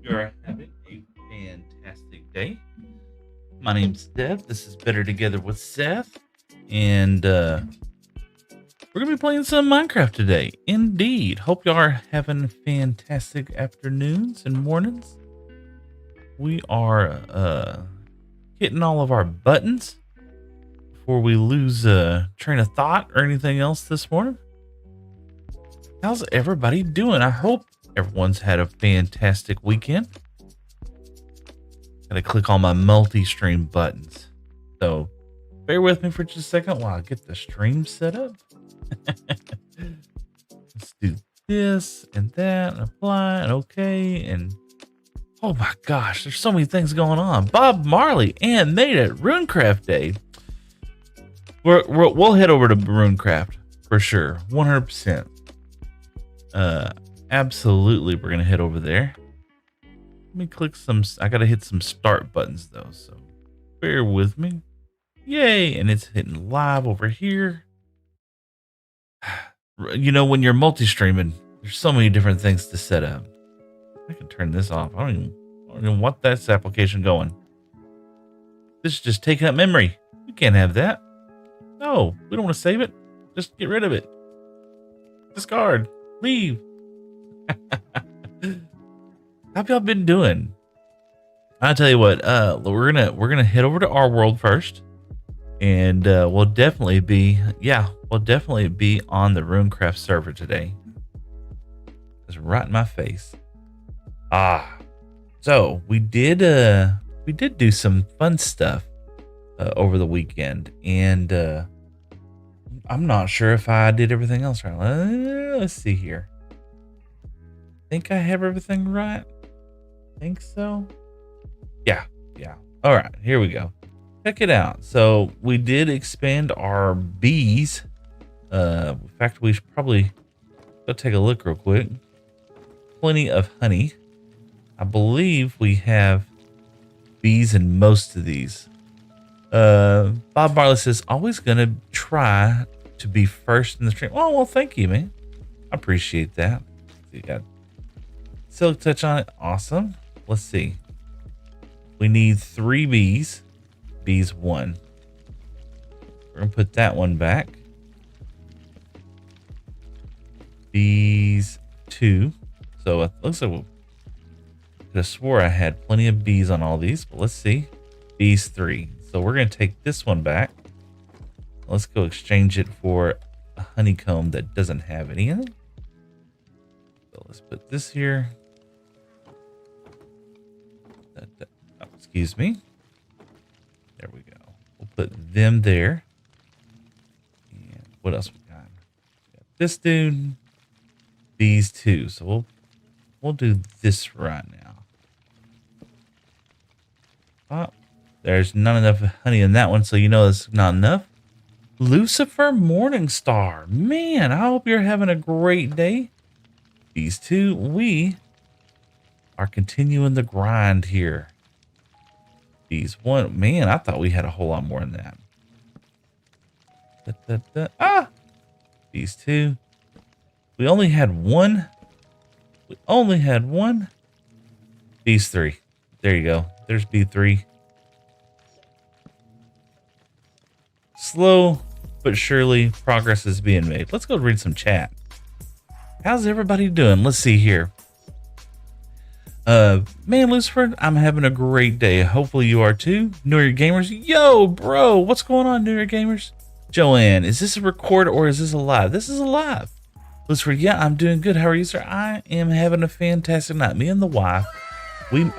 You're having a fantastic day. My name's Seth. This is Better Together with Seth. And we're going to be playing some Minecraft today. Indeed. Hope y'all are having fantastic afternoons and mornings. We are hitting all of our buttons before we lose train of thought or anything else this morning. How's everybody doing? I hope everyone's had a fantastic weekend. Gotta click on my multi-stream buttons. So bear with me for just a second while I get the stream set up. Let's do this and that and apply and okay. And oh my gosh, there's so many things going on. Bob Marley and made it Runecraft Day. We'll head over to Runecraft for sure. 100%. Absolutely, we're gonna head over there. Let me click some. I gotta hit some start buttons though, so bear with me. Yay! And it's hitting live over here. You know, when you're multi-streaming, there's so many different things to set up. I can turn this off. I don't even want this application going. This is just taking up memory. We can't have that. No, we don't want to save it. Just get rid of it. Discard. Leave. How have y'all been doing? I'll tell you what, we're gonna head over to our world first. And we'll definitely be on the Runecraft server today. It's right in my face. So we did do some fun stuff over the weekend, and I'm not sure if I did everything else right. Let's see here. Think I have everything right? Think so? Yeah. All right, here we go. Check it out. So we did expand our bees. In fact, we should probably go take a look real quick. Plenty of honey. I believe we have bees in most of these. Bob Marley says, always gonna try to be first in the stream. Oh, well, thank you, man. I appreciate that. You got silk touch on it. Awesome. Let's see. We need 3 bees. Bees 1. We're gonna put that one back. Bees 2. So it looks like I could have swore I had plenty of bees on all these, but let's see. Bees 3. So we're gonna take this one back. Let's go exchange it for a honeycomb that doesn't have any in it. So let's put this here. Oh, excuse me. There we go. We'll put them there. And what else we got? We got this dude. These 2. So we'll do this right now. Oh, there's not enough honey in that one, so you know it's not enough. Lucifer Morningstar. Man, I hope you're having a great day. These 2, we are continuing the grind here. These 1, man, I thought we had a whole lot more than that. These 2. We only had 1. These 3. There you go. There's B3. Slow but surely progress is being made. Let's go read some chat. How's everybody doing? Let's see here. Man, Lucifer, I'm having a great day. Hopefully you are too. New Year Gamers. Yo, bro, what's going on, New Year Gamers? Joanne, is this a record or is this a live? This is a live. Lucifer, yeah, I'm doing good. How are you, sir? I am having a fantastic night. Me and the wife.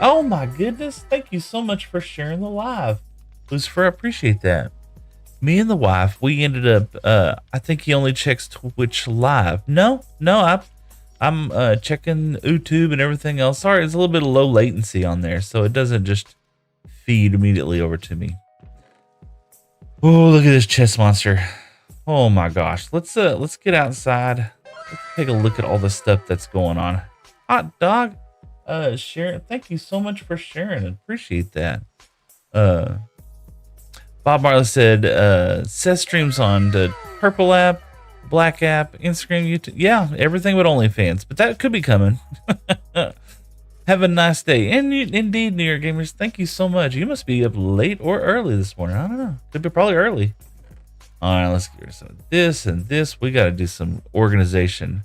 Oh my goodness. Thank you so much for sharing the live. Lucifer, I appreciate that. Me and the wife, we ended up, I think he only checks Twitch live. No, I'm checking YouTube and everything else. Sorry, it's a little bit of low latency on there, so it doesn't just feed immediately over to me. Oh, look at this chest monster. Oh my gosh. Let's get outside. Let's take a look at all the stuff that's going on. Hot dog. Sharon, thank you so much for sharing. I appreciate that. Bob Marley said, Seth streams on the Purple app, Black app, Instagram, YouTube. Yeah, everything but OnlyFans, but that could be coming. Have a nice day. And indeed, New York gamers, thank you so much. You must be up late or early this morning. I don't know. Could be probably early. All right, let's get some of this and this. We got to do some organization.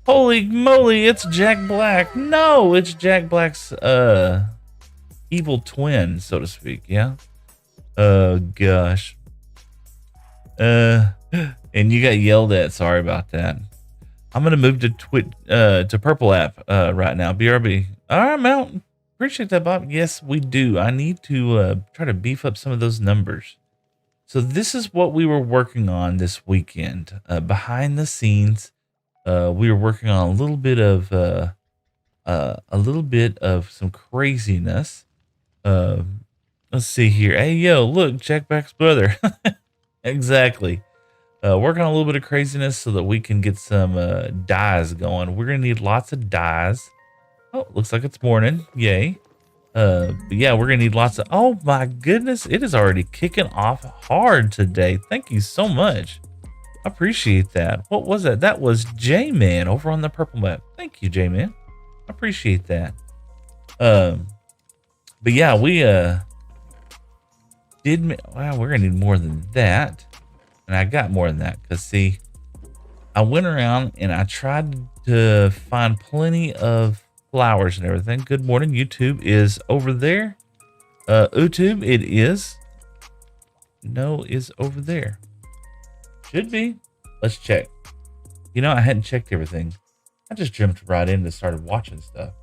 Holy moly, it's Jack Black. No, it's Jack Black's evil twin, so to speak. Yeah. Oh gosh. And you got yelled at. Sorry about that. I'm gonna move to to Purple app right now. BRB. All right, Mount. Appreciate that, Bob. Yes, we do. I need to try to beef up some of those numbers. So this is what we were working on this weekend. Behind the scenes, we were working on a little bit of some craziness. Let's see here. Hey, yo, look, Jack Black's brother. Exactly. Working on a little bit of craziness so that we can get some dyes going. We're gonna need lots of dyes. Oh, looks like it's morning. Yay. But yeah, we're gonna need lots of. Oh my goodness, it is already kicking off hard today. Thank you so much. I appreciate that. What was that? That was J-Man over on the purple map. Thank you, J-Man. I appreciate that. But yeah, we well, we're gonna need more than that. And I got more than that because see, I went around and I tried to find plenty of flowers and everything. Good morning, YouTube is over there. YouTube, it is. No, is over there. Should be. Let's check. You know, I hadn't checked everything. I just jumped right in and started watching stuff.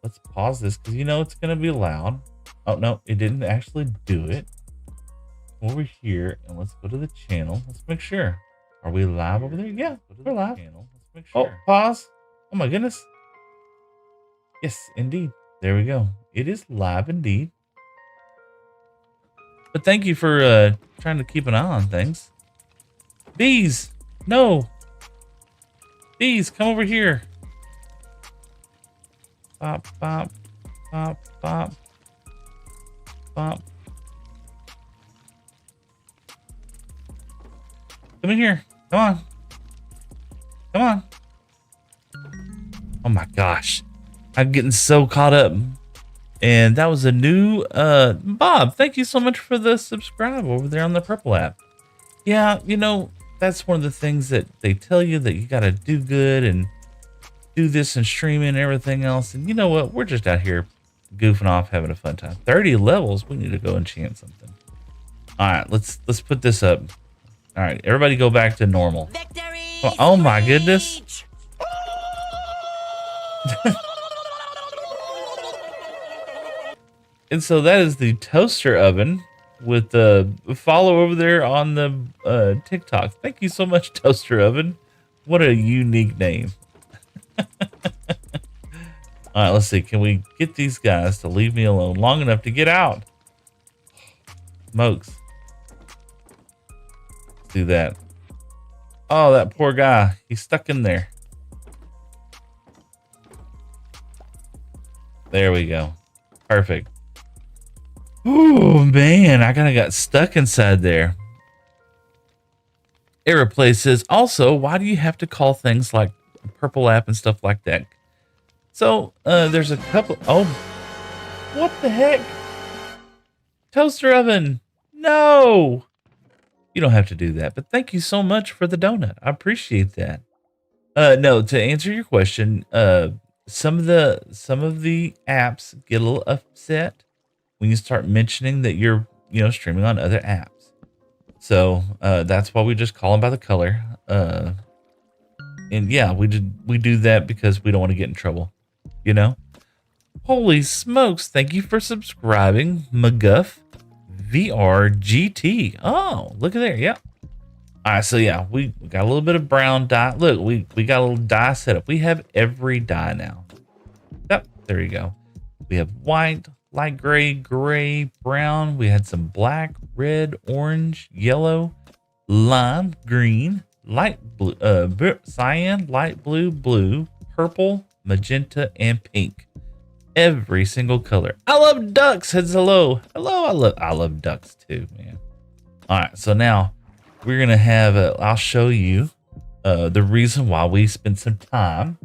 Let's pause this because you know it's gonna be loud. Oh no, it didn't actually do it. Over here and let's go to the channel. Let's make sure. Are we live over there? Yeah, we're live. Channel. Let's make sure. Oh, pause. Oh my goodness. Yes, indeed. There we go. It is live indeed. But thank you for trying to keep an eye on things. Bees, no. Bees, come over here. Bop, bop, bop, bop, bop. Come in here. Come on. Come on. Oh my gosh. I'm getting so caught up. And that was a new Bob. Thank you so much for the subscribe over there on the Purple app. Yeah, you know, that's one of the things that they tell you that you got to do good and do this and streaming and everything else. And you know what? We're just out here goofing off, having a fun time. 30 levels. We need to go enchant something. All right, let's put this up. All right, everybody go back to normal. Oh my goodness. And so that is the toaster oven with the follow over there on the TikTok. Thank you so much, toaster oven. What a unique name. All right, let's see. Can we get these guys to leave me alone long enough to get out? Smokes. Do that. Oh, that poor guy. He's stuck in there. There we go. Perfect. Oh man, I kind of got stuck inside there. Aeroplay says, also, why do you have to call things like Purple app and stuff like that? So there's a couple. Oh, what the heck? Toaster oven. No. You don't have to do that, but thank you so much for the donut. I appreciate that. No, to answer your question, some of the apps get a little upset when you start mentioning that you're, streaming on other apps. So that's why we just call them by the color. And yeah, we do that because we don't want to get in trouble. Holy smokes! Thank you for subscribing, McGuff. VRGT. Oh, look at there. Yeah. All right. So yeah, we got a little bit of brown dye. Look, we got a little dye set up. We have every dye now. Yep. There you go. We have white, light gray, gray, brown. We had some black, red, orange, yellow, lime, green, light blue, cyan, light blue, blue, purple, magenta, and pink. Every single color. I love ducks. Says hello. Hello. I love ducks too, man. All right. So now we're going to have, I'll show you the reason why we spent some time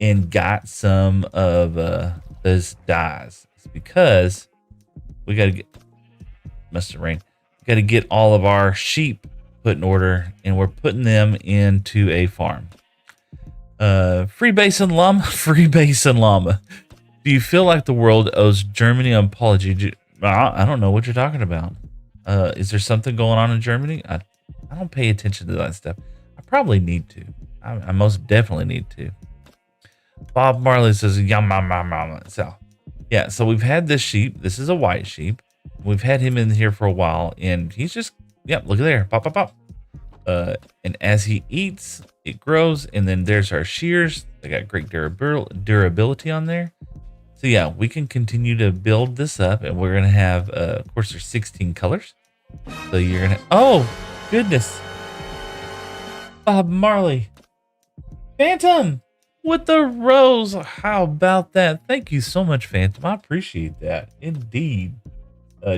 and got some of those dyes. It's because we got to get, must have rained. We got to get all of our sheep put in order, and we're putting them into a farm. Free basin llama, free basin llama. Do you feel like the world owes Germany an apology? I don't know what you're talking about. Is there something going on in Germany? I don't pay attention to that stuff. I probably need to. I most definitely need to. Bob Marley says, yum, yum, yum, yum. So, yeah, so we've had this sheep. This is a white sheep. We've had him in here for a while, and he's just, yep, look at there. Pop, pop, pop. And as he eats, it grows, and then there's our shears. They got great durability on there. So yeah, we can continue to build this up, and we're gonna have, of course, there's 16 colors. So you're gonna, oh goodness, Bob Marley, Phantom with the rose. How about that? Thank you so much, Phantom. I appreciate that indeed.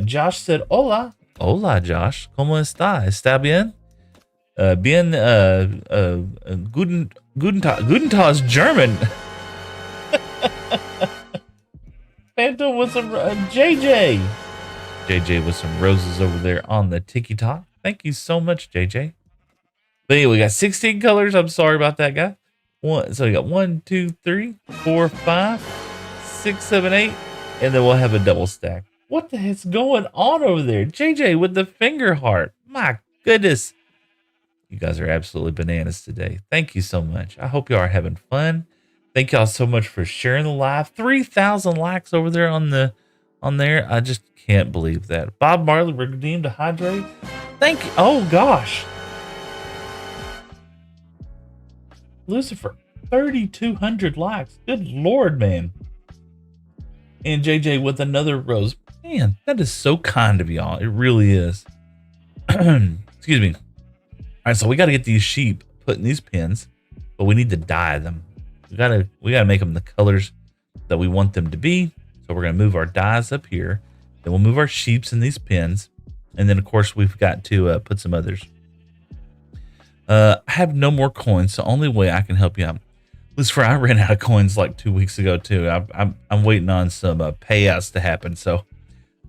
Josh said, "Hola, hola, Josh. ¿Cómo está? ¿Está bien?" Bien, guten Tag, German. Phantom with some JJ with some roses over there on the TikTok. Thank you so much, JJ. But anyway, we got 16 colors. I'm sorry about that, guy. So we got 1, 2, 3, 4, 5, 6, 7, 8, and then we'll have a double stack. What the heck's going on over there? JJ with the finger heart. My goodness. You guys are absolutely bananas today. Thank you so much. I hope you are having fun. Thank y'all so much for sharing the live. 3,000 likes over there on there. I just can't believe that. Bob Marley redeemed a hydrate. Thank you. Oh gosh. Lucifer, 3,200 likes. Good Lord, man. And JJ with another rose. Man, that is so kind of y'all. It really is. Excuse me. All right, so we got to get these sheep put in these pens, but we need to dye them. We gotta make them the colors that we want them to be. So we're gonna move our dyes up here. Then we'll move our sheeps in these pens, and then of course we've got to put some others. I have no more coins, so only way I can help you out. Lucifer, I ran out of coins like 2 weeks ago too. I'm waiting on some payouts to happen. So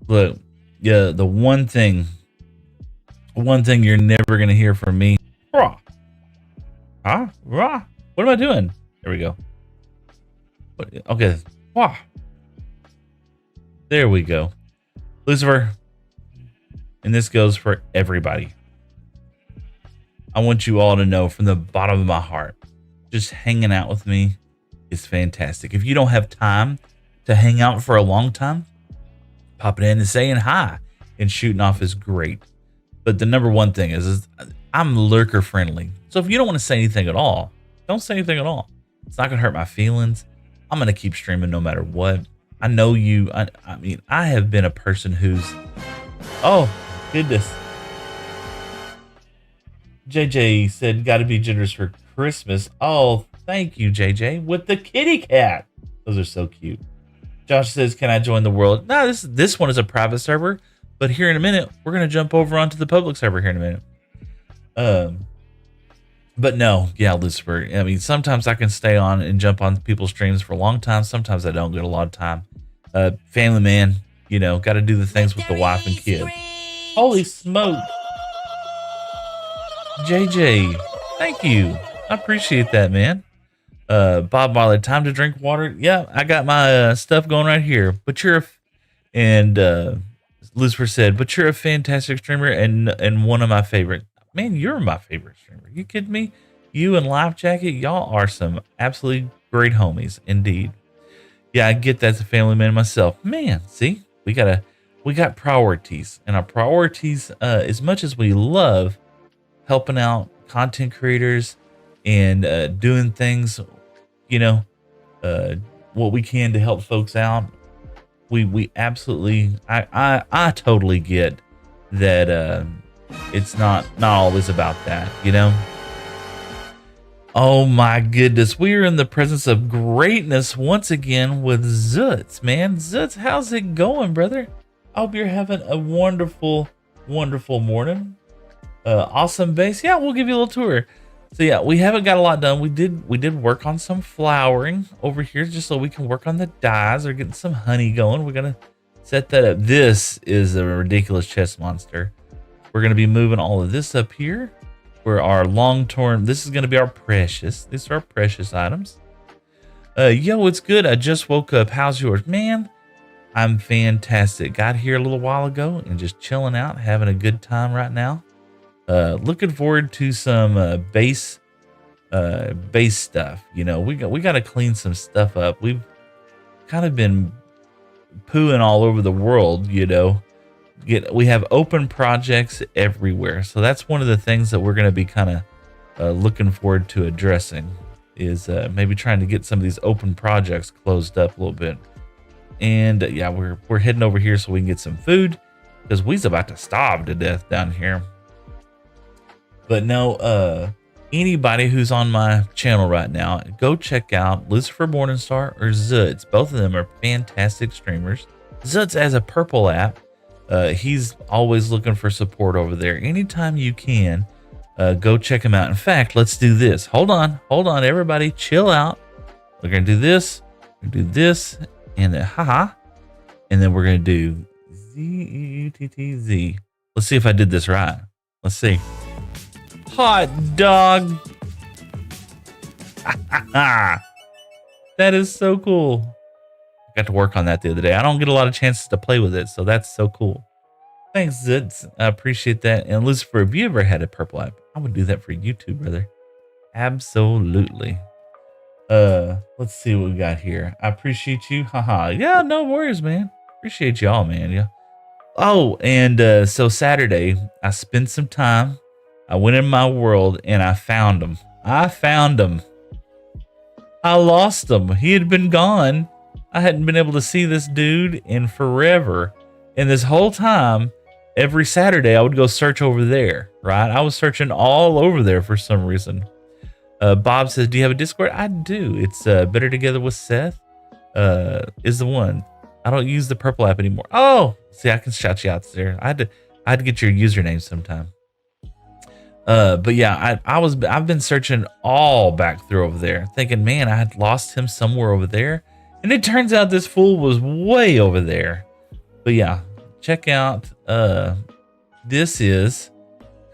look, yeah, the one thing you're never gonna hear from me. Rah. Huh? Rah. What am I doing? There we go. Okay. Wow. There we go. Lucifer. And this goes for everybody. I want you all to know from the bottom of my heart, just hanging out with me is fantastic. If you don't have time to hang out for a long time, popping in and saying hi and shooting off is great. But the number one thing is I'm lurker friendly. So if you don't want to say anything at all, don't say anything at all. It's not going to hurt my feelings. I'm going to keep streaming no matter what. I know you. I mean, I have been a person who's, oh, goodness. JJ said, got to be generous for Christmas. Oh, thank you, JJ, with the kitty cat. Those are so cute. Josh says, can I join the world? No, this one is a private server, but here in a minute, we're going to jump over onto the public server here in a minute. But no, yeah, Lucifer. I mean, sometimes I can stay on and jump on people's streams for a long time. Sometimes I don't get a lot of time. Family man, you know, got to do the things with the wife and kids. Holy smoke. JJ, thank you. I appreciate that, man. Bob Marley, time to drink water. Yeah, I got my stuff going right here. But you're Lucifer said, but you're a fantastic streamer and one of my favorite. Man, you're my favorite streamer. You kidding me? You and Life Jacket, y'all are some absolutely great homies indeed. Yeah, I get that's a family man myself. Man, see, we got priorities, and our priorities, as much as we love helping out content creators and doing things, you know, what we can to help folks out. We absolutely, I totally get that. It's not always about that, you know. Oh my goodness, we are in the presence of greatness once again with Zutz, man. Zutz, how's it going, brother? I hope you're having a wonderful, wonderful morning. Awesome base. Yeah, we'll give you a little tour. So yeah, we haven't got a lot done. We did work on some flowering over here just so we can work on the dyes or getting some honey going. We're gonna set that up. This is a ridiculous chest monster. We're gonna be moving all of this up here. For our long-term, this is gonna be our precious. These are our precious items. Yo, it's good. I just woke up. How's yours? Man, I'm fantastic. Got here a little while ago and just chilling out, having a good time right now. Looking forward to some base stuff. You know, we got to clean some stuff up. We've kind of been pooing all over the world, you know. We have open projects everywhere. So that's one of the things that we're going to be kind of looking forward to addressing is maybe trying to get some of these open projects closed up a little bit. And yeah, we're heading over here so we can get some food because we's about to starve to death down here. But no, anybody who's on my channel right now, go check out Lucifer Morningstar or Zuds. Both of them are fantastic streamers. Zuds has a purple app. He's always looking for support over there. Anytime you can, go check him out. In fact, let's do this. Hold on, everybody, chill out. We're gonna do this, and then haha, and then we're gonna do Z. Let's see if I did this right. Let's see. Hot dog. That is so cool. I got to work on that the other day. I don't get a lot of chances to play with it, so that's so cool. Thanks, Zitz. I appreciate that. And Lucifer, if you ever had a purple app, I would do that for you too, brother. Absolutely. Let's see what we got here. I appreciate you. Haha. Yeah, no worries, man. Appreciate y'all, man. Yeah. Oh, and so Saturday, I spent some time. I went in my world and I found him. I lost him. He had been gone. I hadn't been able to see this dude in forever. And this whole time, every Saturday, I would go search over there, right? I was searching all over there for some reason. Bob says, do you have a Discord? I do. It's Better Together with Seth is the one. I don't use the purple app anymore. Oh, see, I can shout you out there. I had to get your username sometime. But yeah, I've been searching all back through over there, thinking, man, I had lost him somewhere over there, and it turns out this fool was way over there. But yeah, check out. This is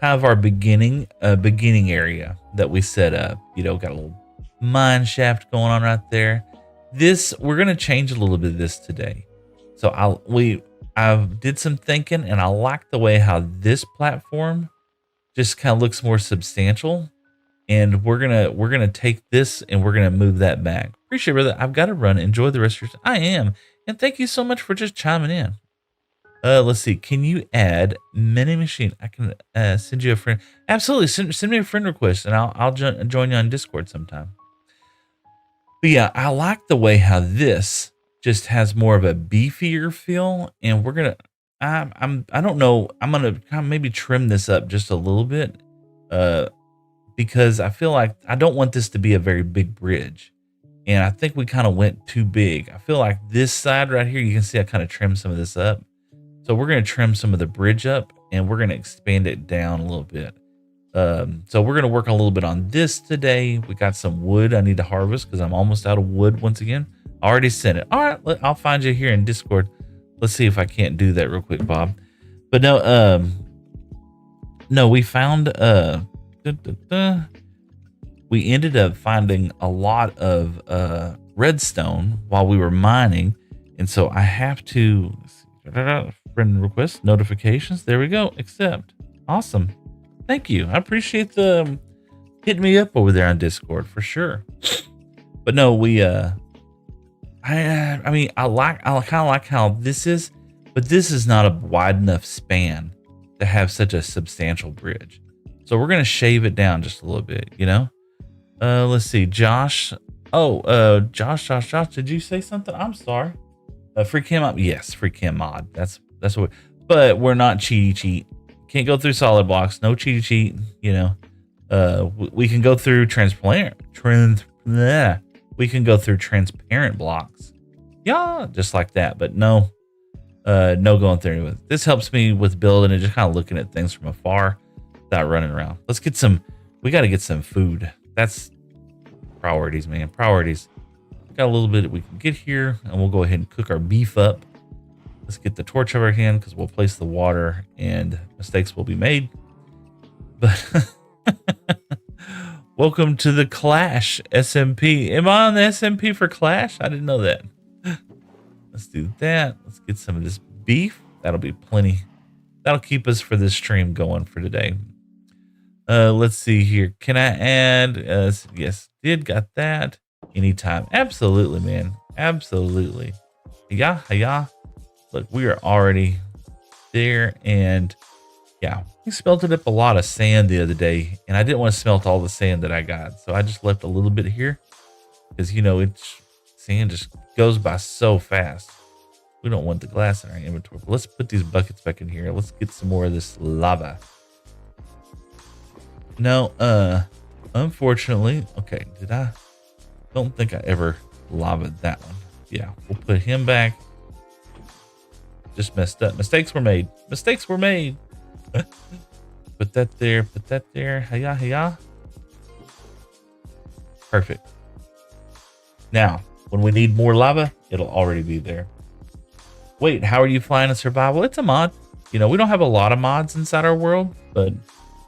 kind of our beginning area that we set up. You know, got a little mine shaft going on right there. We're gonna change a little bit of this today. So I did some thinking, and I like the way how this platform just kind of looks more substantial, and we're gonna take this and we're gonna move that back. Appreciate it, brother. I've got to run. Enjoy the rest of your time. I am, and thank you so much for just chiming in. Let's see. Can you add mini machine? I can send you a friend. Absolutely. Send me a friend request, and I'll join you on Discord sometime. But yeah, I like the way how this just has more of a beefier feel, and we're gonna. I don't know. I'm gonna kind of maybe trim this up just a little bit, because I feel like I don't want this to be a very big bridge, and I think we kind of went too big. I feel like this side right here, you can see I kind of trimmed some of this up, so we're gonna trim some of the bridge up, and we're gonna expand it down a little bit. So we're gonna work a little bit on this today. We got some wood I need to harvest because I'm almost out of wood once again. I already sent it. All right, I'll find you here in Discord. Let's see if I can't do that real quick, Bob. But no, we found, we ended up finding a lot of redstone while we were mining. And so I have to, friend request, notifications. There we go. Accept. Awesome. Thank you. I appreciate the hitting me up over there on Discord for sure. But no, I mean, I kind of like how this is, but this is not a wide enough span to have such a substantial bridge. So we're going to shave it down just a little bit, you know? Let's see, Josh. Oh, Josh, did you say something? I'm sorry. Free cam mod. Yes, free cam mod. That's what, but we're not cheat. Can't go through solid blocks. No cheat, you know? We can go through we can go through transparent blocks. Yeah, just like that. But no going through it. This helps me with building and just kind of looking at things from afar without running around. Let's get some, We got to get some food. That's priorities, man. Priorities. Got a little bit that we can get here, and we'll go ahead and cook our beef up. Let's get the torch over hand because we'll place the water and mistakes will be made. But welcome to the Clash SMP. Am I on the SMP for Clash? I didn't know that. Let's do that. Let's get some of this beef. That'll be plenty. That'll keep us for this stream going for today. Let's see here. Can I add? Yes, got that. Anytime. Absolutely, man. Absolutely. Yeah. Look, we are already there. And yeah, we smelted up a lot of sand the other day. And I didn't want to smelt all the sand that I got. So I just left a little bit here. Because, sand just goes by so fast. We don't want the glass in our inventory. But let's put these buckets back in here. Let's get some more of this lava. No, unfortunately, okay, don't think I ever lavaed that one. Yeah, we'll put him back. Just messed up. Mistakes were made. Put that there. Hiya. Perfect. Now, when we need more lava, it'll already be there. Wait, how are you flying in survival? It's a mod. We don't have a lot of mods inside our world, but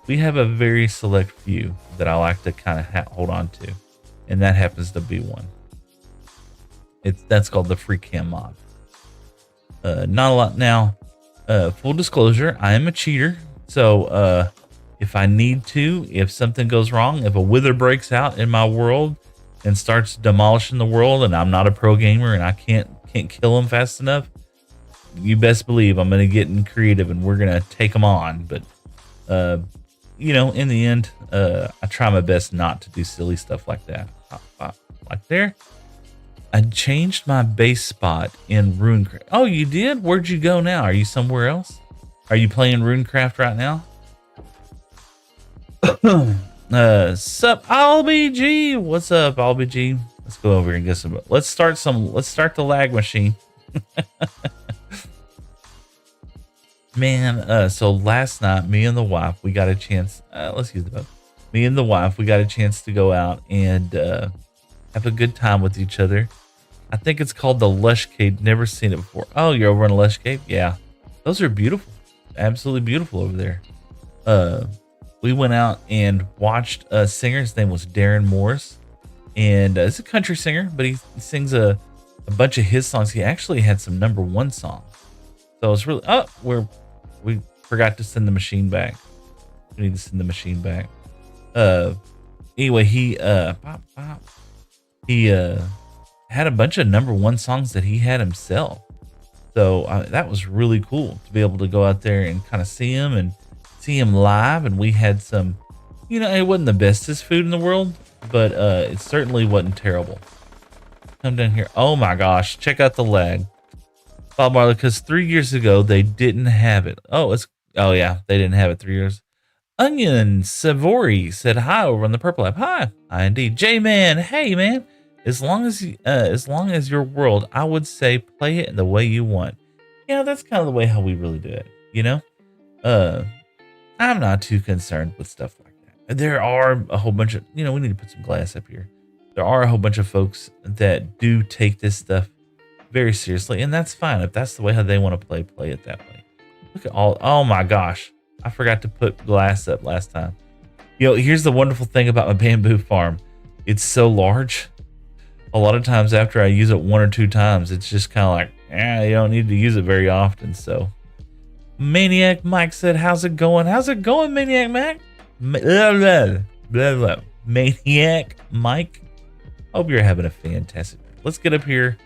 we have a very select few that I like to kind of hold on to. And that happens to be one. That's called the free cam mod. Not a lot now. Full disclosure, I am a cheater. So if I need to, if something goes wrong, if a wither breaks out in my world and starts demolishing the world and I'm not a pro gamer and I can't kill him fast enough, you best believe I'm going to get in creative and we're going to take them on. But, in the end, I try my best not to do silly stuff like that. Like there. I changed my base spot in Runecraft. Oh, you did? Where'd you go now? Are you somewhere else? Are you playing Runecraft right now? Sup, LBG? What's up, LBG? Let's go over here and get some. Let's start the lag machine. Man, so last night, me and the wife, we got a chance. Let's use the boat. Me and the wife, we got a chance to go out and have a good time with each other. I think it's called the Lush Cave. Never seen it before. Oh, you're over in Lush Cave? Yeah. Those are beautiful. Absolutely beautiful over there. We went out and watched a singer. His name was Darren Morris. And he's a country singer, but he sings a bunch of his songs. He actually had some #1 songs. So it's really, we forgot to send the machine back. We need to send the machine back. Anyway, he had a bunch of #1 songs that he had himself. So that was really cool to be able to go out there and kind of see him live. And we had some, it wasn't the bestest food in the world, but it certainly wasn't terrible. Come down here. Oh my gosh, check out the lag. Bob Marley, because 3 years ago they didn't have it. Oh yeah, they didn't have it 3 years. Onion Savory said hi over on the Purple app. Hi indeed. J-Man, hey man. As long as your world, I would say play it in the way you want. That's kind of the way how we really do it. I'm not too concerned with stuff like that. There are a whole bunch of, we need to put some glass up here. There are a whole bunch of folks that do take this stuff very seriously, and that's fine. If that's the way how they want to play it that way. Look at oh my gosh. I forgot to put glass up last time. Here's the wonderful thing about my bamboo farm. It's so large. A lot of times after I use it 1 or 2 times, it's just kind of like, you don't need to use it very often. So Maniac Mike said, how's it going? How's it going, Maniac Mac? Blah, blah, blah. Maniac Mike. Hope you're having a fantastic day. Let's get up here.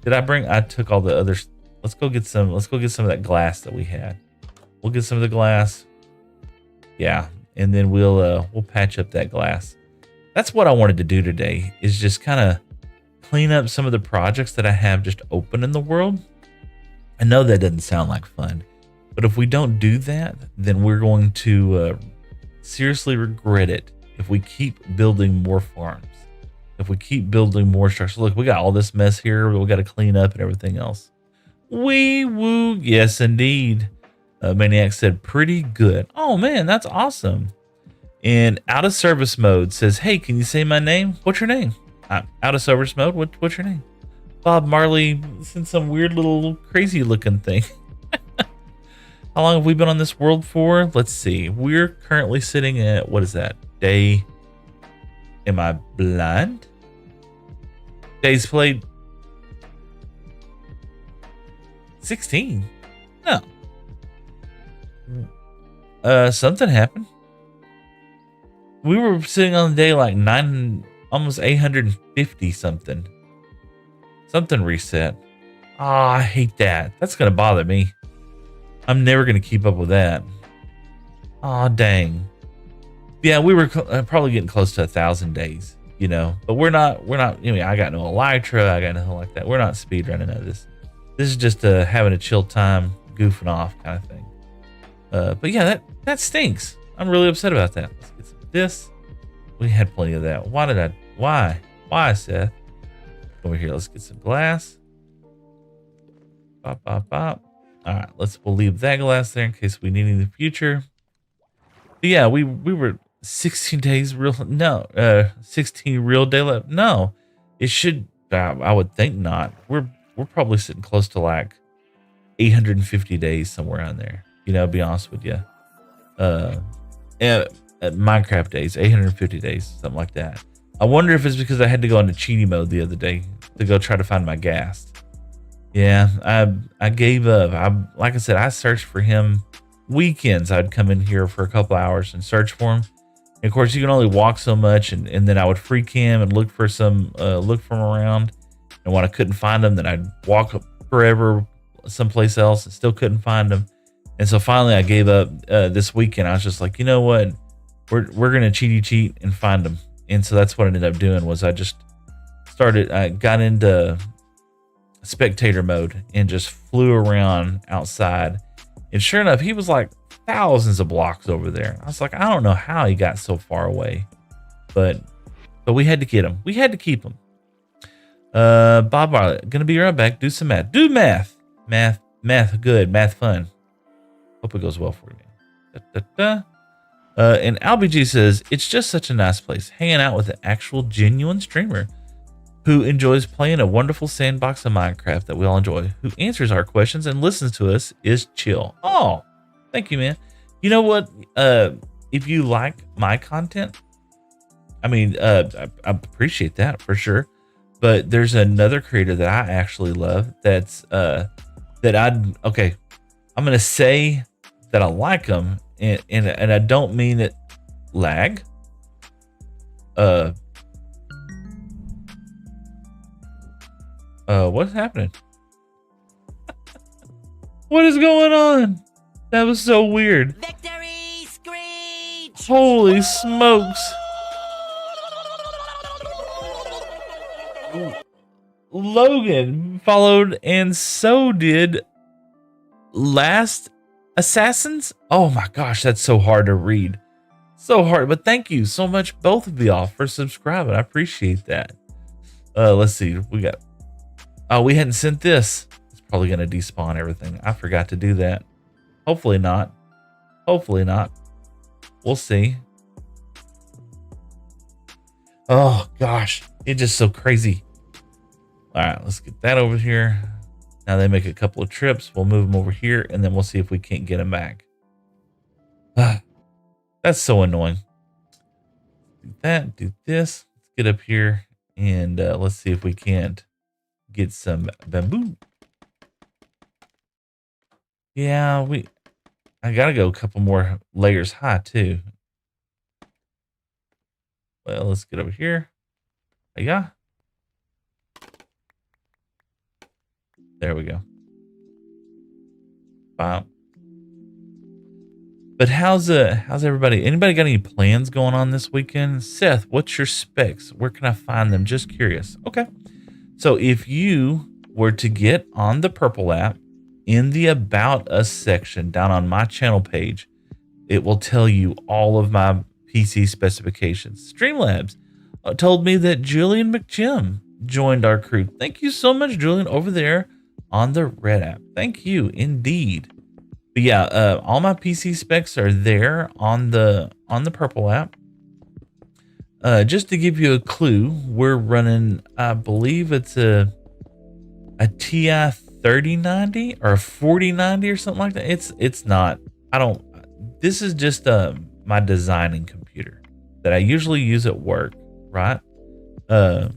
I took all the others. Let's go get some of that glass that we had. We'll get some of the glass. Yeah. And then we'll patch up that glass. That's what I wanted to do today, is just kind of clean up some of the projects that I have just open in the world. I know that doesn't sound like fun, but if we don't do that, then we're going to seriously regret it if we keep building more farms, if we keep building more structures. Look, we got all this mess here we got to clean up and everything else. Wee woo. Yes, indeed. Maniac said pretty good. Oh man, that's awesome. And out of service mode says, hey, can you say my name? What's your name? Out of service mode. What's your name? Bob Marley. It's in some weird little crazy looking thing. How long have we been on this world for? Let's see. We're currently sitting at, what is that? Day. Am I blind? Days played. 16. No. Something happened. We were sitting on the day like almost 850 something. Something reset. Ah, I hate that. That's gonna bother me. I'm never gonna keep up with that. Aw, dang. Yeah, we were probably getting close to 1,000 days, you know. But we're not. You know, I got no elytra. I got nothing like that. We're not speedrunning out of this. This is just having a chill time, goofing off kind of thing. But yeah, that stinks. I'm really upset about that. Let's get some of this. We had plenty of that. Why, Seth? Over here, let's get some glass. Bop, bop, bop. All right, we'll leave that glass there in case we need it in the future. But yeah, we were 16 days real. No, 16 real day left. No, it should. I would think not. We're probably sitting close to like 850 days somewhere on there. You know, to be honest with you. At Minecraft days, 850 days, something like that. I wonder if it's because I had to go into cheaty mode the other day to go try to find my ghast. Yeah, I gave up. Like I said, I searched for him weekends. I'd come in here for a couple hours and search for him. And of course, you can only walk so much, and then I would free cam and look for him around. And when I couldn't find him, then I'd walk forever someplace else and still couldn't find him. And so finally, I gave up this weekend. I was just like, you know what? We're gonna cheat and find him. And so that's what I ended up doing. Was I just I got into spectator mode and just flew around outside. And sure enough, he was like thousands of blocks over there. I was like, I don't know how he got so far away, but we had to get him. We had to keep him. Bob Marley, gonna be right back. Do some math. Do math. Math good. Math fun. Hope it goes well for you. And LBG says, it's just such a nice place, hanging out with an actual genuine streamer who enjoys playing a wonderful sandbox of Minecraft that we all enjoy, who answers our questions and listens to us, is chill. Oh, thank you, man. You know what? If you like my content, I mean, I appreciate that for sure. But there's another creator that I actually love that's, I'm going to say that I like him, and I don't mean it lag. What's happening? What is going on? That was so weird. Victory screech! Holy smokes. Logan followed, and so did Last Assassins. Oh my gosh, that's so hard to read. So hard, but thank you so much, both of y'all, for subscribing. I appreciate that. Let's see. We hadn't sent this. It's probably gonna despawn everything. I forgot to do that. Hopefully not. Hopefully not. We'll see. Oh gosh, it's just so crazy. All right, let's get that over here. Now they make a couple of trips. We'll move them over here, and then we'll see if we can't get them back. That's so annoying. Do that, do this. Let's get up here, and let's see if we can't get some bamboo. Yeah, I gotta go a couple more layers high, too. Well, let's get over here. Yeah. There we go. Wow. But how's everybody? Anybody got any plans going on this weekend? Seth, what's your specs? Where can I find them? Just curious. Okay. So if you were to get on the Purple app, in the About Us section down on my channel page, it will tell you all of my PC specifications. Streamlabs told me that Julian McJim joined our crew. Thank you so much, Julian, over there on the Red app. Thank you indeed. But yeah, all my PC specs are there on the Purple app. Just to give you a clue, we're running, I believe it's a TI 3090 or a 4090 or something like that. It's not. I don't. This is just my designing computer that I usually use at work, right? Uh,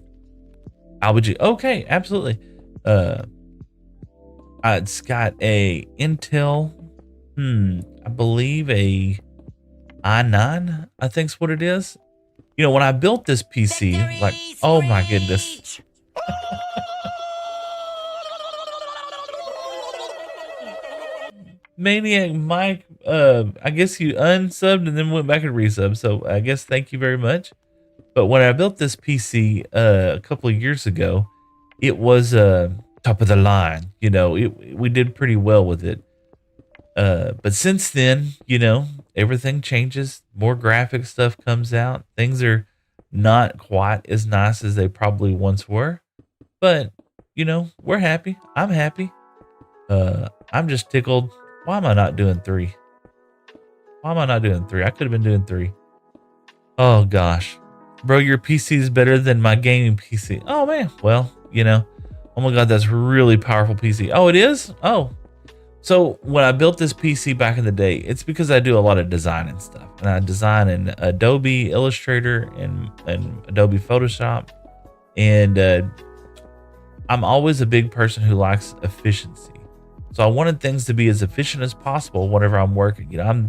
how would you? Okay, absolutely. Uh, it's got a Intel. I believe a i9. I think's what it is. You know, when I built this PC, like, Victory oh my goodness, screech! Maniac Mike, I guess you unsubbed and then went back and resub. So I guess thank you very much. But when I built this PC a couple of years ago, it was top of the line. You know, we did pretty well with it. But since then, you know, everything changes. More graphic stuff comes out. Things are not quite as nice as they probably once were. But, you know, we're happy. I'm happy. I'm just tickled. Why am I not doing 3? Why am I not doing 3? I could have been doing 3. Oh gosh. Bro, your PC is better than my gaming PC. Oh man. Well, you know. Oh my god, that's really powerful PC. Oh, it is? Oh. So when I built this PC back in the day, it's because I do a lot of design and stuff. And I design in Adobe Illustrator and Adobe Photoshop. And I'm always a big person who likes efficiency. So I wanted things to be as efficient as possible whenever I'm working. You know,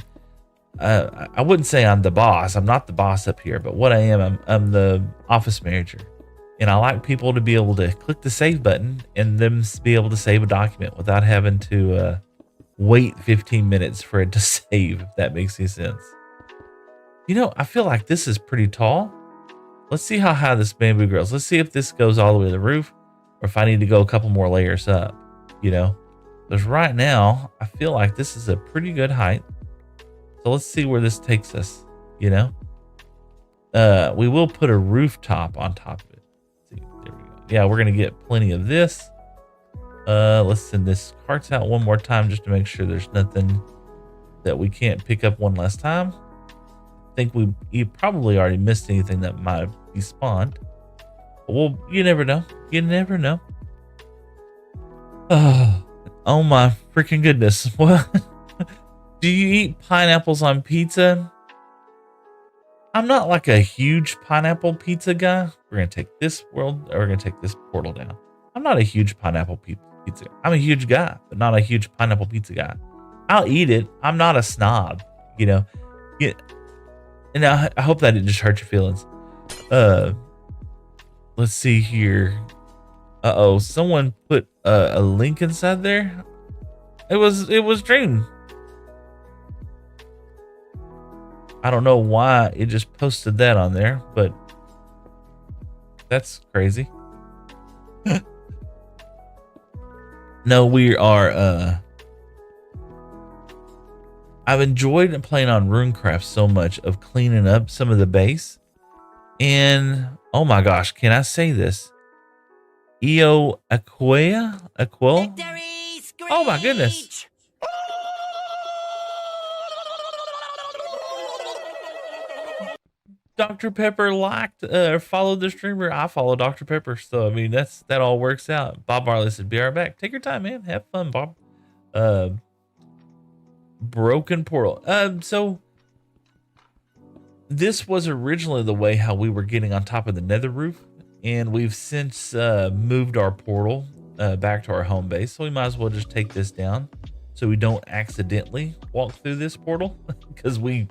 I wouldn't say I'm the boss. I'm not the boss up here, but what I am, I'm the office manager. And I like people to be able to click the save button and them be able to save a document without having to wait 15 minutes for it to save, if that makes any sense. You know, I feel like this is pretty tall. Let's see how high this bamboo grows. Let's see if this goes all the way to the roof or if I need to go a couple more layers up, you know? Because right now, I feel like this is a pretty good height. So let's see where this takes us, you know? We will put a rooftop on top of it. Let's see, there we go. Yeah, we're going to get plenty of this. Let's send this carts out one more time just to make sure there's nothing that we can't pick up one last time. I think you probably already missed anything that might be spawned. But well, you never know. You never know. Oh my freaking goodness. What? Do you eat pineapples on pizza? I'm not like a huge pineapple pizza guy. We're going to take this world, or we're going to take this portal down. I'm not a huge pineapple pizza. I'm a huge guy, but not a huge pineapple pizza guy. I'll eat it. I'm not a snob, you know. Yeah. And I hope that didn't just hurt your feelings. Let's see here. Uh-oh, someone put a link inside there. It was Dream. I don't know why it just posted that on there, but that's crazy. No, we are I've enjoyed playing on Runecraft so much of cleaning up some of the base. And oh my gosh, can I say this? Eo Aqua? Victory screech! Oh my goodness. Dr. Pepper liked followed the streamer. I follow Dr. Pepper, so I mean that all works out. Bob Marley said, "Be right back. Take your time, man. Have fun, Bob." Broken portal. So this was originally the way how we were getting on top of the nether roof, and we've since moved our portal back to our home base. So we might as well just take this down so we don't accidentally walk through this portal because we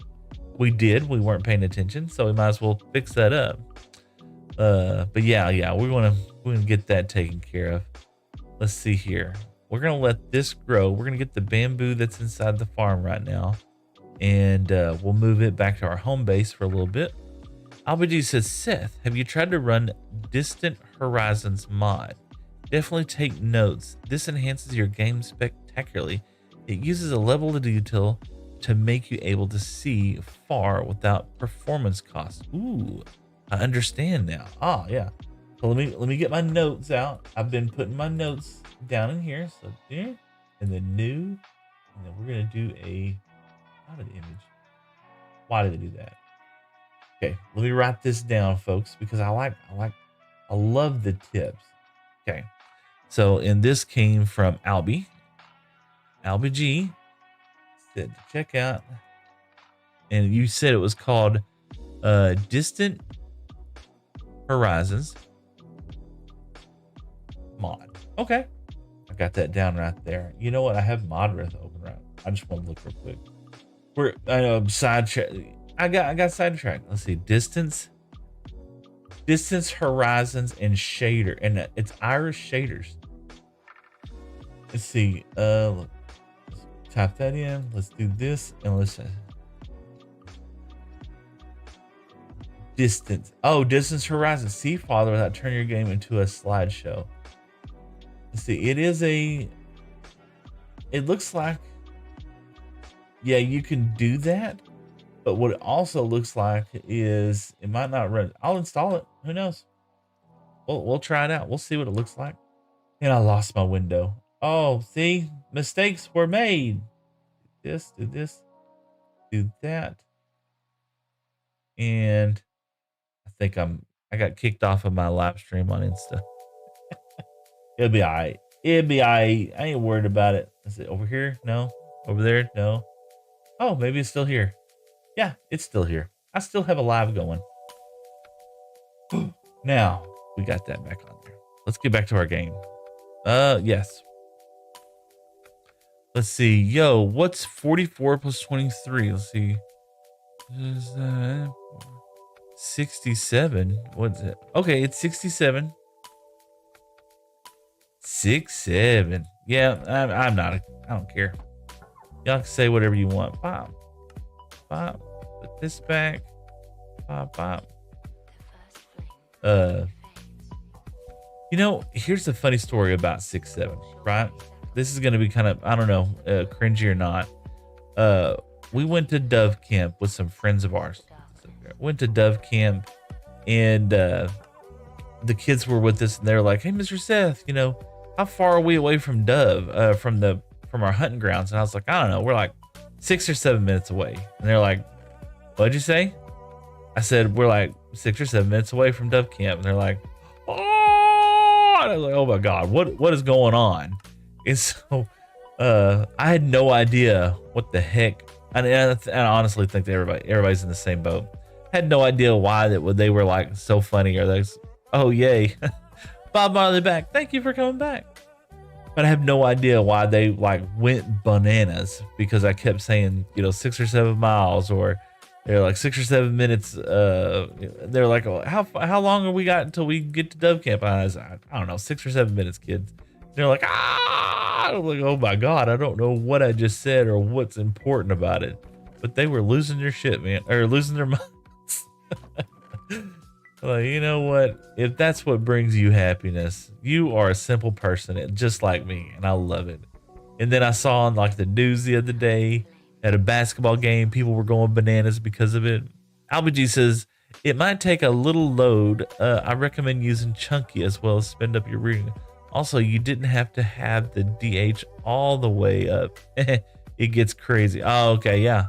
weren't paying attention, so we might as well fix that up. But yeah, we're gonna get that taken care of. Let's see here. We're gonna let this grow. We're gonna get the bamboo that's inside the farm right now, and we'll move it back to our home base for a little bit. Albagi says, Seth, have you tried to run Distant Horizons mod? Definitely take notes. This enhances your game spectacularly. It uses a level of detail to make you able to see far without performance costs. Ooh, I understand now. Ah, yeah. So let me get my notes out. I've been putting my notes down in here. So yeah, and the new And then we're gonna do not an image. Why did they do that? Okay, let me write this down, folks, because I love the tips. Okay, so and this came from Albie. Albie G said to check out, and you said it was called Distant Horizons mod. Okay, I got that down right there. You know what? I have Modrith open right. I just want to look real quick. I know sidetrack. I got sidetracked. Let's see. Distance horizons and shader, and it's iris shaders. Let's see. Look, let's type that in. Let's do this and listen. Distance. Oh, distance horizon. See father without turning your game into a slideshow. Let's see. It looks like, yeah, you can do that. But what it also looks like is it might not run. I'll install it. Who knows? We'll try it out. We'll see what it looks like. And I lost my window. Oh, see, mistakes were made. Do this, do that. And I think I got kicked off of my live stream on Insta. It'll be all right. It'll be all right. I ain't worried about it. Is it over here? No. Over there? No. Oh, maybe it's still here. Yeah, it's still here. I still have a live going. Now, we got that back on there. Let's get back to our game. Yes. Let's see. Yo, what's 44 plus 23? Let's see. 67. What's it? Okay, it's 67. 6-7. Yeah, I'm not. I don't care. Y'all can say whatever you want. Pop. Put this back. Pop. You know, here's the funny story about 6-7, right? This is gonna be kind of, I don't know, cringy or not. We went to Dove Camp with some friends of ours. Went to Dove Camp, and the kids were with us, and they were like, "Hey, Mr. Seth, you know, how far are we away from Dove, from our hunting grounds?" And I was like, "I don't know, we're like 6 or 7 minutes away." And they're like, "What'd you say?" I said, "We're like 6 or 7 minutes away from Dove Camp." And they're like, "Oh!" And I was like, "Oh my God, what is going on?" And so I had no idea what the heck. And I honestly think that everybody's in the same boat. I had no idea why they were like so funny, or they, "Oh yay, Bob Marley back! Thank you for coming back." But I have no idea why they like went bananas, because I kept saying, 6 or 7 miles, or they're like 6 or 7 minutes. They're like, "Oh, how long have we got until we get to Dove Camp?" I was like, "I don't know, 6 or 7 minutes, kids." They're like, "Ah!" I'm like, "Oh my God, I don't know what I just said or what's important about it." But they were losing their shit, man, or losing their minds. Like, you know what? If that's what brings you happiness, you are a simple person, just like me, and I love it. And then I saw on like the news the other day at a basketball game, people were going bananas because of it. Albie says it might take a little load. I recommend using Chunky as well as spend up your reading. Also, you didn't have to have the DH all the way up. It gets crazy. Oh, okay, yeah.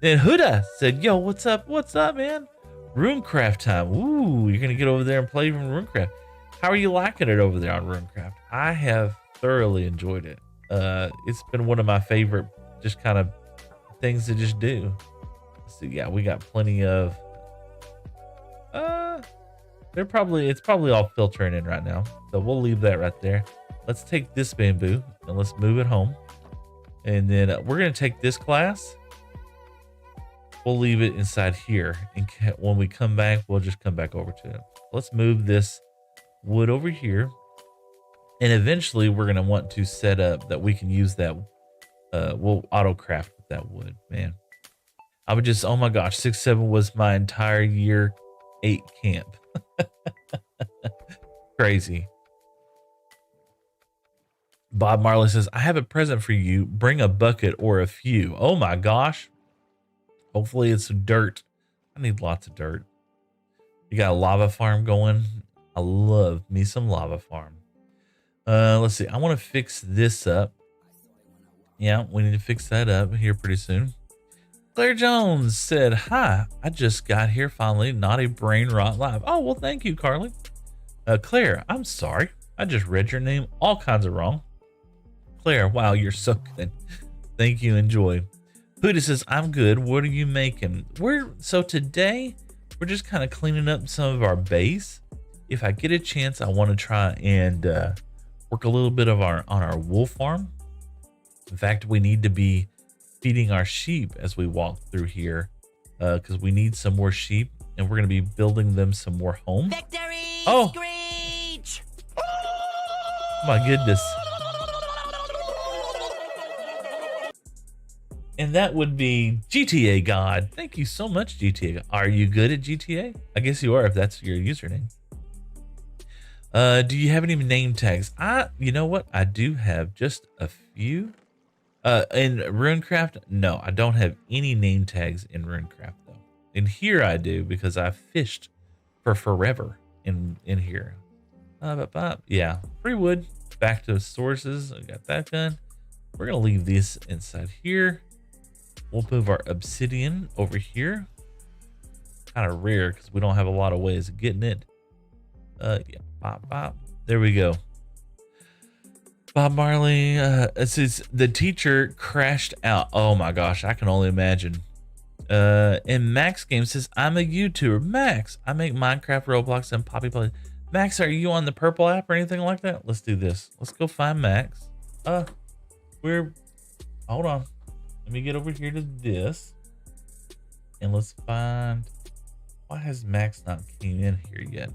Then Huda said, "Yo, what's up? What's up, man? Runecraft time. Ooh, you're gonna get over there and play from Runecraft. How are you liking it over there on Runecraft?" I have thoroughly enjoyed it. It's been one of my favorite just kind of things to just do. So yeah, we got plenty of it's probably all filtering in right now. So we'll leave that right there. Let's take this bamboo and let's move it home. And then we're gonna take this class. We'll leave it inside here, and when we come back, we'll just come back over to it. Let's move this wood over here, and eventually we're gonna want to set up that we can use that. We'll auto craft with that wood, man. I would just, oh my gosh, 6-7 was my entire year 8 camp. Crazy. Bob Marley says, "I have a present for you. Bring a bucket or a few." Oh my gosh. Hopefully it's dirt. I need lots of dirt. You got a lava farm going. I love me some lava farm. Let's see. I want to fix this up. Yeah, we need to fix that up here pretty soon. Claire Jones said, "Hi, I just got here finally. Not a brain rot live." Oh, well, thank you, Carly. Claire, I'm sorry. I just read your name all kinds of wrong. Claire, wow, you're so good. Thank you. Enjoy. Pooty says, I'm good. What are you making? So today we're just kind of cleaning up some of our base. If I get a chance, I want to try and work a little bit of on our wool farm. In fact, we need to be feeding our sheep as we walk through here because we need some more sheep, and we're going to be building them some more homes. Victory Oh. screech! My goodness. And that would be GTA God. Thank you so much, GTA. Are you good at GTA? I guess you are if that's your username. Do you have any name tags? You know what? I do have just a few. In Runecraft, no, I don't have any name tags in Runecraft though. In here I do because I've fished for forever in here. Yeah, free wood. Back to sources. I got that done. We're gonna leave these inside here. We'll move our obsidian over here. Kind of rare because we don't have a lot of ways of getting it. Yeah, bop, bop. There we go. Bob Marley, it says the teacher crashed out. Oh my gosh, I can only imagine. And Max Game says, I'm a YouTuber. Max, I make Minecraft, Roblox, and Poppy Play. Max, are you on the purple app or anything like that? Let's do this. Let's go find Max. Hold on. Let me get over here to this. And let's find, why has Max not came in here yet?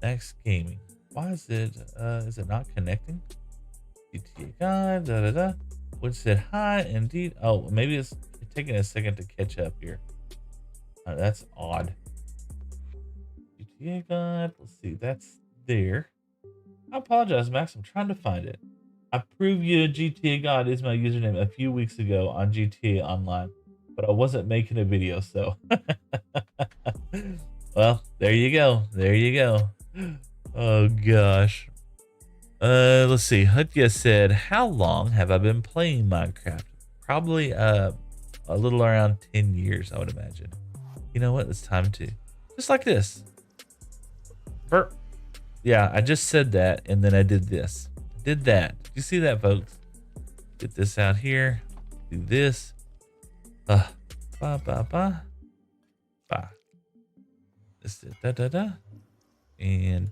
Max Gaming. Why is it not connecting? GTA guy, which said hi indeed. Oh, maybe it's taking a second to catch up here. That's odd. GTA guide, let's see, that's there. I apologize, Max, I'm trying to find it. I proved you GTA God is my username a few weeks ago on GTA Online, but I wasn't making a video, so. Well, there you go. There you go. Oh gosh. Let's see. Hutya said, how long have I been playing Minecraft? Probably a little around 10 years, I would imagine. You know what? It's time to. Just like this. Burp. Yeah, I just said that, and then I did this. I did that. Did you see that, folks? Get this out here. Do this. Ba ba ba. Ba. This is da da da. And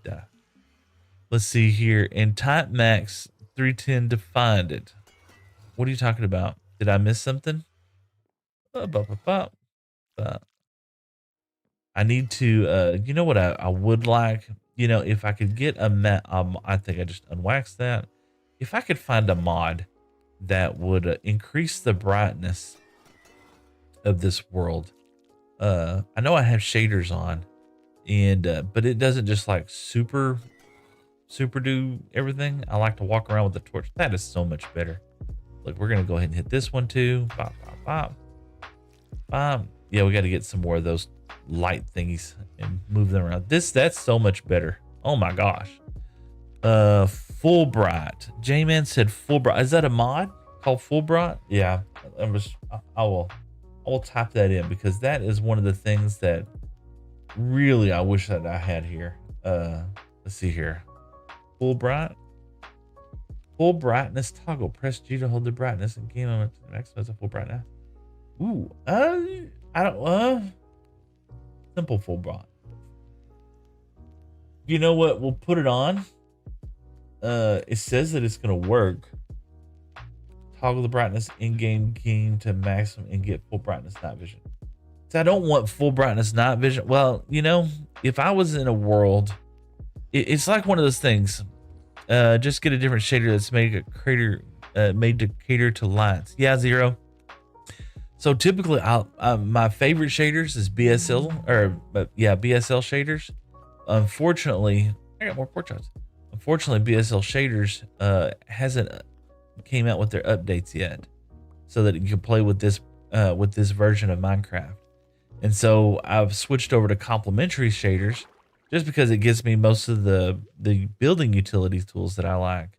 let's see here. And type Max 310 to find it. What are you talking about? Did I miss something? Ba ba ba ba. Ba. I need to, you know what I would like? You know, if I could get a I think I just unwaxed that. If I could find a mod that would increase the brightness of this world. I know I have shaders on, and but it doesn't just like super do everything. I like to walk around with the torch. That is so much better. Look, we're gonna go ahead and hit this one too. Bop, bop, bop. Bop. Yeah, we got to get some more of those light thingies and move them around. That's so much better. Oh my gosh. Fulbright. J-Man said Fulbright. Is that a mod called Fulbright? Yeah. I will type that in because that is one of the things that really I wish that I had here. Let's see here. Fulbright. Full brightness toggle. Press G to hold the brightness and gain on it to maximize the full brightness. Ooh. I don't simple full bright. You know what? We'll put it on. It says that it's gonna work. Toggle the brightness in-game gain to maximum and get full brightness night vision. So I don't want full brightness night vision. Well, you know, if I was in a world, it's like one of those things. Just get a different shader that's made to cater to lights. Yeah, Zero. So typically, my favorite shaders is BSL BSL shaders. Unfortunately, I got more pork chops. Unfortunately, BSL shaders hasn't came out with their updates yet, so that you can play with this version of Minecraft. And so I've switched over to complementary shaders, just because it gives me most of the building utility tools that I like.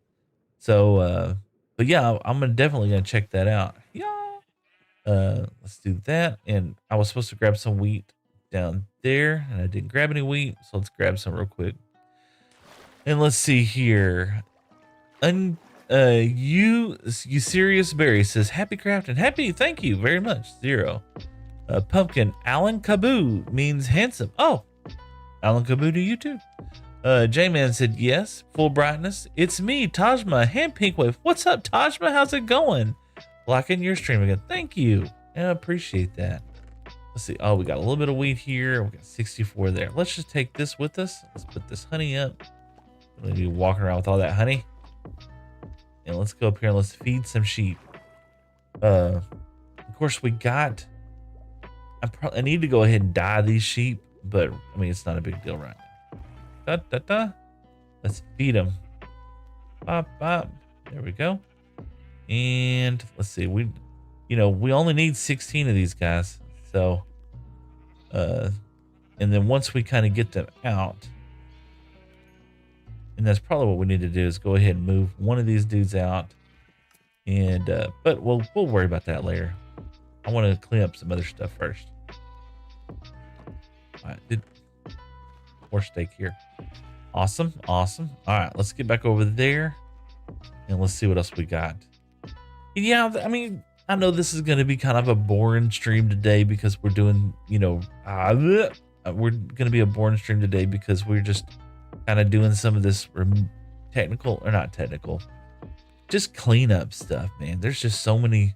So But yeah, I'm definitely gonna check that out. Yeah. Let's do that. And I was supposed to grab some wheat down there, and I didn't grab any wheat, so let's grab some real quick. And let's see here. Un you serious Berry says happy craft and happy, thank you very much. 0. Pumpkin Alan Kaboo means handsome. Oh, Alan Kaboo to you too. J-Man said yes, full brightness. It's me, Tajma, hand pink wave. What's up, Tajma? How's it going? Liking your stream again. Thank you. I appreciate that. Let's see. Oh, we got a little bit of wheat here. We got 64 there. Let's just take this with us. Let's put this honey up. We're gonna be walking around with all that honey. And let's go up here and let's feed some sheep. Of course we got. I need to go ahead and dye these sheep, but I mean it's not a big deal right now. Let's feed them. Bop bop. There we go. And let's see. We only need 16 of these guys. So, and then once we kind of get them out. And that's probably what we need to do is go ahead and move one of these dudes out. And but we'll worry about that later. I want to clean up some other stuff first. All right, more steak here. Awesome. All right, let's get back over there and let's see what else we got. Yeah, I mean, I know this is going to be kind of a boring stream today because we're doing, we're going to be a boring stream today because we're just kind of doing some of this not technical, just cleanup stuff, man. There's just so many.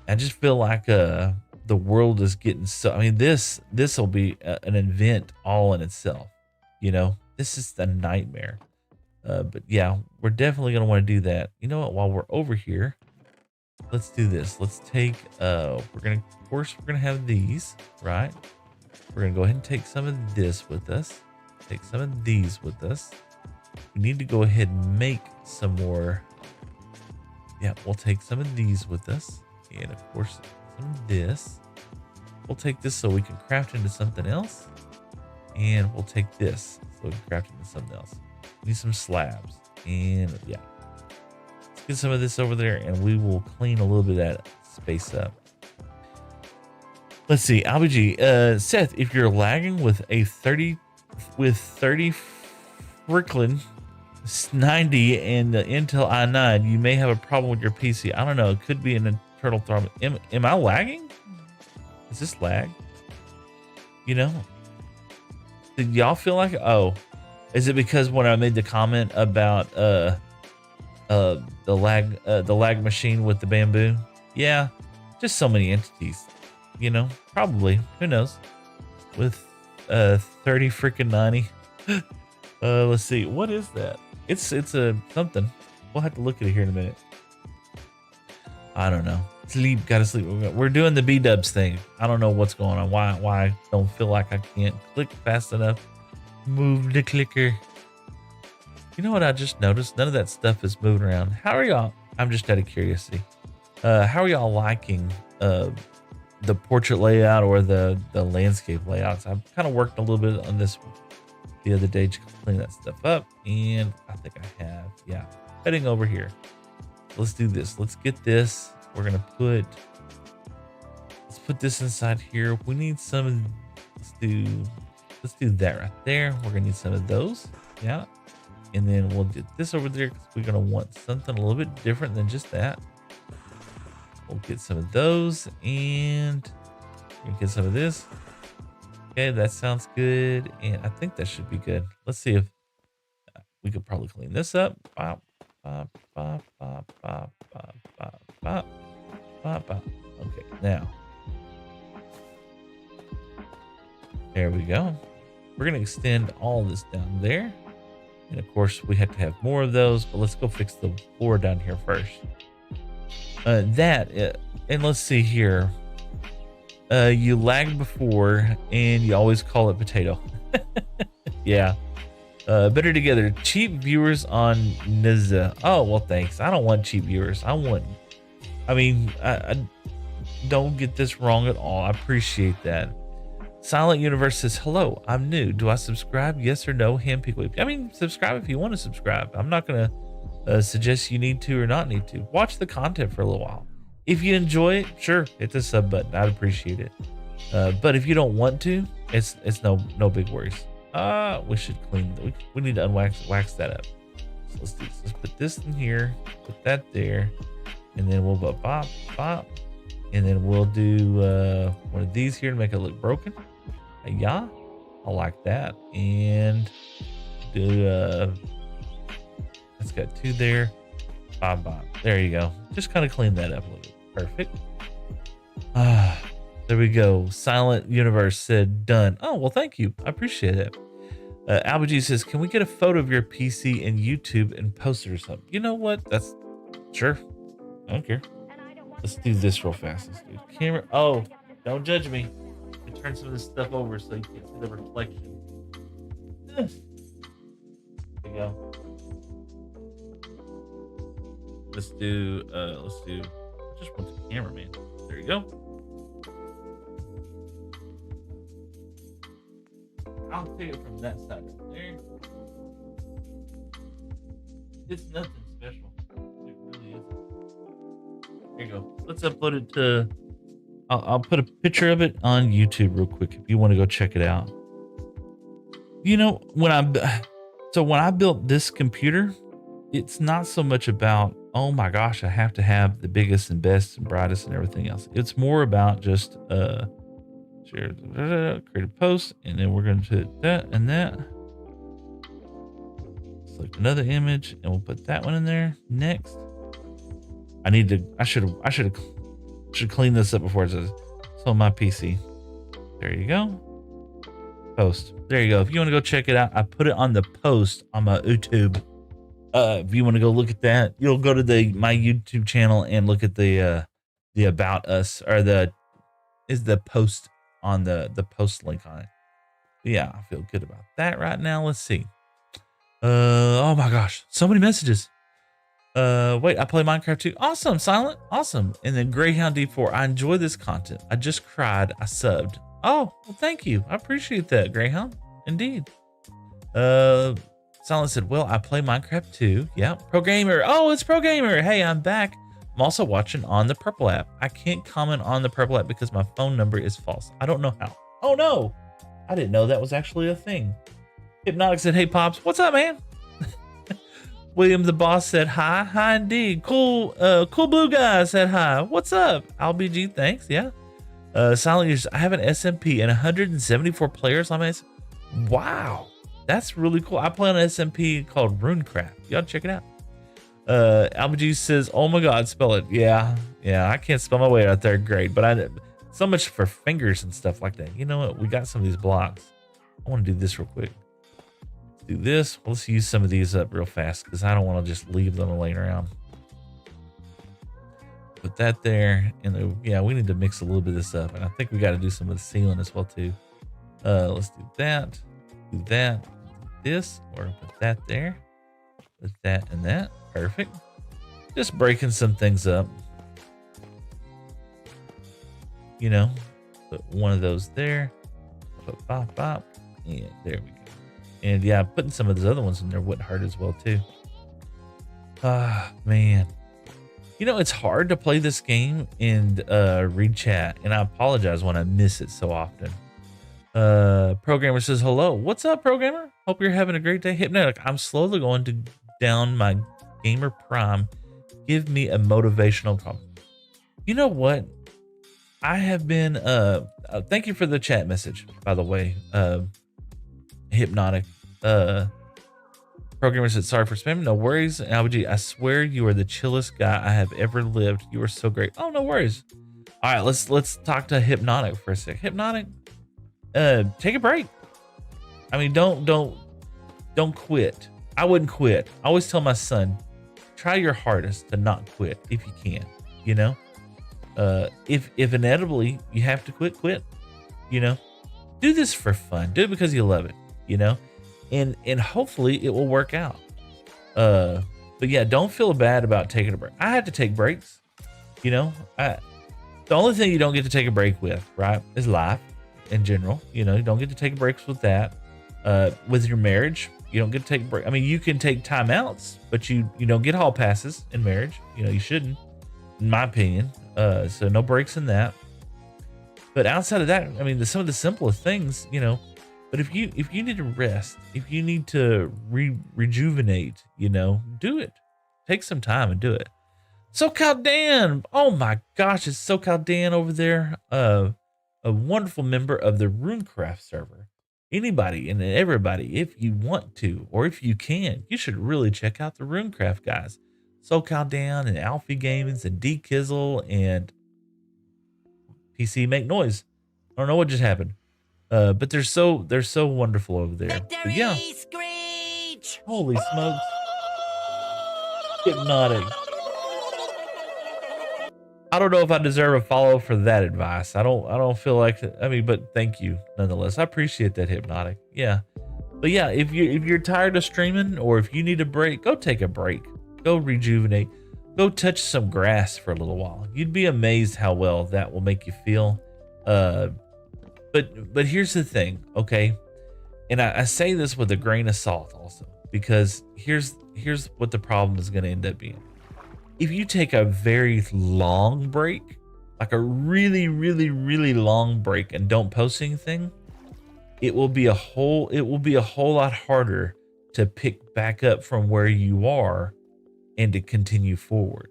I just feel like the world is getting so. I mean, this will be an event all in itself. This is a nightmare. But yeah, we're definitely gonna want to do that. You know what? While we're over here, let's do this. Let's take. Of course, we're gonna have these, right? We're gonna go ahead and take some of this with us. Take some of these with us. We need to go ahead and make some more. Yeah, we'll take some of these with us. And of course, some of this. We'll take this so we can craft into something else. And we'll take this so we can craft into something else. We need some slabs. And yeah. Let's get some of this over there and we will clean a little bit of that space up. Let's see, LBG. Seth, if you're lagging with 30 Fricklin 90 and the Intel i9, you may have a problem with your PC. I don't know. It could be an internal problem. Am I lagging? Is this lag? Did y'all feel like? Oh, is it because when I made the comment about the lag machine with the bamboo? Yeah, just so many entities. Probably. Who knows? With 30 freaking 90. Let's see. What is that? It's a something. We'll have to look at it here in a minute. I don't know. Sleep, gotta sleep. We're doing the B-dubs thing. I don't know what's going on. Why I don't feel like I can't click fast enough. Move the clicker. You know what I just noticed? None of that stuff is moving around. How are y'all? I'm just out of curiosity. How are y'all liking the portrait layout or the landscape layouts? I've kind of worked a little bit on this the other day to clean that stuff up, and I think I have. Yeah, heading over here. Let's do this. Let's get this. We're gonna let's put this inside here. We need some. Let's do that right there. We're gonna need some of those. Yeah, and then we'll get this over there because we're gonna want something a little bit different than just that. We'll get some of those and we'll get some of this. Okay, that sounds good, and I think that should be good. Let's see if we could probably clean this up. Bop, bop, bop, bop, bop, bop, bop, bop, bop, bop. Okay, now there we go. We're gonna extend all this down there, and of course we have to have more of those. But let's go fix the floor down here first. And let's see here. You lagged before and you always call it potato. Yeah. Better together. Cheap viewers on Nizza. Oh, well, thanks. I don't want cheap viewers. I don't get this wrong at all. I appreciate that. Silent Universe says, hello, I'm new. Do I subscribe? Yes or no? Handpick. I mean, subscribe if you want to subscribe. I'm not going suggest you need to or not need to. Watch the content for a little while. If you enjoy it, sure, hit the sub button. I'd appreciate it. But if you don't want to, it's no big worries. We should clean. We need to wax that up. So let's do this. Let's put this in here. Put that there, and then we'll bop, and then we'll do one of these here to make it look broken. Yeah, I like that. And do it's got 2 there. Bop. There you go. Just kind of clean that up a little bit. Perfect. There we go. Silent Universe said done. Oh, well, thank you. I appreciate it. Albert says, can we get a photo of your PC and YouTube and post it or something? You know what? That's sure. I don't care. Let's do this real fast. Let's do camera. Oh, don't judge me. I turn some of this stuff over so you can see the reflection. There you go. Let's do just want the cameraman. There you go. I'll take it from that side right there. It's nothing special. It really isn't. There you go. Let's upload it to I'll put a picture of it on YouTube real quick if you want to go check it out. You know, when I built this computer, it's not so much about, oh my gosh, I have to have the biggest and best and brightest and everything else. It's more about just share, create a post, and then we're going to put that and that. Select another image, and we'll put that one in there. Next, I should clean this up before it says it's on my PC. There you go. Post. There you go. If you want to go check it out, I put it on the post on my YouTube. If you want to go look at that, you'll go to my YouTube channel and look at the about us, or the post on the post link on it. Yeah, I feel good about that right now. Let's see. Oh my gosh, so many messages. Wait, I play Minecraft too. Awesome, Silent. Awesome. And then Greyhound D4. I enjoy this content. I just cried. I subbed. Oh, well, thank you. I appreciate that, Greyhound. Indeed. Silent said, well, I play Minecraft too. Yeah. Pro Gamer. Oh, it's Pro Gamer. Hey, I'm back. I'm also watching on the Purple app. I can't comment on the Purple app because my phone number is false. I don't know how. Oh no. I didn't know that was actually a thing. Hypnotic said, hey, Pops. What's up, man? William the Boss said hi. Hi indeed. Cool Blue Guy said hi. What's up? LBG, thanks. Yeah. Silent users, I have an SMP and 174 players on my Wow. That's really cool. I play on an SMP called Runecraft. Y'all check it out. LBG says, oh my God, spell it. Yeah. I can't spell my way out there. Great. But so much for fingers and stuff like that. You know what? We got some of these blocks. I want to do this real quick. Do this. Let's use some of these up real fast because I don't want to just leave them laying around. Put that there, and yeah, we need to mix a little bit of this up, and I think we got to do some of the ceiling as well too. Let's do that, this, or put that there, put that and that. Perfect. Just breaking some things up. You know, put one of those there. Put bop, and there we go. And yeah, putting some of those other ones in there wouldn't hurt as well too. Ah, man. You know, it's hard to play this game and read chat, and I apologize when I miss it so often. Programmer says, hello. What's up, Programmer? Hope you're having a great day. Hypnotic, I'm slowly going down my gamer prime. Give me a motivational call. You know what? I have been, thank you for the chat message, by the way. Hypnotic. Programmer said, sorry for spamming. No worries. LBG, I swear you are the chillest guy I have ever lived. You are so great. Oh, no worries. All right, let's talk to Hypnotic for a sec. Hypnotic, take a break. I mean, don't quit. I wouldn't quit. I always tell my son, try your hardest to not quit if you can. You know, if inevitably you have to quit. You know, do this for fun. Do it because you love it. You know, and hopefully it will work out. But yeah, don't feel bad about taking a break. I had to take breaks. You know, the only thing you don't get to take a break with, right, is life in general. You know, you don't get to take breaks with that. With your marriage, You don't get to take break. I mean, you can take timeouts, but you don't get hall passes in marriage. You shouldn't, in my opinion. So no breaks in that. But outside of that, I mean, some of the simplest things, But if you need to rest, if you need to rejuvenate, do it. Take some time and do it. SoCal Dan, oh my gosh, it's SoCal Dan over there. A wonderful member of the Runecraft server. Anybody and everybody, if you want to, or if you can, you should really check out the Runecraft guys. SoCal Dan and Alfie Gamings and D Kizzle and PC Make Noise. I don't know what just happened. But they're so wonderful over there. But yeah. Screech! Holy smokes. Hypnotic. I don't know if I deserve a follow for that advice. I don't feel like it. I mean, but thank you nonetheless. I appreciate that, Hypnotic. Yeah. But yeah, if you're tired of streaming or if you need a break, go take a break. Go rejuvenate. Go touch some grass for a little while. You'd be amazed how well that will make you feel. But here's the thing, okay? And I say this with a grain of salt also, because here's what the problem is going to end up being. If you take a very long break, like a really, really, really long break and don't post anything, it will be a whole lot harder to pick back up from where you are and to continue forward.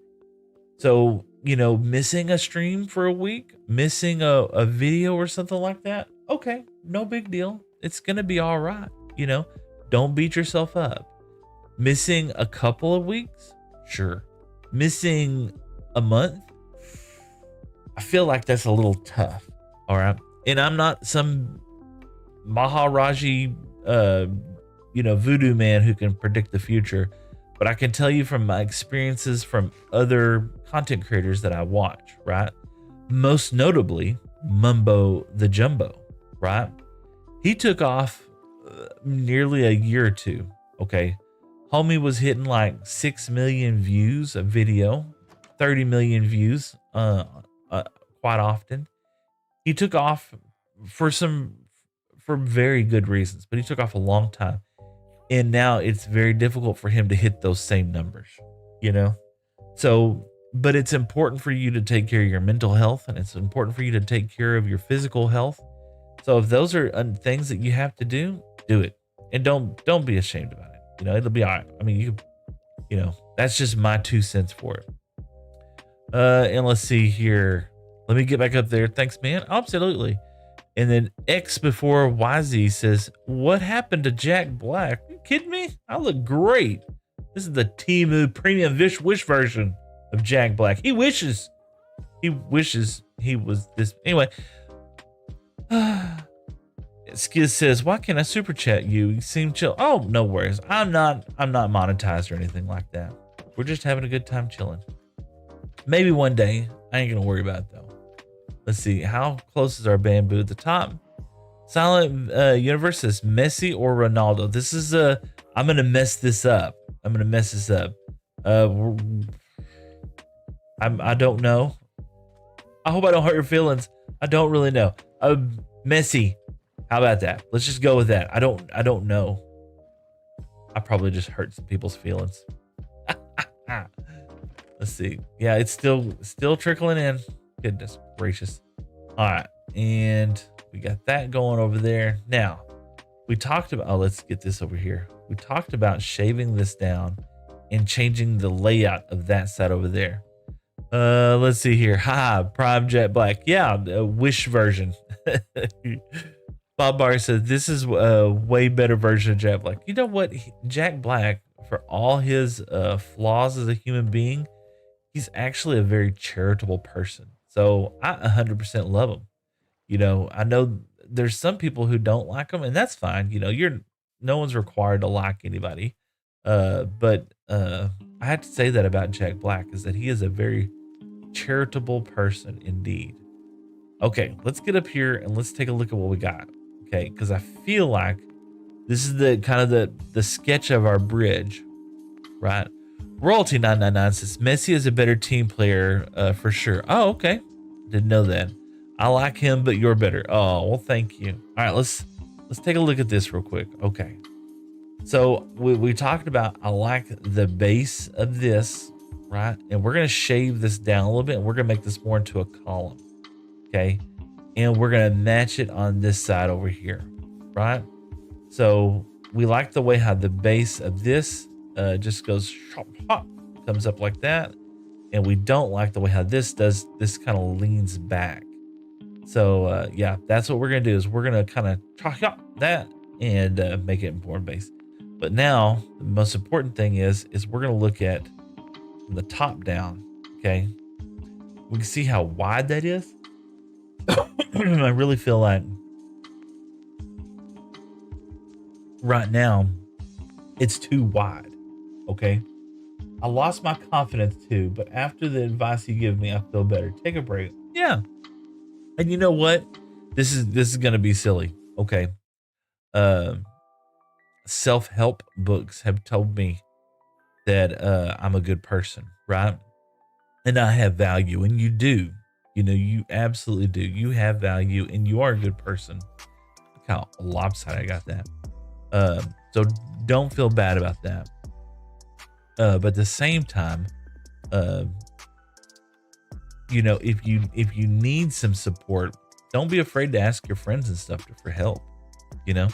So, missing a stream for a week, missing a video or something like that, okay, no big deal. It's going to be all right. Don't beat yourself up. Missing a couple of weeks, sure. Missing a month, I feel like that's a little tough. All right. And I'm not some Maharaji, voodoo man who can predict the future. But I can tell you from my experiences from other content creators that I watch, right? Most notably, Mumbo the Jumbo, right? He took off nearly a year or two, okay? Homie was hitting like 6 million views a video, 30 million views quite often. He took off for very good reasons, but he took off a long time. And now it's very difficult for him to hit those same numbers, So, but it's important for you to take care of your mental health, and it's important for you to take care of your physical health. So if those are things that you have to do it. And don't be ashamed about it. It'll be all right. I mean, that's just my 2 cents for it. And let's see here. Let me get back up there. Thanks, man. Absolutely. And then X before YZ says, what happened to Jack Black? Are you kidding me? I look great. This is the Temu premium wish version of Jack Black. He wishes he was this. Anyway. Skiz says, why can't I super chat you? You seem chill. Oh, no worries. I'm not monetized or anything like that. We're just having a good time chilling. Maybe one day. I ain't gonna worry about it though. Let's see. How close is our bamboo at the top? Silent Universe says Messi or Ronaldo. This is I'm gonna mess this up. I don't know. I hope I don't hurt your feelings. I don't really know. Messi. How about that? Let's just go with that. I don't know. I probably just hurt some people's feelings. Let's see. Yeah, it's still trickling in. Goodness gracious. All right. And we got that going over there. Now, we talked about, let's get this over here. We talked about shaving this down and changing the layout of that side over there. Let's see here. Prime Jet Black. Yeah, the Wish version. Bob Barr says this is a way better version of Jack Black. You know what? Jack Black, for all his flaws as a human being, he's actually a very charitable person. So I 100% love him. I know there's some people who don't like him, and that's fine. No one's required to like anybody. But I have to say that about Jack Black is that he is a very charitable person indeed. Okay, let's get up here and let's take a look at what we got. Okay, because I feel like this is the kind of the sketch of our bridge, right? Royalty 999 says Messi is a better team player for sure. Oh, okay, didn't know that. I like him, but you're better. Oh, well, thank you. All right, let's take a look at this real quick. Okay, So we talked about, I like the base of this, right? And we're going to shave this down a little bit, and we're going to make this more into a column. Okay. And we're going to match it on this side over here, right? So we like the way how the base of this just goes shop, hop, comes up like that. And we don't like the way how this does, this kind of leans back. So yeah, that's what we're going to do, is we're going to kind of chalk up that and make it more base. But now the most important thing is we're going to look at from the top down. Okay. We can see how wide that is. I really feel like right now it's too wide. Okay. I lost my confidence too, but after the advice you give me, I feel better. Take a break. Yeah. And you know what? This is gonna be silly. Okay. Um Self-help books have told me that I'm a good person, right? And I have value, and you do. You know, you absolutely do. You have value and you are a good person. Look how lopsided I got that. So don't feel bad about that. But at the same time, uh, you know, if you need some support, don't be afraid to ask your friends and stuff for help. You know,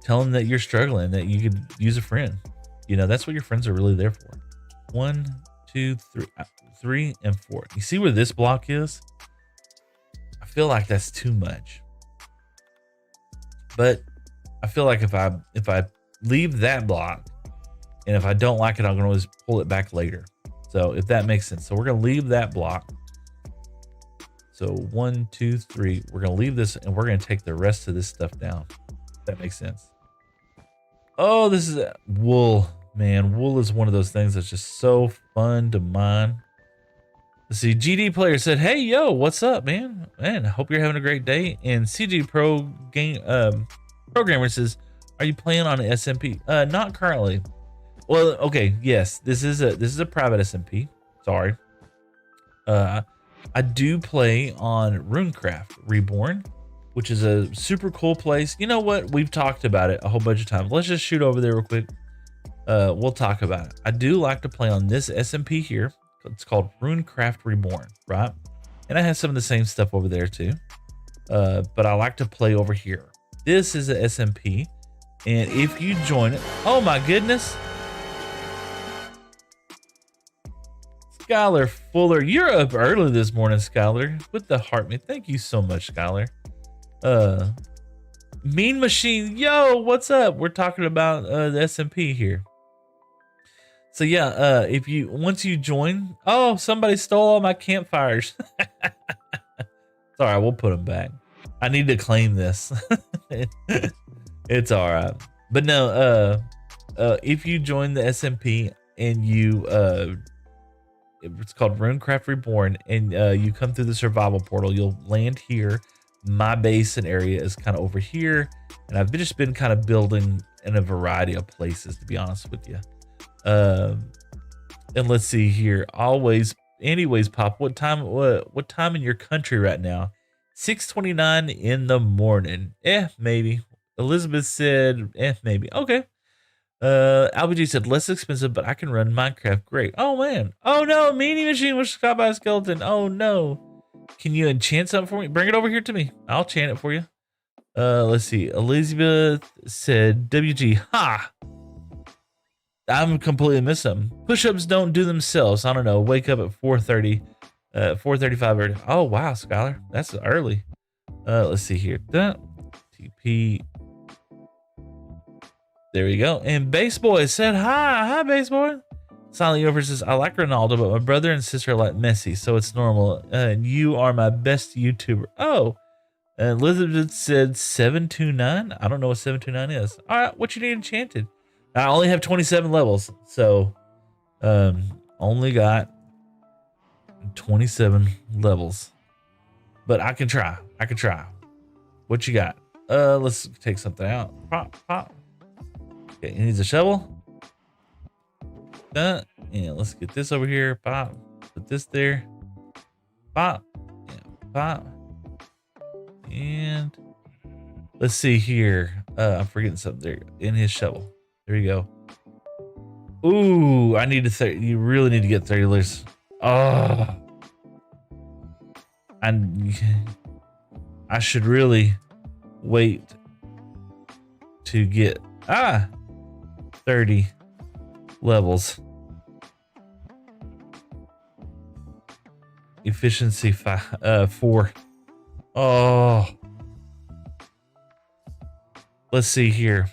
tell them that you're struggling, that you could use a friend. You know, that's what your friends are really there for. 1, 2, 3, 3 and 4. You see where this block is? I feel like that's too much. But I feel like if I leave that block, and if I don't like it, I'm gonna always pull it back later. So if that makes sense. So we're gonna leave that block. So 1, 2, 3. We're gonna leave this, and we're gonna take the rest of this stuff down. If that makes sense. Oh, this is wool. Man, wool is one of those things that's just so fun to mine. Let's see, GD player said, "Hey, yo, what's up, man? Man, I hope you're having a great day." And CG Pro game programmer says, "Are you playing on an SMP?" Not currently. Well, okay, yes, this is a private SMP. Sorry. I do play on Runecraft Reborn, which is a super cool place. You know what? We've talked about it a whole bunch of times. Let's just shoot over there real quick. We'll talk about it. I do like to play on this SMP here. It's called Runecraft Reborn, right? And I have some of the same stuff over there too. But I like to play over here. This is a SMP, and if you join it, oh my goodness. Skylar Fuller, you're up early this morning, Skylar, with the heart, man. Thank you so much, Skylar. Mean Machine, yo, what's up? We're talking about the SMP here. So yeah, if you once you join, oh, somebody stole all my campfires. It's all right, we'll put them back. I need to claim this. It's all right, but no, if you join the SMP and you it's called Runecraft Reborn, and you come through the survival portal, you'll land here. My base and area is kind of over here, and I've just been kind of building in a variety of places, to be honest with you. And let's see here. Anyways, Pop, what time in your country right now? 6:29 in the morning. Maybe. Elizabeth said, maybe. Okay. LBG said less expensive, but I can run Minecraft great. Oh man. Oh no, Meanie Machine was shot by a skeleton. Oh no. Can you enchant something for me? Bring it over here to me. I'll chant it for you. Let's see. Elizabeth said WG. Ha! I'm completely missing them. Push-ups don't do themselves. I don't know. Wake up at 4:30. 4:35 early. Oh wow, Skylar. That's early. Let's see here. TP. There we go. And Baseboy said hi. Hi, Baseboy. Silent Universe says, I like Ronaldo, but my brother and sister are like Messi, so it's normal. And you are my best YouTuber. Oh. And Elizabeth said 729. I don't know what 729 is. All right, what you need enchanted? I only have 27 levels, so only got 27 levels. But I can try. I can try. What you got? Let's take something out. Pop, pop. Okay, he needs a shovel. And let's get this over here. Pop. Put this there. Pop. Yeah, pop. And let's see here. I'm forgetting something there in his shovel. There you go. Ooh, I need to you really need to get 30 layers. Oh, I should really wait to get 30 levels. Efficiency 4. Oh, let's see here.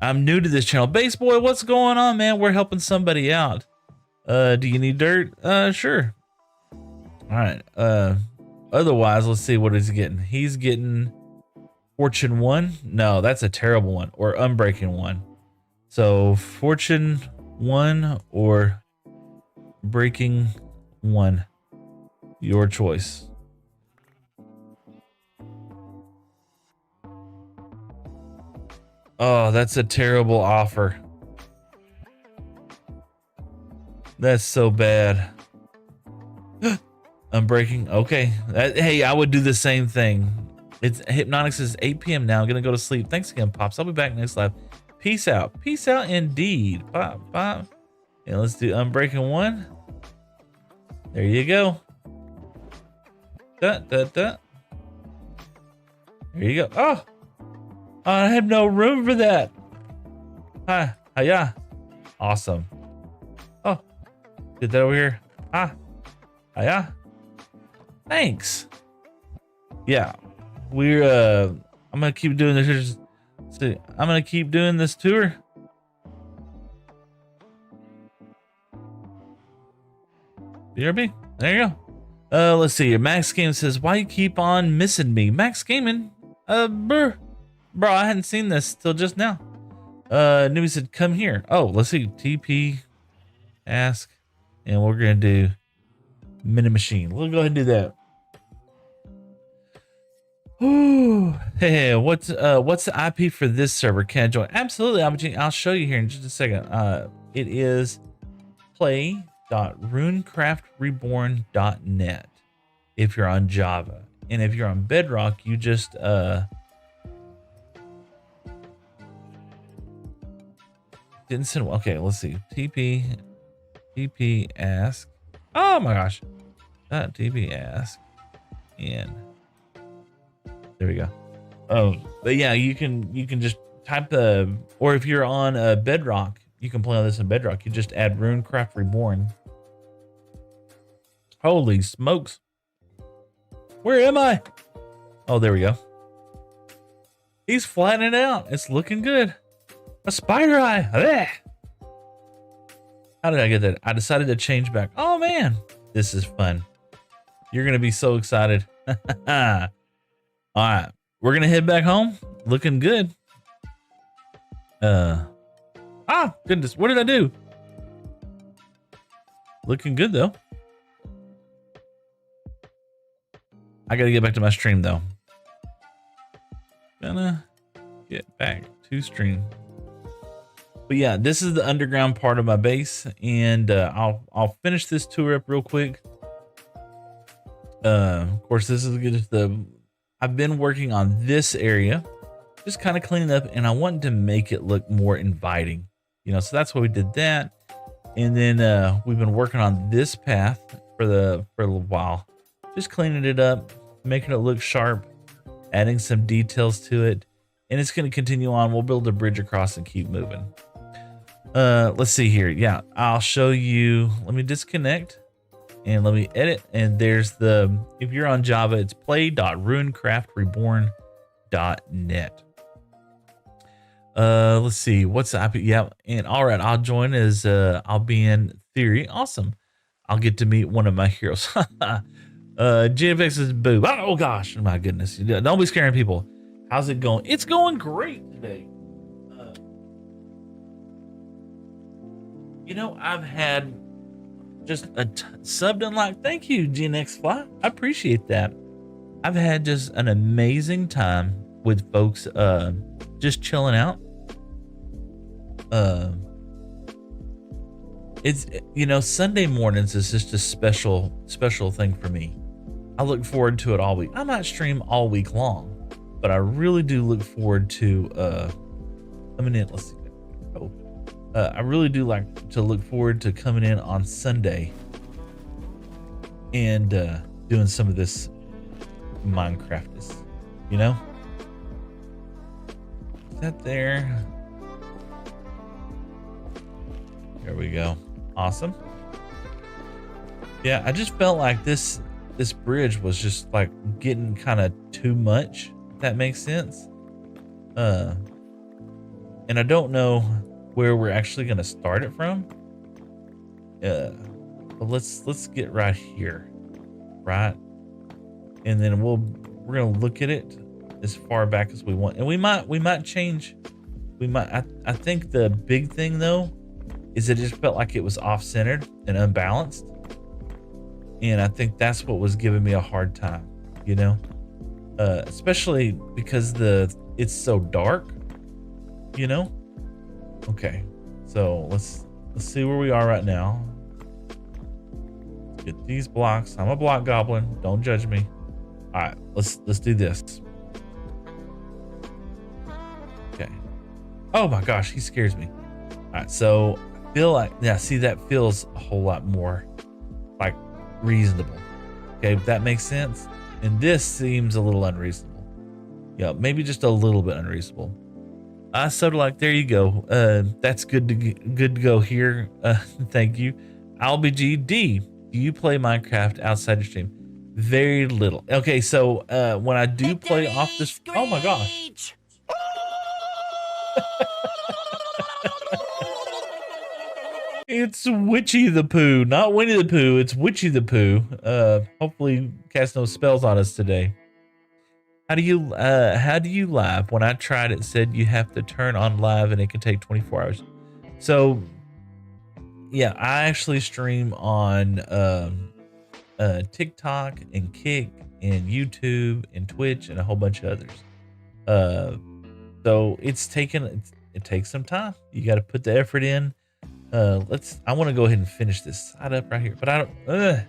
I'm new to this channel. Base boy, what's going on, man? We're helping somebody out. Do you need dirt? Sure. All right. Otherwise, let's see what he's getting. He's getting Fortune 1. No, that's a terrible one. Or Unbreaking 1. So Fortune 1 or Breaking 1. Your choice. Oh, that's a terrible offer. That's so bad. Unbreaking. Okay. Hey, I would do the same thing. It's Hypnotics is 8 p.m. now. I'm gonna go to sleep. Thanks again, Pops. I'll be back next live. Peace out. Peace out indeed. Pop, pop. Yeah, let's do Unbreaking 1. There you go. There you go. Oh, I have no room for that. Hi, hiya. Awesome. Oh, get that over here. Hiya. Thanks. Yeah, we're I'm gonna keep doing this. See, I'm gonna keep doing this tour. BRB. There you go. Let's see here. Max Gaming says, why you keep on missing me? Max Gaming? Bro, I hadn't seen this till just now. Newbie said, come here. Oh, let's see. TP, ask, and we're gonna do mini machine. We'll go ahead and do that. Ooh, hey, what's the IP for this server? Can I join? Absolutely, I'll show you here in just a second. It is play.runecraftreborn.net if you're on Java, and if you're on Bedrock, you just didn't send. Okay, let's see. TP ask. Oh my gosh, TP ask, and there we go. Oh, but yeah, you can just type or if you're on Bedrock, you can play on this in Bedrock. You just add Runecraft Reborn. Holy smokes. Where am I? Oh, there we go. He's flattening out. It's looking good. A spider eye. Blech. How did I get that? I decided to change back. Oh man, this is fun. You're going to be so excited. All right, we're gonna head back home. Looking good. Goodness, what did I do? Looking good though. I gotta get back to my stream though. Gonna get back to stream. But yeah, this is the underground part of my base, and I'll finish this tour up real quick. Of course, this is good. I've been working on this area, just kind of cleaning up, and I wanted to make it look more inviting, you know, so that's why we did that. And then we've been working on this path for a little while, just cleaning it up, making it look sharp, adding some details to it, and it's going to continue on. We'll build a bridge across and keep moving. Let's see here. Yeah, I'll show you. Let me disconnect. And let me edit, and there's if you're on Java, it's play.runecraftreborn.net. Let's see, what's the IP? Yeah, and all right, I'll join as I'll be in theory. Awesome. I'll get to meet one of my heroes. GFX is boo. Oh gosh, my goodness. Don't be scaring people. How's it going? It's going great today. You know, I've had just a subbed and like, thank you, GNX Fly. I appreciate that. I've had just an amazing time with folks, just chilling out. It's, you know, Sunday mornings is just a special thing for me. I look forward to it all week. I might stream all week long, but I really do look forward to coming in. Let's see. Oh, I really do like to look forward to coming in on Sunday and doing some of this Minecraft. You know, is that there? There we go. Awesome. Yeah, I just felt like this bridge was just like getting kind of too much, if that makes sense. And I don't know where we're actually gonna start it from. But let's get right here, right? And then we're gonna look at it as far back as we want. And we might change. I think the big thing though is it just felt like it was off-centered and unbalanced. And I think that's what was giving me a hard time, you know? Especially because it's so dark, you know? Okay. So let's see where we are right now. Let's get these blocks. I'm a block goblin. Don't judge me. All right, let's do this. Okay. Oh my gosh, he scares me. All right, so I feel like, yeah, see, that feels a whole lot more like reasonable. Okay, if that makes sense. And this seems a little unreasonable. Yeah, maybe just a little bit unreasonable. So like, there you go. That's good to go here. Thank you. AlBGD, do you play Minecraft outside your stream? Very little. Okay, so when I do play off this, oh my gosh. It's Witchy the Pooh, not Winnie the Pooh. It's Witchy the Pooh. Hopefully cast no spells on us today. How do you live? When I tried it said you have to turn on live and it can take 24 hours. So yeah, I actually stream on TikTok and Kick and YouTube and Twitch and a whole bunch of others. So it takes some time. You got to put the effort in. I want to go ahead and finish this side up right here, but I don't,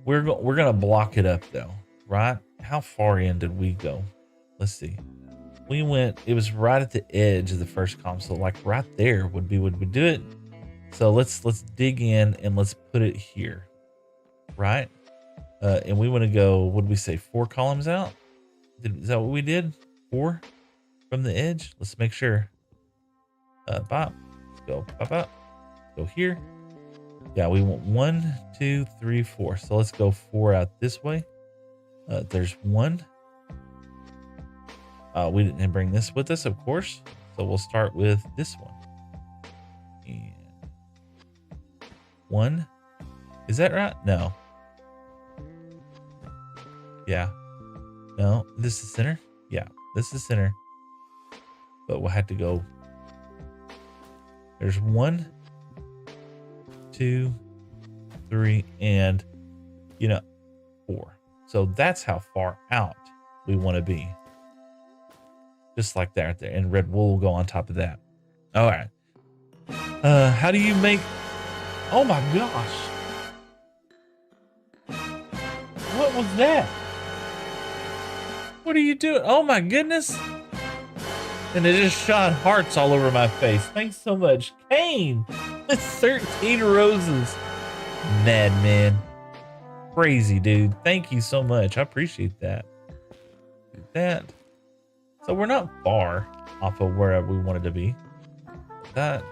we're going to block it up though, right? How far in did we go? Let's see. It was right at the edge of the first column. So like right there would we do it. So let's dig in and let's put it here, right? And we want to go, what did we say? 4 columns out? Is that what we did? 4 from the edge? Let's make sure. Bop. Let's go. Bop, bop. Go here. Yeah, we want 1, 2, 3, 4. So let's go 4 out this way. There's 1. We didn't bring this with us, of course. So we'll start with this one. And 1. Is that right? No. Yeah. No, this is center. Yeah, this is center. But we'll have to go. There's 1, 2, 3, and 4. So that's how far out we want to be. Just like that right there. And red wool will go on top of that. All right. How do you make... Oh my gosh. What was that? What are you doing? Oh my goodness. And it just shot hearts all over my face. Thanks so much. Kane with 13 roses. Madman. Crazy, dude. Thank you so much. I appreciate that. So we're not far off of where we wanted to be. Ah,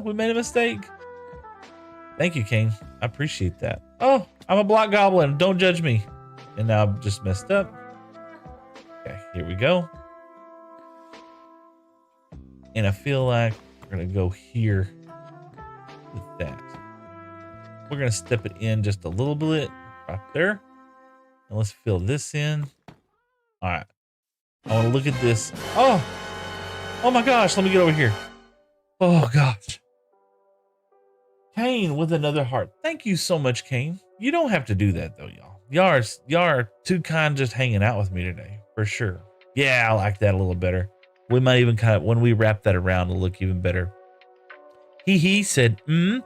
we made a mistake. Thank you, King. I appreciate that. Oh, I'm a block goblin. Don't judge me. And now I've just messed up. Okay, here we go. And I feel like we're going to go here with that. We're going to step it in just a little bit right there. And let's fill this in. All right. I want to look at this. Oh my gosh. Let me get over here. Oh gosh. Kane with another heart. Thank you so much, Kane. You don't have to do that though, y'all. Y'all are too kind just hanging out with me today, for sure. Yeah, I like that a little better. We might even kind of, when we wrap that around, it'll look even better. He said, You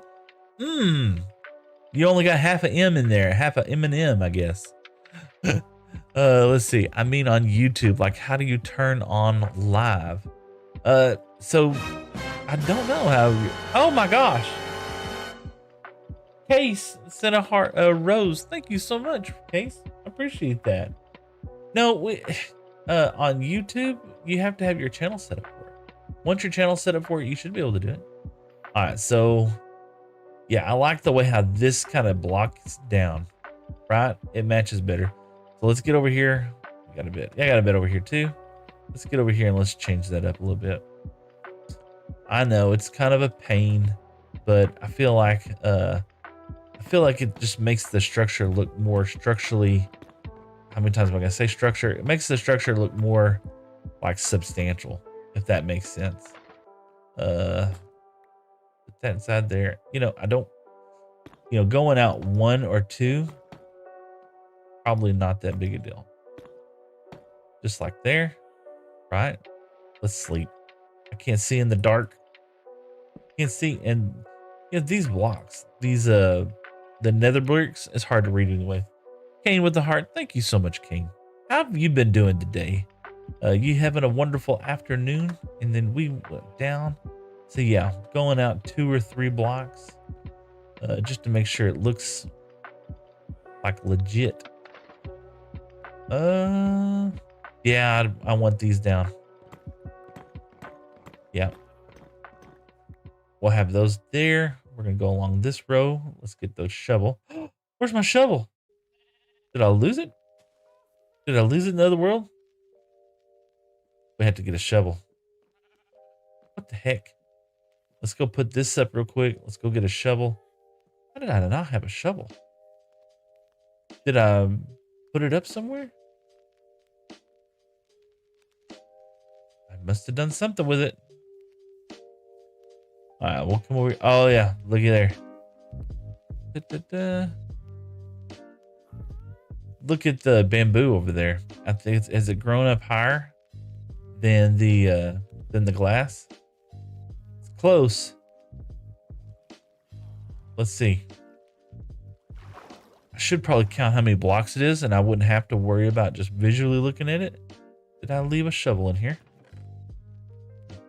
only got half an M in there, half an M and M, I guess. Let's see. I mean on YouTube, like how do you turn on live? So I don't know how oh my gosh. Case sent a heart a rose. Thank you so much, Case. I appreciate that. No, we on YouTube, you have to have your channel set up for it. Once your channel's set up for it, you should be able to do it. All right, so yeah, I like the way how this kind of blocks down, right? It matches better. So let's get over here. I got a bit. Yeah, I got a bit over here too. Let's get over here and let's change that up a little bit. I know it's kind of a pain, but I feel like it just makes the structure look more structurally. How many times am I gonna say structure? It makes the structure look more like substantial, if that makes sense. Put that inside there. I don't, going out one or two, probably not that big a deal. Just like there, right? Let's sleep. I can't see in the dark. Can't see, and these blocks, the nether bricks, it's hard to read anyway. Kane with the heart, thank you so much, Kane. How have you been doing today? You having a wonderful afternoon? And then we went down. So yeah, going out 2 or 3 blocks, just to make sure it looks like legit. Yeah, I want these down. Yeah. We'll have those there. We're gonna go along this row. Let's get those shovel. Where's my shovel? Did I lose it? Did I lose it in the other world? We had to get a shovel. What the heck? Let's go put this up real quick. Let's go get a shovel. How did I not have a shovel? Did I put it up somewhere? I must have done something with it. All right, we'll come over. Oh yeah, looky there. Look at the bamboo over there. I think has it grown up higher than the glass? It's close. Let's see. I should probably count how many blocks it is, and I wouldn't have to worry about just visually looking at it. Did I leave a shovel in here?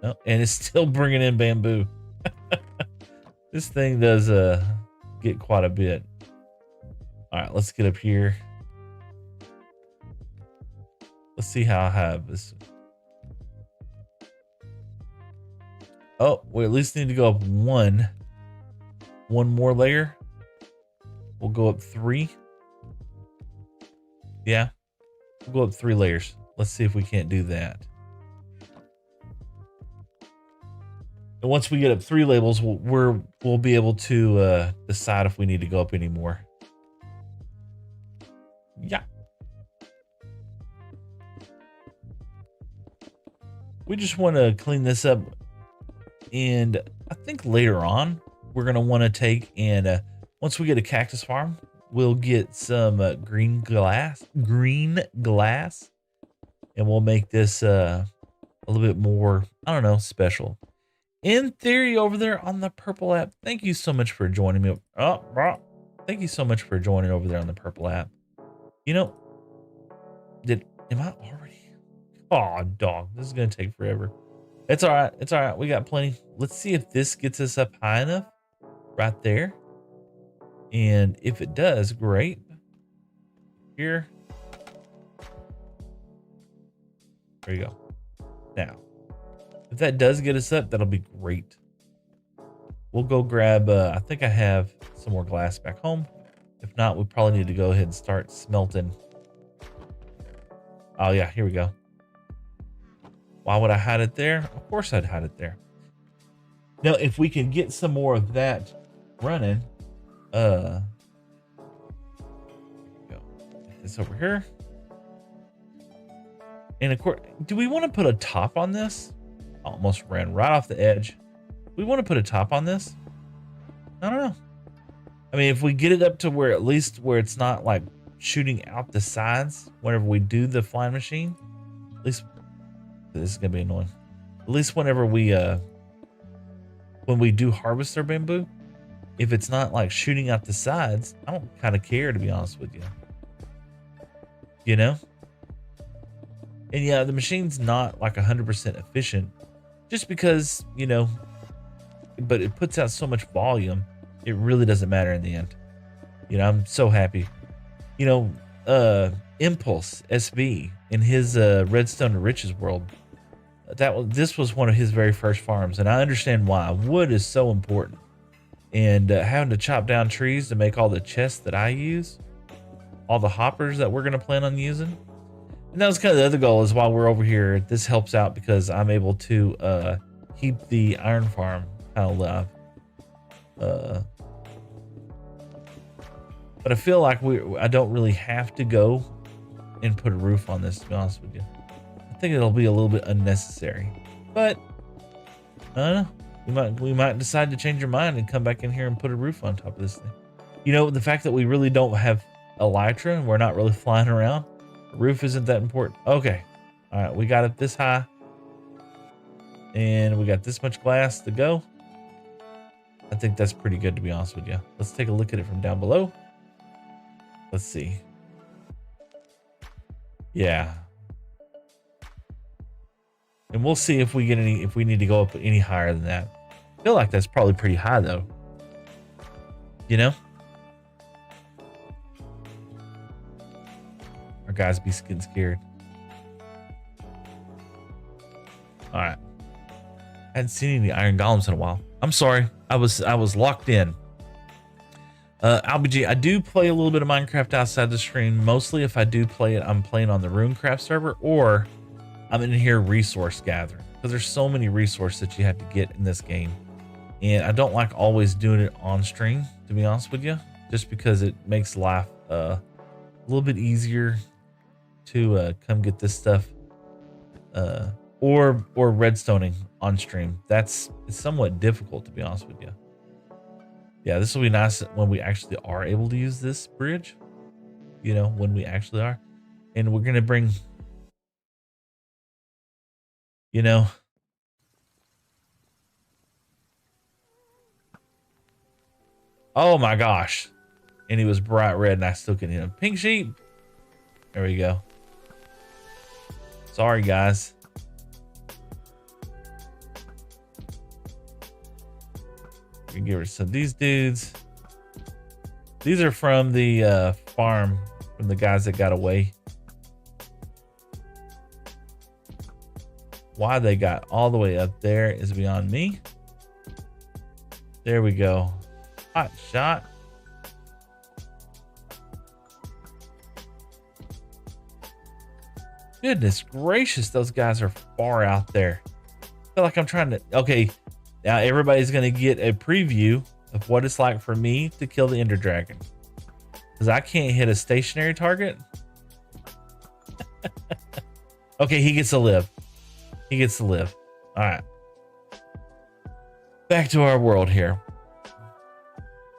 No, and it's still bringing in bamboo. This thing does get quite a bit. All right, let's get up here. Let's see how I have this. Oh, we at least need to go up one more layer. We'll go up 3. Yeah, we'll go up 3 layers. Let's see if we can't do that. And once we get up 3 labels, we'll be able to decide if we need to go up any more. Yeah. We just want to clean this up, and I think later on we're gonna want to take and once we get a cactus farm, we'll get some green glass, and we'll make this a little bit more, I don't know, special. In theory, over there on the purple app, thank you so much for joining me. Thank you so much for joining over there on the purple app. Am I already? Oh, dog, this is gonna take forever. It's all right. It's all right. We got plenty. Let's see if this gets us up high enough, right there. And if it does, great. Here. There you go. Now, if that does get us up, that'll be great. We'll go grab, I think I have some more glass back home. If not, we probably need to go ahead and start smelting. Oh yeah, here we go. Why would I hide it there? Of course I'd hide it there. Now, if we can get some more of that running, go. This over here. And of course, do we want to put a top on this? Almost ran right off the edge. We want to put a top on this? I don't know. I mean, if we get it up to where at least where it's not like shooting out the sides whenever we do the flying machine, at least this is gonna be annoying. At least whenever we when we do harvest our bamboo, if it's not like shooting out the sides, I don't kind of care, to be honest with you. And yeah, the machine's not like 100% efficient just because, you know, but it puts out so much volume. It really doesn't matter in the end. You know, I'm so happy. You know, Impulse SV in his Redstone to Riches world, this was one of his very first farms, and I understand why. Wood is so important, and having to chop down trees to make all the chests that I use, all the hoppers that we're gonna plan on using, and that was kind of the other goal. Is while we're over here, this helps out because I'm able to keep the iron farm kind of alive. But I feel like I don't really have to go and put a roof on this, to be honest with you. I think it'll be a little bit unnecessary, but I don't know. We might decide to change our mind and come back in here and put a roof on top of this thing. You know, the fact that we really don't have elytra and we're not really flying around, the roof isn't that important. Okay, all right, we got it this high, and we got this much glass to go. I think that's pretty good, to be honest with you. Let's take a look at it from down below. Let's see. Yeah. And we'll see if we get any, if we need to go up any higher than that. I feel like that's probably pretty high though. You know? Our guys be getting scared. All right. I hadn't seen any iron golems in a while. I'm sorry. I was locked in. LBG, I do play a little bit of Minecraft outside the stream. Mostly if I do play it, I'm playing on the Runecraft server, or I'm in here resource gathering, because there's so many resources that you have to get in this game. And I don't like always doing it on stream, to be honest with you, just because it makes life a little bit easier to come get this stuff, or redstoning on stream. It's somewhat difficult, to be honest with you. Yeah, this will be nice when we actually are able to use this bridge, you know, when we actually are. And we're going to bring, you know, oh my gosh. And he was bright red and I still couldn't hit him. Pink sheep. There we go. Sorry, guys. We can get rid of some of these dudes. These are from the farm, from the guys that got away. Why they got all the way up there is beyond me. There we go. Hot shot. Goodness gracious, those guys are far out there. I feel like I'm trying to, okay. Now everybody's going to get a preview of what it's like for me to kill the Ender Dragon. Because I can't hit a stationary target. Okay, he gets to live. He gets to live. All right. Back to our world here.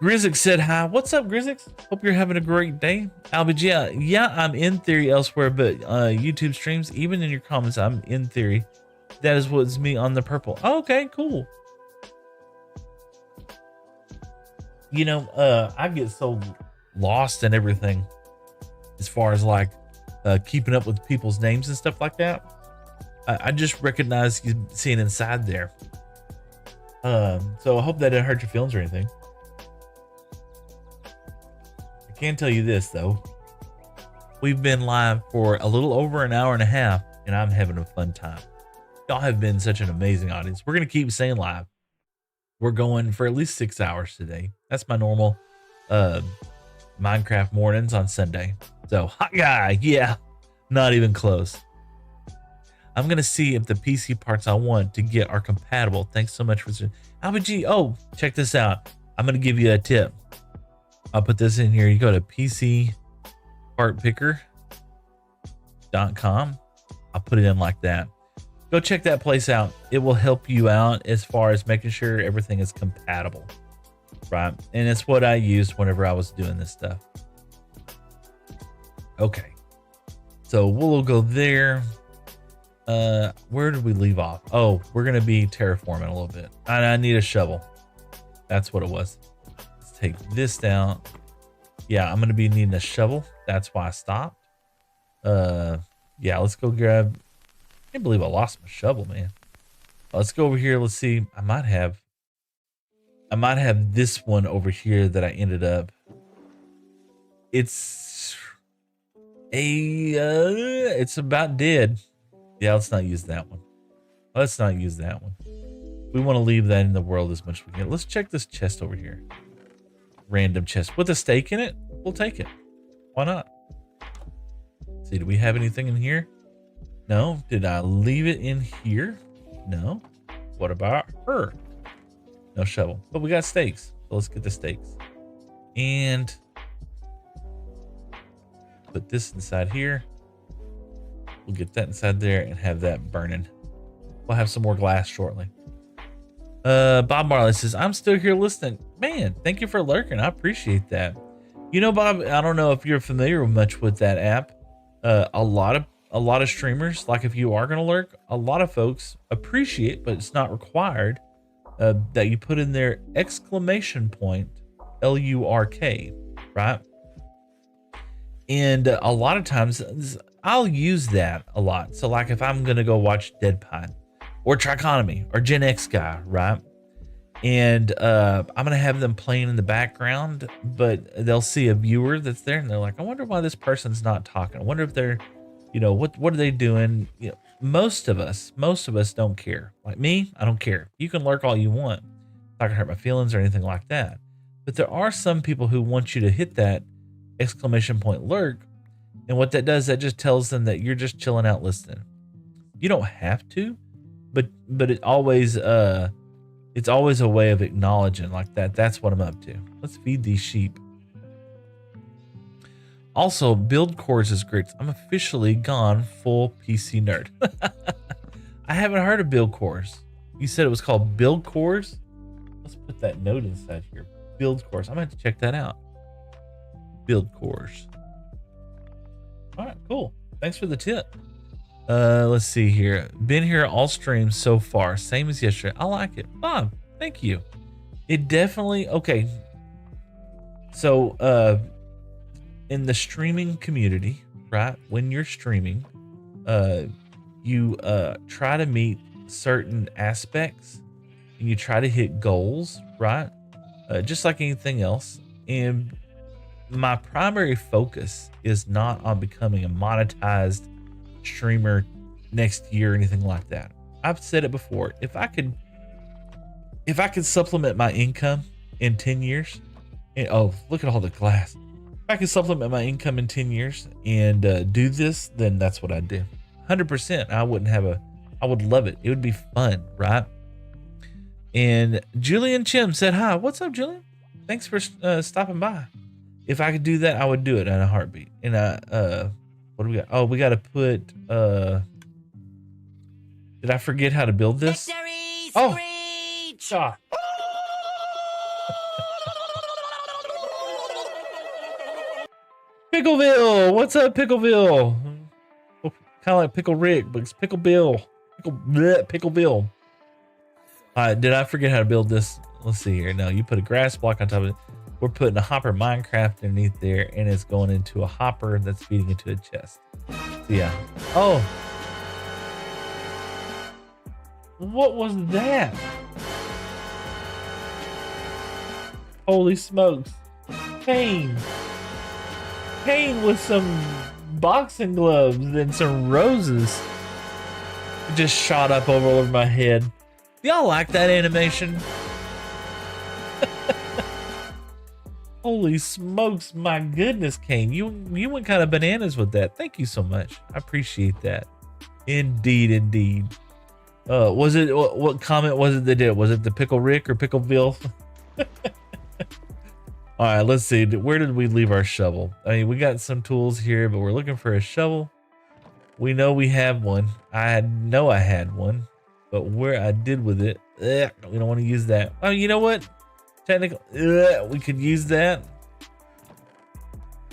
Grizzix said hi. What's up, Grizzix? Hope you're having a great day. LBG, yeah, I'm in theory elsewhere, but YouTube streams, even in your comments, I'm in theory. That is what's me on the purple. Oh, okay, cool. You know, I get so lost in everything as far as like keeping up with people's names and stuff like that. I just recognize you seeing inside there. So I hope that didn't hurt your feelings or anything. I can tell you this though. We've been live for a little over an hour and a half and I'm having a fun time. Y'all have been such an amazing audience. We're going to keep staying live. We're going for at least 6 hours today. That's my normal Minecraft mornings on Sunday. So, hot guy, yeah, not even close. I'm going to see if the PC parts I want to get are compatible. Thanks so much for LBG. Oh, check this out. I'm going to give you a tip. I'll put this in here. You go to pcpartpicker.com. I'll put it in like that. Go check that place out. It will help you out as far as making sure everything is compatible, right? And it's what I used whenever I was doing this stuff. Okay, so we'll go there. Where did we leave off? Oh, we're gonna be terraforming a little bit. I need a shovel. That's what it was. Let's take this down. Yeah, I'm gonna be needing a shovel. That's why I stopped. Yeah, let's go grab Can't believe I lost my shovel, man. Let's go over here. Let's see. I might have this one over here that I ended up. It's it's about dead. Yeah, let's not use that one. Let's not use that one. We want to leave that in the world as much as we can. Let's check this chest over here. Random chest with a steak in it. We'll take it. Why not? Let's see, do we have anything in here? No. Did I leave it in here? No. What about her? No shovel. But we got steaks. So let's get the steaks. And put this inside here. We'll get that inside there and have that burning. We'll have some more glass shortly. Bob Marley says, I'm still here listening. Man, thank you for lurking. I appreciate that. You know, Bob, I don't know if you're familiar much with that app. A lot of streamers, like if you are going to lurk, a lot of folks appreciate, but it's not required, that you put in their exclamation point, LURK, right? And a lot of times I'll use that a lot. So like if I'm going to go watch Dead Pine or Trichotomy or Gen X Guy, right? And I'm going to have them playing in the background, but they'll see a viewer that's there and they're like, I wonder why this person's not talking. I wonder if they're, you know, what are they doing? You know, most of us don't care. Like me, I don't care. You can lurk all you want. It's not gonna hurt my feelings or anything like that. But there are some people who want you to hit that exclamation point lurk. And what that does, that just tells them that you're just chilling out listening. You don't have to, but it's always a way of acknowledging like that. That's what I'm up to. Let's feed these sheep. Also, build cores is great. I'm officially gone full PC nerd. I haven't heard of build cores. You said it was called build cores? Let's put that note inside here. Build cores. I'm going to have to check that out. Build cores. All right, cool. Thanks for the tip. Let's see here. Been here all streams so far. Same as yesterday. I like it. Bob, thank you. It definitely, okay. So, in the streaming community, right? When you're streaming, you try to meet certain aspects and you try to hit goals, right? Just like anything else. And my primary focus is not on becoming a monetized streamer next year or anything like that. I've said it before. If I could supplement my income in 10 years, and oh, look at all the glass. If I could supplement my income in 10 years and do this, then that's what I'd do. 100%. I would love it. It would be fun, right? And Julian Chim said, hi. What's up, Julian? Thanks for stopping by. If I could do that, I would do it in a heartbeat. And what do we got? Oh, we got to put, did I forget how to build this? Victory Oh, screech! God. Pickleville, what's up, Pickleville? Kind of like Pickle Rick, but it's Pickle Bill. Pickleville. Did I forget how to build this? Let's see here. No, you put a grass block on top of it. We're putting a hopper Minecraft underneath there, and it's going into a hopper that's feeding into a chest. So yeah. Oh. What was that? Holy smokes. Kane with some boxing gloves and some roses. It just shot up over my head. Y'all like that animation? Holy smokes, my goodness, Kane. You went kind of bananas with that. Thank you so much. I appreciate that. Indeed. Was it, what comment was it they did? Was it the Pickle Rick or Pickleville? All right, let's see. Where did we leave our shovel? I mean, we got some tools here, but we're looking for a shovel. We know we have one. I know I had one, but where I did with it, we don't want to use that. Oh, you know what? Technically, we could use that.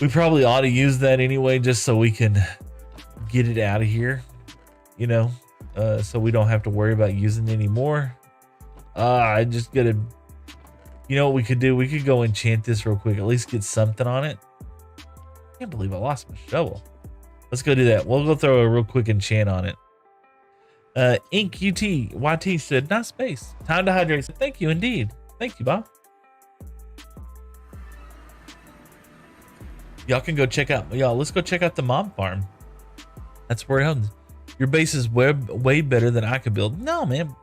We probably ought to use that anyway, just so we can get it out of here, you know, so we don't have to worry about using it anymore. I just gotta, you know what we could do? We could go enchant this real quick, at least get something on it. I can't believe I lost my shovel. Let's go do that. We'll go throw a real quick enchant on it. Ink YT said, nice space. Time to hydrate. Thank you indeed. Thank you, Bob. Y'all can go check out, let's go check out the mob farm. That's where it owns. Your base is way better than I could build. No, man.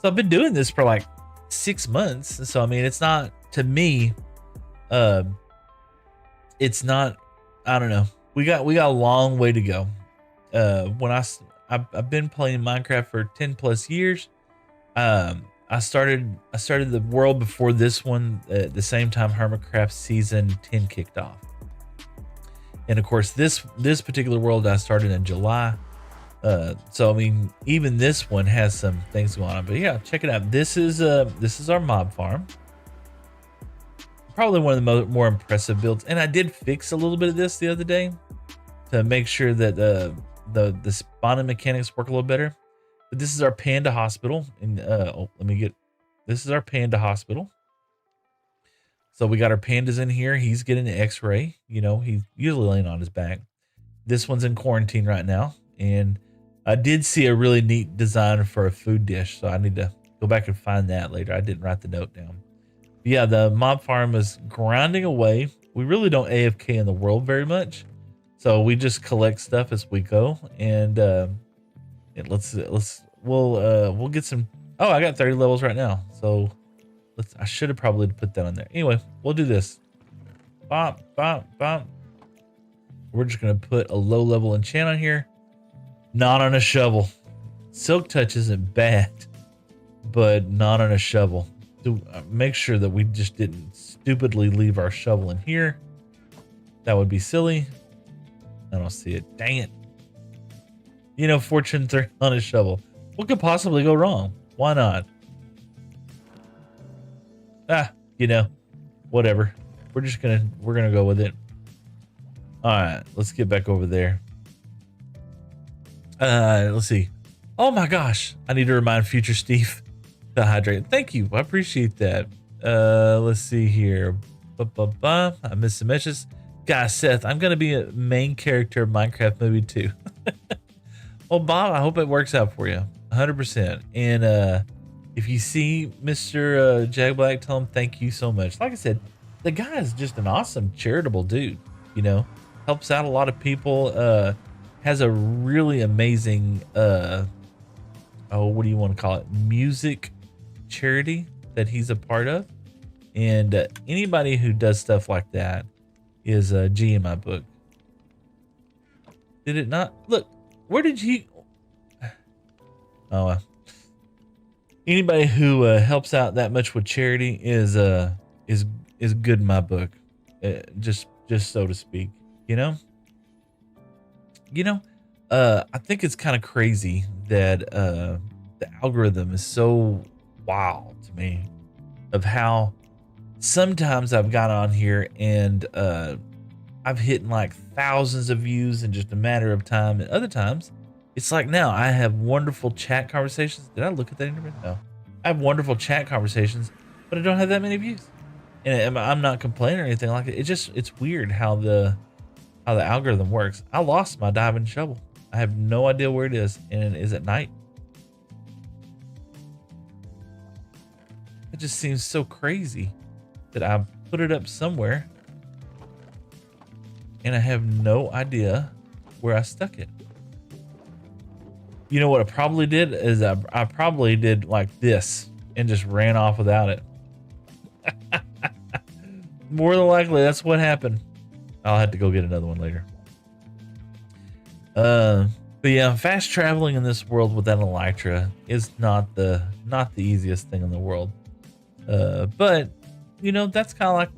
So I've been doing this for like 6 months. So, I mean, it's not, to me, it's not, I don't know. We got a long way to go. When I've been playing Minecraft for 10 plus years. I started the world before this one at the same time Runecraft season 10 kicked off. And of course this particular world I started in July. So I mean, even this one has some things going on. But yeah, check it out. This is our mob farm. Probably one of the more impressive builds. And I did fix a little bit of this the other day to make sure that the spawning mechanics work a little better. But this is our Panda hospital. And this is our Panda hospital. So we got our pandas in here. He's getting an x-ray. You know, he's usually laying on his back. This one's in quarantine right now. And I did see a really neat design for a food dish. So I need to go back and find that later. I didn't write the note down. But yeah, the mob farm is grinding away. We really don't AFK in the world very much. So we just collect stuff as we go. And we'll get some. Oh, I got 30 levels right now. So I should have probably put that on there. Anyway, we'll do this. Bop, bop, bop. We're just gonna put a low level enchant on here. Not on a shovel. Silk touch isn't bad, but not on a shovel. So make sure that we just didn't stupidly leave our shovel in here. That would be silly. I don't see it. Dang it. You know, fortune 3 on a shovel. What could possibly go wrong? Why not? You know, whatever. We're gonna go with it. All right, let's get back over there. Let's see. Oh my gosh, I need to remind future Steve to hydrate. Thank you, I appreciate that. Let's see here. I missed some messages. Guys, Seth, I'm gonna be a main character of Minecraft movie 2. Well, Bob, I hope it works out for you, 100%. And if you see Mr. Jag Black, tell him thank you so much. Like I said, the guy is just an awesome, charitable dude. You know, helps out a lot of people. Has a really amazing, what do you want to call it? Music charity that he's a part of. And anybody who does stuff like that is a G in my book. Did it not? Look, where did he? Oh, anybody who helps out that much with charity is good in my book, just so to speak. You know. I think it's kind of crazy that the algorithm is so wild to me, of how sometimes I've got on here and I've hit like thousands of views in just a matter of time, and other times it's like now I have wonderful chat conversations. Did I look at that internet? No. I have wonderful chat conversations, but I don't have that many views. And I'm not complaining or anything like it. It's weird how the algorithm works. I lost my diving shovel. I have no idea where it is, and it is at night. It just seems so crazy that I put it up somewhere and I have no idea where I stuck it. You know what I probably did is I probably did like this and just ran off without it. More than likely, that's what happened. I'll have to go get another one later. But yeah, fast traveling in this world without an elytra is not the easiest thing in the world. But you know, that's kind of like,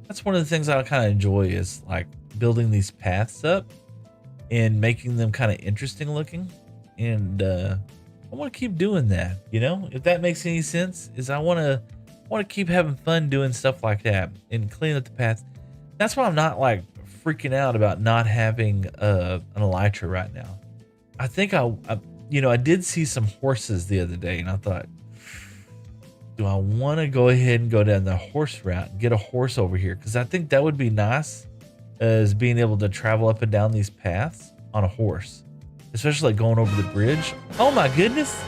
that's one of the things I kind of enjoy, is like building these paths up and making them kind of interesting looking. And I want to keep doing that. You know, if that makes any sense, is I want to keep having fun doing stuff like that and cleaning up the paths. That's why I'm not like freaking out about not having an elytra right now. I think I did see some horses the other day, and I thought, do I want to go ahead and go down the horse route and get a horse over here? Because I think that would be nice, as being able to travel up and down these paths on a horse. especially like going over the bridge. Oh my goodness.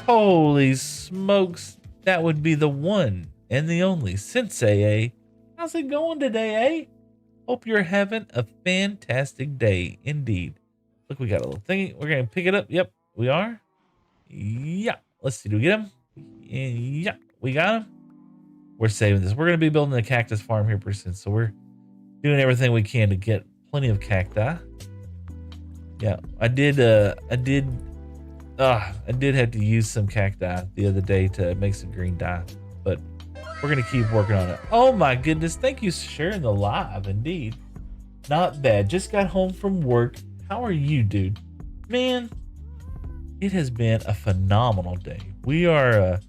Holy smokes. That would be the one and the only Sensei, eh? How's it going today, eh? Hope you're having a fantastic day indeed. Look, we got a little thingy. We're going to pick it up. Yep, we are. Yeah. Let's see. Do we get him? Yeah, we got him. We're saving this. We're going to be building a cactus farm here pretty soon. So we're doing everything we can to get plenty of cacti. Yeah, I did have to use some cacti the other day to make some green dye, but we're gonna keep working on it. Oh my goodness, thank you for sharing the live, indeed. Not bad, just got home from work. How are you, dude? Man, it has been a phenomenal day. We are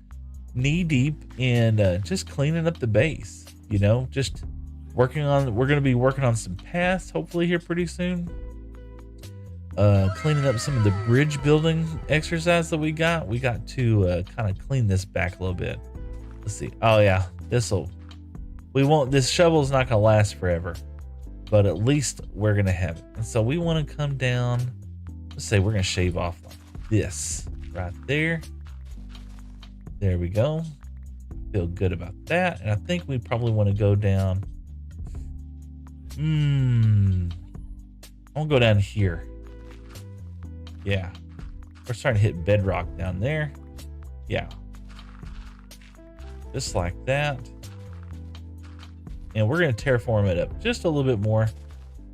knee deep in just cleaning up the base, you know, just we're gonna be working on some paths hopefully here pretty soon. Cleaning up some of the bridge building exercise that we got to kind of clean this back a little bit. Let's see. Oh yeah, this shovel's not gonna last forever, but at least we're gonna have it. And so we want to come down, let's say we're gonna shave off like this right there. There we go. Feel good about that. And I think we probably want to go down. I'll go down here. Yeah, we're starting to hit bedrock down there. Yeah, just like that. And we're going to terraform it up just a little bit more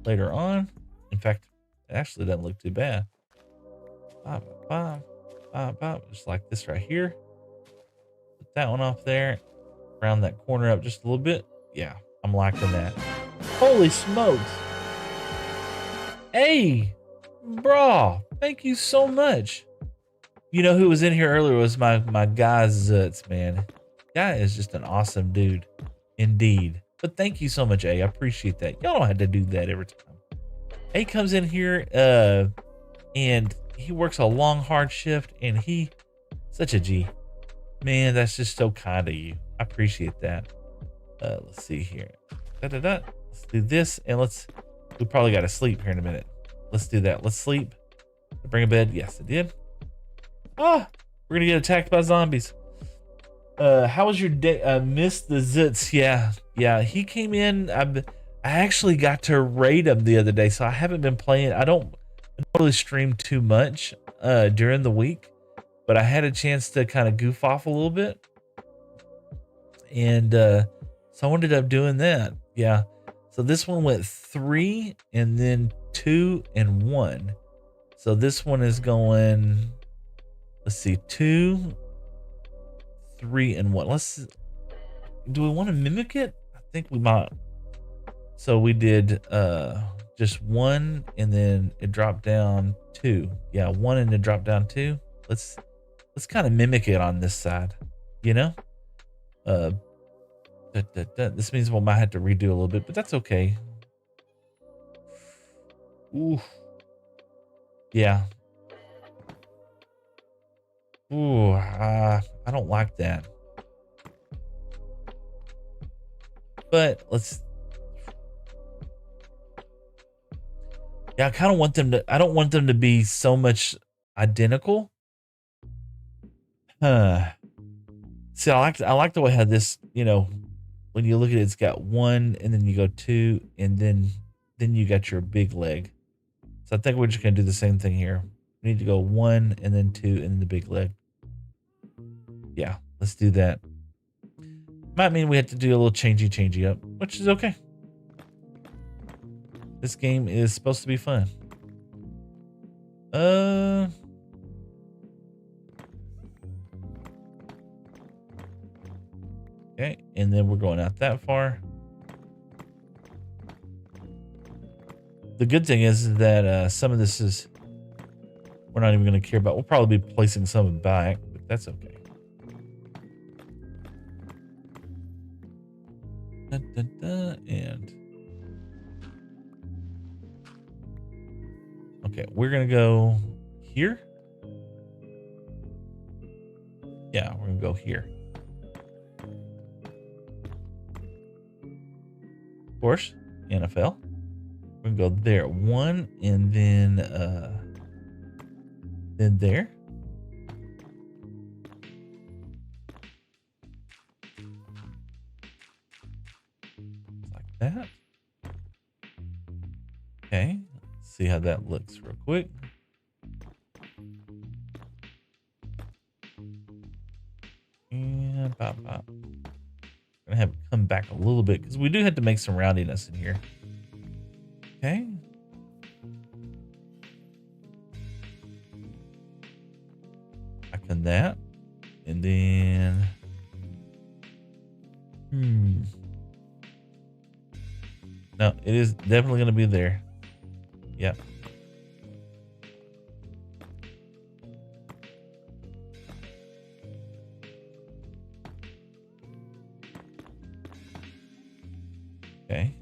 later on. In fact, it actually doesn't look too bad. Just like this right here. Put that one off there. Round that corner up just a little bit. Yeah, I'm liking that. Holy smokes. Hey, brah. Thank you so much. You know who was in here earlier was my guy Zutz, man. Guy is just an awesome dude. Indeed. But thank you so much, A. I appreciate that. Y'all don't have to do that every time. A comes in here and he works a long, hard shift, and he such a G. Man, that's just so kind of you. I appreciate that. Let's see here. Let's do this, and we probably got to sleep here in a minute. Let's do that. Let's sleep. Bring a bed. Yes, it did. We're gonna get attacked by zombies. How was your day? Missed the Zits. Yeah. He came in. I actually got to raid him the other day, so I haven't been playing. I don't really stream too much during the week, but I had a chance to kind of goof off a little bit, and so I ended up doing that. Yeah. So this one went 3 and then 2 and 1. So this one is going, let's see, 2, 3, and 1. Do we want to mimic it? I think we might. So we did just 1 and then it dropped down 2. Yeah, 1 and then dropped down 2. Let's kind of mimic it on this side, you know? This means we might have to redo a little bit, but that's okay. Ooh. Yeah. Ooh, I don't like that. But yeah, I kind of want them to, I don't want them to be so much identical. See, I like the way how this, you know, when you look at it, it's got 1 and then you go 2 and then you got your big leg. So I think we're just going to do the same thing here. We need to go 1 and then 2 and then the big leg. Yeah, let's do that. Might mean we have to do a little changey up, which is okay. This game is supposed to be fun. Okay, and then we're going out that far. The good thing is that some of this is we're not even going to care about. We'll probably be placing some of it back, but that's okay. And okay, we're gonna go here. Yeah, we're gonna go here. Of course, NFL. We're gonna go there. One, and then there. Like that. Okay. Let's see how that looks real quick. And pop, pop. Gonna have it come back a little bit because we do have to make some roundiness in here. Okay. Back on that. And then no, it is definitely gonna be there. Yep. Okay.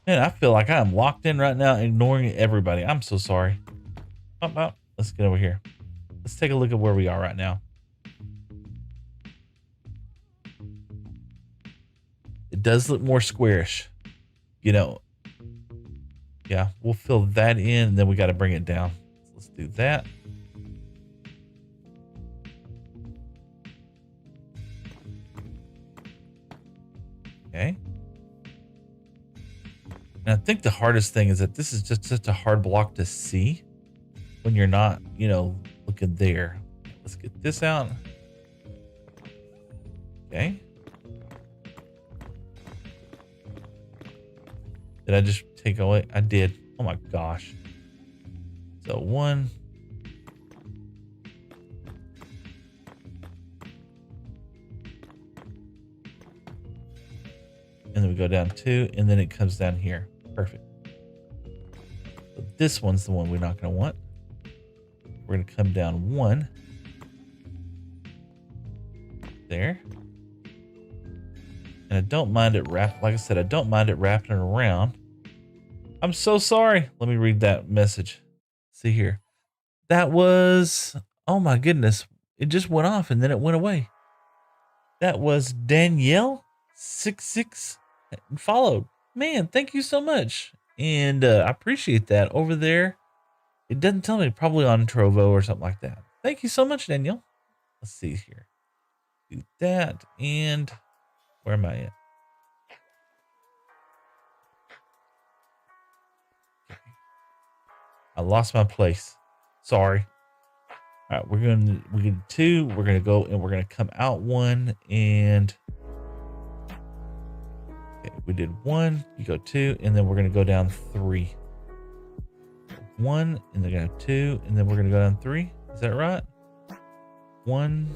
Man, I feel like I'm locked in right now, ignoring everybody. I'm so sorry. Let's get over here. Let's take a look at where we are right now. It does look more squarish. You know, yeah, we'll fill that in, and then we got to bring it down. So let's do that. Okay. And I think the hardest thing is that this is just such a hard block to see when you're not, looking there. Let's get this out. Okay. Did I just take away? I did. Oh my gosh. So one. And then we go down two, and then it comes down here. Perfect. So this one's the one we're not going to want. We're going to come down one. There. And I don't mind it wrapped. Like I said, I don't mind it wrapping it around. I'm so sorry. Let me read that message. See here. That was, oh my goodness. It just went off and then it went away. That was Danielle66 followed. Man, thank you so much. And I appreciate that over there. It doesn't tell me, probably on Trovo or something like that. Thank you so much, Danielle. Let's see here. Do that. And where am I at? Okay. I lost my place. Sorry. All right, we're gonna two. We're gonna go and we're gonna come out one, and okay, we did one. You go two, and then we're gonna go down three. One, and then go two, and then we're gonna go down three. Is that right? One,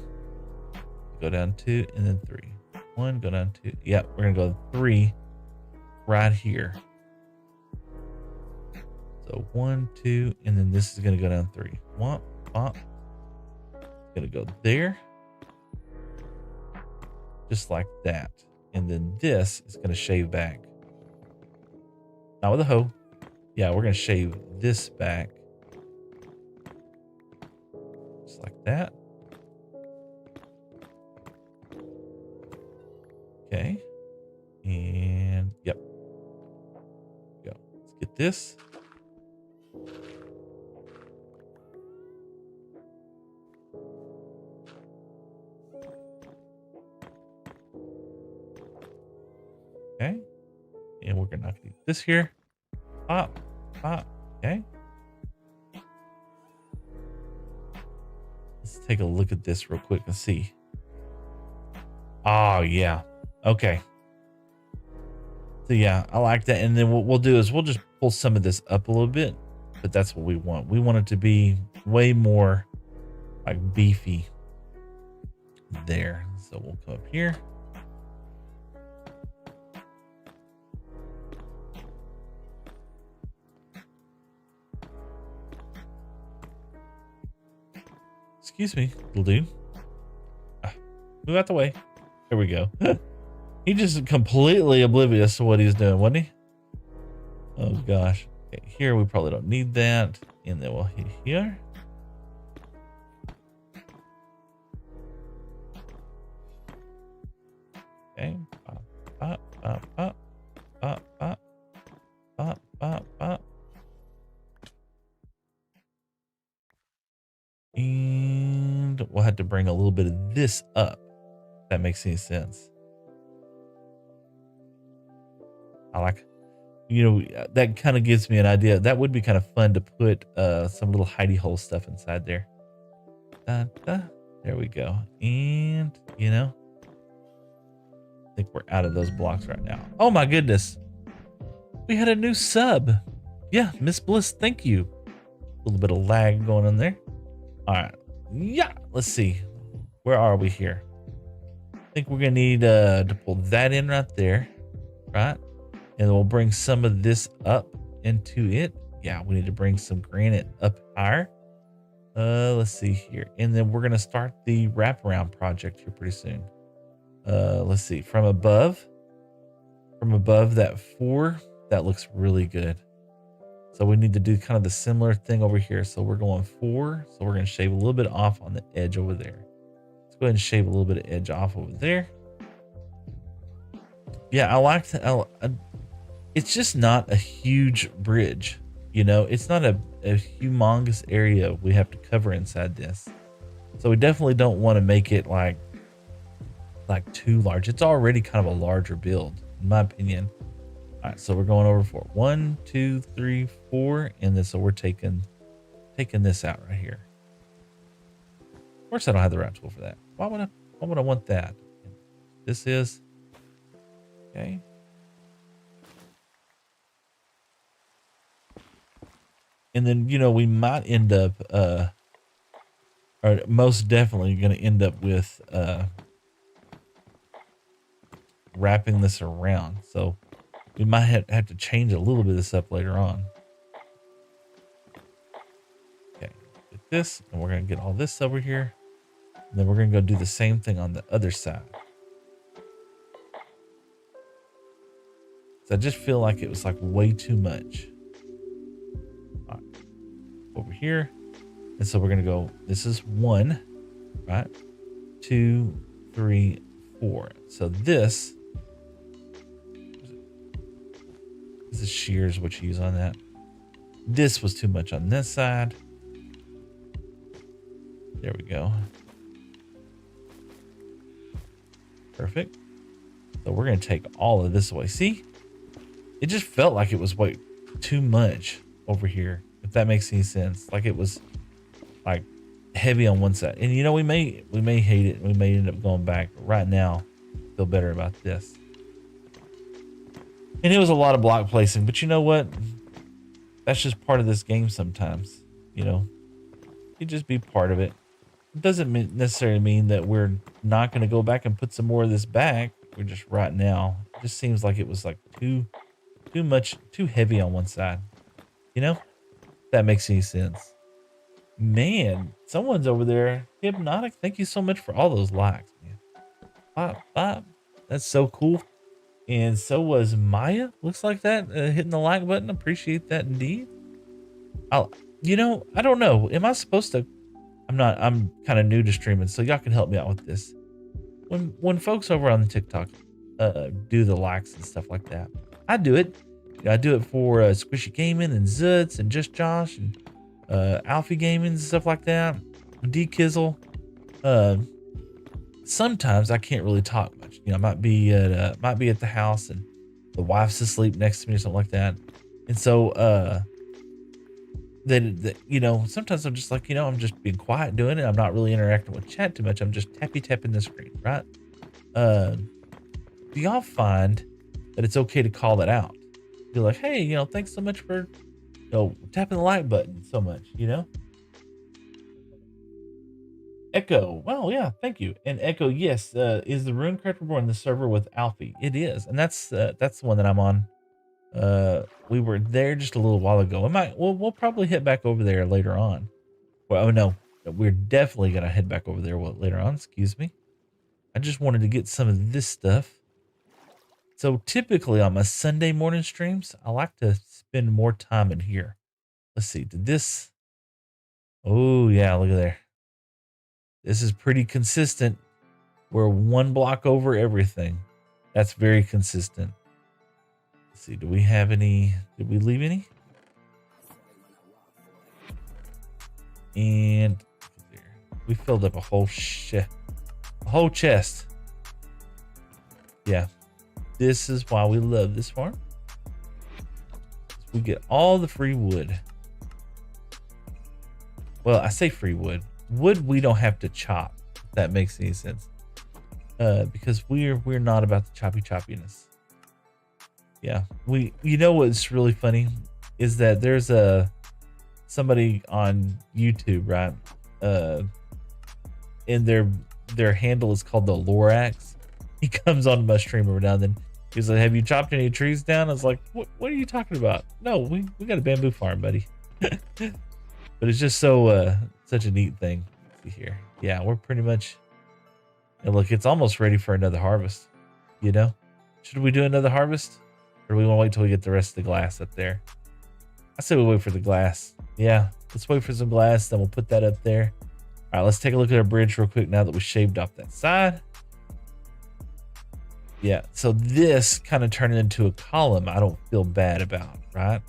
go down two, and then three. One, go down two. Yeah, we're gonna go three right here. So one, two, and then this is gonna go down three. One, pop. Gonna go there, just like that, and then this is gonna shave back. Not with a hoe. Yeah, we're gonna shave this back, just like that. Okay, and yep. Go. Let's get this. Okay, and we're gonna need this here. Pop, pop. Okay. Let's take a look at this real quick and see. Oh yeah. Okay. So yeah, I like that. And then what we'll do is we'll just pull some of this up a little bit, but that's what we want. We want it to be way more like beefy there. So we'll come up here. Excuse me, little dude. Move out the way. There we go. He just completely oblivious to what he's doing, wasn't he? Oh gosh. Okay, here we probably don't need that. And then we'll hit here. Okay. Pop, pop, pop, pop, pop, pop, pop, pop, pop. And we'll have to bring a little bit of this up. If that makes any sense. I like, that kind of gives me an idea. That would be kind of fun to put some little hidey hole stuff inside there. Da, da. There we go. And, I think we're out of those blocks right now. Oh my goodness. We had a new sub. Yeah, Miss Bliss, thank you. A little bit of lag going on there. All right. Yeah, let's see. Where are we here? I think we're going to need to pull that in right there. Right? And we'll bring some of this up into it. Yeah, we need to bring some granite up higher. Let's see here. And then we're going to start the wraparound project here pretty soon. Let's see. From above that 4, that looks really good. So we need to do kind of the similar thing over here. So we're going 4. So we're going to shave a little bit off on the edge over there. Let's go ahead and shave a little bit of edge off over there. Yeah, I like that. It's just not a huge bridge. It's not a humongous area we have to cover inside this. So we definitely don't want to make it like too large. It's already kind of a larger build, in my opinion. All right, so we're going over for 1, 2, 3, 4, and then so we're taking this out right here. Of course, I don't have the right tool for that. Why would I want that? This is okay. And then, we might end up, or most definitely going to end up with wrapping this around. So we might have to change a little bit of this up later on. Okay, get this, and we're going to get all this over here. And then we're going to go do the same thing on the other side. So I just feel like it was like way too much. Over here, and so we're gonna go, this is 1, right, 2, 3, 4. So this is shears, what you use on that. This was too much on this side. There we go. Perfect. So we're gonna take all of this away. See, it just felt like it was way too much over here, if that makes any sense. Like it was like heavy on one side, and we may hate it, we may end up going back, but right now I feel better about this. And it was a lot of block placing, but you know what, that's just part of this game sometimes. You just be part of it. It doesn't necessarily mean that we're not going to go back and put some more of this back. We're just right now, it just seems like it was like too much, too heavy on one side. If that makes any sense. Man, someone's over there. Hypnotic, thank you so much for all those likes, man. Bop, bop. That's so cool. And so was Maya. Looks like that. Hitting the like button. Appreciate that indeed. I don't know. Am I supposed to? I'm kind of new to streaming, so y'all can help me out with this. When folks over on TikTok do the likes and stuff like that, I do it. I do it for Squishy Gaming and Zutz and Just Josh and Alfie Gaming and stuff like that. D Kizzle. Sometimes I can't really talk much. I might be at the house and the wife's asleep next to me or something like that. And so then sometimes I'm just like, I'm just being quiet doing it. I'm not really interacting with chat too much. I'm just tapping the screen, right? Do y'all find that it's okay to call that out? Be like, hey, thanks so much for tapping the like button so much, Echo, well, yeah, thank you. And Echo, yes, is the Runecraft Reborn the server with Alfie? It is, and that's the one that I'm on. We were there just a little while ago. We'll probably head back over there later on. Well, oh no, we're definitely gonna head back over there later on. Excuse me. I just wanted to get some of this stuff. So typically on my Sunday morning streams, I like to spend more time in here. Let's see, did this Oh yeah, look at there. This is pretty consistent. We're one block over everything. That's very consistent. Let's see, do we have any? Did we leave any? And we filled up a whole chest. Yeah, this is why we love this farm. We get all the free wood. Well, I say free wood. Wood we don't have to chop. If that makes any sense. Because we're not about the choppiness. Yeah, you know what's really funny is that there's somebody on YouTube, right? And their handle is called the Lorax. He comes on my stream every now and then. He's like, "Have you chopped any trees down?" I was like, "What are you talking about?" No, we got a bamboo farm, buddy. But it's just so such a neat thing. Let's see here. Yeah, we're pretty much. And look, it's almost ready for another harvest. You know, should we do another harvest, or do we want to wait till we get the rest of the glass up there? I say we wait for the glass. Yeah, let's wait for some glass. Then we'll put that up there. All right, let's take a look at our bridge real quick now that we shaved off that side. Yeah, so this kind of turned into a column. I don't feel bad about, right?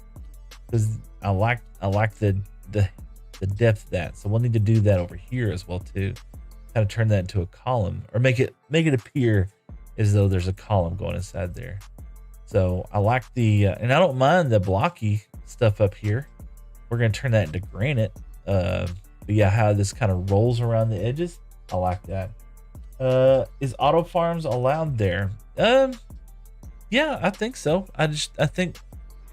Because I like the depth of that. So we'll need to do that over here as well too. Kind of turn that into a column, or make it appear as though there's a column going inside there. So I like the and I don't mind the blocky stuff up here. We're gonna turn that into granite. But yeah, how this kind of rolls around the edges, I like that. Is auto farms allowed there? Yeah, I think so. I think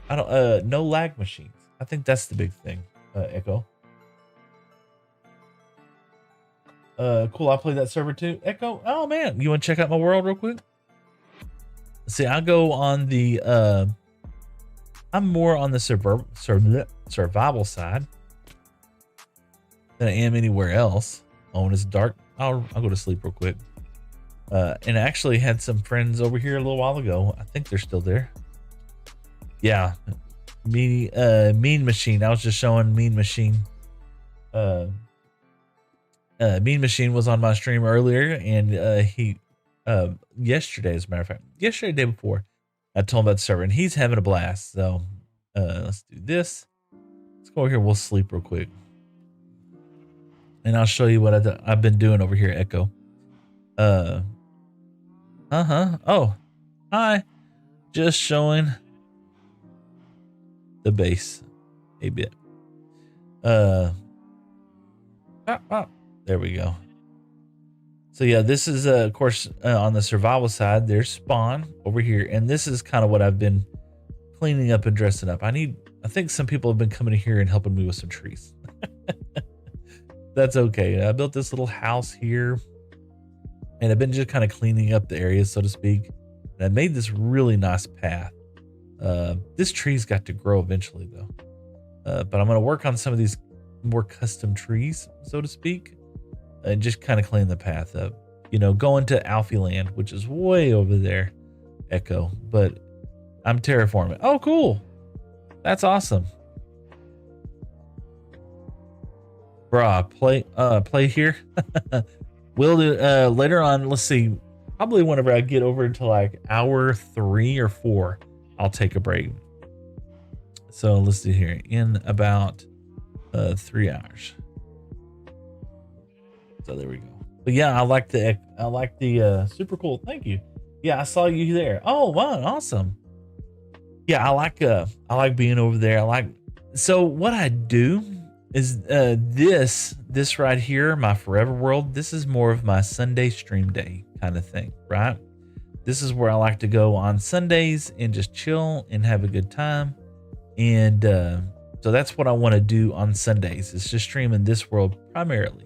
I don't no lag machines. I think that's the big thing. Echo. Cool. I played that server too. Echo. Oh man, you want to check out my world real quick? See, I go on the I'm more on the survival side than I am anywhere else. Oh, and it's dark. I'll go to sleep real quick. And I actually had some friends over here a little while ago. I think they're still there. Yeah. Mean Machine. I was just showing Mean Machine. Mean Machine was on my stream earlier, and he yesterday, as a matter of fact, yesterday, day before, I told him about the server, and he's having a blast. So let's do this. Let's go over here. We'll sleep real quick, and I'll show you what I've been doing over here, Echo. Oh, hi. Just showing the base a bit. There we go. So yeah, this is of course on the survival side. There's spawn over here, and this is kind of what I've been cleaning up and dressing up. I think some people have been coming here and helping me with some trees. That's okay. I built this little house here, and I've been just kind of cleaning up the area, so to speak. And I made this really nice path. This tree's got to grow eventually though. But I'm going to work on some of these more custom trees, so to speak, and just kind of clean the path up. You know, going to Alfie Land, which is way over there, Echo. But I'm terraforming. Oh, cool. That's awesome. Bruh, play here. We'll do later on. Let's see. Probably whenever I get over to like hour 3 or 4, I'll take a break. So let's see here. In about 3 hours. So there we go. But yeah, I like the super cool. Thank you. Yeah, I saw you there. Oh wow, awesome. Yeah, I like being over there. So what I do is this right here, my forever world. This is more of my Sunday stream day kind of thing, right? This is where I like to go on Sundays and just chill and have a good time. And so that's what I want to do on Sundays. It's just streaming this world primarily.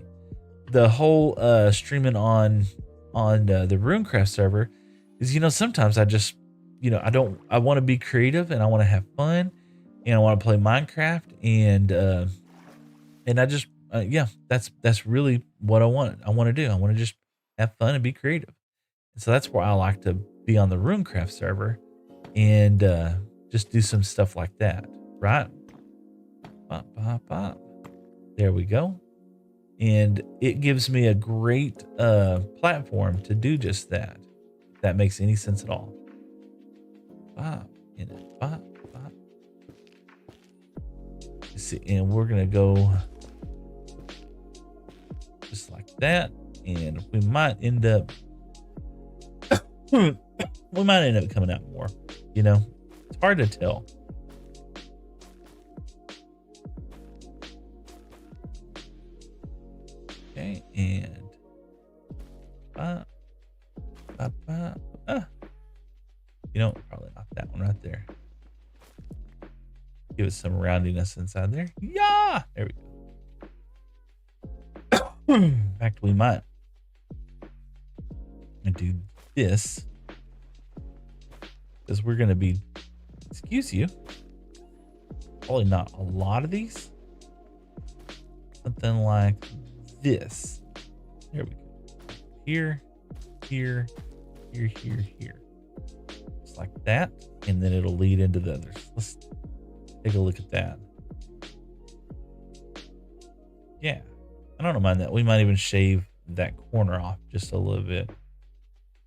The whole streaming on the Runecraft server is, you know, sometimes I just, you know, I want to be creative and I want to have fun and I want to play Minecraft and I just yeah, that's really what I want. I want to do. I want to just have fun and be creative. And so that's where I like to be on the Runecraft server and just do some stuff like that, right? Bop, bop, bop. There we go. And it gives me a great platform to do just that. If that makes any sense at all. Bop, in it, bop, bop. See, and we're gonna go just like that, and we might end up coming out more. You know, it's hard to tell. Okay, and you know, probably not that one right there. Give it some roundiness inside there. Yeah, there we go. In fact, we might do this because we're going to be, excuse you, probably not a lot of these. Something like this. There we go. Here, here, here, here, here. Just like that. And then it'll lead into the others. Let's take a look at that. Yeah. I don't mind that. We might even shave that corner off just a little bit.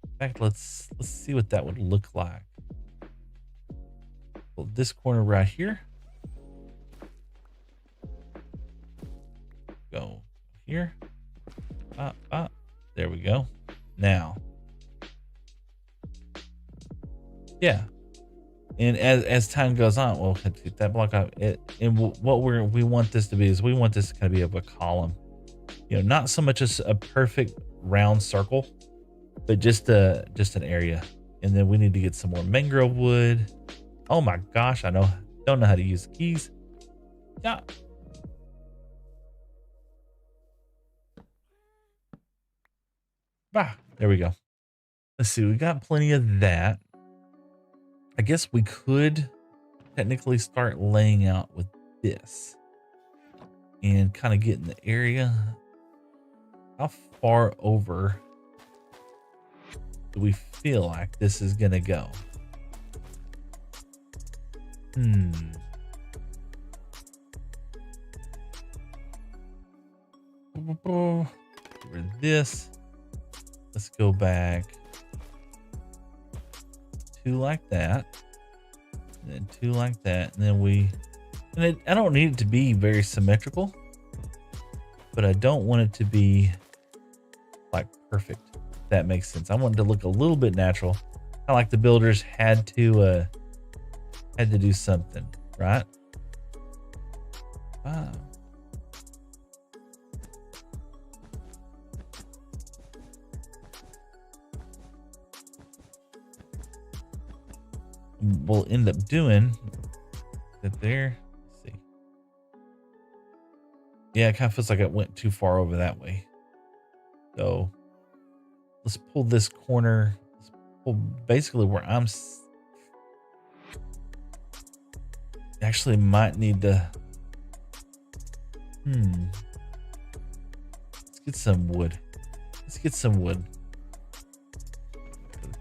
In fact, let's see what that would look like. Well, this corner right here. Go here. There we go. Now. Yeah. And as time goes on, we'll take that block out. And what we want this to be is we want this to kind of be of a column. You know, not so much as a perfect round circle, but just an area. And then we need to get some more mangrove wood. Oh my gosh, don't know how to use the keys. Yeah. There we go. Let's see, we got plenty of that. I guess we could technically start laying out with this and kind of get in the area. How far over do we feel like this is gonna go? Get rid of this. Let's go back. 2 like that. And then 2 like that. And then I don't need it to be very symmetrical, but I don't want it to be like perfect. If that makes sense. I want it to look a little bit natural. Kind of like the builders had to do something, right? Wow. We'll end up doing that there. Let's see. Yeah, it kind of feels like it went too far over that way. So let's pull this corner. Let's pull basically where I'm actually might need to. Let's get some wood.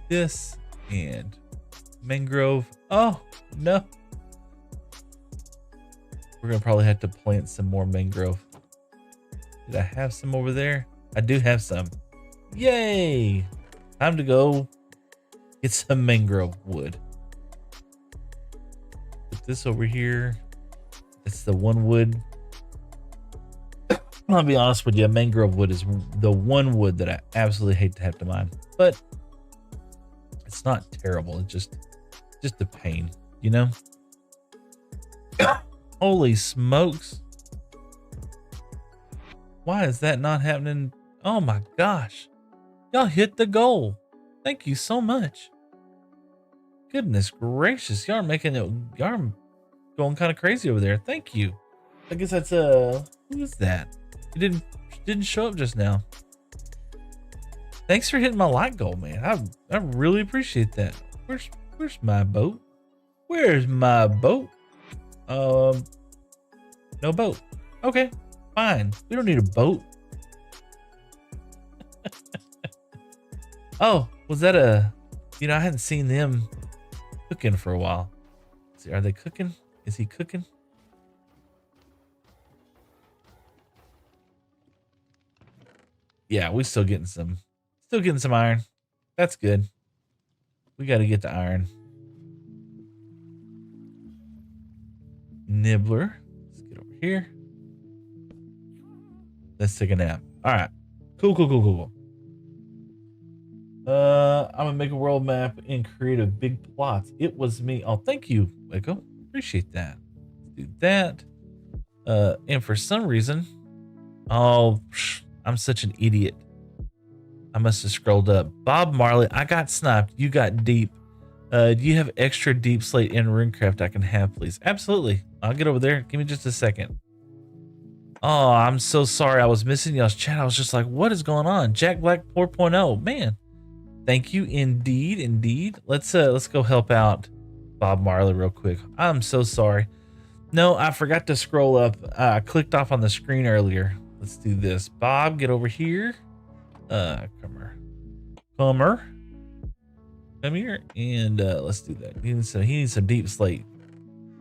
This and mangrove. Oh no. We're gonna probably have to plant some more mangrove. Did I have some over there? I do have some. Yay! Time to go get some mangrove wood. Put this over here. It's the one wood. I'll be honest with you, mangrove wood is the one wood that I absolutely hate to have to mine. But it's not terrible. It's just a pain, you know? Holy smokes. Why is that not happening? Oh my gosh. Y'all hit the goal. Thank you so much. Goodness gracious. Y'all are making it, y'all are going kind of crazy over there. Thank you. I guess that's who is that? You didn't show up just now. Thanks for hitting my like goal, man. I really appreciate that. Where's my boat? Where's my boat? No boat. Okay, fine. We don't need a boat. Oh, was that I hadn't seen them cooking for a while. Let's see, are they cooking? Is he cooking? Yeah, we still getting some iron. That's good. We got to get the iron. Nibbler. Let's get over here. Let's take a nap. All right. Cool. I'm gonna make a world map and create a big plots. It was me. Oh, thank you, Echo. Appreciate that. Let's do that. And for some reason, oh, I'm such an idiot. I must have scrolled up. Bob Marley, I got sniped. You got deep. Do you have extra deep slate in Runecraft I can have, please? Absolutely. I'll get over there. Give me just a second. Oh, I'm so sorry. I was missing y'all's chat. I was just like, what is going on? Jack Black 4.0. Man, thank you indeed. Let's go help out Bob Marley real quick. I'm so sorry. No, I forgot to scroll up. I clicked off on the screen earlier. Let's do this. Bob, get over here. Come here, and let's do that. He needs some deep slate.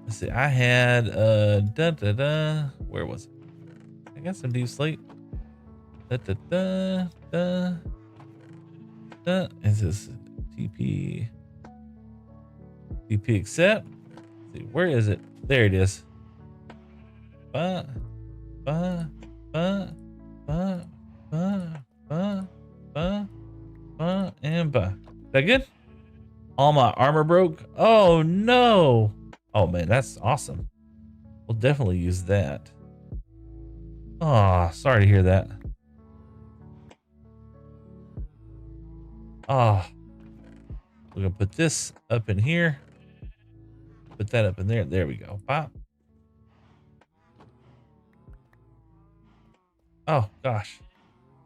Let's see. I had where was it? I got some deep slate. Is this TP accept? Let's see, where is it? There it is. And that good? All my armor broke. Oh no. Oh man, that's awesome. We'll definitely use that. Oh, sorry to hear that. Oh, we're gonna put this up in here. Put that up in there. There we go. Pop. Oh gosh.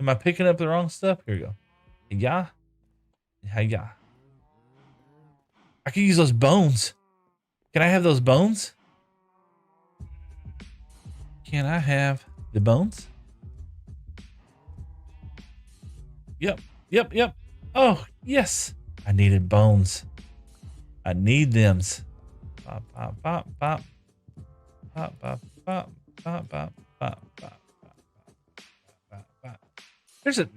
Am I picking up the wrong stuff? Here we go. Yeah. Yeah. I can use those bones. Can I have those bones? Can I have the bones? Yep. Oh, yes. I needed bones. I need thems. Pop. There's a...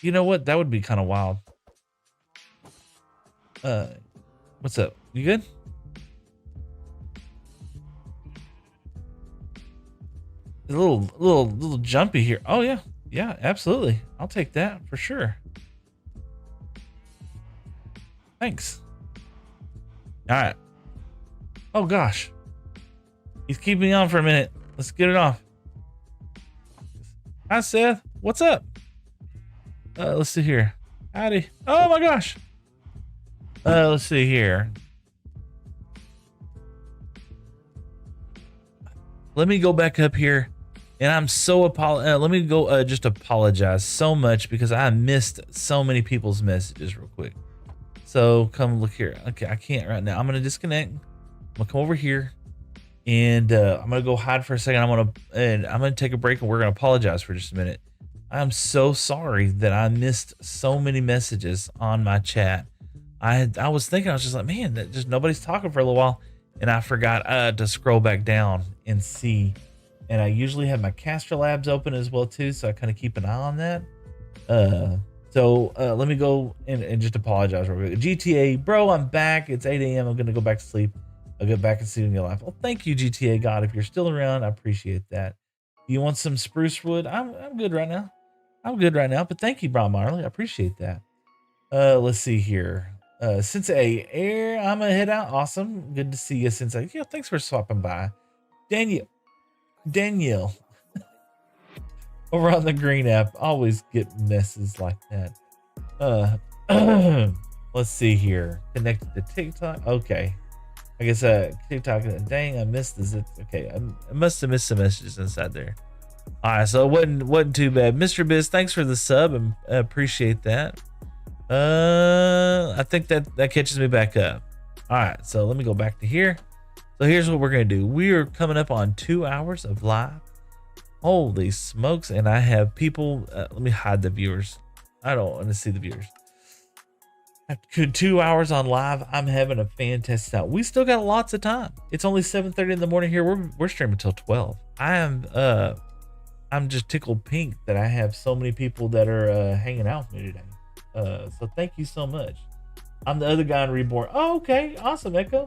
You know what? That would be kind of wild. What's up? You good? A little jumpy here. Oh yeah. Yeah, absolutely. I'll take that for sure. Thanks. All right. Oh gosh. He's keeping me on for a minute. Let's get it off. Hi Seth. What's up? Let's see here. Howdy. Oh my gosh. Let's see here. Let me go back up here, and I'm so let me go just apologize so much because I missed so many people's messages real quick. So come look here. Okay, I can't right now. I'm gonna disconnect. I'm gonna come over here, and I'm gonna go hide for a second. I'm gonna take a break, and we're gonna apologize for just a minute. I'm so sorry that I missed so many messages on my chat. I was thinking, I was just like, man, that just nobody's talking for a little while, and I forgot to scroll back down and see. And I usually have my Caster Labs open as well too, so I kind of keep an eye on that. So let me go and just apologize real quick. GTA, bro, I'm back. It's 8 a.m. I'm gonna go back to sleep. I'll get back and see you in your life. Well, thank you, GTA God. If you're still around, I appreciate that. You want some spruce wood? I'm good right now. But thank you, Brian Marley. I appreciate that. Let's see here. Sensei Air, I'm gonna head out. Awesome. Good to see you, Sensei. Yeah, thanks for swapping by. Danielle. Over on the green app. Always get messes like that. Let's see here. Connected to TikTok. Okay. I guess TikTok. Dang, I missed this. Okay, I must have missed some messages inside there. All right, so it wasn't too bad. Mr. Biz, thanks for the sub and appreciate that. I think that catches me back up. All right, so let me go back to here. So here's what we're gonna do. We are coming up on 2 hours of live. Holy smokes! And I have people. Let me hide the viewers. I don't want to see the viewers. After 2 hours on live, I'm having a fantastic time. We still got lots of time. It's only 7:30 in the morning here. We're streaming till 12. I'm I'm just tickled pink that I have so many people that are hanging out with me today. So thank you so much. I'm the other guy in Reborn. Oh, okay, awesome, Echo.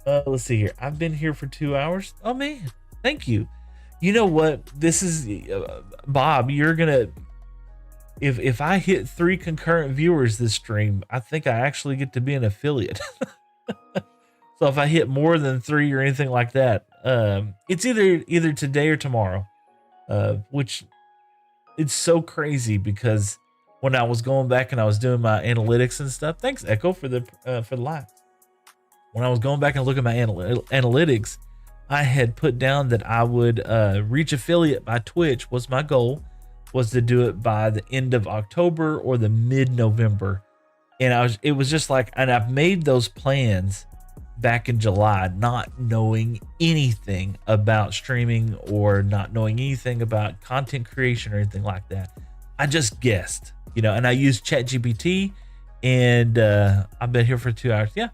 Let's see here. I've been here for 2 hours. Oh man, thank you. You know what? This is Bob. You're gonna if I hit 3 concurrent viewers this stream, I think I actually get to be an affiliate. So if I hit more than 3 or anything like that, it's either today or tomorrow. Which it's so crazy because when I was going back and I was doing my analytics and stuff. Thanks, Echo, for the likes. When I was going back and looking at my analytics, I had put down that I would reach affiliate by Twitch was my goal, was to do it by the end of October or the mid-November. And it was just like, and I've made those plans back in July, not knowing anything about streaming or not knowing anything about content creation or anything like that. I just guessed, and I used ChatGPT, and I've been here for 2 hours. Yeah.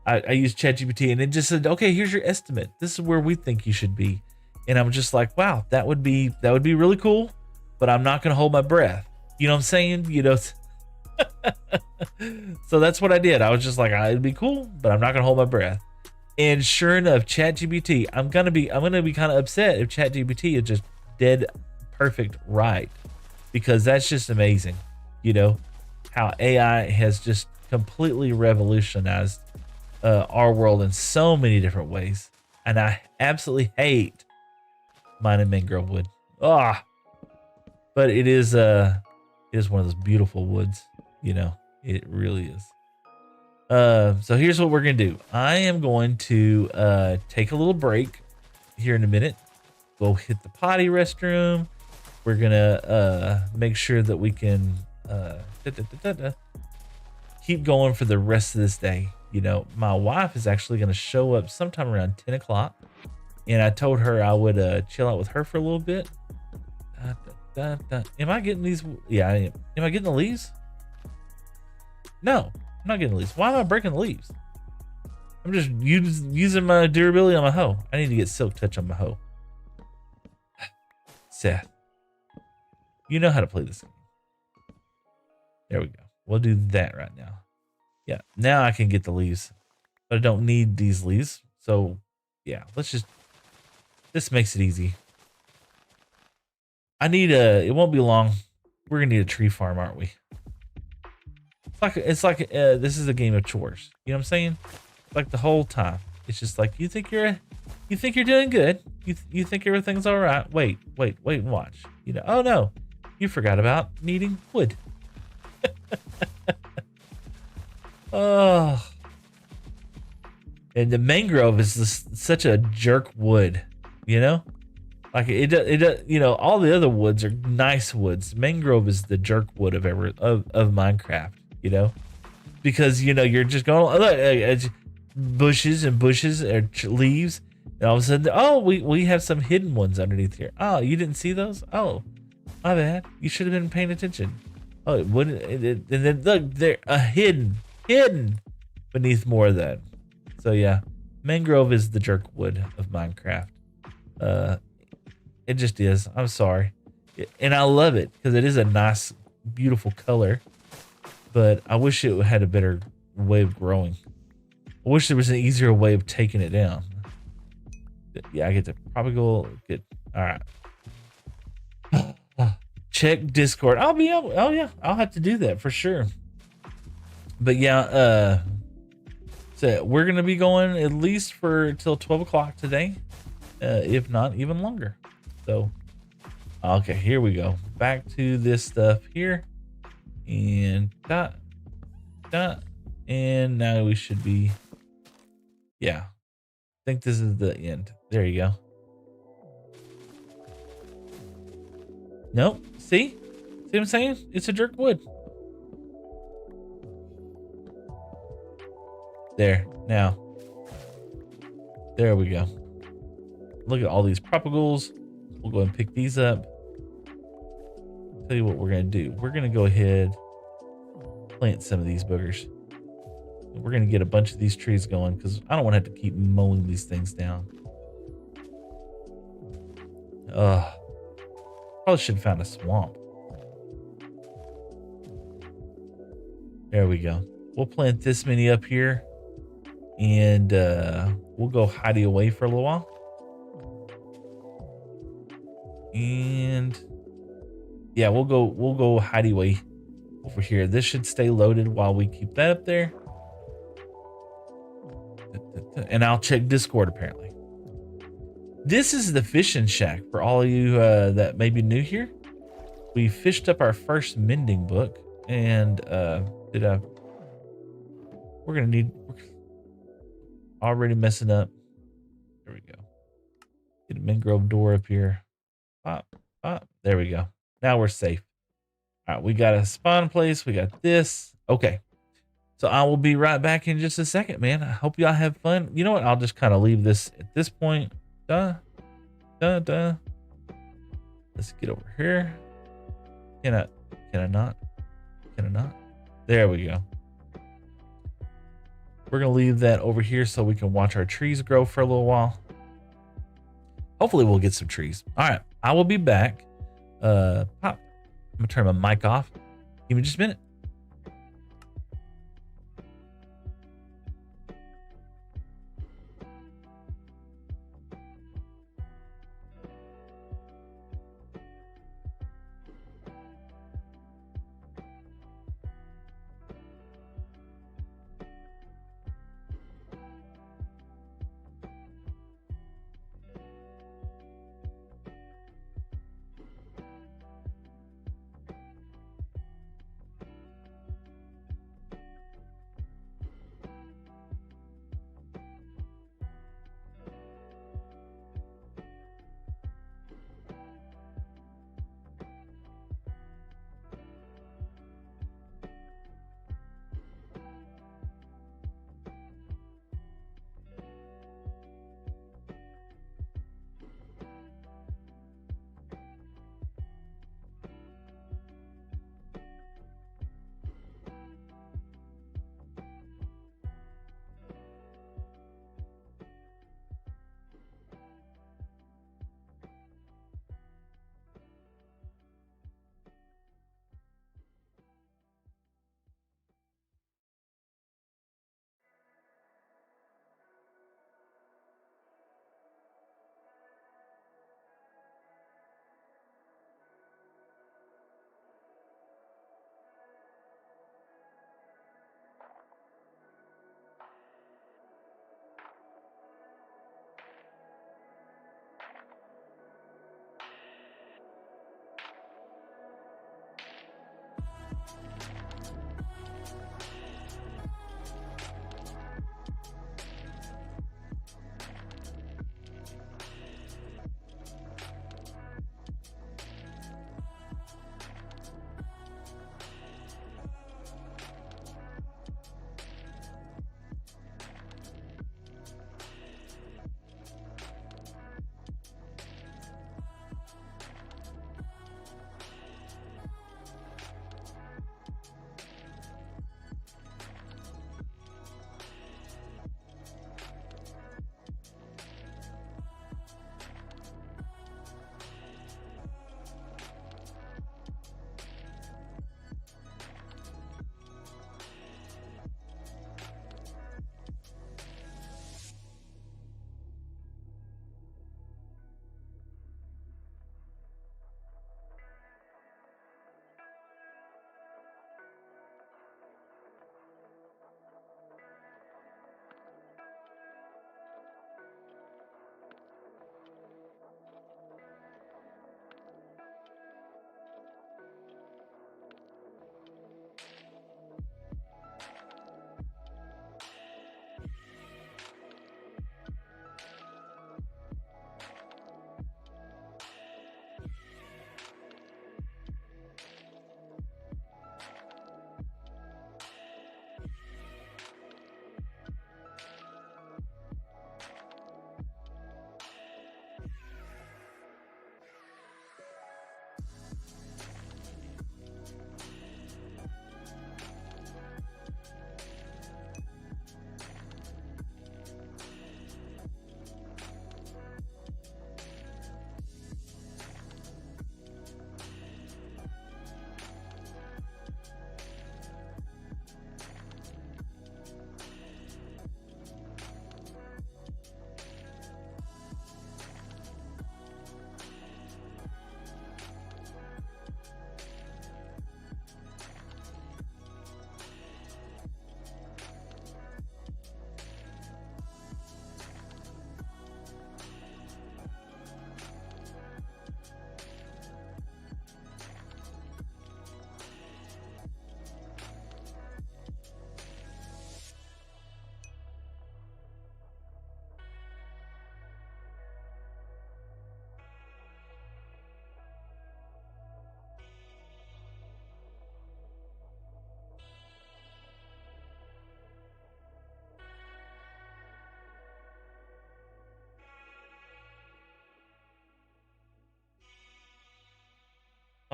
I used ChatGPT and it just said, okay, here's your estimate. This is where we think you should be. And I'm just like, wow, that would be really cool, but I'm not going to hold my breath. You know what I'm saying? So that's what I did. I was just like, it'd be cool, but I'm not going to hold my breath. And sure enough, ChatGPT, I'm going to be kind of upset if ChatGPT is just dead perfect right, because that's just amazing. How AI has just completely revolutionized our world in so many different ways, and I absolutely hate mining mangrove wood. But it is one of those beautiful woods. It really is. So here's what we're gonna do. I am going to take a little break here in a minute. Go hit the potty restroom. We're gonna make sure that we can keep going for the rest of this day. My wife is actually going to show up sometime around 10 o'clock. And I told her I would chill out with her for a little bit. Am I getting these? Yeah, I am. Am I getting the leaves? No, I'm not getting the leaves. Why am I breaking the leaves? I'm just using my durability on my hoe. I need to get silk touch on my hoe. Seth, you know how to play this game. There we go. We'll do that right now. Yeah, now I can get the leaves, but I don't need these leaves. So yeah, this makes it easy. It won't be long. We're gonna need a tree farm, aren't we? It's like this is a game of chores. You know what I'm saying? Like the whole time. It's just like, you think you're doing good. You think everything's all right. Wait and watch. Oh no, you forgot about needing wood. Oh, and the mangrove is such a jerk wood, like it does. All the other woods are nice woods. Mangrove is the jerk wood of Minecraft, because you're just going, look, bushes and bushes or leaves, and all of a sudden, oh, we have some hidden ones underneath here. Oh, you didn't see those? Oh, my bad. You should have been paying attention. Oh, it wouldn't. And then look, they're hidden beneath more of that. So yeah, mangrove is the jerk wood of Minecraft. It just is. I'm sorry, and I love it because it is a nice, beautiful color. But I wish it had a better way of growing. I wish there was an easier way of taking it down. Yeah, I get to probably go good. All right. Check Discord. Oh yeah, I'll have to do that for sure. But yeah, so we're gonna be going at least for till 12 o'clock today, if not even longer. So, okay, here we go. Back to this stuff here, and dot, and now we should be. Yeah, I think this is the end. There you go. Nope. See what I'm saying? It's a jerk wood. There. Now. There we go. Look at all these propagals. We'll go and pick these up. Tell you what we're going to do. We're going to go ahead, plant some of these boogers. We're going to get a bunch of these trees going because I don't want to have to keep mowing these things down. Probably should have found a swamp. There we go. We'll plant this many up here, and we'll go hidey away for a little while. And yeah, we'll go hidey away over here. This should stay loaded while we keep that up there. And I'll check Discord apparently. This is the fishing shack for all of you that may be new here. We fished up our first mending book, and we're gonna need already messing up. There we go. Get a mangrove door up here. Pop, pop. There we go. Now we're safe. All right, we got a spawn place. We got this. Okay. So I will be right back in just a second, man. I hope y'all have fun. You know what? I'll just kind of leave this at this point. Duh. Let's get over here. Can I not? There we go. We're going to leave that over here so we can watch our trees grow for a little while. Hopefully we'll get some trees. All right. I will be back. Pop. I'm going to turn my mic off. Give me just a minute.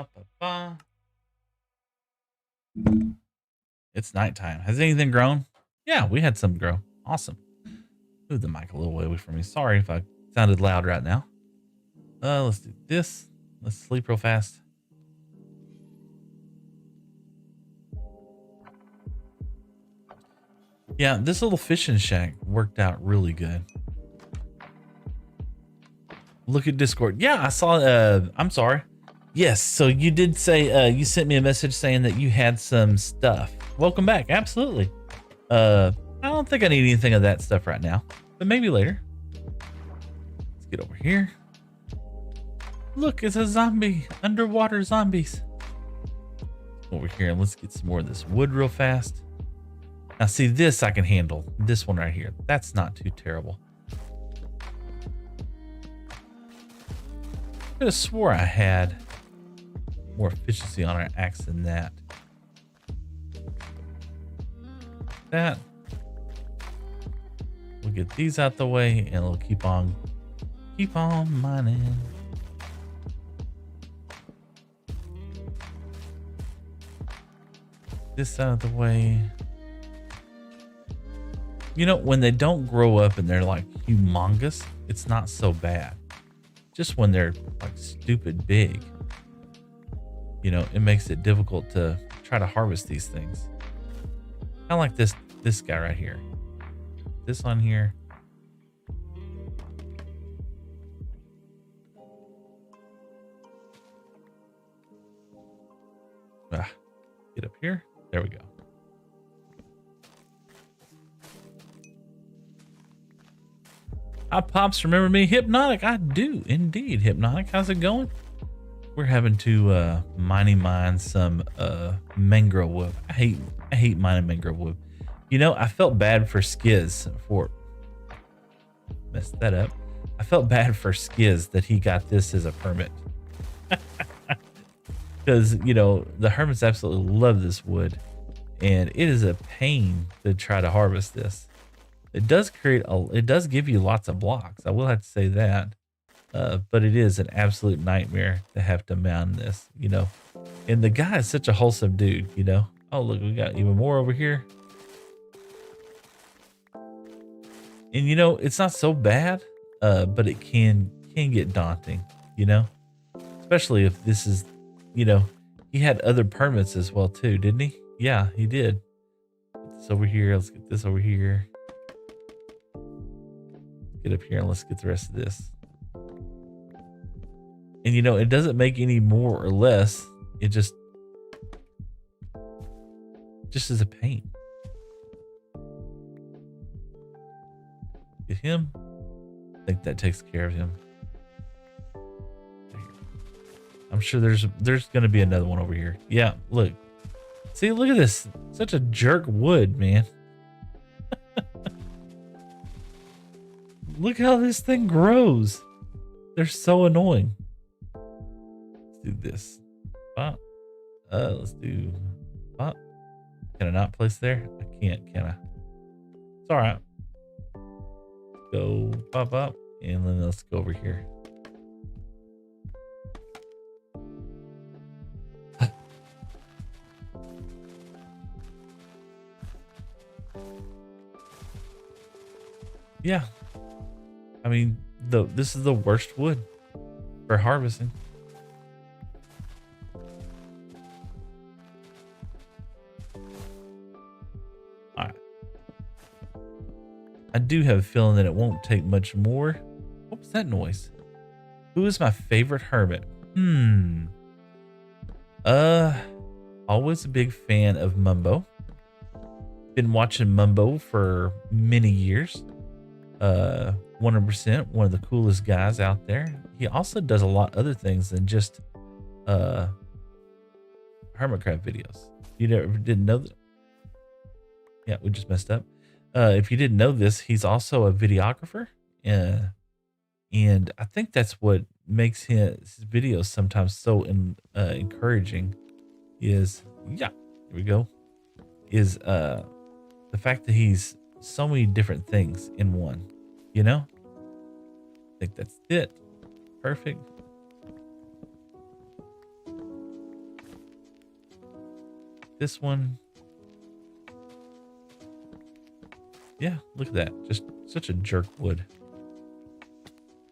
Ba, ba, ba. It's nighttime. Has anything grown? Yeah, we had some grow. Awesome. Move the mic a little way away from me. Sorry if I sounded loud right now. Let's do this. Let's sleep real fast. Yeah, this little fishing shack worked out really good. Look at Discord. Yeah, I saw, I'm sorry. Yes, so you did say, you sent me a message saying that you had some stuff. Welcome back. Absolutely. I don't think I need anything of that stuff right now, but maybe later. Let's get over here. Look, it's a zombie. Underwater zombies. Over here, and let's get some more of this wood real fast. Now, see, this I can handle. This one right here. That's not too terrible. I could have swore I had more efficiency on our axe than that. We'll get these out the way, and we'll keep on mining. This out of the way. You know, when they don't grow up and they're like humongous, it's not so bad. Just when they're like stupid big, you know, it makes it difficult to try to harvest these things. Kind of like this guy right here. This on here. Get up here. There we go. Hi, Pops. Remember me? Hypnotic. I do indeed. Hypnotic. How's it going? We're having to mine some mangrove wood. I hate mining mangrove wood. You know, I felt bad for Skiz for messed that up. I felt bad for Skiz that he got this as a permit. Because, you know, the hermits absolutely love this wood, and it is a pain to try to harvest this. It does give you lots of blocks. I will have to say that. But it is an absolute nightmare to have to mound this, you know. And the guy is such a wholesome dude, you know. Oh, look, we got even more over here. And, you know, it's not so bad, but it can get daunting, you know. Especially if this is, you know, he had other permits as well, too, didn't he? Yeah, he did. Put this over here. Let's get this over here. Get up here and let's get the rest of this. And you know, it doesn't make any more or less. It just is a pain. Get him. I think that takes care of him. I'm sure there's going to be another one over here. Yeah, look. See, look at this. Such a jerk wood, man. Look how this thing grows. They're so annoying. Let's do this. Pop. Let's do pop. Can I not place there? I can't, can I? It's all right. Go pop up, and then let's go over here. Yeah. I mean, this is the worst wood for harvesting. All right. I do have a feeling that it won't take much more. What was that noise? Who is my favorite hermit? Always a big fan of Mumbo. Been watching Mumbo for many years. 100% one of the coolest guys out there. He also does a lot other things than just Runecraft videos. You didn't know that? Yeah, we just messed up. If you didn't know this, he's also a videographer. And I think that's what makes his videos sometimes so encouraging is, yeah, here we go, is the fact that he's so many different things in one, you know? I think that's it. Perfect. this one. Yeah, look at that. Just such a jerk wood.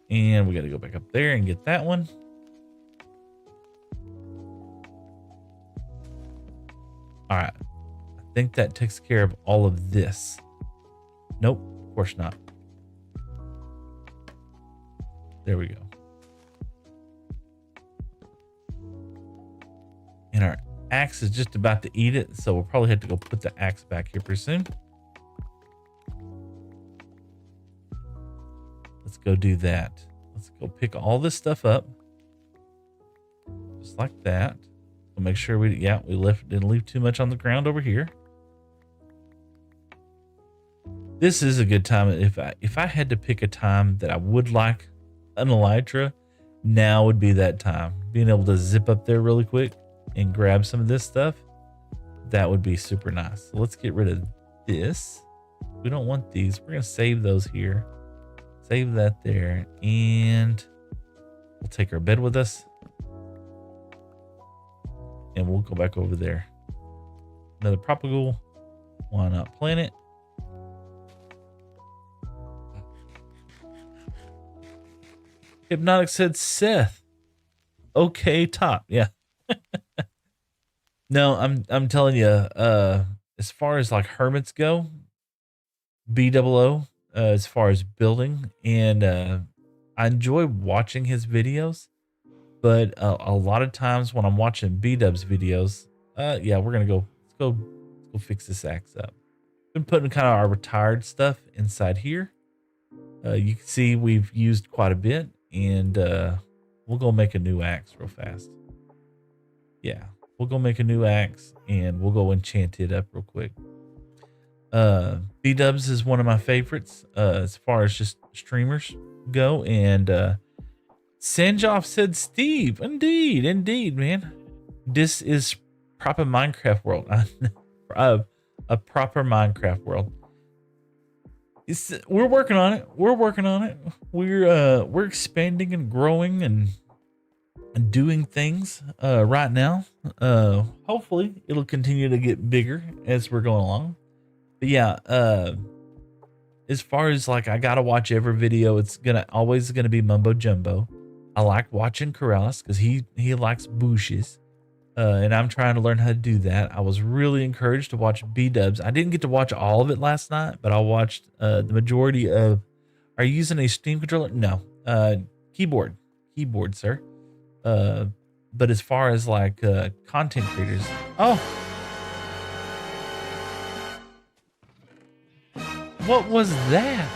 And we got to go back up there and get that one. All right. I think that takes care of all of this. Nope, of course not. There we go. And our axe is just about to eat it, so we'll probably have to go put the axe back here pretty soon. Let's go do that. Let's go pick all this stuff up. Just like that. We'll make sure we didn't leave too much on the ground over here. This is a good time. If I had to pick a time that I would like an elytra, now would be that time. Being able to zip up there really quick and grab some of this stuff, that would be super nice. So let's get rid of this. We don't want these. We're gonna save those here. Save that there, and we'll take our bed with us, and we'll go back over there. Another propagool. Why not plant it? Hypnotic said Seth. Okay, top. Yeah. No, I'm telling you, as far as like hermits go, BOO, as far as building, and I enjoy watching his videos, but a lot of times when I'm watching B-Dub's videos, yeah, we're gonna let's go fix this axe up. Been putting kind of our retired stuff inside here. You can see we've used quite a bit, and we'll go make a new axe real fast. Yeah, we'll go make a new axe, and we'll go enchant it up real quick. B-Dubs is one of my favorites as far as just streamers go, and Sanjoff said Steve. Indeed, man. This is proper Minecraft world. A proper Minecraft world. We're working on it. We're expanding and growing and doing things right now. Hopefully it'll continue to get bigger as we're going along. But yeah, as far as like I gotta watch every video, it's always gonna be mumbo jumbo. I like watching Corrales because he likes bushes. And I'm trying to learn how to do that. I was really encouraged to watch B-Dubs. I didn't get to watch all of it last night, but I watched the majority of. Are you using a Steam controller? No, keyboard, sir. But as far as like content creators, oh, what was that?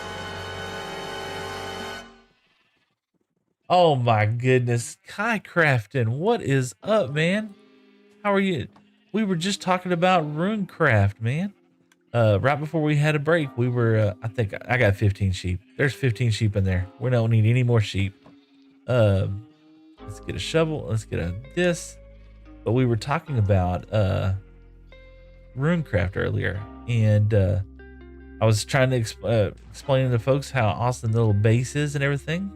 Oh my goodness, Kai Crafton, what is up, man? How are you? We were just talking about Runecraft, man. Right before we had a break, we were, I think I got 15 sheep. There's 15 sheep in there. We don't need any more sheep. Let's get a shovel. Let's get this. But we were talking about Runecraft earlier, and I was trying to explain to folks how awesome the little base is and everything.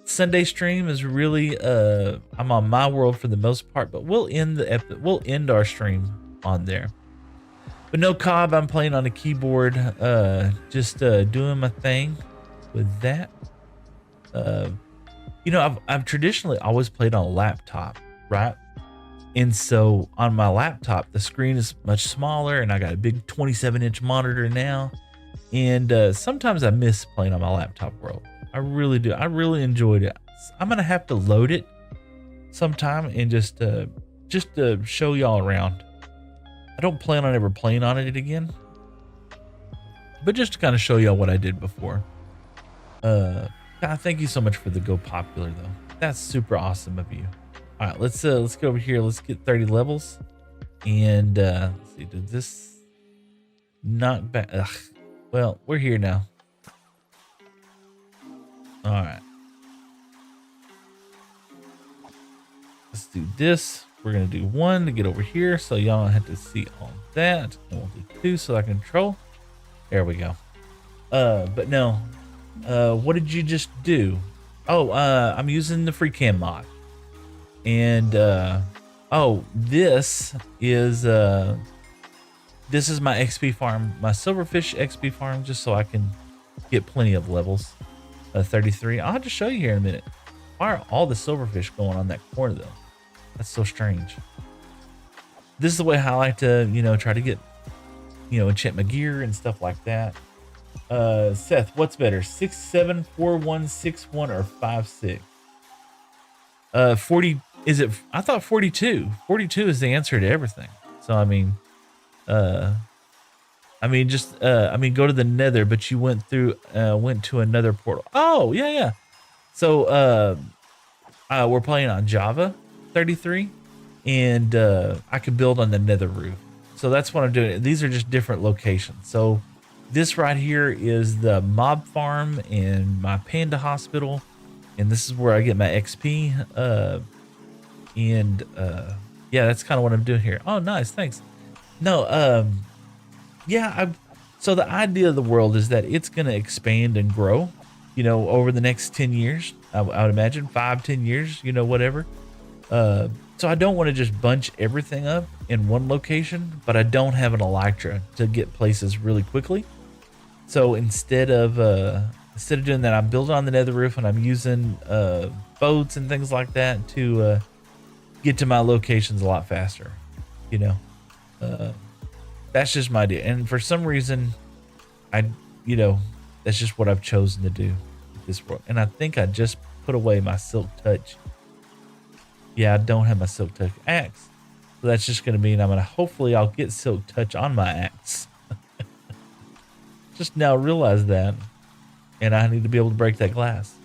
Sunday stream is really I'm on my world for the most part, but we'll end our stream on there. But no, Cobb, I'm playing on a keyboard, just doing my thing with that. You know, I've traditionally always played on a laptop, right? And so on my laptop, the screen is much smaller, and I got a big 27-inch monitor now. And sometimes I miss playing on my laptop world. I really do. I really enjoyed it. I'm gonna have to load it sometime and just to show y'all around. I don't plan on ever playing on it again, but just to kind of show y'all what I did before. God, thank you so much for the go popular though. That's super awesome of you. All right, let's go over here. Let's get 30 levels, and let's see. Did this knock back? Ugh. Well, we're here now. All right. Let's do this. We're going to do 1 to get over here so y'all don't have to see all that. And we'll do 2 so I can control. There we go. But no. What did you just do? Oh, I'm using the free cam mod. And Oh, this is my XP farm, my silverfish XP farm, just so I can get plenty of levels. 33. I'll have to show you here in a minute. Why are all the silverfish going on that corner though? That's so strange. This is the way I like to, try to get, enchant my gear and stuff like that. Seth, what's better, 674161 or 56? 40 is it? I thought 42. 42 is the answer to everything. So uh, go to the Nether, but you went to another portal. Oh yeah, yeah. So we're playing on Java 33, and I could build on the Nether roof. So that's what I'm doing. These are just different locations. So this right here is the mob farm and my Panda hospital, and this is where I get my XP. Yeah, that's kind of what I'm doing here. Oh, nice, thanks. No, yeah, so the idea of the world is that it's going to expand and grow, over the next 10 years. I would imagine 5-10 years, whatever. So I don't want to just bunch everything up in one location, but I don't have an Elytra to get places really quickly. So instead of doing that, I'm building on the Nether roof, and I'm using boats and things like that to get to my locations a lot faster. That's just my idea, and for some reason, that's just what I've chosen to do with this world. And I think I just put away my Silk Touch. Yeah, I don't have my Silk Touch axe, so that's just going to mean hopefully I'll get Silk Touch on my axe. Just now realized that, and I need to be able to break that glass.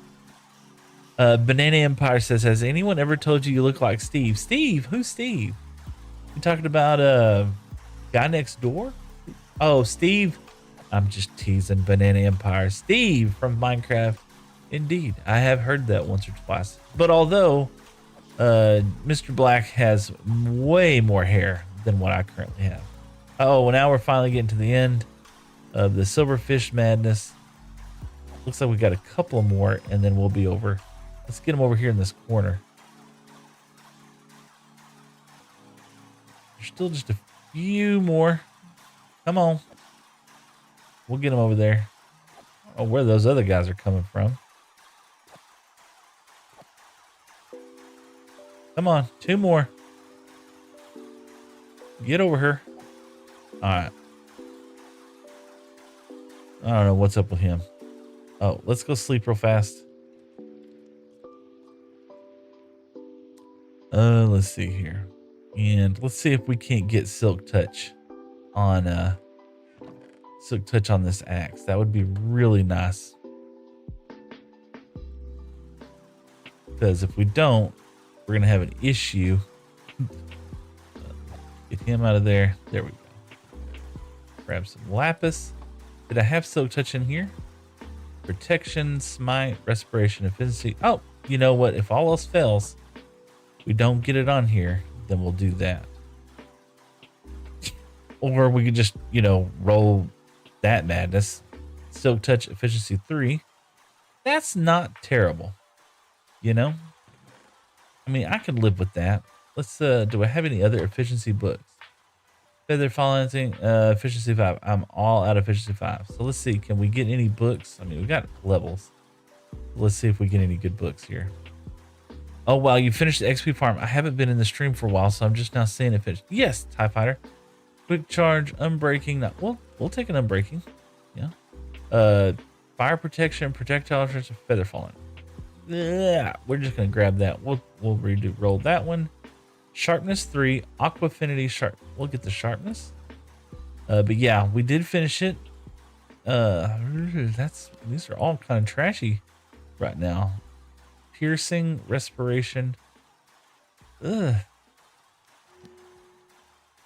Banana Empire says, has anyone ever told you look like Steve? Steve? Who's Steve? You talking about guy next door? Oh, Steve. I'm just teasing. Banana Empire. Steve from Minecraft. Indeed, I have heard that once or twice. But although Mr. Black has way more hair than what I currently have. Oh, well, now we're finally getting to the end of the silverfish madness. Looks like we got a couple more, and then we'll be over. Let's get them over here in this corner. There's still just a few more. Come on. We'll get them over there. I don't know where those other guys are coming from. Come on, 2 more. Get over here. All right. I don't know what's up with him. Oh, let's go sleep real fast. Let's see here. And let's see if we can't get Silk Touch on this axe. That would be really nice. Because if we don't, we're gonna have an issue. Get him out of there. There we go. Grab some lapis. Did I have Silk Touch in here? Protection, smite, respiration, efficiency. Oh, you know what? If all else fails, we don't get it on here, then we'll do that. Or we could just, roll that madness. Silk Touch, efficiency 3. That's not terrible. I could live with that. Let's, do I have any other efficiency books? Feather Finalizing, efficiency 5. I'm all out of efficiency 5. So let's see, can we get any books? We got levels. Let's see if we get any good books here. Oh, wow, you finished the XP farm. I haven't been in the stream for a while, so I'm just now seeing it finished. Yes, TIE Fighter. Quick charge, unbreaking. No, we'll take an unbreaking. Yeah. Fire protection, projectile, feather falling. Yeah, we're just gonna grab that. We'll roll that one. Sharpness 3, aqua affinity sharp. We'll get the sharpness. But yeah, we did finish it. These are all kind of trashy right now. Piercing, respiration. Ugh.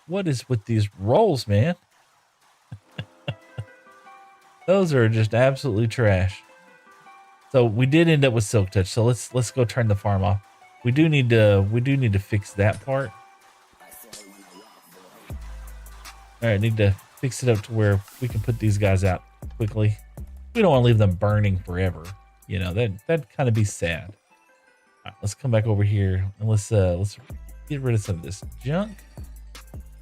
What is with these rolls, man? Those are just absolutely trash. So we did end up with Silk Touch. So let's go turn the farm off. We do need to fix that part. All right, need to fix it up to where we can put these guys out quickly. We don't want to leave them burning forever. That'd kind of be sad. All right, let's come back over here and let's get rid of some of this junk.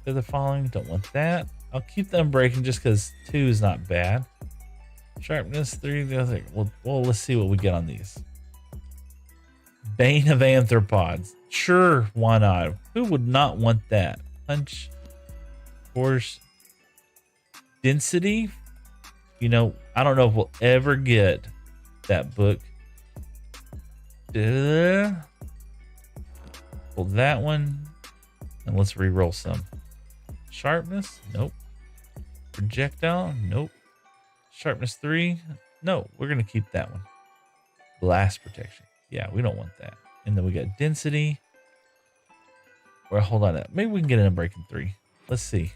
To the following, don't want that. I'll keep them breaking just because 2 is not bad. Sharpness 3, the other. Well, let's see what we get on these. Bane of Arthropods. Sure, why not? Who would not want that? Punch, force, density. You know, I don't know if we'll ever get that book. Pull that one. And let's re-roll some. Sharpness? Nope. Projectile? Nope. Sharpness 3? No, we're going to keep that one. Blast protection. Yeah, we don't want that. And then we got density. Well, hold on. Maybe we can get an unbreaking 3. Let's see.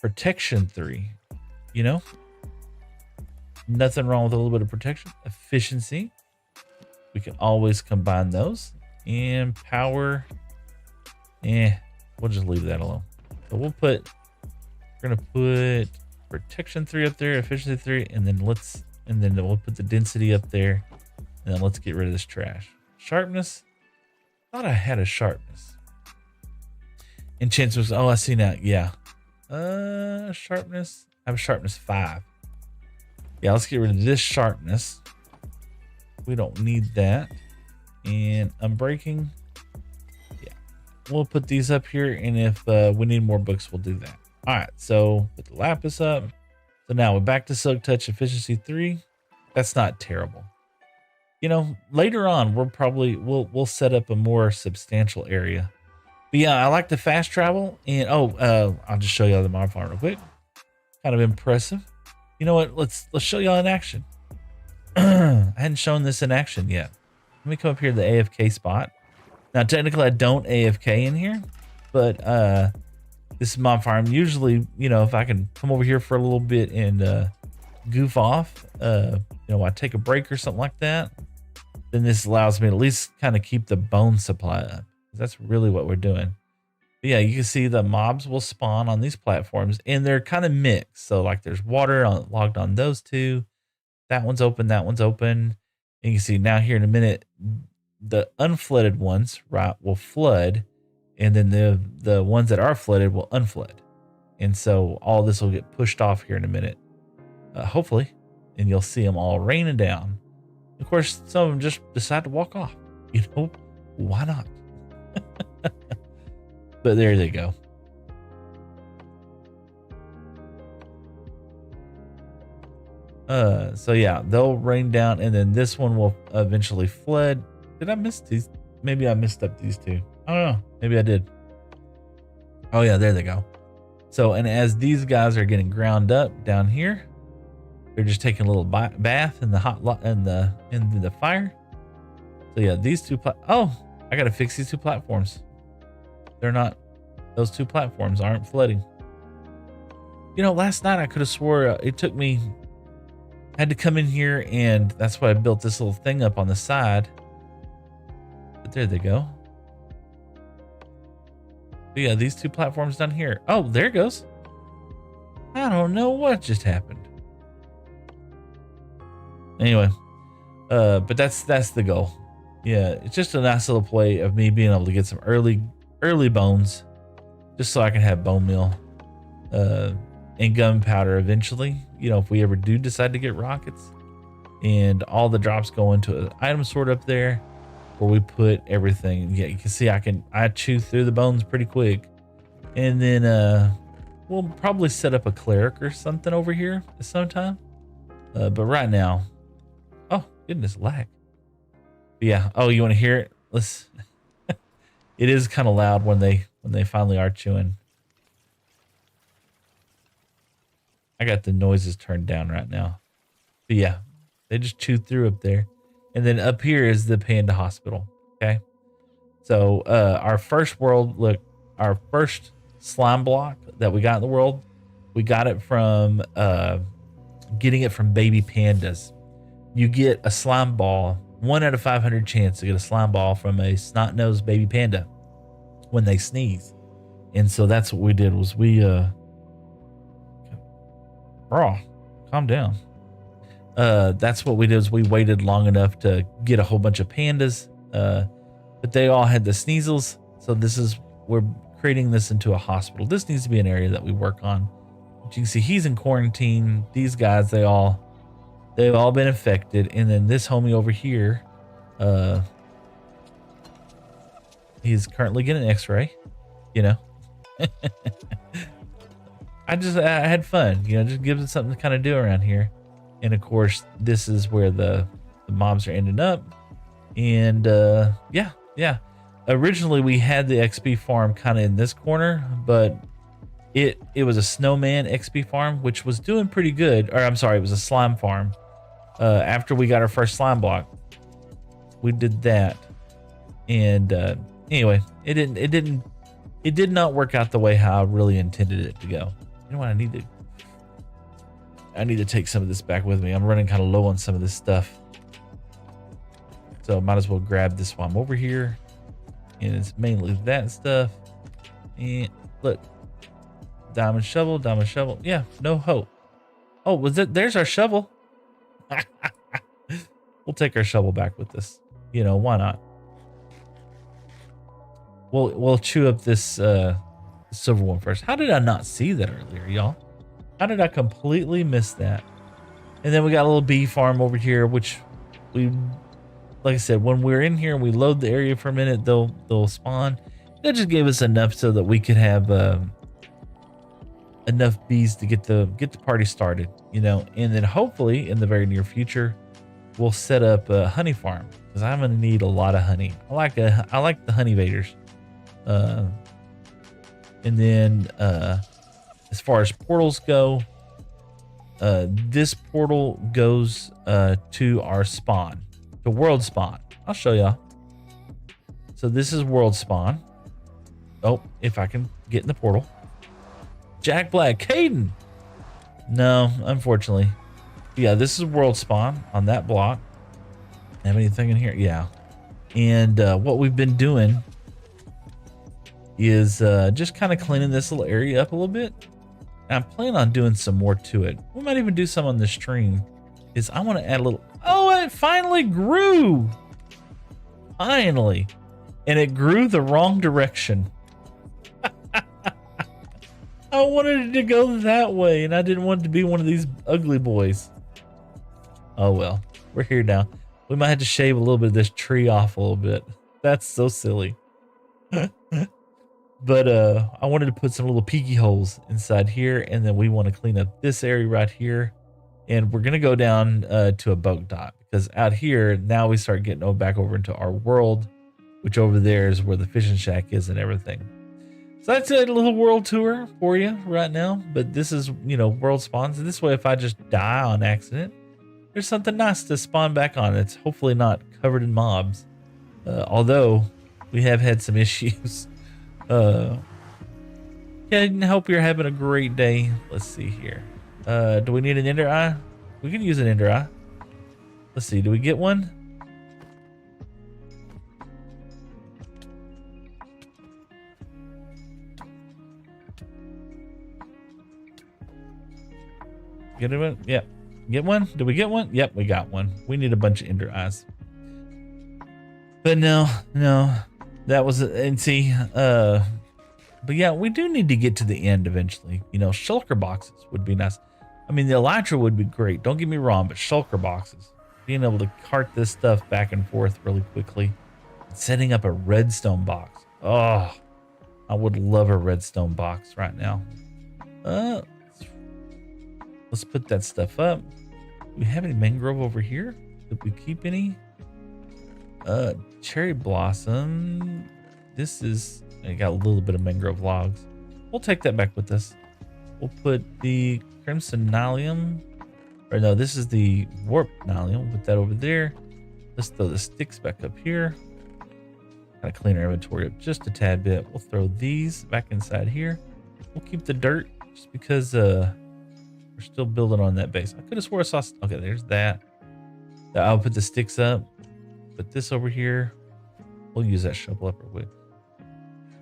Protection 3. You know? Nothing wrong with a little bit of protection. Efficiency. We can always combine those. And power. We'll just leave that alone. So we're gonna put protection 3 up there, efficiency 3, and then we'll put the density up there, and then let's get rid of this trash. Sharpness. Thought I had a sharpness. Enchantments. Oh, I see now. Yeah. Sharpness. I have a sharpness 5. Yeah, let's get rid of this sharpness. We don't need that. And unbreaking. Yeah. We'll put these up here, and if we need more books, we'll do that. All right, so put the lapis up. So now we're back to Silk Touch efficiency 3. That's not terrible. You know, later on we'll set up a more substantial area. But yeah, I like the fast travel, and I'll just show y'all the mod farm real quick. Kind of impressive. You know what? Let's show y'all in action. I hadn't shown this in action yet. Let me come up here to the AFK spot. Now, technically, I don't AFK in here, but this is mod farm. Usually, you know, if I can come over here for a little bit and goof off, you know, I take a break or something like that, then this allows me to at least kind of keep the bone supply up. That's really what we're doing. But yeah, you can see the mobs will spawn on these platforms, and they're kind of mixed. So like there's water logged on those two. That one's open, that one's open. And you can see now here in a minute, the unflooded ones, right, will flood. And then the ones that are flooded will unflood. And so all this will get pushed off here in a minute, hopefully. And you'll see them all raining down. Of course, some of them just decide to walk off. You know, why not? But there they go. So yeah, they'll rain down, and then this one will eventually flood. Did I miss these? Maybe I missed up these two. I don't know. Maybe I did. Oh yeah, there they go. So, and as these guys are getting ground up down here, they're just taking a little bath in the in the fire. So yeah, these two. Oh, I gotta fix these two platforms. They're not. Those two platforms aren't flooding. You know, last night I could have swore it took me. I had to come in here, and that's why I built this little thing up on the side. But there they go. But yeah, these two platforms down here. Oh, there it goes. I don't know what just happened. Anyway, but that's the goal. Yeah, it's just a nice little play of me being able to get some early bones, just so I can have bone meal and gunpowder eventually. You know, if we ever do decide to get rockets, and all the drops go into an item sort up there where we put everything. Yeah, you can see I chew through the bones pretty quick. And then we'll probably set up a cleric or something over here at some time. But right now, oh goodness, lag. But yeah, oh, you want to hear it? Let's it is kind of loud when they finally are chewing. I got the noises turned down right now. But yeah, they just chewed through up there. And then up here is the Panda Hospital. Okay. So our first world, look, our first slime block that we got in the world, we got it from getting it from baby pandas. You get a slime ball, 1 out of 500 chance to get a slime ball from a snot-nosed baby panda when they sneeze. And so that's what we did was we bro, calm down. That's what we did is we waited long enough to get a whole bunch of pandas, but they all had the sneezels. So we're creating this into a hospital. This needs to be an area that we work on. But you can see he's in quarantine. These guys, they've all been affected. And then this homie over here, he's currently getting an x-ray, you know. I had fun, you know, just gives us something to kind of do around here. And of course, this is where the mobs are ending up. And yeah. Originally we had the XP farm kind of in this corner, but it was a snowman XP farm, which was doing pretty good. Or I'm sorry, it was a slime farm. After we got our first slime block, we did that. And anyway, it did not work out the way how I really intended it to go. You know what? I need to take some of this back with me. I'm running kind of low on some of this stuff. So I might as well grab this while I'm over here. And it's mainly that stuff. And look, diamond shovel. Yeah, no hope. Oh, was it? There's our shovel. We'll take our shovel back with us. You know, why not? We'll chew up this silver one first. How did I not see that earlier, y'all? How did I completely miss that? And then we got a little bee farm over here, which we, like I said, when we're in here and we load the area for a minute, they'll spawn. That just gave us enough so that we could have enough bees to get the party started, you know. And then hopefully in the very near future, we'll set up a honey farm because I'm gonna need a lot of honey. I like the honey vaders. And then as far as portals go, this portal goes to our spawn, the world spawn. I'll show y'all. So this is world spawn. Oh, if I can get in the portal. Jack Black, Caden. No, unfortunately. Yeah, this is world spawn on that block. Have anything in here? Yeah. And what we've been doing is just kind of cleaning this little area up a little bit. And I'm planning on doing some more to it. We might even do some on the stream. Is I want to add a little. Oh, it finally grew. Finally. And it grew the wrong direction. I wanted it to go that way, and I didn't want it to be one of these ugly boys. Oh well, we're here now. We might have to shave a little bit of this tree off a little bit. That's so silly. But I wanted to put some little peeky holes inside here, and then we want to clean up this area right here. And we're gonna go down to a boat dock, because out here now we start getting back over into our world, which over there is where the fishing shack is and everything. So that's a little world tour for you right now. But this is, you know, world spawns. This way, if I just die on accident, there's something nice to spawn back on. It's hopefully not covered in mobs. Although we have had some issues. Yeah, I hope you're having a great day. Let's see here. Do we need an ender eye? We can use an ender eye. Let's see. Do we get one? Get one? Yep. Get one? Did we get one? Yep, we got one. We need a bunch of ender eyes. But no, that was, and see, but yeah, we do need to get to the end eventually. You know, shulker boxes would be nice. I mean, the elytra would be great. Don't get me wrong, but shulker boxes, being able to cart this stuff back and forth really quickly, setting up a redstone box. Oh, I would love a redstone box right now. Let's put that stuff up. Do we have any mangrove over here? Did we keep any? Cherry blossom. This is, I got a little bit of mangrove logs. We'll take that back with us. We'll put the crimson nylium, or no, this is the warp nylium. We'll put that over there. Let's throw the sticks back up here. Kind of clean our inventory up just a tad bit. We'll throw these back inside here. We'll keep the dirt just because we're still building on that base. I could have swore I saw. Okay, there's that. I'll put the sticks up. Put this over here. We'll use that shovel up real quick.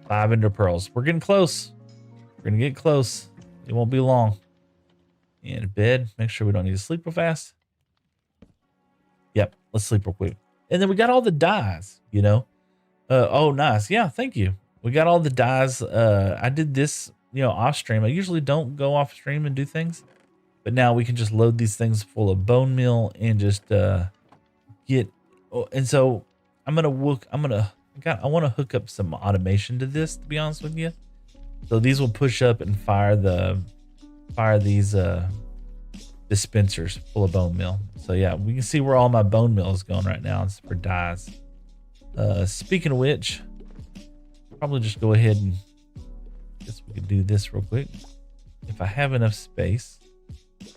5 ender pearls. We're getting close. We're gonna get close. It won't be long. And bed. Make sure we don't need to sleep real fast. Yep. Let's sleep real quick. And then we got all the dyes. You know. Oh, nice. Yeah. Thank you. we got all the dyes. I did this, off stream. I usually don't go off stream and do things, but now we can just load these things full of bone meal and just get. Oh, and so I'm gonna look. I want to hook up some automation to this. To be honest with you, so these will push up and fire these dispensers full of bone meal. So yeah, we can see where all my bone meal is going right now. It's for dyes. Speaking of which, probably just go ahead and guess we could do this real quick if I have enough space. Let's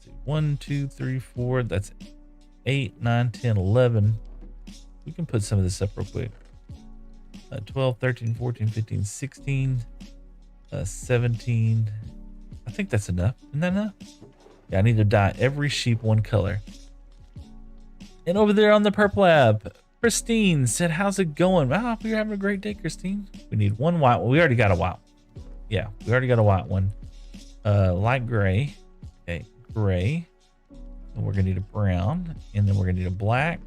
see, 1, 2, 3, 4. That's 8, 9, 10, 11. We can put some of this up real quick. 12, 13, 14, 15, 16, 17. I think that's enough. Isn't that enough? Yeah, I need to dye every sheep one color. And over there on the purple lab, Christine said, how's it going? Wow, I hope you're having a great day, Christine. We need one white one. We already got a white. Yeah, we already got a white one. Light gray. Okay, gray. And we're gonna need a brown. And then we're gonna need a black.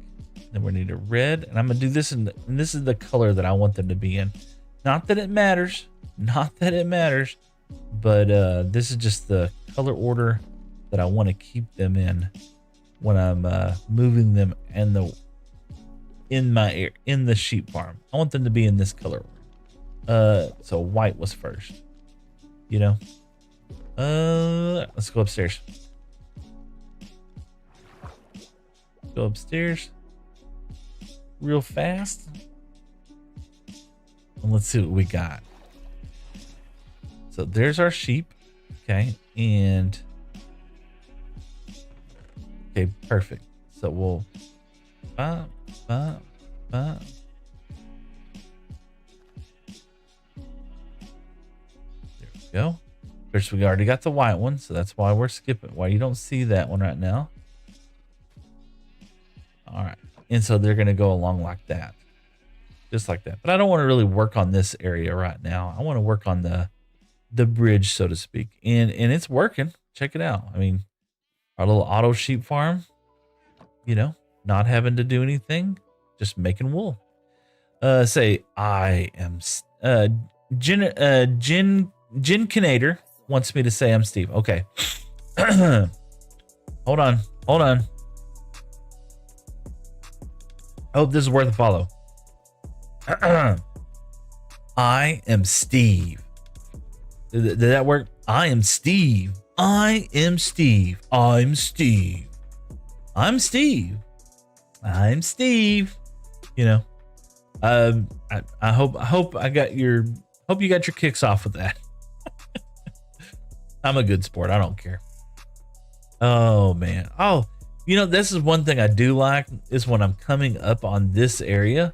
Then we're gonna need a red. And I'm gonna do this and this is the color that I want them to be in. Not that it matters. Not that it matters. But this is just the color order that I want to keep them in when I'm moving them in the sheep farm. I want them to be in this color order. So white was first. Let's go upstairs. Go upstairs real fast. And let's see what we got. So there's our sheep. Okay. And okay, perfect. So we'll there we go. First, we already got the white one, so that's why we're skipping. Why you don't see that one right now. All right. And so they're gonna go along like that. Just like that. But I don't want to really work on this area right now. I want to work on the bridge, so to speak. And it's working. Check it out. I mean, our little auto sheep farm, not having to do anything, just making wool. Say I am Jin Kinator wants me to say I'm Steve. Okay. Hold on. I hope this is worth a follow. I am Steve. Did that work? I am Steve. I am Steve. I'm Steve. I'm Steve. I'm Steve. I hope you got your kicks off with that. I'm a good sport. I don't care. Oh man. Oh, this is one thing I do like is when I'm coming up on this area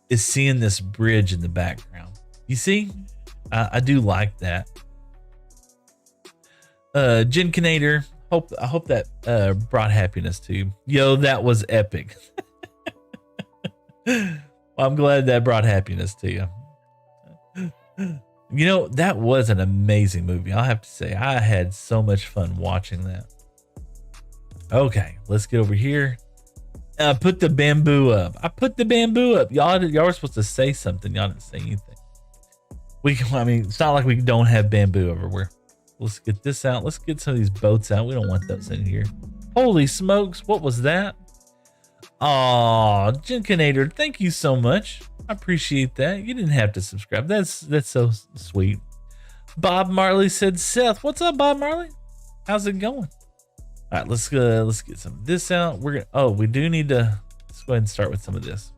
is seeing this bridge in the background. You see? I do like that. Jen Canader, I hope that brought happiness to you. Yo, that was epic. Well, I'm glad that brought happiness to you. That was an amazing movie. I'll have to say, I had so much fun watching that. Okay, let's get over here. Put the bamboo up. I put the bamboo up. Y'all were supposed to say something. Y'all didn't say anything. It's not like we don't have bamboo everywhere. Let's get this out. Let's get some of these boats out. We don't want those in here. Holy smokes. What was that? Aw, Jinkinator, thank you so much. I appreciate that. You didn't have to subscribe. That's so sweet. Bob Marley said, Seth, what's up, Bob Marley? How's it going? All right, let's get some of this out. We do need to, let's go ahead and start with some of this.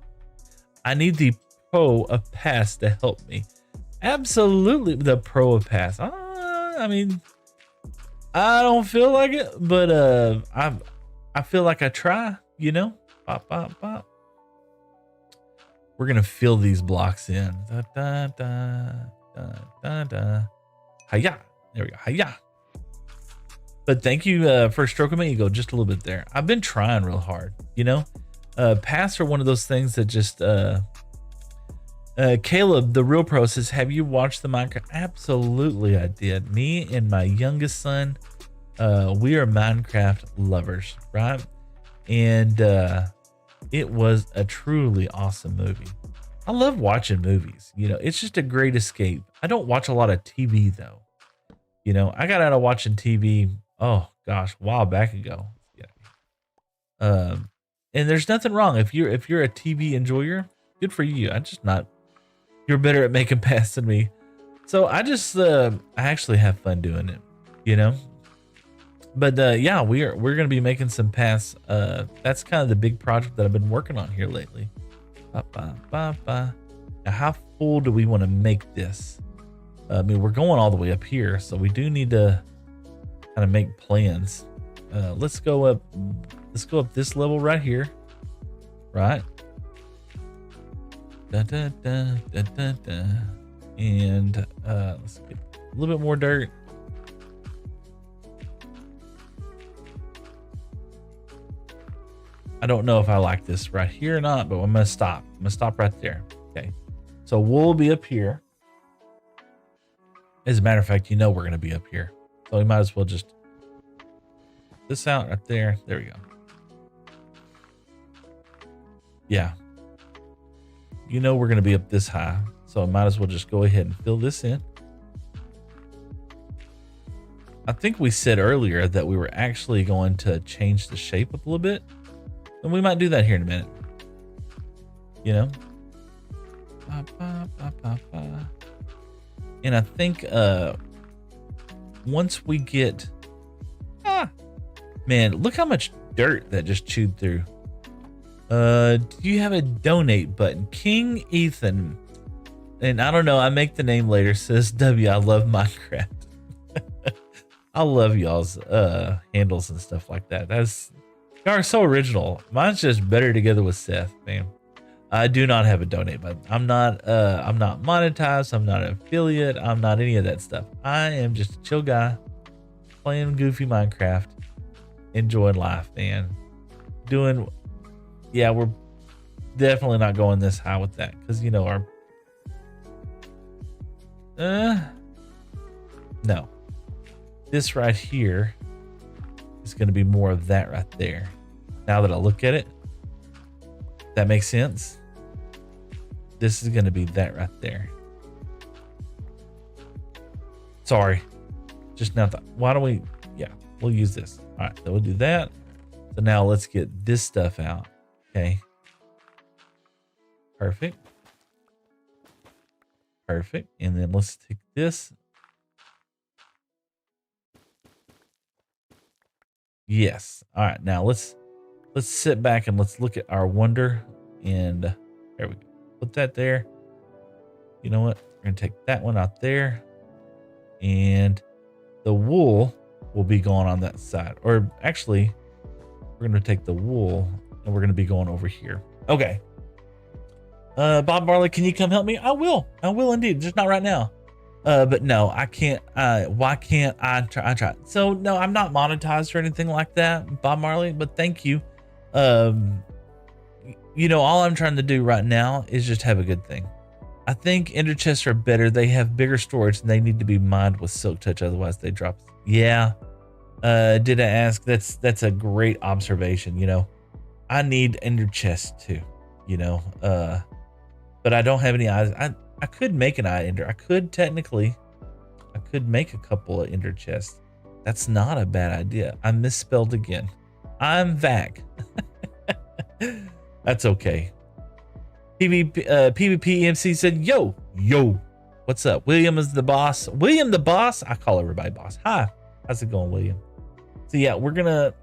I need the Pro of Pass to help me. Absolutely, the Pro of Pass. I don't feel like it, but I feel like I try, Pop, pop, pop. We're gonna fill these blocks in. Da, da, da, da, da, da. Hiya. There we go. Hiya. But thank you for stroking my ego just a little bit there. I've been trying real hard, Pass are one of those things that just Caleb, the real pro, says, have you watched the Minecraft? Absolutely, I did. Me and my youngest son, we are Minecraft lovers, right? And it was a truly awesome movie. I love watching movies. You know, it's just a great escape. I don't watch a lot of TV though. You know, I got out of watching TV, oh gosh, a while back ago. Yeah. And there's nothing wrong if you're a TV enjoyer, good for you. I just not you're better at making pass than me. So I actually have fun doing it, you know? But yeah, we're gonna be making some paths. That's kind of the big project that I've been working on here lately. Ba, ba, ba, ba. Now, how full do we want to make this? I mean, we're going all the way up here, so we do need to kind of make plans. Let's go up. Let's go up this level right here, right? Da, da, da, da, da, da. And let's get a little bit more dirt. I don't know if I like this right here or not, but I'm gonna stop. I'm gonna stop right there. Okay. So we'll be up here. As a matter of fact, you know we're gonna be up here. So we might as well just this out right there. There we go. Yeah. You know we're gonna be up this high. So I might as well just go ahead and fill this in. I think we said earlier that we were actually going to change the shape up a little bit. And we might do that here in a minute. You know? And I think once we get man, look how much dirt that just chewed through. Do you have a donate button? King Ethan. And I don't know, I make the name later, says W. I love Minecraft. I love y'all's handles and stuff like that. Y'all are so original. Mine's just better together with Seth, man. I do not have a donate button. I'm not monetized. I'm not an affiliate. I'm not any of that stuff. I am just a chill guy playing goofy Minecraft, enjoying life, man. Yeah, we're definitely not going this high with that because you know our no. This right here is going to be more of that right there. Now that I look at it, that makes sense. This is going to be that right there. Sorry. Just now. Why don't we? Yeah, we'll use this. All right, so we'll do that. So now let's get this stuff out. Okay. Perfect. Perfect. And then let's take this. Yes. All right. Now let's sit back and let's look at our wonder. And there we go. Put that there. You know what? We're gonna take that one out there, and the wool will be going on that side. Or actually, we're gonna take the wool and we're gonna be going over here. Okay. Bob Marley, can you come help me? I will. I will indeed. Just not right now. But no, I can't. Why can't I try? I try. So no, I'm not monetized or anything like that, Bob Marley. But thank you. You know, all I'm trying to do right now is just have a good thing. I think ender chests are better. They have bigger storage and they need to be mined with silk touch. Otherwise, they drop. Yeah. Did I ask? That's a great observation. You know, I need ender chests too. You know, but I don't have any eyes. I could make an eye ender. I could make a couple of ender chests. That's not a bad idea. I misspelled again. I'm Vac. That's okay. PvP EMC said, yo, what's up? William is the boss. William the boss. I call everybody boss. Hi. How's it going, William? So yeah, we're going to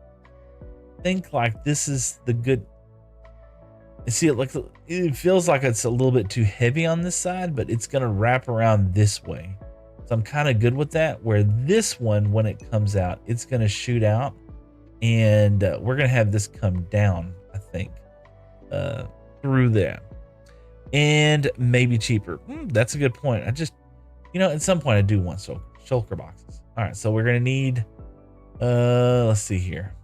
think like this is the good. See, it feels like it's a little bit too heavy on this side, but it's going to wrap around this way. So I'm kind of good with that, where this one, when it comes out, it's going to shoot out, and we're going to have this come down, I think, through there. And maybe cheaper. That's a good point. I just, you know, at some point I do want shulker boxes. All right, so we're going to need, let's see here.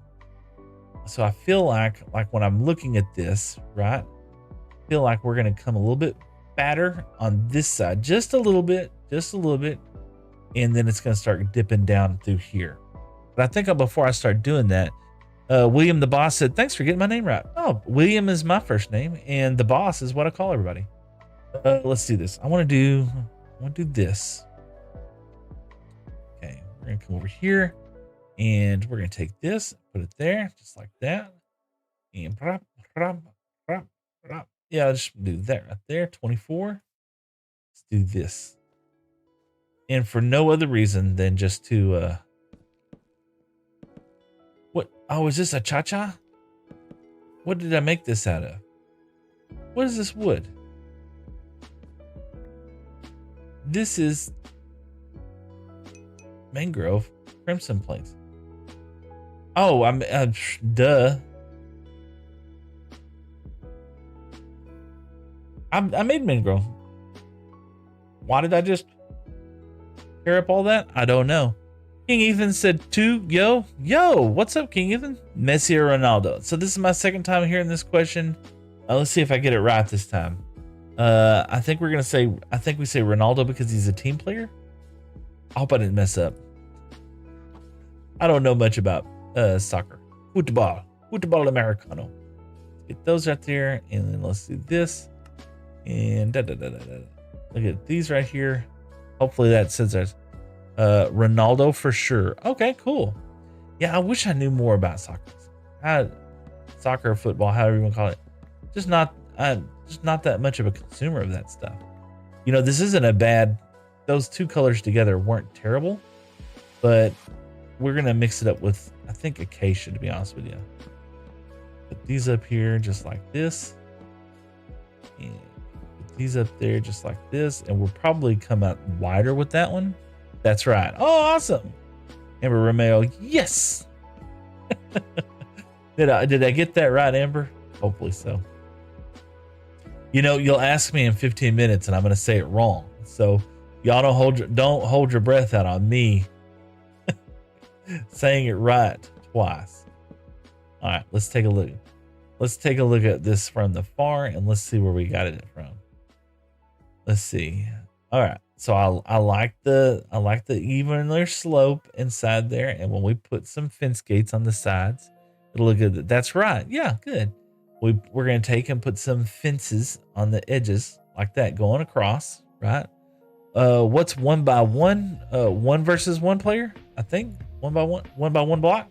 So I feel like when I'm looking at this, right, I feel like we're going to come a little bit fatter on this side, just a little bit, and then it's going to start dipping down through here. But I think before I start doing that, William the boss said, thanks for getting my name right. Oh, William is my first name, and the boss is what I call everybody. Let's do this. I want to do this. Okay, we're gonna come over here and we're gonna take this, put it there, just like that. And prop, prop. Yeah, I'll just do that right there. 24. Let's do this. And for no other reason than just to what? Oh, is this a cha-cha? What did I make this out of? What is this wood? This is mangrove crimson planks. Oh, I'm duh. I made mangrove. Why did I just tear up all that? I don't know. King Ethan said two. Yo, what's up, King Ethan? Messi or Ronaldo? So this is my second time hearing this question. Let's see if I get it right this time. I think we say Ronaldo because he's a team player. I hope I didn't mess up. I don't know much about soccer. Football Americano. Get those right there, and then let's do this. And look at these right here. Hopefully that says that. Ronaldo for sure. Okay, cool. Yeah, I wish I knew more about soccer. Soccer, football, however you want to call it. Just not that much of a consumer of that stuff. You know, this isn't a bad. Those two colors together weren't terrible, but we're gonna mix it up with, I think, acacia, to be honest with you. Put these up here just like this, and put these up there just like this, and we'll probably come out wider with that one. That's right. Oh, awesome. Amber Romeo, yes. Did I get that right, Amber? Hopefully so. You know, you'll ask me in 15 minutes and I'm going to say it wrong. So y'all don't hold your breath out on me saying it right twice. All right, let's take a look. Let's take a look at this from the far and let's see where we got it from. Let's see. All right. So I like the evenly slope inside there, and when we put some fence gates on the sides, it'll look good. That's right. Yeah, good. We're gonna take and put some fences on the edges like that, going across. Right. What's 1 by 1? 1 versus 1 player. I think 1 by 1. 1 by 1 block.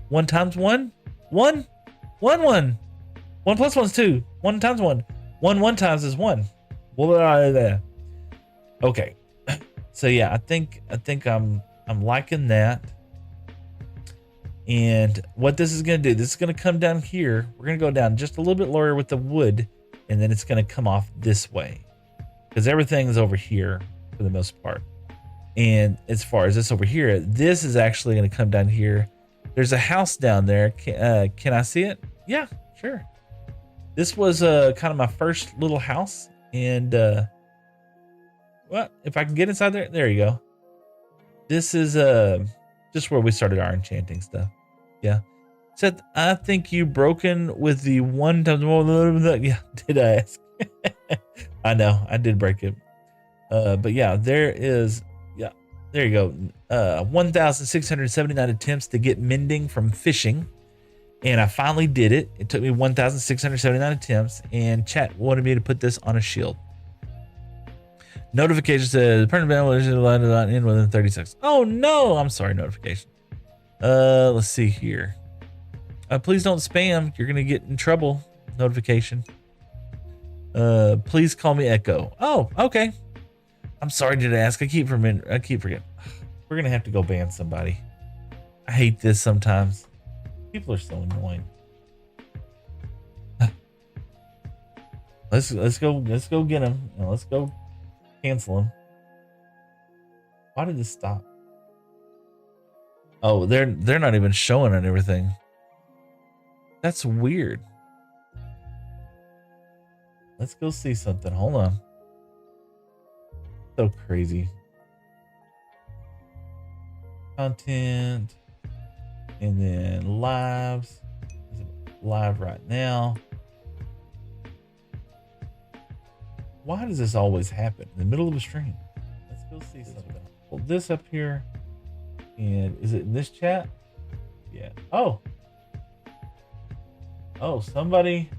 1 times 1. 1. 1 1. 1 plus 1's 2. 1 times 1. 1 times is 1. There. Okay, so yeah, I think I'm liking that. And what this is gonna do, this is gonna come down here. We're gonna go down just a little bit lower with the wood, and then it's gonna come off this way because everything is over here for the most part. And as far as this over here, this is actually gonna come down here. There's a house down there. Can I see it? Yeah, sure. This was kind of my first little house, and well, if I can get inside there, there you go. This is just where we started our enchanting stuff. Yeah. Seth, I think you broken with the 1 times more. Yeah, did I ask? I know, I did break it. But yeah, there is, yeah, there you go. 1,679 attempts to get mending from fishing. And I finally did it. It took me 1,679 attempts, and chat wanted me to put this on a shield. Notification says permanent ban will end within 30 seconds. Oh no, I'm sorry, notification. Let's see here. Please don't spam. You're gonna get in trouble. Notification. Please call me Echo. Oh, okay. I'm sorry to ask. I keep forgetting. We're gonna have to go ban somebody. I hate this sometimes. People are so annoying. Let's go get him. Let's go cancel him. Why did this stop? Oh, they're not even showing on everything. That's weird. Let's go see something. Hold on. So crazy. Content. And then lives. Live right now. Why does this always happen in the middle of a stream? Let's go see something. Hold this up here. And is it in this chat? Yeah. Oh. Oh, somebody.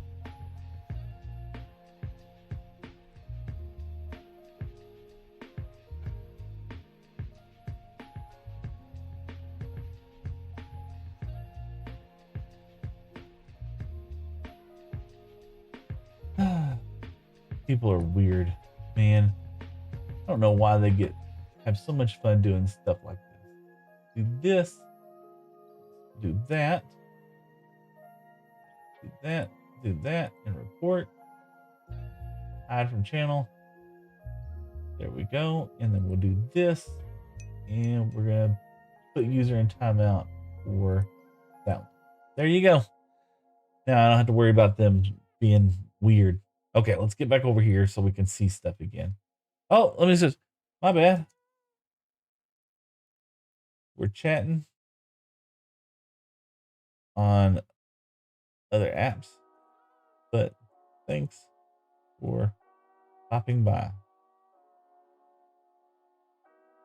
People are weird, man. I don't know why they have so much fun doing stuff like this. Do this, do that, do that, do that, and report. Hide from channel. There we go. And then we'll do this. And we're going to put user in timeout for that one. There you go. Now I don't have to worry about them being weird. Okay, let's get back over here so we can see stuff again. Oh, let me just, my bad. We're chatting on other apps, but thanks for stopping by.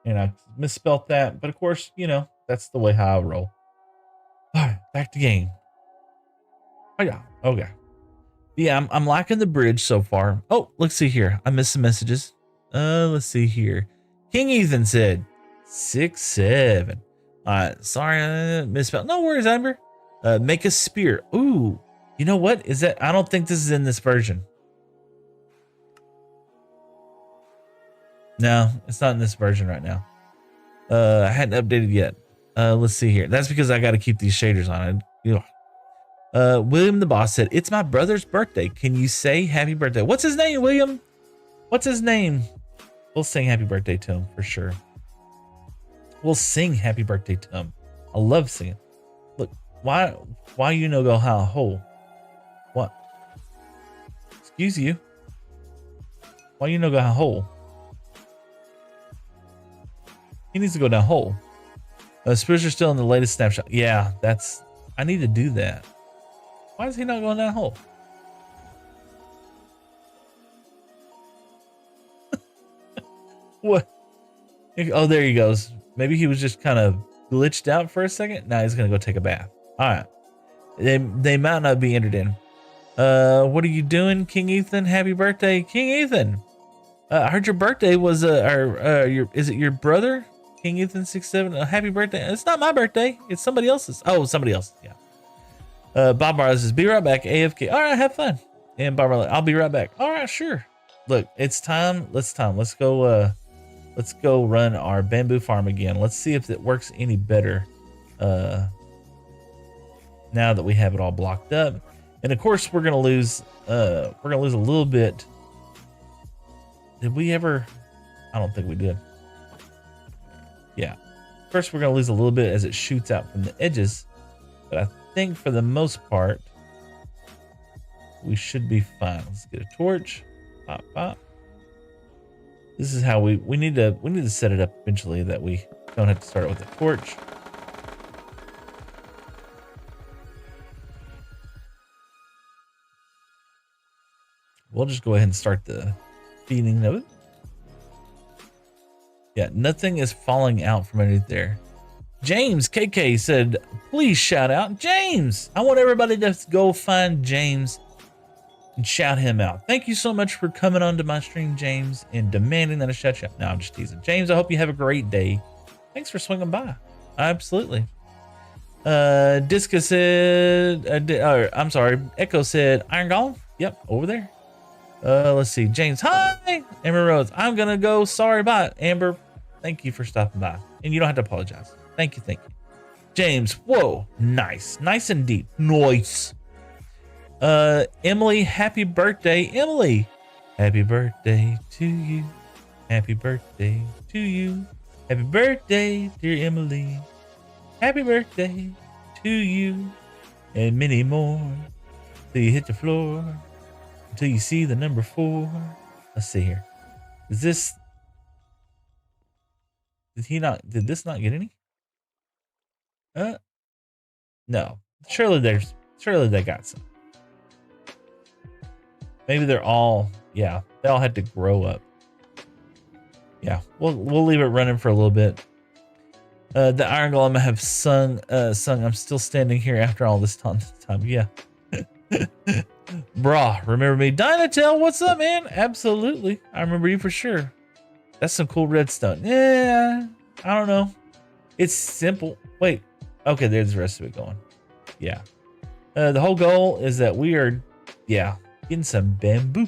And I misspelt that, but of course, you know, that's the way how I roll. All right, back to game. Oh yeah, okay. Yeah, I'm liking the bridge so far. Oh, let's see here. I missed some messages. Let's see here. King Ethan said 6-7. All right, sorry, I misspelled. No worries, Amber. Make a spear. Ooh, you know what is that? I don't think this is in this version. No, it's not in this version right now. I hadn't updated yet. Let's see here. That's because I got to keep these shaders on. William the boss said, it's my brother's birthday. Can you say happy birthday? What's his name, William? What's his name? We'll sing happy birthday to him for sure. We'll sing happy birthday to him. I love singing. Look, why you no go how hole? What? Excuse you. Why you no go how hole? He needs to go down hole. Spears are still in the latest snapshot. Yeah, I need to do that. Why is he not going down hole? What? Oh, there he goes. Maybe he was just kind of glitched out for a second. Now he's gonna go take a bath. All right. They might not be entered in. What are you doing, King Ethan? Happy birthday, King Ethan. I heard your birthday was is it your brother, King Ethan 6-7? Happy birthday. It's not my birthday. It's somebody else's. Oh, somebody else. Yeah. Bob Marley says, be right back, AFK. All right, have fun. And Bob Marley, I'll be right back. All right, sure. Look, it's time. Let's go run our bamboo farm again. Let's see if it works any better now that we have it all blocked up. And of course, we're gonna lose a little bit. Did we ever? I don't think we did. Yeah. First, we're gonna lose a little bit as it shoots out from the edges, but I think for the most part, we should be fine. Let's get a torch. Pop, pop. This is how we need to set it up eventually that we don't have to start it with a torch. We'll just go ahead and start the feeding of it. Yeah, nothing is falling out from underneath there. James KK said, please shout out James. I want everybody to go find James and shout him out. Thank you so much for coming onto my stream, James, and demanding that I shout you out. No, I'm just teasing. James, I hope you have a great day. Thanks for swinging by. Absolutely. Disca said, I'm sorry, Echo said, Iron Golem? Yep, over there. Let's see. James, hi. Amber Rose, I'm gonna go. Sorry, bye. Amber, thank you for stopping by. And you don't have to apologize. Thank you, thank you. James, whoa, nice. Nice indeed. Nice. Emily, happy birthday, Emily. Happy birthday to you. Happy birthday to you. Happy birthday, dear Emily. Happy birthday to you. And many more. Till you hit the floor. Until you see the number 4. Let's see here. Is this... Did this not get any? No. Surely they got some. Maybe they're all, yeah, they all had to grow up. Yeah, we'll leave it running for a little bit. The Iron Golem have sung, I'm still standing here after all this time. Yeah. Brah, remember me? Dynatel, what's up, man? Absolutely. I remember you for sure. That's some cool redstone. Yeah, I don't know. It's simple. Wait. Okay, there's the rest of it going. Yeah. The whole goal is that we are, yeah, getting some bamboo.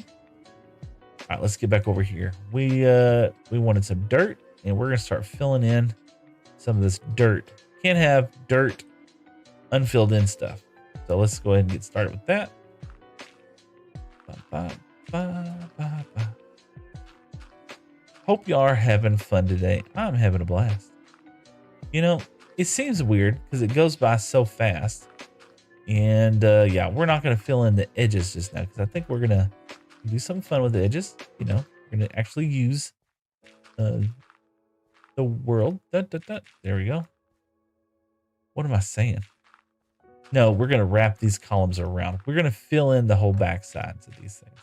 All right, let's get back over here. We wanted some dirt, and we're gonna start filling in some of this dirt. Can't have dirt unfilled in stuff. So let's go ahead and get started with that. Ba, ba, ba, ba. Hope y'all are having fun today. I'm having a blast. You know, it seems weird because it goes by so fast. And yeah, we're not going to fill in the edges just now because I think we're going to do some fun with the edges. You know, we're going to actually use the world. There we go. What am I saying? No, we're going to wrap these columns around. We're going to fill in the whole back sides of these things.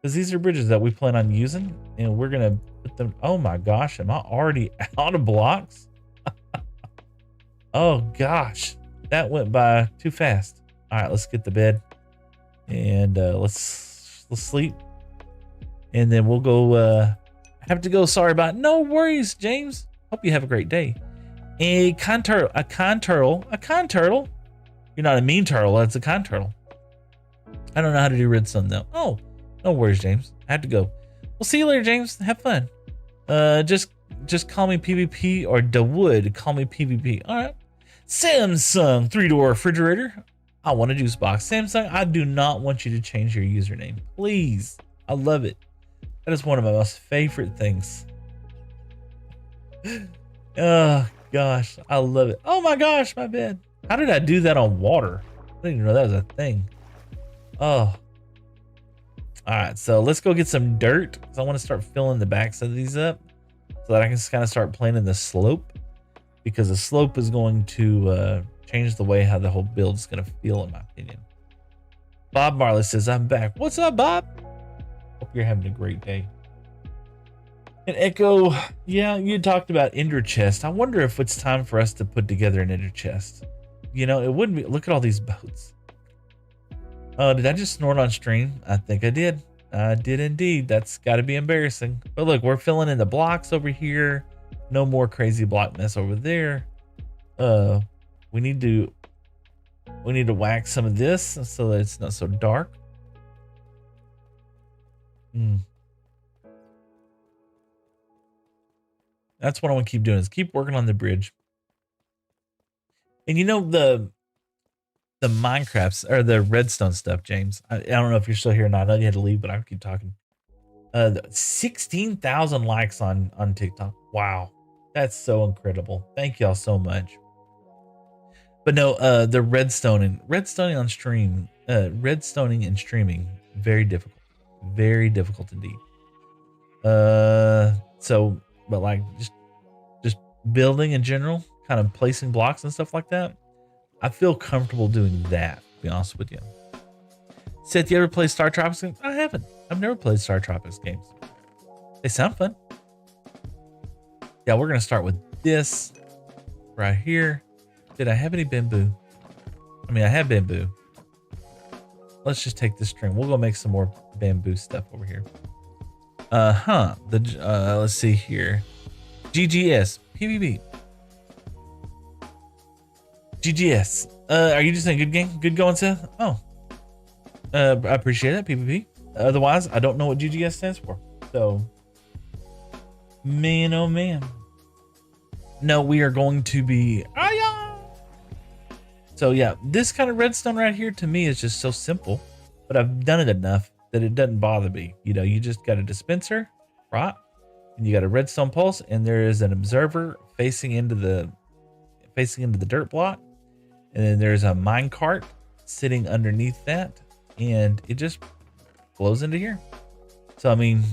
Because these are bridges that we plan on using. And we're going to put them. Oh my gosh, am I already out of blocks? Oh gosh, that went by too fast. All right, let's get to bed. And let's sleep. And then we'll go. Have to go. Sorry about it. No worries, James. Hope you have a great day. A con turtle. You're not a mean turtle. That's a con turtle. I don't know how to do redstone though. Oh, no worries, James. I have to go. We'll see you later, James. Have fun. Just call me PvP or Dawood. Call me PvP. All right. Samsung 3-door refrigerator. I want a juice box. Samsung, I do not want you to change your username. Please. I love it. That is one of my most favorite things. Oh gosh, I love it. Oh my gosh, my bed. How did I do that on water? I didn't even know that was a thing. Oh. All right, so let's go get some dirt because I want to start filling the backs of these up so that I can kind of start planning the slope, because the slope is going to change the way how the whole build is going to feel, in my opinion. Bob Marley says, I'm back. What's up, Bob? Hope you're having a great day. And Echo, yeah, you talked about ender chest. I wonder if it's time for us to put together an ender chest. You know, it wouldn't be. Look at all these boats. Oh, did I just snort on stream? I think I did. I did indeed. That's got to be embarrassing. But look, we're filling in the blocks over here. No more crazy block mess over there. We need to wax some of this so that it's not so dark. That's what I want to keep doing, is keep working on the bridge. And you know, the Minecrafts or the redstone stuff, James. I don't know if you're still here or not. I know you had to leave, but I'll keep talking. 16,000 likes on TikTok. Wow. That's so incredible. Thank y'all so much. But no, the redstoning on stream, redstoning and streaming, very difficult. Very difficult indeed. So, but like just building in general, kind of placing blocks and stuff like that, I feel comfortable doing that, to be honest with you. Seth, you ever play Star Tropics games? I haven't. I've never played Star Tropics games. They sound fun. Yeah, we're going to start with this right here. Did I have any bamboo? I mean, I have bamboo. Let's just take this string. We'll go make some more bamboo stuff over here. Let's see here. GGS. PvP. GGS. Are you just saying good game? Good going, Seth? Oh. I appreciate that, PvP. Otherwise, I don't know what GGS stands for. So, man, oh man. No, we are going to be... So yeah, this kind of redstone right here to me is just so simple, but I've done it enough that it doesn't bother me. You know, you just got a dispenser, right? And you got a redstone pulse, and there is an observer facing into the dirt block. And then there's a mine cart sitting underneath that, and it just flows into here. So I mean,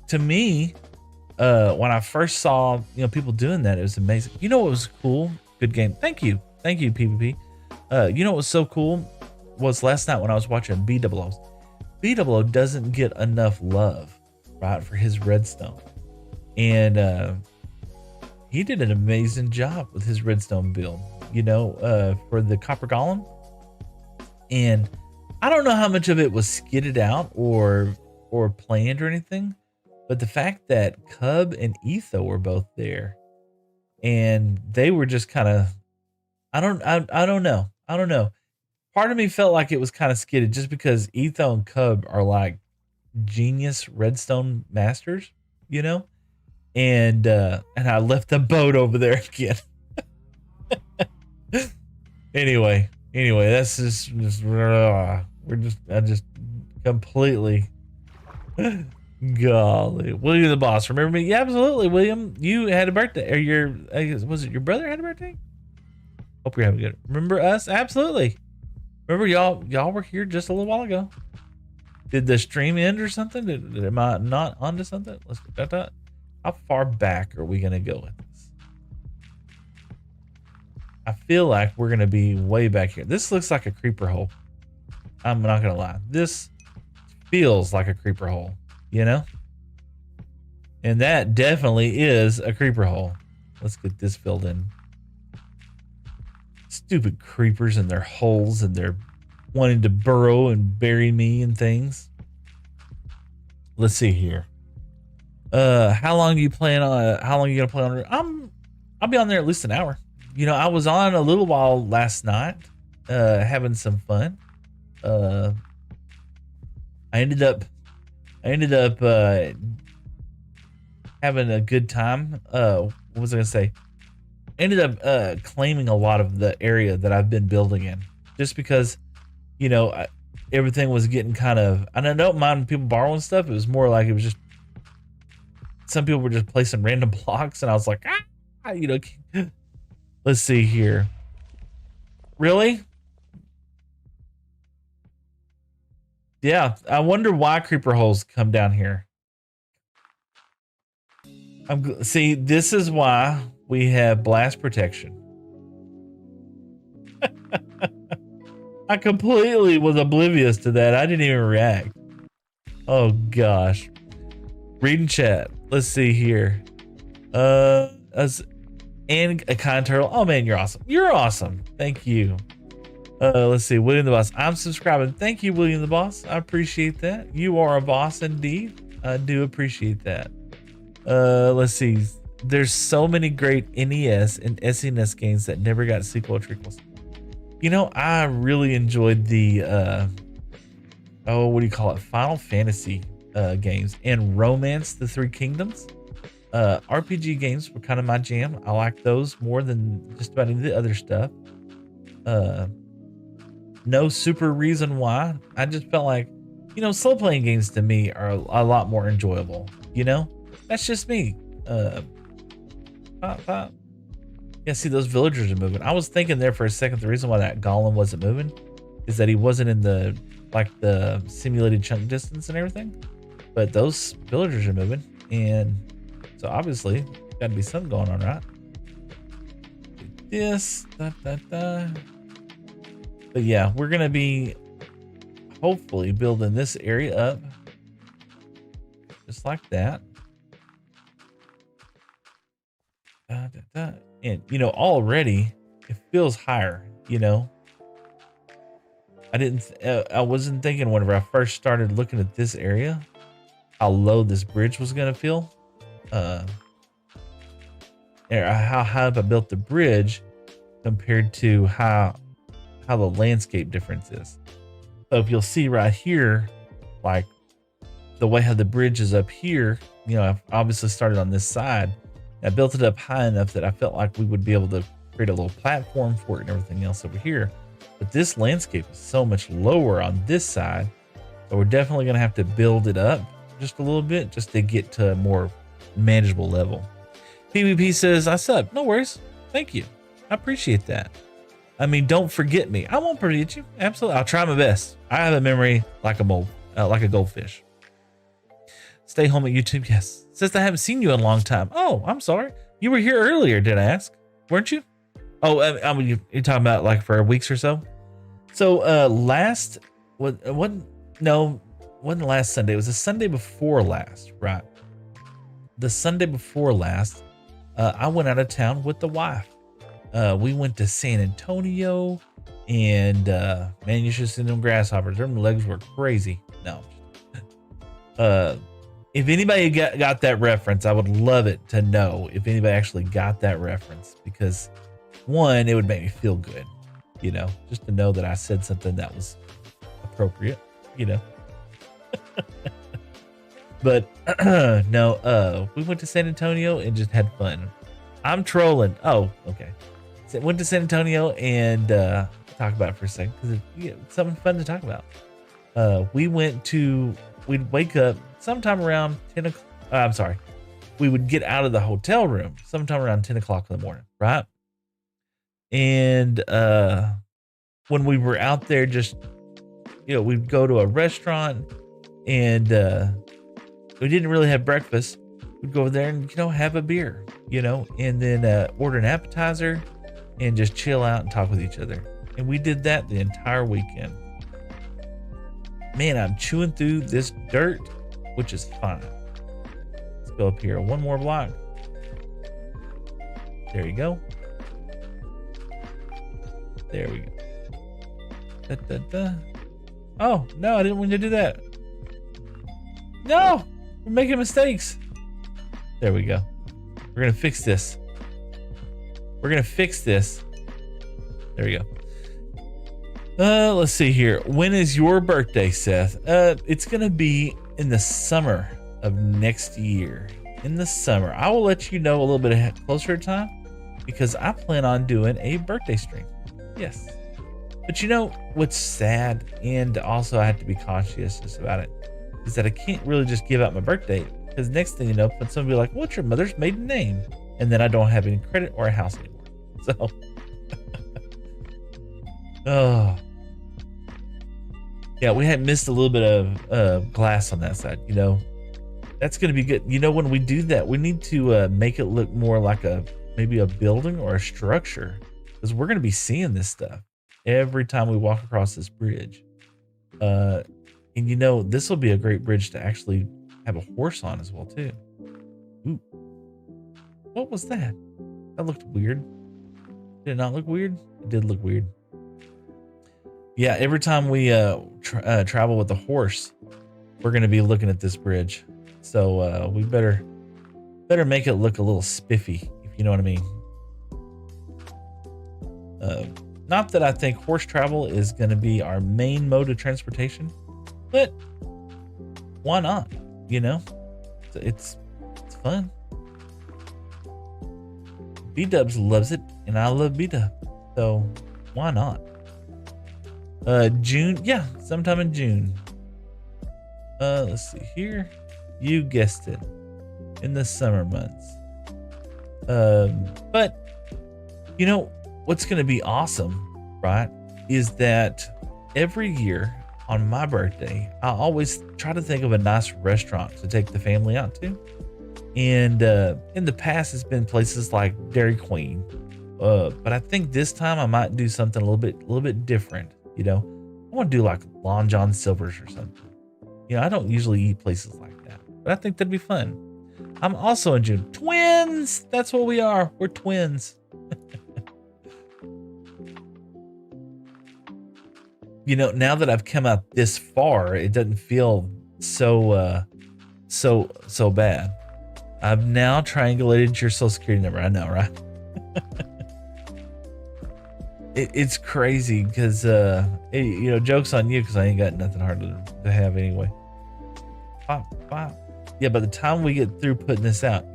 to me, when I first saw people doing that, it was amazing. You know what was cool? Good game. Thank you, PvP. You know what was so cool was last night when I was watching B00. B00 doesn't get enough love, right, for his redstone, and he did an amazing job with his redstone build. For the copper golem, and I don't know how much of it was skidded out or planned or anything, but the fact that Cub and Etho were both there, and they were just kind of, I don't know. Part of me felt like it was kind of skidded just because Etho and Cub are like genius redstone masters, you know? And I left the boat over there again. Anyway, that's I just completely golly. William the Boss, remember me? Yeah, absolutely, William. You had a birthday, or was it your brother had a birthday? Hope you're having a good. Remember us? Absolutely. Remember y'all were here just a little while ago. Did the stream end or something? Am I not onto something? Let's get that. How far back are we gonna go with this? I feel like we're gonna be way back here. This looks like a creeper hole. I'm not gonna lie. This feels like a creeper hole, you know? And that definitely is a creeper hole. Let's get this filled in. Stupid creepers and their holes and their wanting to burrow and bury me and things. Let's see here. How long do you plan on? How long are you gonna play on? I'll be on there at least an hour. You know, I was on a little while last night, having some fun. I ended up having a good time. What was I gonna say? Ended up claiming a lot of the area that I've been building in, just because, you know, everything was getting kind of. And I don't mind people borrowing stuff. It was more like it was just some people were just placing random blocks, and I was like, you know. Let's see here. Really? Yeah, I wonder why creeper holes come down here. See, this is why we have blast protection. I completely was oblivious to that. I didn't even react. Oh gosh. Reading chat. Let's see here. And a kind turtle. Oh man, you're awesome. You're awesome. Thank you. Let's see. William the Boss. I'm subscribing. Thank you, William the Boss. I appreciate that. You are a boss indeed. I do appreciate that. Let's see. There's so many great NES and SNES games that never got sequel or trequels. You know, I really enjoyed the what do you call it? Final Fantasy games and Romance: The Three Kingdoms. RPG games were kind of my jam. I like those more than just about any of the other stuff. No super reason why. I just felt like, you know, slow playing games to me are a lot more enjoyable. You know, that's just me. Yeah, see, those villagers are moving. I was thinking there for a second, the reason why that golem wasn't moving is that he wasn't in the simulated chunk distance and everything. But those villagers are moving, and so obviously got to be something going on, right? This, But yeah, we're gonna be hopefully building this area up just like that. And you know, already it feels higher. You know, I wasn't thinking whenever I first started looking at this area how low this bridge was gonna feel. How high up I built the bridge compared to how the landscape difference is. So if you'll see right here, like the way how the bridge is up here, you know, I've obviously started on this side. I built it up high enough that I felt like we would be able to create a little platform for it and everything else over here. But this landscape is so much lower on this side, so we're definitely going to have to build it up just a little bit just to get to a more manageable level. PvP says, I sub. No worries. Thank you. I appreciate that. I mean, don't forget me. I won't forget you. Absolutely. I'll try my best. I have a memory like a goldfish. Stay home at YouTube. Yes. Says I haven't seen you in a long time. Oh, I'm sorry. You were here earlier, did I ask? Weren't you? Oh, I mean, you're talking about like for weeks or so? So wasn't last Sunday. It was the Sunday before last, right? The Sunday before last, I went out of town with the wife. We went to San Antonio, and man, you should have seen them grasshoppers. Their legs were crazy. No. If anybody got that reference, I would love it to know if anybody actually got that reference, because one, it would make me feel good, you know, just to know that I said something that was appropriate, you know. But no, we went to San Antonio and just had fun. I'm trolling. Oh, okay. So went to San Antonio and talk about it for a second because it's something fun to talk about. We'd wake up sometime around 10 o'clock. I'm sorry. We would get out of the hotel room sometime around 10 o'clock in the morning, right? And when we were out there, just, we'd go to a restaurant and we didn't really have breakfast. We'd go over there and, have a beer, and then order an appetizer and just chill out and talk with each other. And we did that the entire weekend. Man, I'm chewing through this dirt, which is fine. Let's go up here one more block. There you go. There we go. Da, da, da. Oh, no, I didn't want to do that. No, we're making mistakes. There we go. We're going to fix this. We're going to fix this. There we go. Let's see here. When is your birthday, Seth? It's going to be in the summer of next year. In the summer. I will let you know a little bit closer to time because I plan on doing a birthday stream. Yes. But what's sad, and also I have to be conscientious about it, is that I can't really just give out my birthday because next thing you know, somebody be like, what's your mother's maiden name? And then I don't have any credit or a house anymore. So, oh. Yeah, we had missed a little bit of glass on that side, That's going to be good. When we do that, we need to make it look more like maybe a building or a structure because we're going to be seeing this stuff every time we walk across this bridge. And this will be a great bridge to actually have a horse on as well, too. Ooh. What was that? That looked weird. Did it not look weird? It did look weird. Yeah, every time we travel with a horse, we're going to be looking at this bridge. So we better make it look a little spiffy, if you know what I mean. Not that I think horse travel is going to be our main mode of transportation, but why not? It's fun. B-Dubs loves it, and I love B-Dub, so why not? June, yeah, sometime in June. Let's see here. You guessed it, in the summer months. But what's going to be awesome, right? Is that every year on my birthday, I always try to think of a nice restaurant to take the family out to. And in the past, it's been places like Dairy Queen. But I think this time I might do something a little bit different. I want to do like Long John Silver's or something. I don't usually eat places like that, but I think that'd be fun. I'm also in June. Twins! That's what we are. We're twins. Now that I've come out this far, it doesn't feel so bad. I've now triangulated your social security number. I know, right? It's crazy because, joke's on you because I ain't got nothing hard to have anyway. Wow. Yeah, by the time we get through putting this out,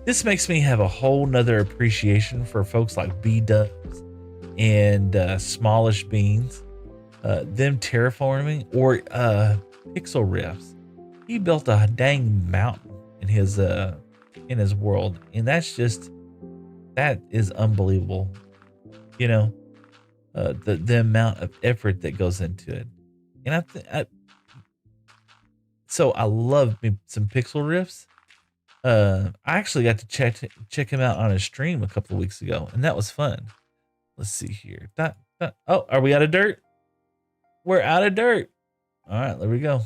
this makes me have a whole nother appreciation for folks like B-Dubs and Smallish Beans, them terraforming, or Pixel Riffs. He built a dang mountain in his world, and that is unbelievable. The amount of effort that goes into it. And so I love me some Pixel Riffs. I actually got to check him out on a stream a couple of weeks ago, and that was fun. Let's see here. Oh, are we out of dirt? We're out of dirt. All right, there we go.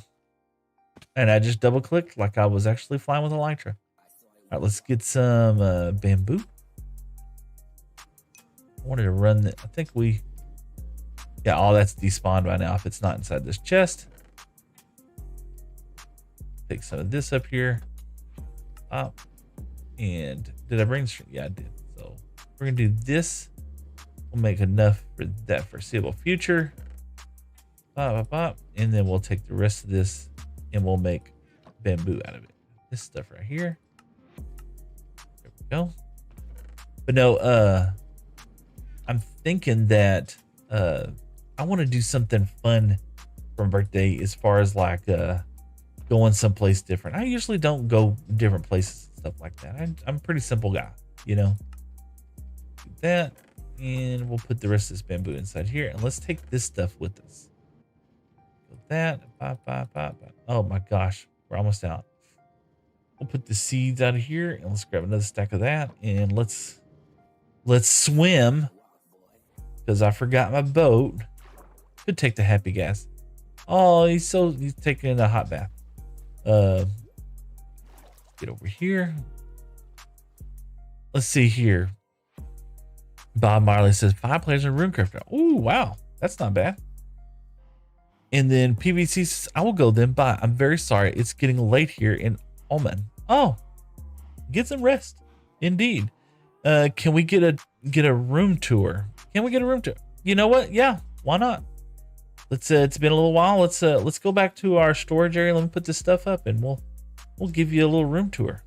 And I just double clicked like I was actually flying with Elytra. All right, let's get some bamboo. I wanted to run I think yeah, all that's despawned by now if it's not inside this chest. Take some of this up here. And did I bring string? Yeah, I did. So we're gonna do this. We'll make enough for that foreseeable future. And then we'll take the rest of this and we'll make bamboo out of it. This stuff right here. There we go. But no, I'm thinking that I want to do something fun for my birthday as far as like going someplace different. I usually don't go different places and stuff like that. I'm a pretty simple guy, you know. Do that, and we'll put the rest of this bamboo inside here, and let's take this stuff with us. That. Oh my gosh, we're almost out. We'll put the seeds out of here, and let's grab another stack of that, and let's swim, because I forgot my boat. Could take the happy gas. Oh, he's taking a hot bath. Get over here. Let's see here. Bob Marley says 5 players in Runecraft. Oh wow, that's not bad. And then PVC says, I will go then. Bye. I'm very sorry. It's getting late here in Oman. Oh, get some rest. Indeed. Can we get a room tour? Can we get a room tour? You know what? Yeah, why not? Let's it's been a little while. Let's go back to our storage area. Let me put this stuff up, and we'll give you a little room tour.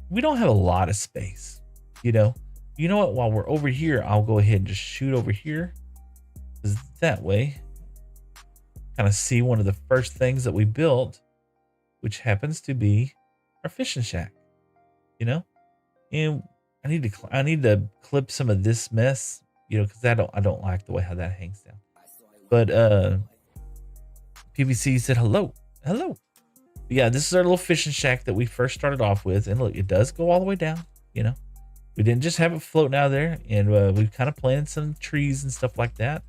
We don't have a lot of space, you know. You know what? While we're over here, I'll go ahead and just shoot over here, because that way, kind of see one of the first things that we built, which happens to be our fishing shack. You know, and I need to clip some of this mess, you know, because I don't like the way how that hangs down. But PVC said hello. But yeah, this is our little fishing shack that we first started off with, and look, it does go all the way down. You know, we didn't just have it floating out there, and we've kind of planted some trees and stuff like that.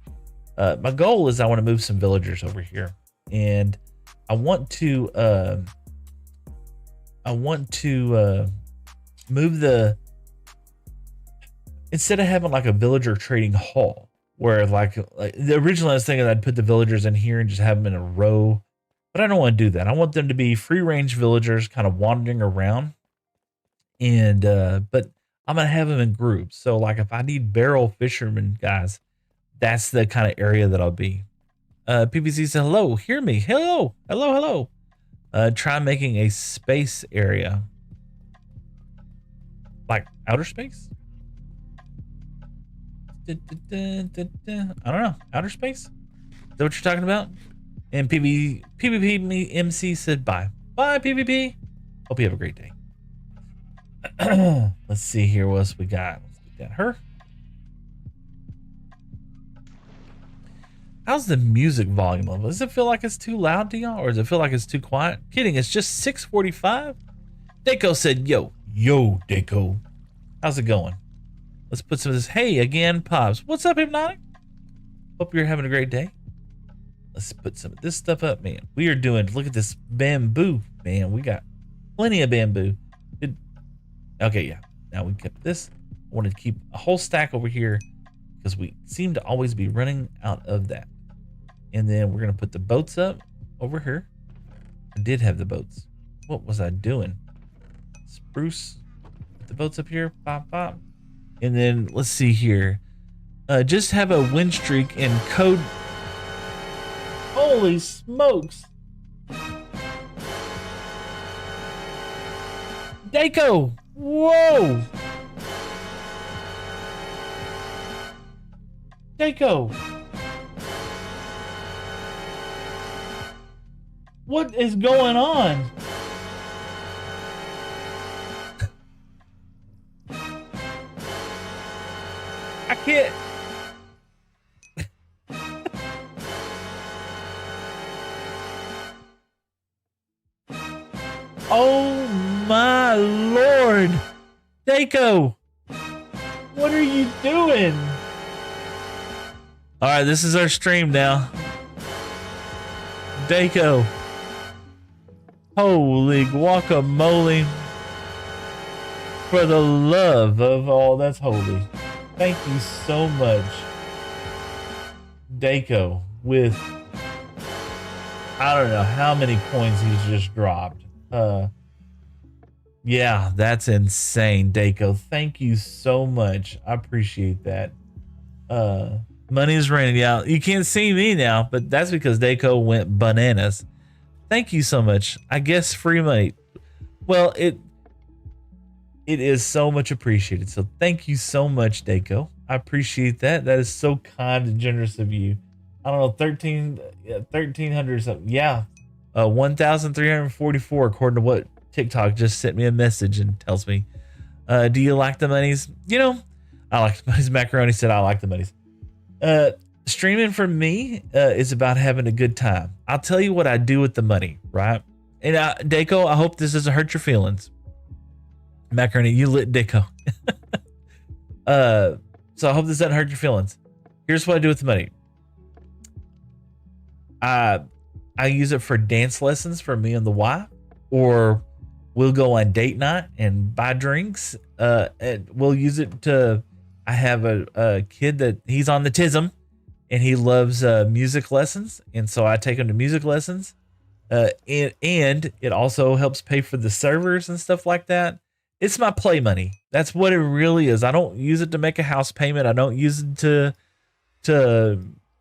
My goal is I want to move some villagers over here, and I want to move the, instead of having like a villager trading hall where like the original I was thinking I'd put the villagers in here and just have them in a row, but I don't want to do that. I want them to be free range villagers kind of wandering around, and but I'm gonna have them in groups. So like if I need barrel fishermen guys, that's the kind of area that I'll be. PVC said hello, hear me. Hello. Try making a space area. Like outer space? I don't know. Outer space? Is that what you're talking about? And PvP MC said bye. Bye, PvP. Hope you have a great day. Let's see here what else we got. Let's get that her. How's the music volume level? Does it feel like it's too loud to y'all, or does it feel like it's too quiet? Kidding, it's just 6:45. Deco said, yo, Deco. How's it going? Let's put some of this. Hey, again, Pops. What's up, Hypnotic? Hope you're having a great day. Let's put some of this stuff up, man. We are doing, look at this bamboo, man. We got plenty of bamboo. Okay, yeah. Now we kept this. I wanted to keep a whole stack over here because we seem to always be running out of that. And then we're going to put the boats up over here. I did have the boats. What was I doing? Spruce. Put the boats up here. Pop, pop. And then let's see here. Just have a win streak in code. Holy smokes. Deco. Whoa. Deco. What is going on? I can't. Oh my Lord. Deco. What are you doing? All right, this is our stream now. Deco. Holy guacamole. For the love of all that's holy. Thank you so much, Deco, with I don't know how many coins he's just dropped. Yeah, that's insane, Deco. Thank you so much. I appreciate that. Money is raining. Yeah, you can't see me now, but that's because Deco went bananas. Thank you so much. I guess free money. Well, it is so much appreciated. So thank you so much, Daco. I appreciate that. That is so kind and generous of you. I don't know, 1300 something. Yeah. 1,344 according to what TikTok just sent me a message and tells me. Do you like the monies? You know, I like the monies. Macaroni said I like the monies. Streaming for me is about having a good time. I'll tell you what I do with the money, right? And Daco, I hope this doesn't hurt your feelings. Macaroni, you lit Daco. So I hope this doesn't hurt your feelings. Here's what I do with the money. I use it for dance lessons for me and the wife, or we'll go on date night and buy drinks. And we'll use it to. I have a kid that he's on the TISM, and he loves music lessons, and so I take him to music lessons. And it also helps pay for the servers and stuff like that. It's my play money. That's what it really is. I don't use it to make a house payment. I don't use it to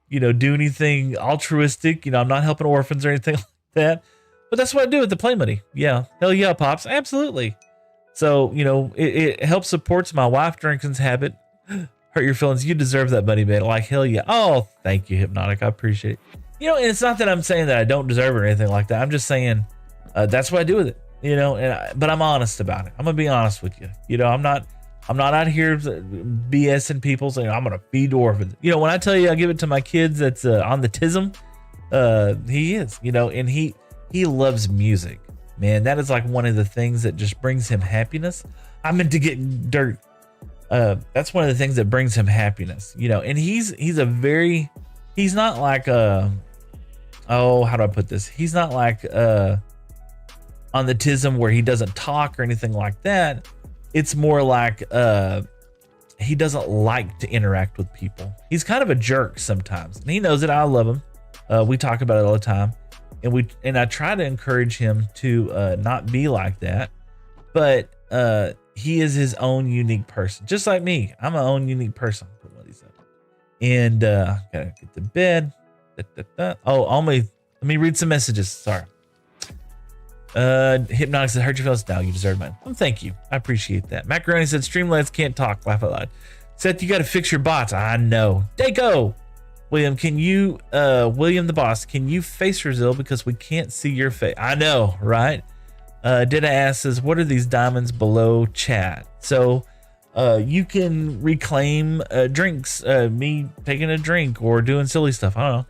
do anything altruistic. I'm not helping orphans or anything like that. But that's what I do with the play money. Yeah. Hell yeah, Pops. Absolutely. So, it helps supports my wife drinking's habit. Hurt your feelings. You deserve that money, man. Like, hell yeah. Oh, thank you, Hypnotic. I appreciate it. And it's not that I'm saying that I don't deserve it or anything like that. I'm just saying that's what I do with it. But I'm honest about it. I'm gonna be honest with you. I'm not out here BSing people saying I'm gonna feed orphans. When I tell you I give it to my kids that's on the TISM, he is. And he loves music. Man, that is like one of the things that just brings him happiness. I meant to get dirt. That's one of the things that brings him happiness. And he's not like how do I put this? He's not like on the TISM where he doesn't talk or anything like that. It's more like he doesn't like to interact with people. He's kind of a jerk sometimes, and he knows it. I love him. We talk about it all the time, and I try to encourage him to not be like that. But he is his own unique person, just like me. I'm my own unique person. Put one of these up, and gotta get to bed. Oh, let me read some messages. Sorry. Hypnotic said, hurt your feelings. No, you deserve mine. Well, thank you. I appreciate that. Macaroni said, Streamlabs can't talk. Laugh out loud. Seth, you got to fix your bots. I know. Daco. William, William the boss, can you face Brazil because we can't see your face? I know, right? Did I ask says, what are these diamonds below chat? So you can reclaim drinks, me taking a drink or doing silly stuff. I don't know.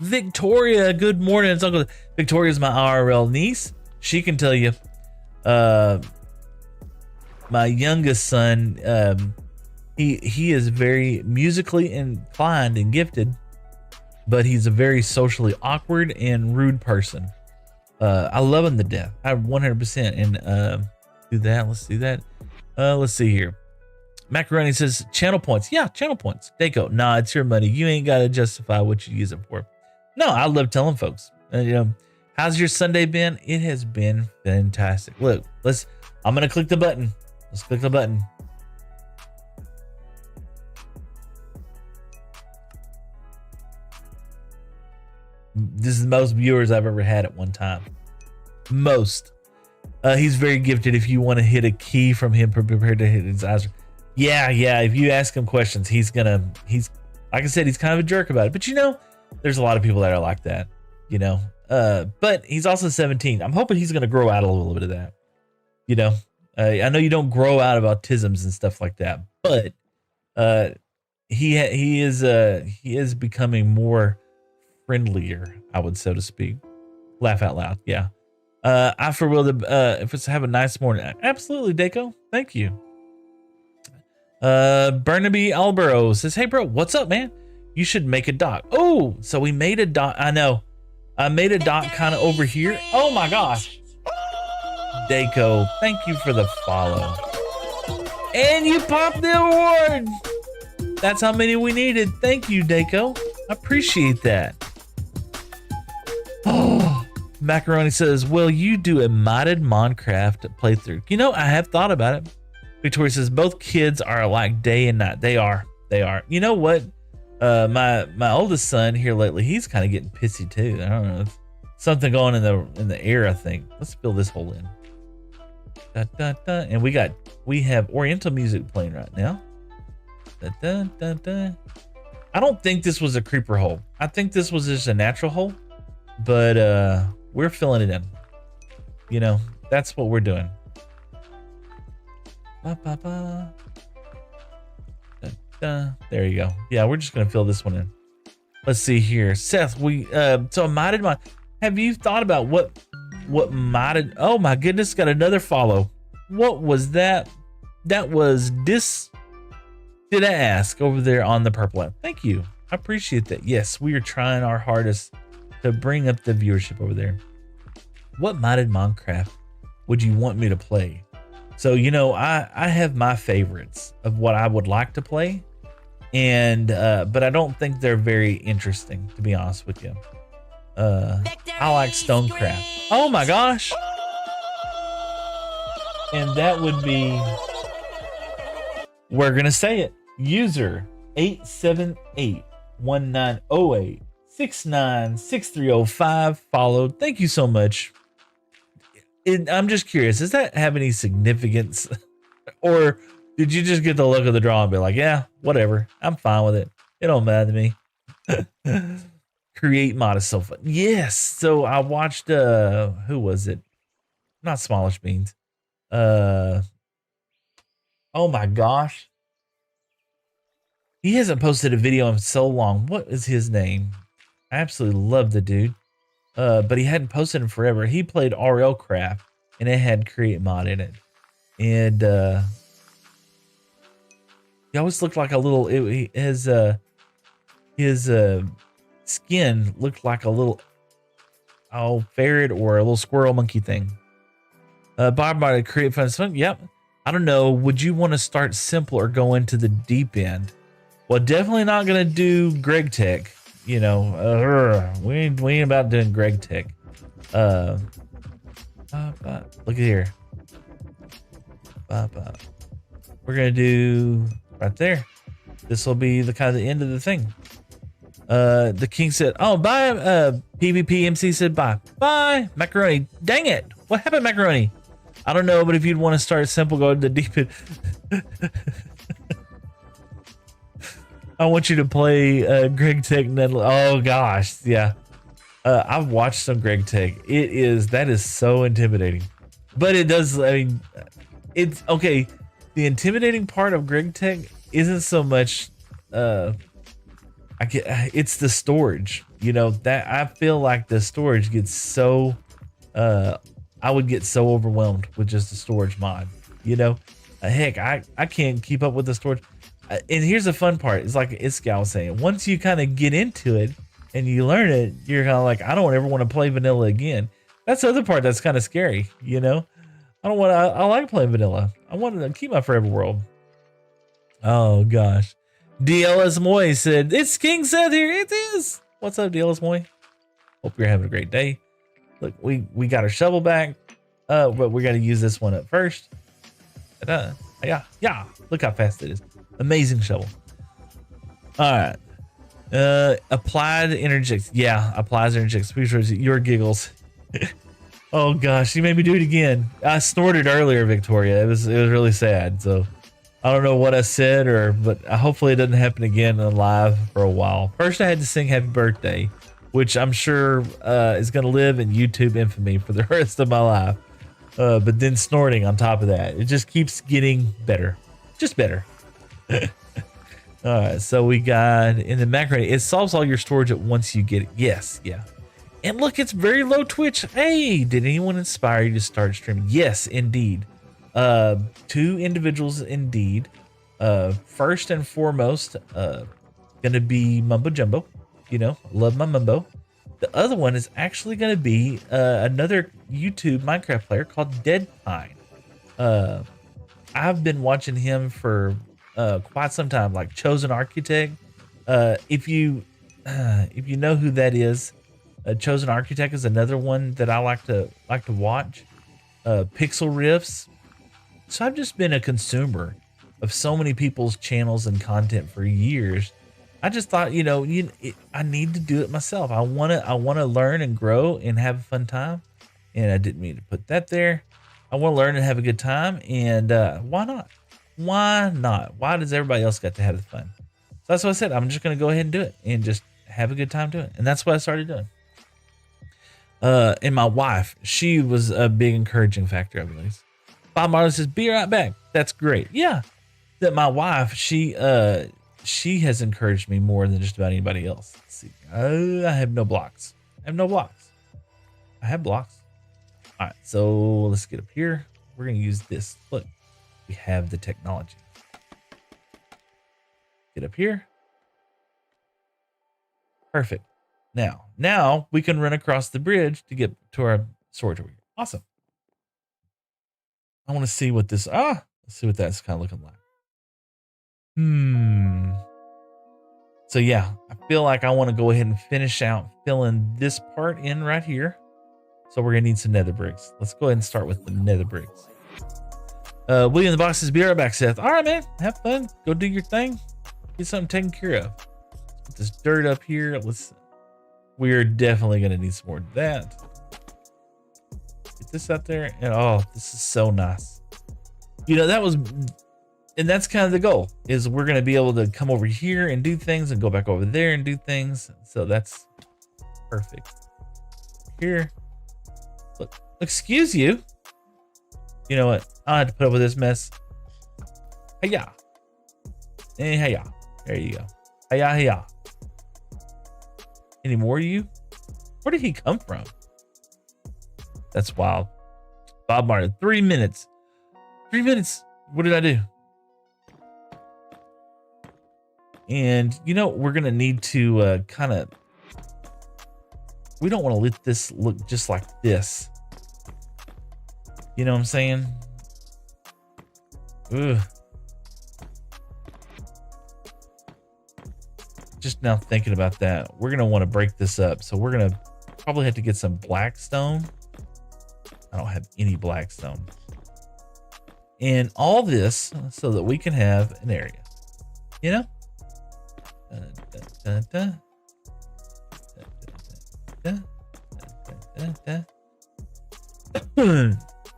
Victoria, good morning. It's Uncle Victoria's my IRL niece. She can tell you. My youngest son, he is very musically inclined and gifted, but he's a very socially awkward and rude person. I love him to death. I 100%. And do that. Let's do that. Let's see here. Macaroni says channel points. Yeah, channel points. Daco, nah, it's your money. You ain't got to justify what you use it for. No, I love telling folks. How's your Sunday been? It has been fantastic. Look, I'm gonna click the button. Let's click the button. This is the most viewers I've ever had at one time. Most. He's very gifted. If you want to hit a key from him, prepared to hit his eyes. Yeah. If you ask him questions, he's like I said, he's kind of a jerk about it. But there's a lot of people that are like that, but he's also 17. I'm hoping he's going to grow out a little bit of that. I know you don't grow out of autisms and stuff like that, but he is becoming more friendlier, I would, so to speak. Laugh out loud. Yeah. I for will if it's have a nice morning. Absolutely, Daco. Thank you. Burnaby Albro says, hey bro, what's up, man? You should make a dock. Oh, so we made a dock. I know. I made a dock kind of over here. Oh my gosh. Daco, thank you for the follow. And you popped the award. That's how many we needed. Thank you, Daco. I appreciate that. Oh, Macaroni says, will you do a modded Minecraft playthrough? I have thought about it. Victoria says, both kids are like day and night. They are. You know what? My oldest son here lately, he's kind of getting pissy too. I don't know. something going in the air, I think. Let's fill this hole in. Da, da, da. And we have Oriental music playing right now. Da, da, da, da. I don't think this was a creeper hole. I think this was just a natural hole, but we're filling it in. You know, that's what we're doing. Ba, ba, ba. Da, da. There you go. Yeah, we're just gonna fill this one in. Let's see here, Seth. So a modded mod. Have you thought about what modded? Oh my goodness, got another follow. What was that? That was Did I ask over there on the purple app? Thank you. I appreciate that. Yes, we are trying our hardest to bring up the viewership over there. What modded Minecraft would you want me to play? So, you know, I have my favorites of what I would like to play. And, but I don't think they're very interesting, to be honest with you. I like Stonecraft. Oh my gosh. And that would be, we're going to say it. User 878-1908-696305 followed. Thank you so much. I'm just curious, does that have any significance? Or did you just get the look of the draw and be like, yeah, whatever, I'm fine with it. It don't matter to me. Create mod is so fun. Yes. So I watched, who was it? Not Smallish Beans. Oh my gosh. He hasn't posted a video in so long. What is his name? I absolutely love the dude. But he hadn't posted in forever. He played Runecraft and it had create mod in it. And he always looked like a little, his skin looked like a little ferret or a little squirrel monkey thing. Bob might create fun stuff. Yep. I don't know. Would you want to start simple or go into the deep end? Well, definitely not gonna do Greg Tech. You know, we ain't about doing Greg Tech. Look at here. We're gonna do right there. This will be the kind of the end of the thing. The king said, "Oh, bye." PvP MC said, "Bye, bye." Macaroni. Dang it! What happened, Macaroni? I don't know, but if you'd want to start simple, go to the deep end. I want you to play Greg Tech. Oh gosh, yeah. I've watched some Greg Tech. That is so intimidating, but it does. I mean, it's okay. The intimidating part of Greg Tech isn't so much. It's the storage. You know that I feel like the storage gets so. I would get so overwhelmed with just the storage mod. You know, heck, I can't keep up with the storage. And here's the fun part. It's like Iskal was saying. Once you kind of get into it and you learn it, you're kind of like, I don't ever want to play vanilla again. That's the other part that's kind of scary, you know? I like playing vanilla. I want to keep my forever world. Oh, gosh. DLS Moy said, it's King Seth here. It is. What's up, DLS Moy? Hope you're having a great day. Look, we got our shovel back, but we got to use this one up first. Yeah. Look how fast it is. Amazing shovel. All right. Applied interjects. Yeah, applies interjects. Your giggles. Oh gosh, you made me do it again. I snorted earlier, Victoria. It was really sad. So I don't know what I said, but hopefully it doesn't happen again in live for a while. First, I had to sing "Happy Birthday," which I'm sure is going to live in YouTube infamy for the rest of my life. But then snorting on top of that, it just keeps getting better, just better. All right, so we got in the macaroni. It solves all your storage at once you get it. Yes, yeah. And look, it's very low Twitch. Hey, did anyone inspire you to start streaming? Yes, indeed. 2 individuals, indeed. First and foremost, gonna be Mumbo Jumbo. You know, love my Mumbo. The other one is actually gonna be another YouTube Minecraft player called Dead Pine. I've been watching him for quite some time, like Chosen Architect. If you know who that is, Chosen Architect is another one that I like to watch. Pixel Riffs. So I've just been a consumer of so many people's channels and content for years, I just thought, I need to do it myself. I wanna learn and grow and have a fun time. And I didn't mean to put that there. I want to learn and have a good time. And why not? Why not? Why does everybody else get to have the fun? So that's what I said. I'm just gonna go ahead and do it and just have a good time doing it. And that's what I started doing. And my wife, she was a big encouraging factor, I believe. Bob Marley says, "Be right back." That's great. Yeah, that my wife, she has encouraged me more than just about anybody else. Let's see, I have no blocks. I have no blocks. I have blocks. All right, so let's get up here. We're gonna use this. Look, we have the technology. Get up here. Perfect. Now we can run across the bridge to get to our storage over here. Awesome. I want to see what this, let's see what that's kind of looking like. So yeah, I feel like I want to go ahead and finish out filling this part in right here. So we're gonna need some nether bricks. Let's go ahead and start with the nether bricks. William the box says, "Be right back, Seth." All right, man, have fun. Go do your thing. Get something taken care of. Let's put this dirt up here. We're definitely gonna need some more of that. Get this out there, and oh, this is so nice. And that's kind of the goal, is we're gonna be able to come over here and do things and go back over there and do things. So that's perfect. Here, look, excuse you. You know what? I have to put up with this mess. Hiya. Hey, hiya. There you go. Hiya, hiya. Any more of you? Where did he come from? That's wild. Bob Martin, 3 minutes. 3 minutes. What did I do? And, we're going to need to we don't want to let this look just like this. You know what I'm saying? Ugh. Just now thinking about that, we're going to want to break this up. So we're going to probably have to get some black stone. I don't have any black stone. And all this so that we can have an area.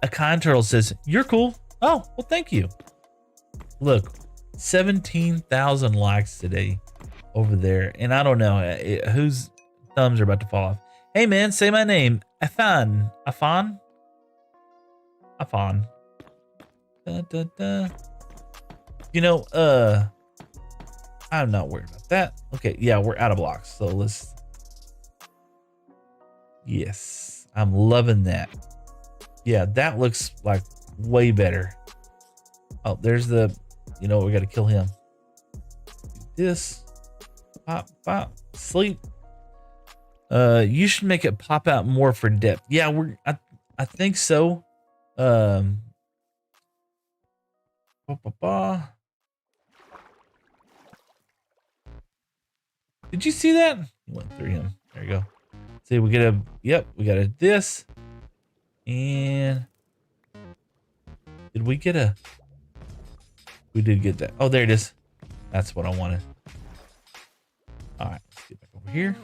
A kind turtle says, "You're cool." Oh, well, thank you. Look, 17,000 likes today over there. And I don't know whose thumbs are about to fall off. Hey, man, say my name. Afan. Afan? Afan. Da, da, da. I'm not worried about that. Okay, yeah, we're out of blocks. So let's... Yes, I'm loving that. Yeah, that looks like way better. Oh, there's the... we got to kill him. Do this. Pop, pop, sleep. You should make it pop out more for depth. Yeah, I think so. Did you see that? He went through him. There you go. See, we got a this. And did we get a... We did get that. Oh, there it is. That's what I wanted. All right, let's get back over here.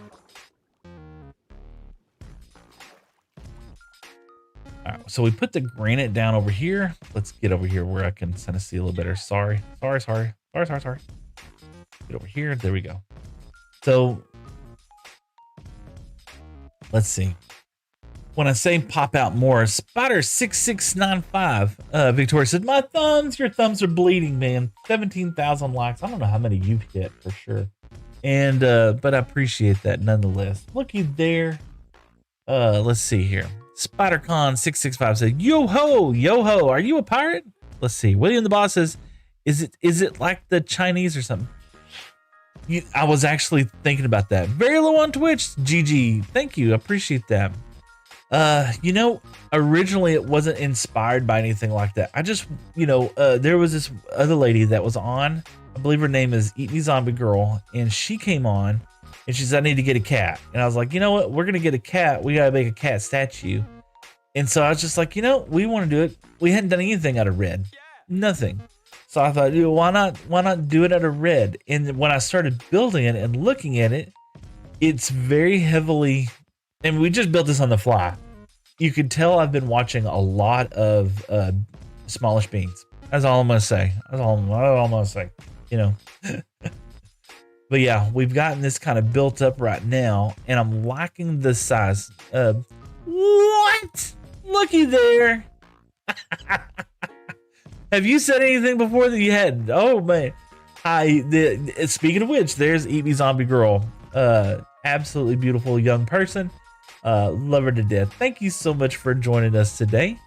All right, so we put the granite down over here. Let's get over here where I can kind of see a little better. Sorry. Get over here. There we go. So let's see. When I say pop out more, Spider6695, Victoria said, your thumbs are bleeding, man. 17,000 likes. I don't know how many you've hit for sure. And, but I appreciate that nonetheless. Looky there. Let's see here. SpiderCon665 said, yo ho, are you a pirate? Let's see. William the Boss says, is it like the Chinese or something? I was actually thinking about that. Very low on Twitch, GG. Thank you. I appreciate that. Originally it wasn't inspired by anything like that. I just, there was this other lady that was on, I believe her name is Eat Me Zombie Girl, and she came on and she said, I need to get a cat. And I was like, you know what? We're going to get a cat. We got to make a cat statue. And so I was just like, we want to do it. We hadn't done anything out of red. Nothing. So I thought, dude, why not do it out of red? And when I started building it and looking at it, it's very heavily, and we just built this on the fly. You could tell I've been watching a lot of Smallish Beans. That's all I'm gonna say. That's all I'm gonna say. You know. But yeah, we've gotten this kind of built up right now, and I'm liking the size. What? Looky there. Have you said anything before that you hadn't? Oh man. Speaking of which, there's Eat Me Zombie Girl. Absolutely beautiful young person. Love her to death. Thank you so much for joining us today.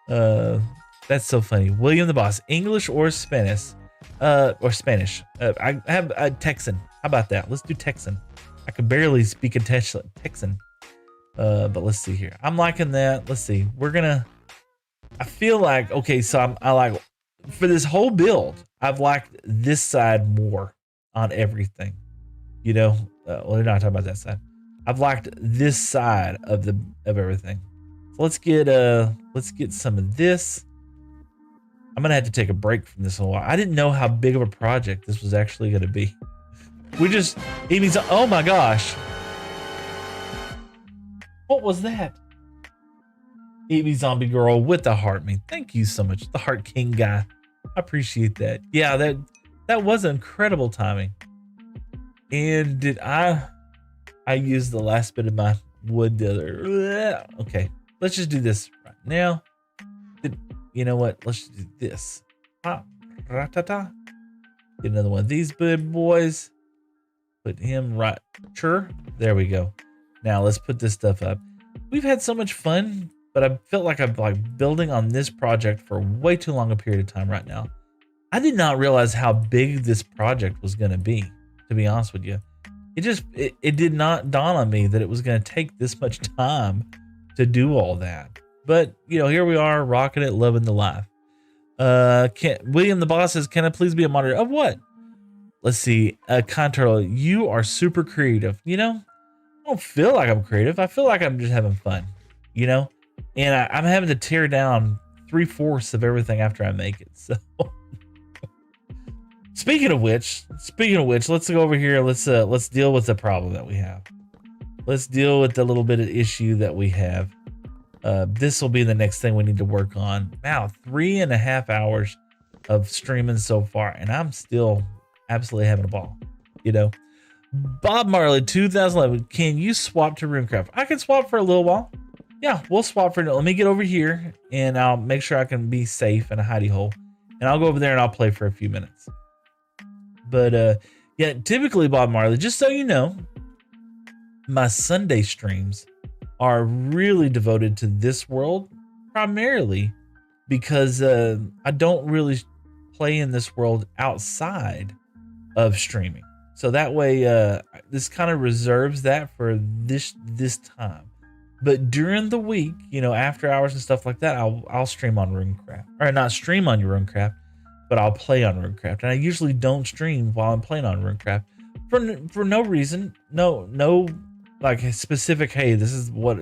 That's so funny. William the Boss, English or Spanish? Or Spanish. I have a Texan. How about that? Let's do Texan. I can barely speak a Texan. But let's see here. I'm liking that. Let's see. I feel like, okay, so I like, for this whole build, I've liked this side more on everything. You know, well, we're not talking about that side. I've liked this side of everything. So let's get some of this. I'm gonna have to take a break from this in a while. I didn't know how big of a project this was actually gonna be. Oh my gosh. What was that? Eat Me Zombie Girl with the heart me. Thank you so much. The Heart King guy. I appreciate that. Yeah, that was incredible timing. And did I used the last bit of my wood the other. Okay, let's just do this right now. You know what? Let's do this. Get another one of these good boys. Put him right. Sure. There we go. Now let's put this stuff up. We've had so much fun, but I felt like I'm like building on this project for way too long a period of time right now. I did not realize how big this project was going to be, to be honest with you. It did not dawn on me that it was going to take this much time to do all that. But, you know, here we are, rocking it, loving the life. William the Boss says, can I please be a moderator? Of what? Let's see. Control, you are super creative. You know, I don't feel like I'm creative. I feel like I'm just having fun, you know? And I'm having to tear down 3/4 of everything after I make it. So, speaking of which, let's go over here. Let's deal with the problem that we have. Let's deal with the little bit of issue that we have. This will be the next thing we need to work on. Wow, 3.5 hours of streaming so far, and I'm still absolutely having a ball. You know, Bob Marley 2011. Can you swap to Runecraft? I can swap for a little while. Yeah, we'll swap for. Let me get over here, and I'll make sure I can be safe in a hidey hole, and I'll go over there and I'll play for a few minutes. But yeah, typically Bob Marley. Just so you know, my Sunday streams are really devoted to this world, primarily because I don't really play in this world outside of streaming. So that way, this kind of reserves that for this time. But during the week, you know, after hours and stuff like that, I'll stream on Runecraft, or not stream on your Runecraft, but I'll play on Runecraft. And I usually don't stream while I'm playing on Runecraft for no reason, no like a specific. Hey, this is what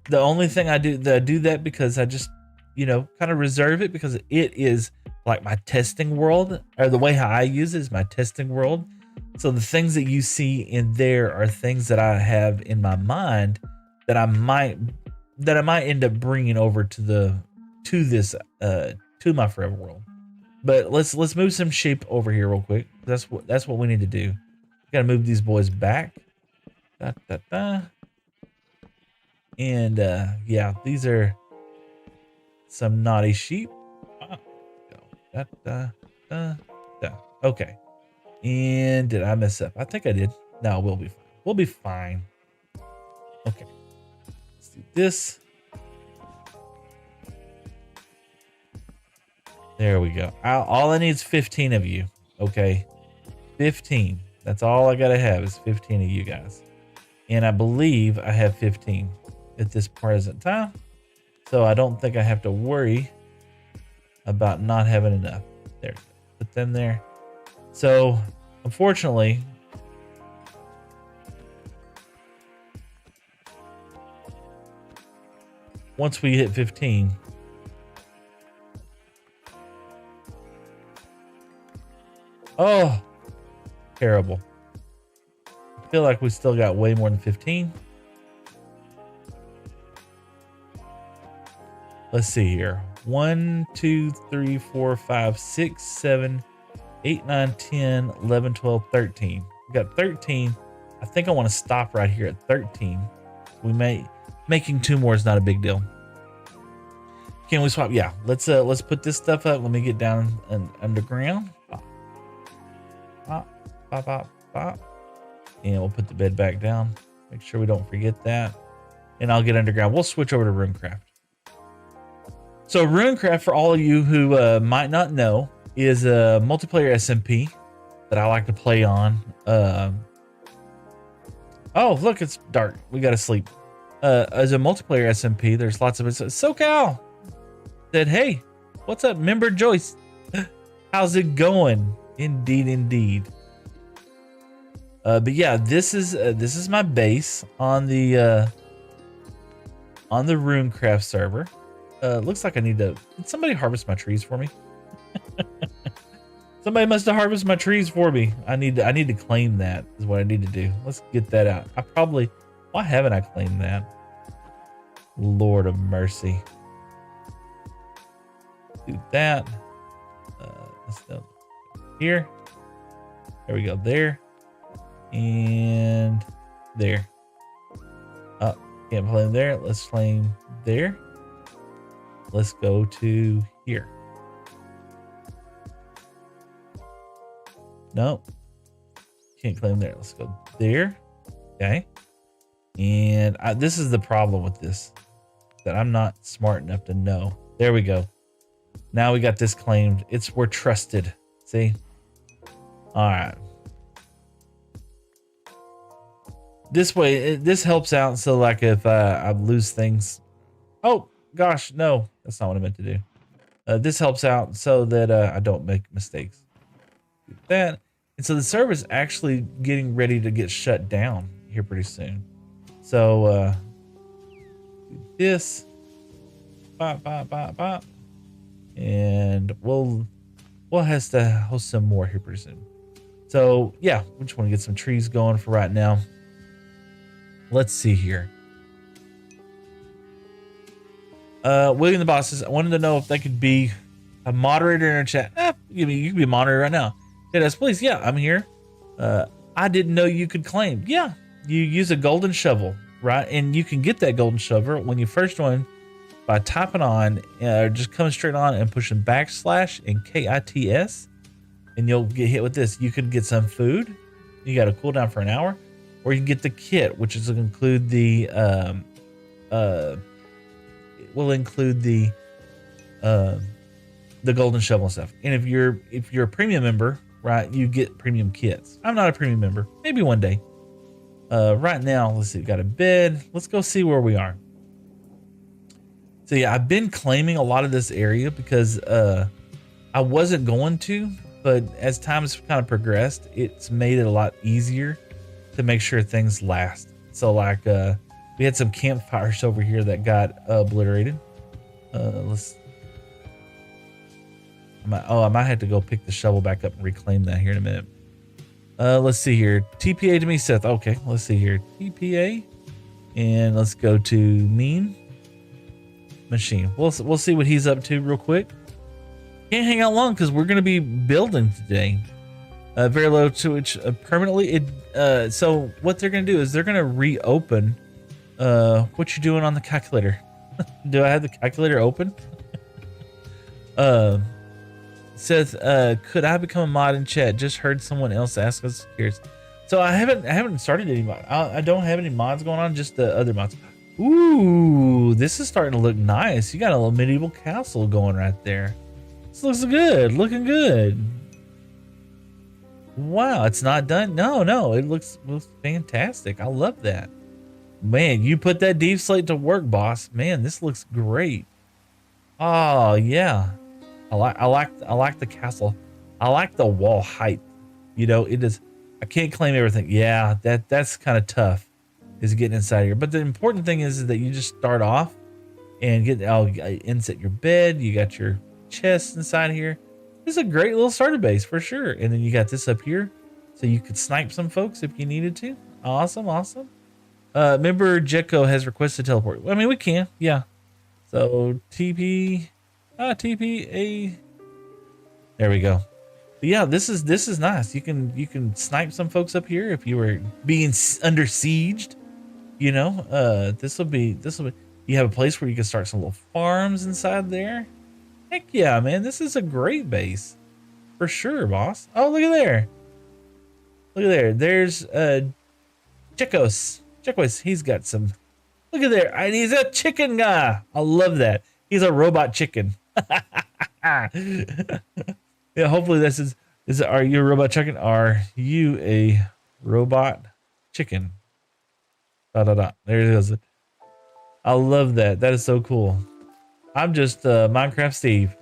the only thing I do that because I just, you know, kind of reserve it because it is like my testing world, or the way how I use it is my testing world. So the things that you see in there are things that I have in my mind that I might end up bringing over to my forever world. But let's move some sheep over here real quick. That's what we need to do. We gotta move these boys back. And yeah, these are some naughty sheep. Okay. And did I mess up? I think I did. No, we'll be fine. We'll be fine. Okay. Let's do this. There we go. All I need is 15 of you. Okay. 15. That's all I gotta have is 15 of you guys. And I believe I have 15 at this present time. So I don't think I have to worry about not having enough. There. Put them there. So unfortunately, once we hit 15, Oh, terrible. I feel like we still got way more than 15. Let's see here. 1, 2, 3, 4, 5, 6, 7, 8, 9, 10, 11, 12, 13. We got 13. I think I want to stop right here at 13. Making 2 more is not a big deal. Can we swap? Yeah, let's put this stuff up. Let me get down and underground. Pop, pop, pop, pop. And we'll put the bed back down. Make sure we don't forget that. And I'll get underground. We'll switch over to Runecraft. So Runecraft, for all of you who might not know, is a multiplayer SMP that I like to play on. Oh, look, it's dark. We got to sleep. As a multiplayer SMP, there's lots of it. SoCal said, hey, what's up, member Joyce? How's it going? Indeed, indeed. But yeah, this is my base on the Runecraft server. Looks like I need to. Did somebody harvest my trees for me? Somebody must have harvested my trees for me. I need to claim that. Is what I need to do. Let's get that out. Why haven't I claimed that? Lord of mercy. Do that. Let's go here. There we go. There. And there. Oh, can't claim there. Let's claim there. Let's go to here. No. Can't claim there. Let's go there. Okay. And this is the problem with this. That I'm not smart enough to know. There we go. Now we got this claimed. We're trusted. See? All right. This way, this helps out. So like if I lose things. Oh gosh, no, that's not what I meant to do. This helps out so that I don't make mistakes. Do that. And so the server is actually getting ready to get shut down here pretty soon. So do this. Bop, bop, bop, bop. And we'll have to host some more here pretty soon. So yeah, we just want to get some trees going for right now. Let's see here. William the Boss says, I wanted to know if they could be a moderator in our chat. You can be a moderator right now. Yes, please. Yeah, I'm here. I didn't know you could claim. Yeah, you use a golden shovel, right? And you can get that golden shovel when you first join by typing on, just coming straight on and pushing backslash and KITS, and you'll get hit with this. You could get some food. You got a cooldown for an hour, or you can get the kit, which is include the will include the golden shovel and stuff. And if you're a premium member, right, you get premium kits. I'm not a premium member. Maybe one day. Right now, let's see. We got a bed. Let's go see where we are. So yeah, I've been claiming a lot of this area because I wasn't going to, but as time's kind of progressed, it's made it a lot easier to make sure things last. So like we had some campfires over here that got obliterated. I might have to go pick the shovel back up and reclaim that here in a minute. Let's see here. TPA to me, Seth. Okay, let's see here. TPA, and let's go to mean machine. We'll see what he's up to real quick. Can't hang out long because we're going to be building today. Very low switch permanently. So what they're going to do is they're going to reopen. What you doing on the calculator? Do I have the calculator open? Seth, could I become a mod in chat? Just heard someone else ask us. Curious. So I haven't started any mod. I don't have any mods going on. Just the other mods. Ooh, this is starting to look nice. You got a little medieval castle going right there. This looks good. Looking good. Wow, it's not done. No, it looks fantastic. I love that. Man, you put that deep slate to work, boss. Man, this looks great. Oh yeah, I like the castle. I like the wall height. You know, it is. I can't claim everything. Yeah, that's kind of tough, is getting inside here. But the important thing is that you just start off and inset your bed. You got your chest inside here. This is a great little starter base for sure. And then you got this up here, so you could snipe some folks if you needed to. Awesome, awesome. Remember Jekko has requested teleport. I mean, we can, yeah. So TP, TP. There we go. But yeah, this is nice. You can snipe some folks up here if you were being under sieged. You know, this will be. You have a place where you can start some little farms inside there. Heck yeah, man! This is a great base for sure, boss. Oh, look at there. Look at there. There's Chicos. He's got some. Look at there. And he's a chicken guy. I love that. He's a robot chicken. Yeah, hopefully this is are you a robot chicken? Are you a robot chicken? There it is. I love that. That is so cool. I'm just Minecraft Steve.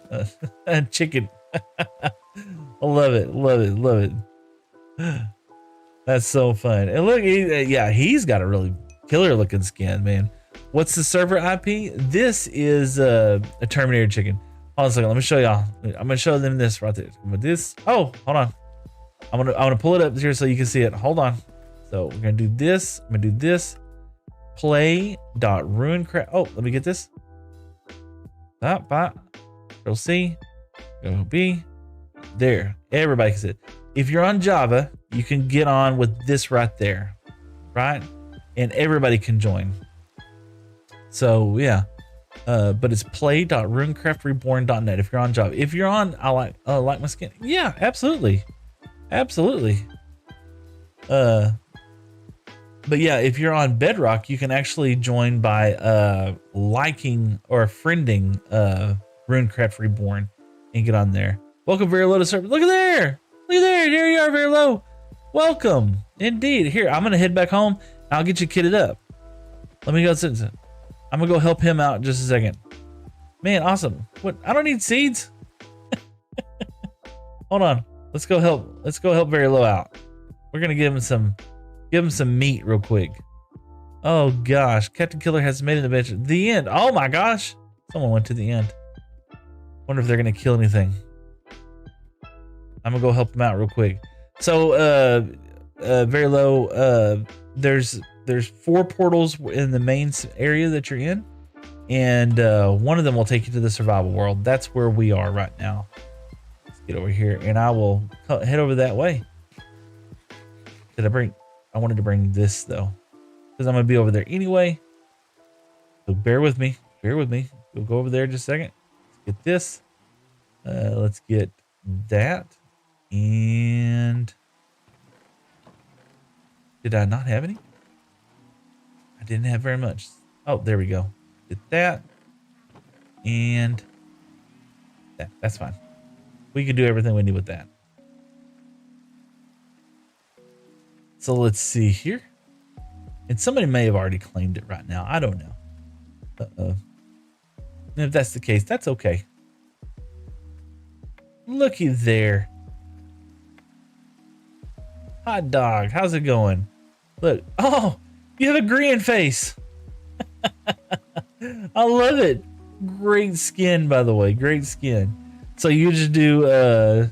Chicken. I love it. Love it. That's so fun. And look, yeah, he's got a really killer looking skin, man. What's the server IP? This is a Terminator chicken. Hold on a second. Let me show y'all. I'm gonna show them this right there. With this. Oh, hold on. I'm gonna pull it up here so you can see it. Hold on. So we're gonna do this. I'm gonna do this. Play.runecraft. Oh, let me get this. Stop. Control C. Go B. There. Everybody can see it. If you're on Java, you can get on with this right there, right? And everybody can join. So yeah. But it's play.runecraftreborn.net if you're on Java. If you're on I like my skin. Yeah, absolutely. But yeah, if you're on Bedrock, you can actually join by liking or friending Runecraft Reborn and get on there. Welcome very low to server. Look at there. There you are, very low. Welcome. Indeed. Here, I'm gonna head back home. I'll get you kitted up. Let me go sit. I'm gonna go help him out in just a second. Man, awesome. What? I don't need seeds. Hold on. Let's go help very low out. We're gonna give him some meat real quick. Oh gosh, Captain Killer has made an adventure. The end. Oh my gosh. Someone went to the end. Wonder if they're gonna kill anything. I'm gonna go help them out real quick. So very low, there's 4 portals in the main area that you're in, and one of them will take you to the survival world. That's where we are right now. Let's get over here, and I will head over that way. I wanted to bring this though, because I'm gonna be over there anyway. So bear with me. We'll go over there in just a second. Let's get this. Let's get that. And did I not have any? I didn't have very much. Oh, there we go. Did that. And that. That's fine. We can do everything we need with that. So let's see here. And somebody may have already claimed it right now. I don't know. And if that's the case, that's okay. Looky there. Hot dog, how's it going? Look, oh, you have a green face. I love it. Great skin, by the way, great skin. So you just do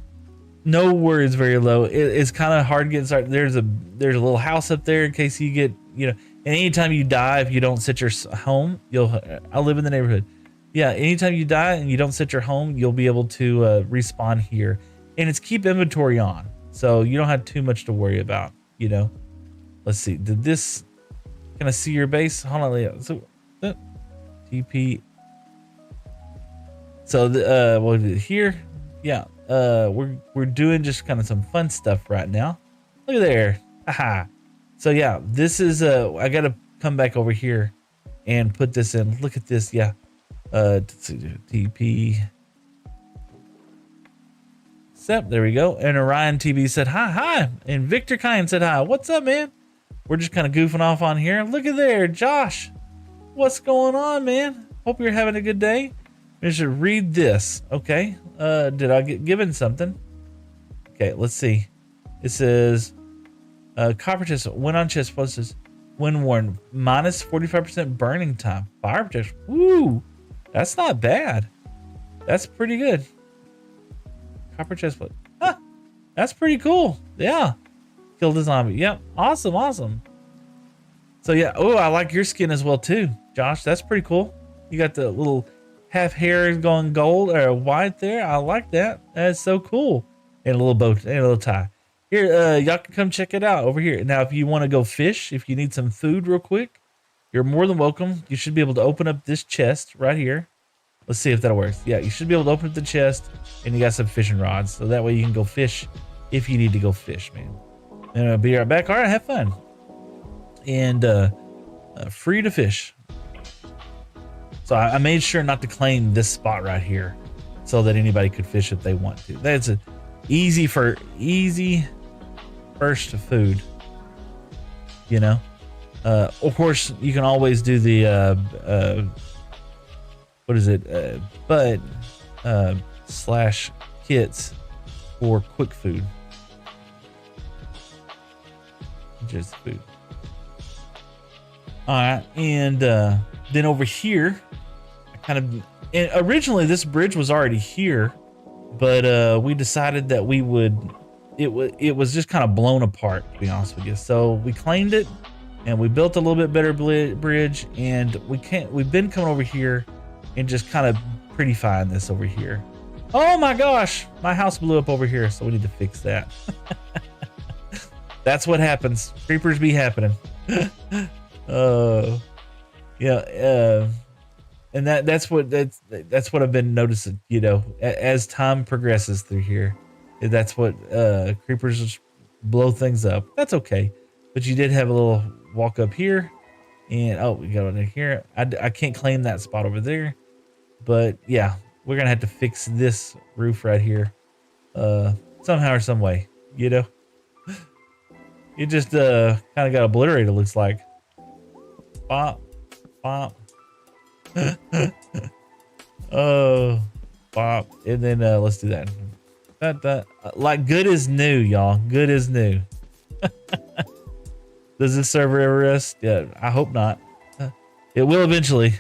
no worries very low. It's kind of hard getting started. There's a little house up there in case you get, you know, and anytime you die, if you don't set your home, I live in the neighborhood. Yeah, anytime you die and you don't set your home, you'll be able to respawn here. And it's keep inventory on. So you don't have too much to worry about, you know. Let's see. Can I see your base? Hold on, Leo. So TP. So well, here, yeah. We're doing just kind of some fun stuff right now. Look at there. Aha. So yeah, this is I gotta come back over here and put this in. Look at this, yeah. TP. Seth, there we go. And Orion TV said hi. And Victor Kine said hi. What's up, man? We're just kind of goofing off on here. Look at there, Josh. What's going on, man? Hope you're having a good day. I should read this. Okay. Did I get given something? Okay, let's see. It says copper chest when on chest pluses when worn minus 45% burning time. Fire protection. Woo! That's not bad. That's pretty good. Copper chestplate. Huh, that's pretty cool. Yeah. Killed a zombie. Yep. Awesome, awesome. So yeah, oh, I like your skin as well too, Josh. That's pretty cool. You got the little half hair going gold or white there. I like that. That's so cool. And a little bow and a little tie. Here, y'all can come check it out over here. Now, if you want to go fish, if you need some food real quick, you're more than welcome. You should be able to open up this chest right here. Let's see if that works. Yeah, you should be able to open up the chest and you got some fishing rods. So that way you can go fish if you need to go fish, man. And I'll be right back. All right, have fun. And free to fish. So I made sure not to claim this spot right here so that anybody could fish if they want to. That's a easy first food, you know. Of course, you can always do the what is it? Slash kits for quick food. Just food. All right, and then over here, and originally this bridge was already here, but we decided that we would. It was just kind of blown apart, to be honest with you. So we claimed it, and we built a little bit better bridge, and we've been coming over here and just kind of prettifying this over here. Oh my gosh, my house blew up over here, so we need to fix that. That's what happens. Creepers be happening. Yeah, and that's what I've been noticing, you know, as time progresses through here. That's what creepers just blow things up. That's okay, but you did have a little walk up here, and oh, we got one in here. I can't claim that spot over there, but yeah, we're gonna have to fix this roof right here, somehow or some way, you know. It just kind of got obliterated, it looks like. Bop, bop. Oh, bop. And then let's do that. That like good as new, y'all. Good as new. Does this server ever rest? Yeah, I hope not. It will eventually.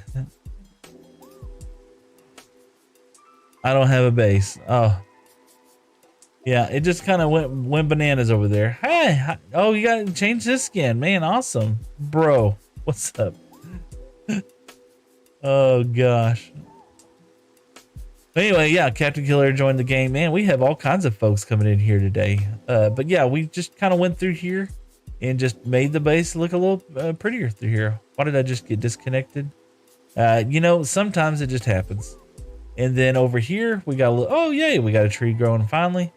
I don't have a base. Oh. Yeah, it just kind of went bananas over there. Hey, oh, you got to change this skin. Man, awesome. Bro, what's up? Oh, gosh. Anyway, yeah, Captain Killer joined the game. Man, we have all kinds of folks coming in here today. But yeah, we just kind of went through here and just made the base look a little prettier through here. Why did I just get disconnected? You know, sometimes it just happens. And then over here, we got a little, oh, yay, we got a tree growing finally.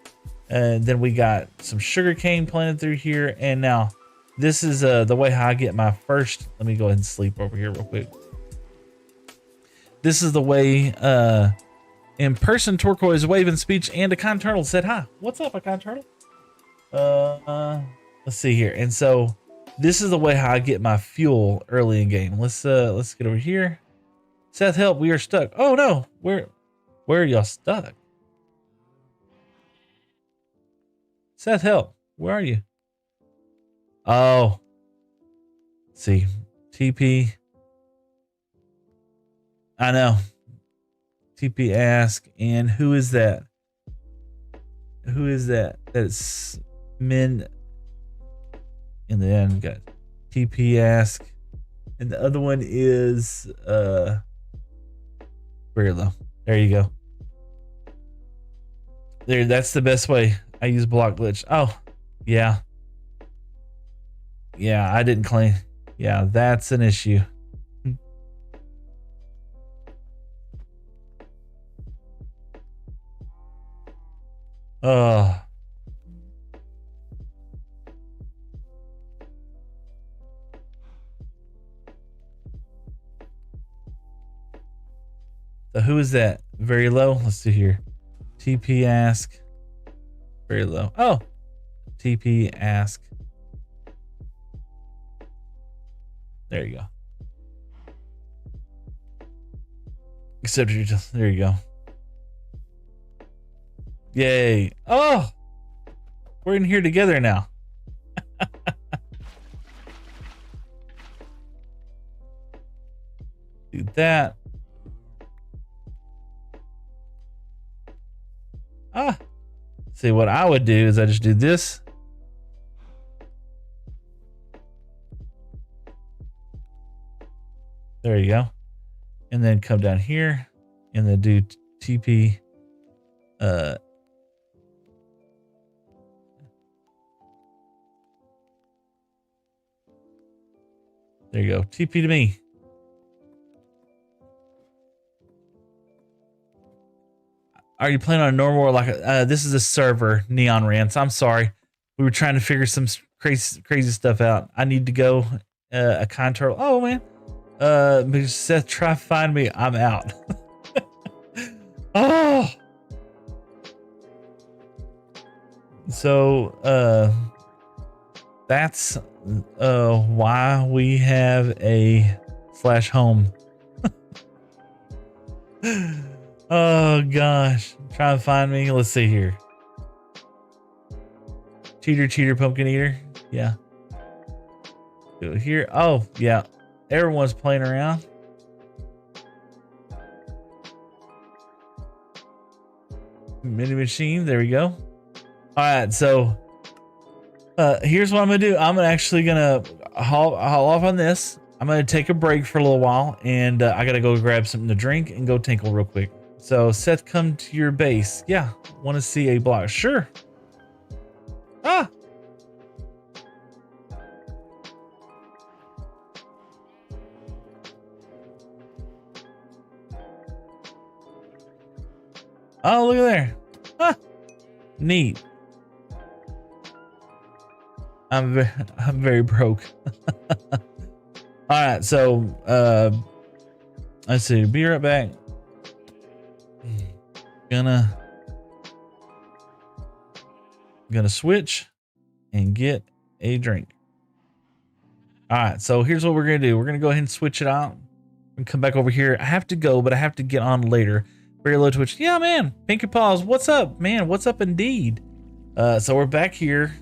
And then we got some sugar cane planted through here. And now this is the way how I get my first, let me go ahead and sleep over here real quick. This is the way in person turquoise waving speech and a kind turtle said hi. What's up, a kind turtle? Let's see here. And so this is the way how I get my fuel early in game. Let's get over here. Seth, help, we are stuck. Oh no, where are y'all stuck? Seth, help, where are you? Oh, let's see, TP. I know. TP ask, and who is that? Who is that? That's men. In the end, got TP ask, and the other one is very low. There you go. There, that's the best way. I use block glitch. Oh, yeah. Yeah, I didn't claim. Yeah, that's an issue. Oh. So who is that? Very low? Let's see here. TP ask. Very low. Oh. TP ask. There you go. Except you're just, there you go. Yay. Oh. We're in here together now. Do that. Ah, See, what I would do is I just do this. There you go. And then come down here and then do TP. There you go. TP to me. Are you playing on a normal or like this is a server, Neon Rants? I'm sorry. We were trying to figure some crazy stuff out. I need to go a kind turtle. Oh man. Because Seth, try to find me. I'm out. Oh. So that's why we have a /home. Oh gosh, try to find me. Let's see here. Cheater, pumpkin eater. Yeah. Go here. Oh yeah, everyone's playing around. Mini machine. There we go. All right, so here's what I'm gonna do. I'm actually gonna haul off on this. I'm gonna take a break for a little while, and I gotta go grab something to drink and go tinkle real quick. So Seth, come to your base. Yeah, want to see a block? Sure. Ah. Oh, look at there. Ah. Neat. I'm very broke. All right, so let's see. Be right back. Gonna switch and get a drink. All right, so here's what we're gonna do. We're gonna go ahead and switch it out and come back over here. I have to go, but I have to get on later. Very low Twitch. Yeah, man. Pinky Paws, what's up, man? What's up, indeed? So we're back here,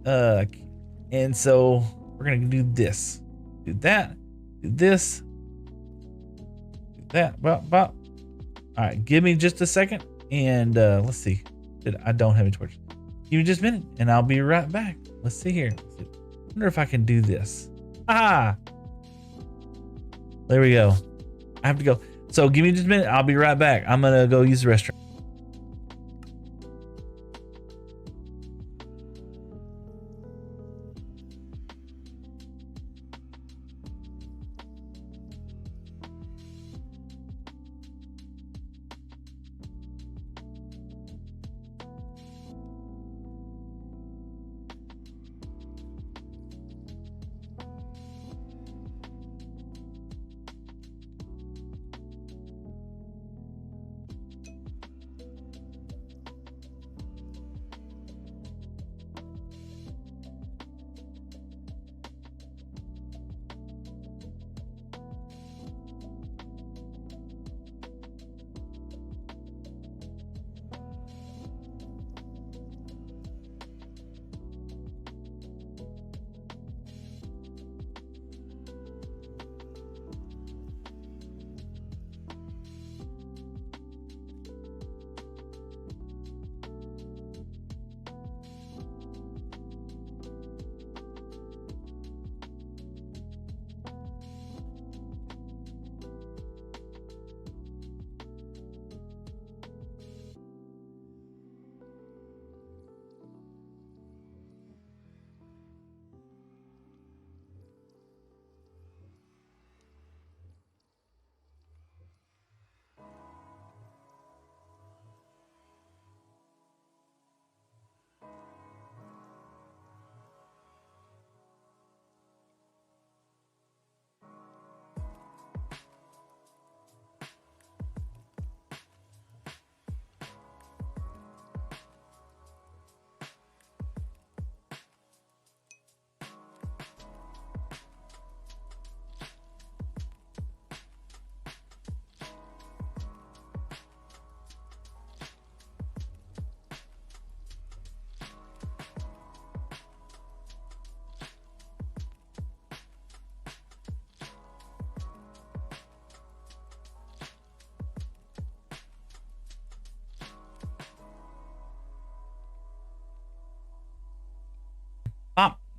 and so we're gonna do this, do that, do this, do that. Well. All right, give me just a second, and let's see. I don't have any torch. Give me just a minute, and I'll be right back. Let's see here. I wonder if I can do this. Ah, there we go. I have to go. So give me just a minute. I'll be right back. I'm gonna go use the restroom.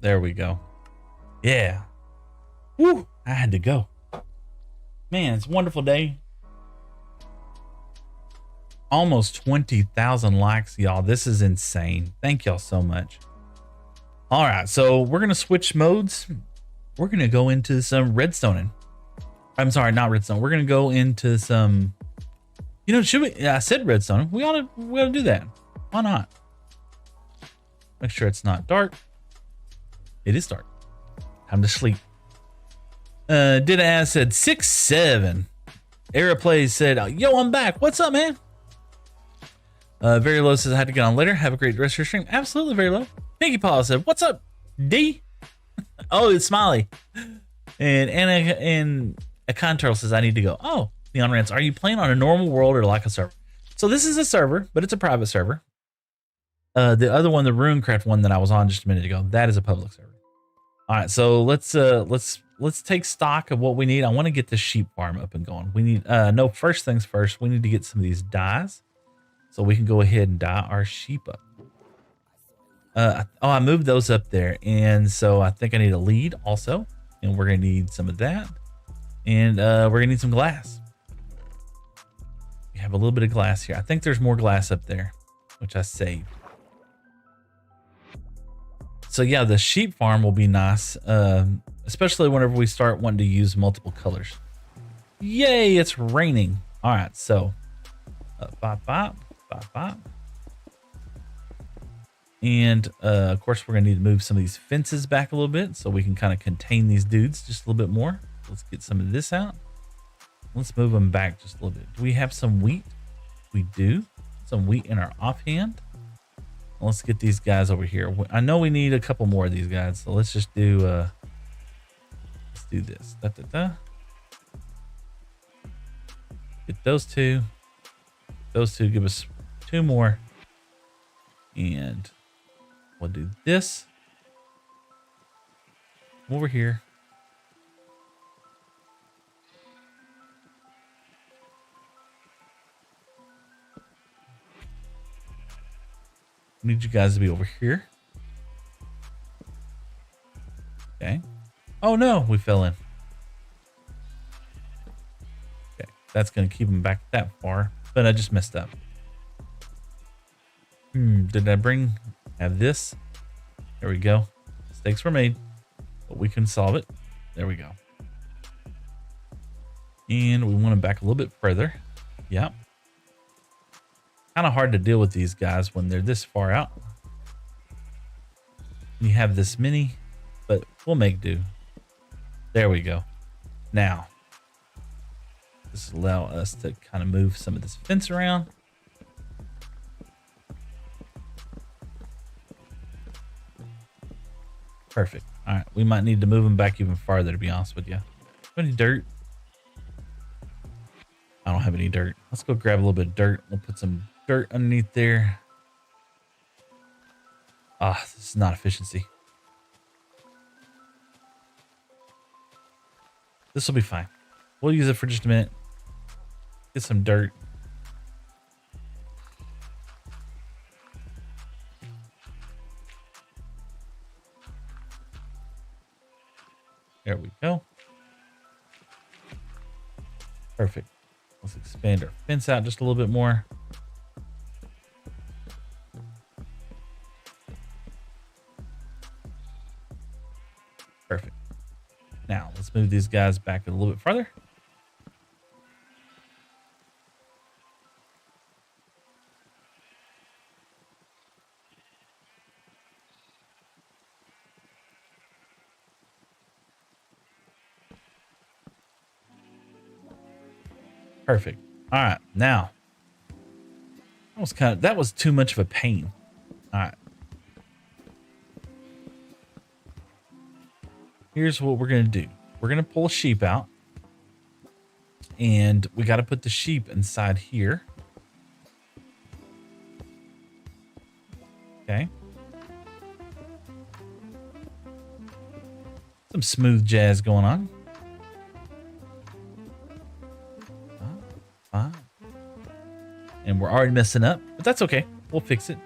There we go. Yeah. Woo! I had to go. Man, it's a wonderful day. Almost 20,000 likes, y'all. This is insane. Thank y'all so much. All right, so we're going to switch modes. We're going to go into some redstoning. I'm sorry, not redstone. We're going to go into some, you know, should we, yeah, I said redstone. We ought to do that. Why not? Make sure it's not dark. It is dark. Time to sleep. Did ask said 6-7. Era Plays said, yo, I'm back. What's up, man? Very Low says I had to get on later. Have a great rest of your stream. Absolutely, Very Low. Pinky Paul said, what's up, D? Oh, it's Smiley. And Anna and a Conturl says I need to go. Oh, Neon Rants, are you playing on a normal world or like a server? So this is a server, but it's a private server. The other one, the Runecraft one that I was on just a minute ago, that is a public server. All right, so let's take stock of what we need. I want to get this sheep farm up and going. We need no, first things first, we need to get some of these dyes so we can go ahead and dye our sheep up. I moved those up there, and so I think I need a lead also, and we're gonna need some of that, and we're gonna need some glass. We have a little bit of glass here. I think there's more glass up there, which I saved. So yeah, the sheep farm will be nice, especially whenever we start wanting to use multiple colors. Yay, it's raining. All right, so bop, bop, bop, bop. And of course, we're gonna need to move some of these fences back a little bit so we can kind of contain these dudes just a little bit more. Let's get some of this out. Let's move them back just a little bit. Do we have some wheat? We do. Some wheat in our offhand. Let's get these guys over here. I know we need a couple more of these guys, so let's just do let's do this. Get those two. Those two give us 2 more. And we'll do this over here. Need you guys to be over here. Okay. Oh no, we fell in. Okay, that's gonna keep them back that far, but I just messed up. Did I have this? There we go. Mistakes were made, but we can solve it. There we go. And we want them back a little bit further. Yep. Kind of hard to deal with these guys when they're this far out. You have this many, but we'll make do. There we go. Now, this will allow us to kind of move some of this fence around. Perfect. All right, we might need to move them back even farther, to be honest with you. Any dirt? I don't have any dirt. Let's go grab a little bit of dirt. We'll put some dirt underneath there. Ah, this is not efficiency. This will be fine. We'll use it for just a minute. Get some dirt. There we go. Perfect. Let's expand our fence out just a little bit more. Perfect. Now let's move these guys back a little bit farther. Perfect. All right. Now that was too much of a pain. All right. Here's what we're going to do. We're going to pull a sheep out, and we got to put the sheep inside here. Okay. Some smooth jazz going on. And we're already messing up, but that's okay. We'll fix it.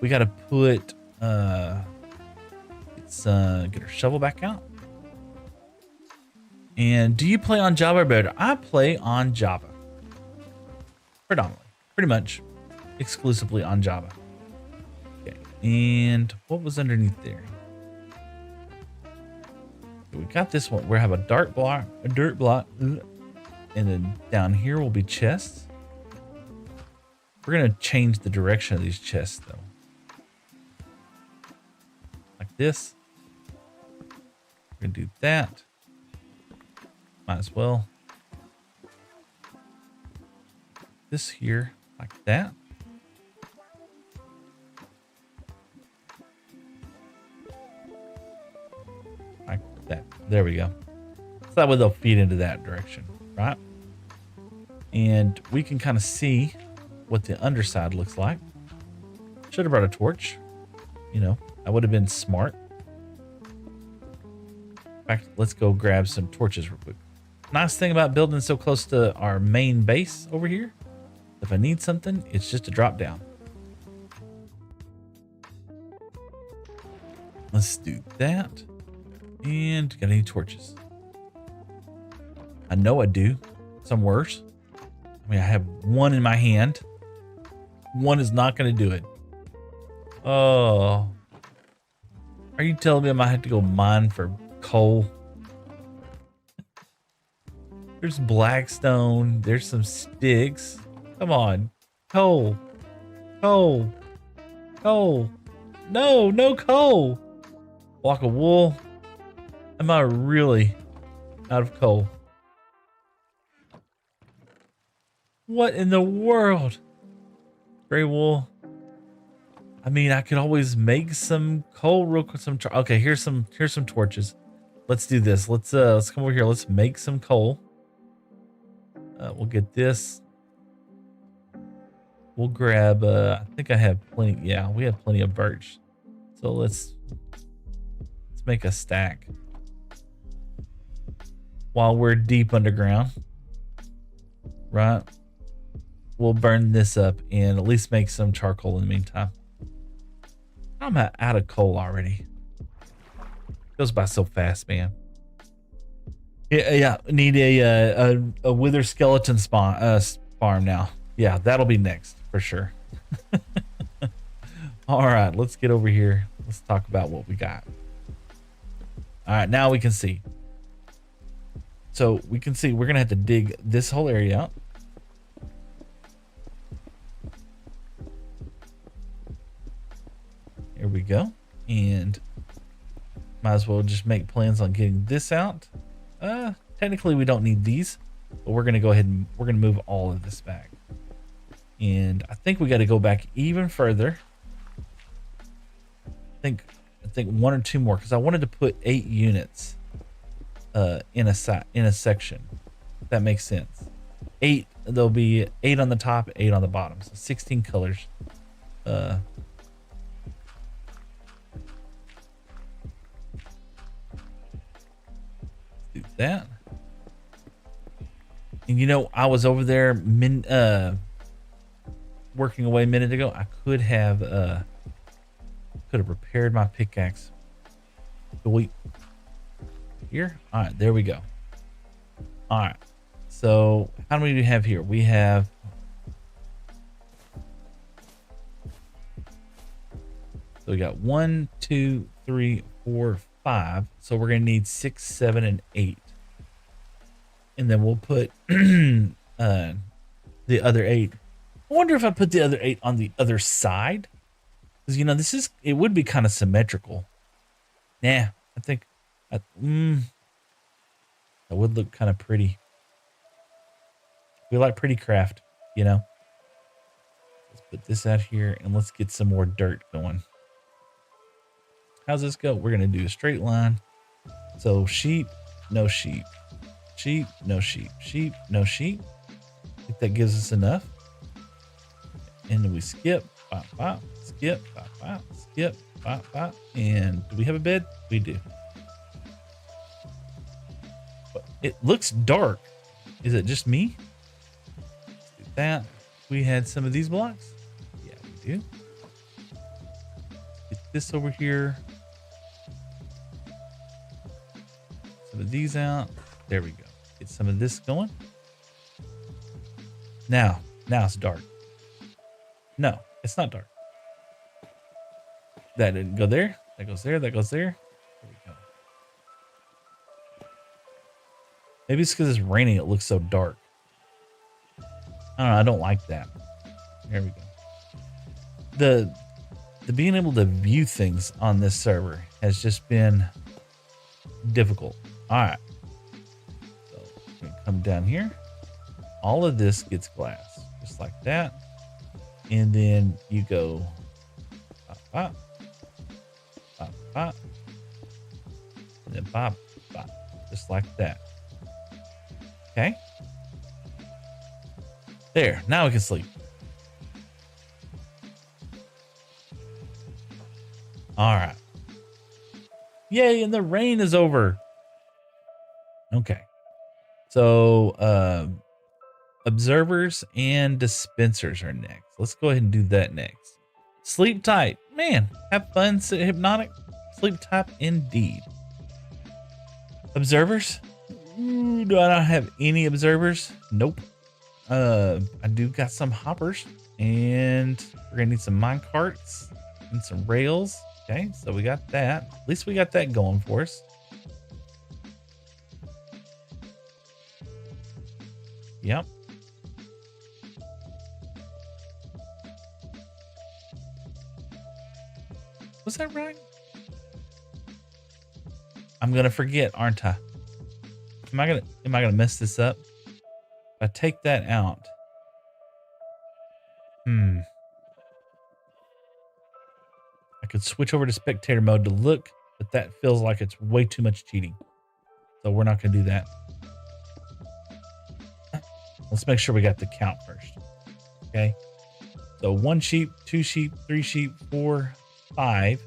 We got to put Let's get our shovel back out. And do you play on Java or Better? I play on Java. Predominantly. Pretty much exclusively on Java. Okay. And what was underneath there? We got this one. We have a dirt block, and then down here will be chests. We're gonna change the direction of these chests though. Like this. We're gonna do that. Might as well. This here, like that. Like that. There we go. So that way they'll feed into that direction, right? And we can kind of see what the underside looks like. Should have brought a torch. You know, that would have been smart. In fact, let's go grab some torches real quick. Nice thing about building so close to our main base over here, if I need something, it's just a drop down. Let's do that. And got any torches? I know I do. Some worse. I mean, I have one in my hand. One is not going to do it. Oh. Are you telling me I might have to go mine for coal? There's blackstone. There's some sticks. Come on. Coal. Coal. Coal. No, no coal. Block of wool. Am I really out of coal? What in the world? Gray wool. I mean, I could always make some coal real quick. Okay, here's some torches. Let's do this. Let's come over here. Let's make some coal. We'll get this. We'll grab, I think I have plenty. Yeah, we have plenty of birch. So let's make a stack while we're deep underground, right? We'll burn this up and at least make some charcoal in the meantime. I'm out of coal already. Goes by so fast, man. Yeah. Need a wither skeleton farm now. Yeah, that'll be next for sure. All right, let's get over here. Let's talk about what we got. All right, now we can see. So we can see we're gonna have to dig this whole area out. Here we go. And might as well just make plans on getting this out. Technically we don't need these, but we're gonna go ahead and we're gonna move all of this back. And I think we got to go back even further. I think one or two more because I wanted to put 8 units in a section. If that makes sense. 8. There'll be 8 on the top, 8 on the bottom. So 16 colors. Do that. And you know, I was over there working away a minute ago. I could have repaired my pickaxe. Here? All right, there we go. All right. So how many do we have here? We have so we got 1, 2, 3, 4, 5. So we're gonna need 6, 7, and 8. And then we'll put the other 8. I wonder if I put the other 8 on the other side. Because, you know, it would be kind of symmetrical. Nah, I think that would look kind of pretty. We like pretty craft, you know. Let's put this out here and let's get some more dirt going. How's this go? We're going to do a straight line. So sheep, no sheep. Sheep, no sheep. Sheep, no sheep. I think that gives us enough. And then we skip, bop, bop, skip, bop, bop, skip, bop, bop. And do we have a bed? We do. But it looks dark. Is it just me? Let's do that. We had some of these blocks. Yeah, we do. Get this over here. some of these out. There we go. Get some of this going. Now it's dark. No, it's not dark. That didn't go there. That goes there. That goes there. There we go. Maybe it's because it's raining. It looks so dark. I don't know. I don't like that. There we go. The being able to view things on this server has just been difficult. All right. So we're gonna come down here. All of this gets glass, just like that. And then you go pop, pop, pop, pop, and then pop, pop, just like that. Okay. There. Now we can sleep. All right. Yay, and the rain is over. Okay. So, observers and dispensers are next. Let's go ahead and do that next. Sleep tight. Man, have fun, sit hypnotic. Sleep tight indeed. Observers? Ooh, do I not have any observers? Nope. I do got some hoppers, and we're gonna need some mine carts and some rails. Okay, so we got that. At least we got that going for us. Yep. Was that right? I'm gonna forget, aren't I? Am I gonna mess this up? If I take that out. I could switch over to spectator mode to look, but that feels like it's way too much cheating. So we're not gonna do that. Let's make sure we got the count first. Okay. So 1 sheep, 2 sheep, 3 sheep, 4, 5,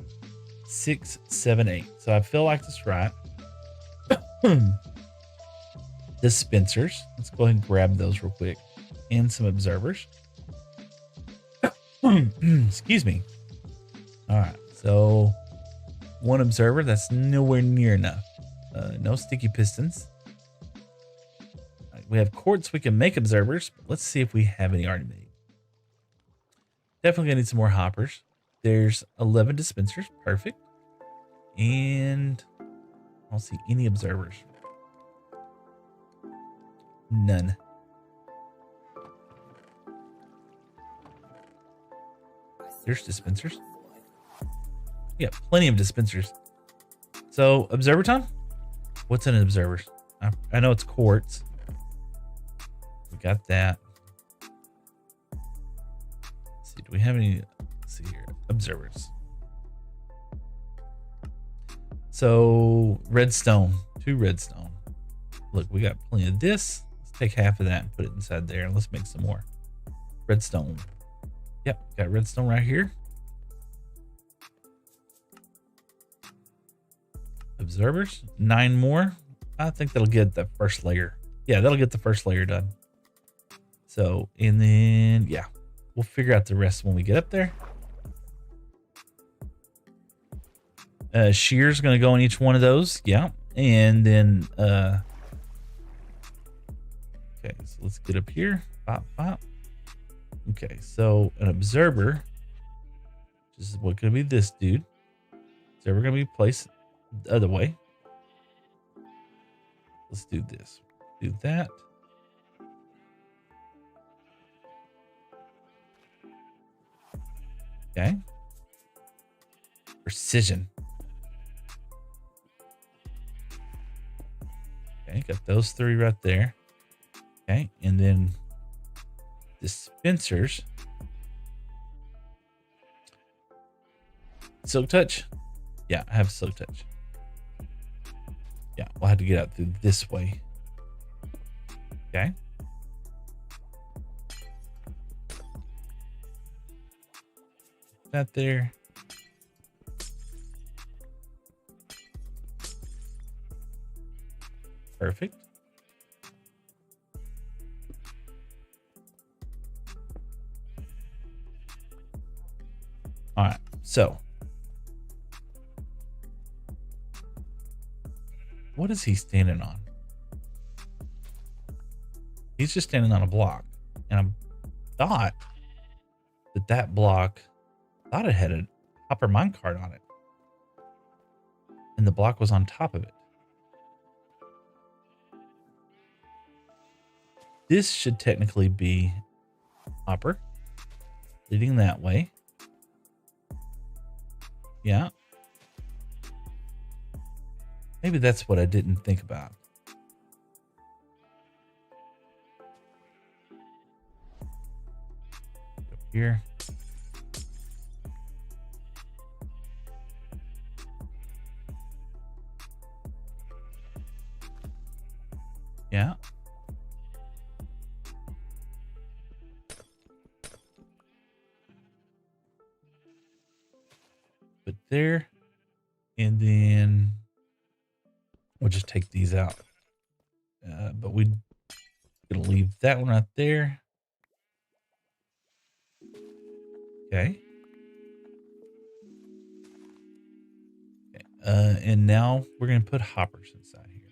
6, 7, 8. So I feel like that's right. Dispensers. Let's go ahead and grab those real quick. And some observers. Excuse me. All right. So 1 observer. That's nowhere near enough. No sticky pistons. We have quartz. We can make observers. But let's see if we have any already made. Definitely gonna need some more hoppers. There's 11 dispensers. Perfect. And I don't see any observers. None. There's dispensers. Yeah, plenty of dispensers. So, observer time? What's in an observer? I know it's quartz. We got that. Let's see, do we have any? Let's see here. Observers. So, redstone. 2 redstone. Look, we got plenty of this. Let's take half of that and put it inside there, and let's make some more. Redstone. Yep, got redstone right here. Observers, 9 more. I think that'll get the first layer. Yeah, that'll get the first layer done. So, and then, yeah, we'll figure out the rest when we get up there. Shear's going to go in each one of those. Yeah. And then, okay, so let's get up here. Pop, pop. Okay, so an observer, which is what going to be this dude. Observer going to be placed the other way. Let's do this. Do that. Okay. Precision. Okay, got those 3 right there. Okay, and then dispensers. Silk touch. Yeah, I have silk touch. Yeah, we'll have to get out through this way. Okay. That there. Perfect. All right, so What is he standing on? He's just standing on a block. And I thought that block, thought it had a hopper minecart on it. And the block was on top of it. This should technically be hopper leading that way. Yeah. Maybe that's what I didn't think about. Up here. Yeah. Put there. And then we'll just take these out. But we're going to leave that one right there. Okay. And now we're going to put hoppers inside here.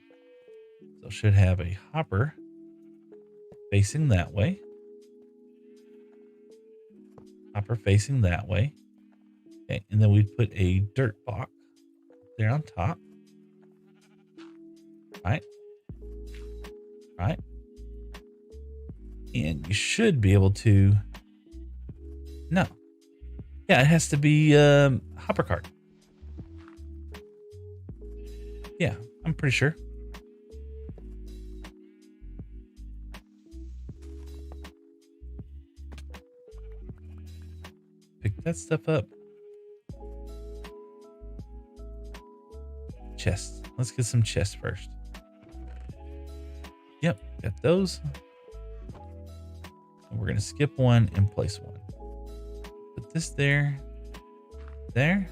So it should have a hopper facing that way. Hopper facing that way. Okay. And then we put a dirt block there on top. Right. Right. And you should be able to. No. Yeah, it has to be hopper cart. Yeah, I'm pretty sure. Pick that stuff up. Chests. Let's get some chests first. Yep, got those. And we're going to skip one and place one. Put this there. There.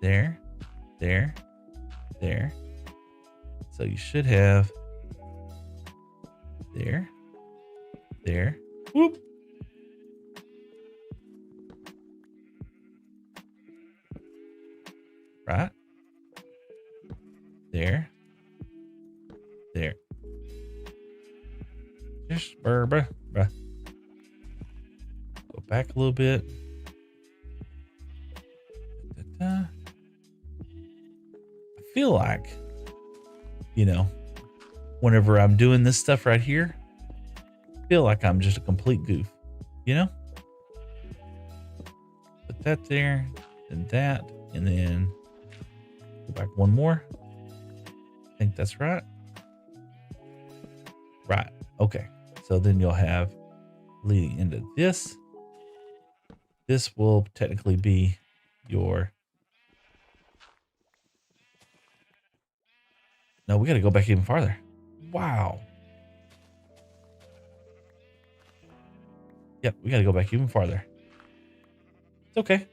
There. There. There. So you should have there. There. Whoop. Right. There. There. Just burba. Go back a little bit. I feel like, you know, whenever I'm doing this stuff right here, I feel like I'm just a complete goof, you know? Put that there, and that, and then go back one more. I think that's right. Right. Okay. So then you'll have leading into this. This will technically be your. No, we got to go back even farther. Wow. Yep, we got to go back even farther. It's okay.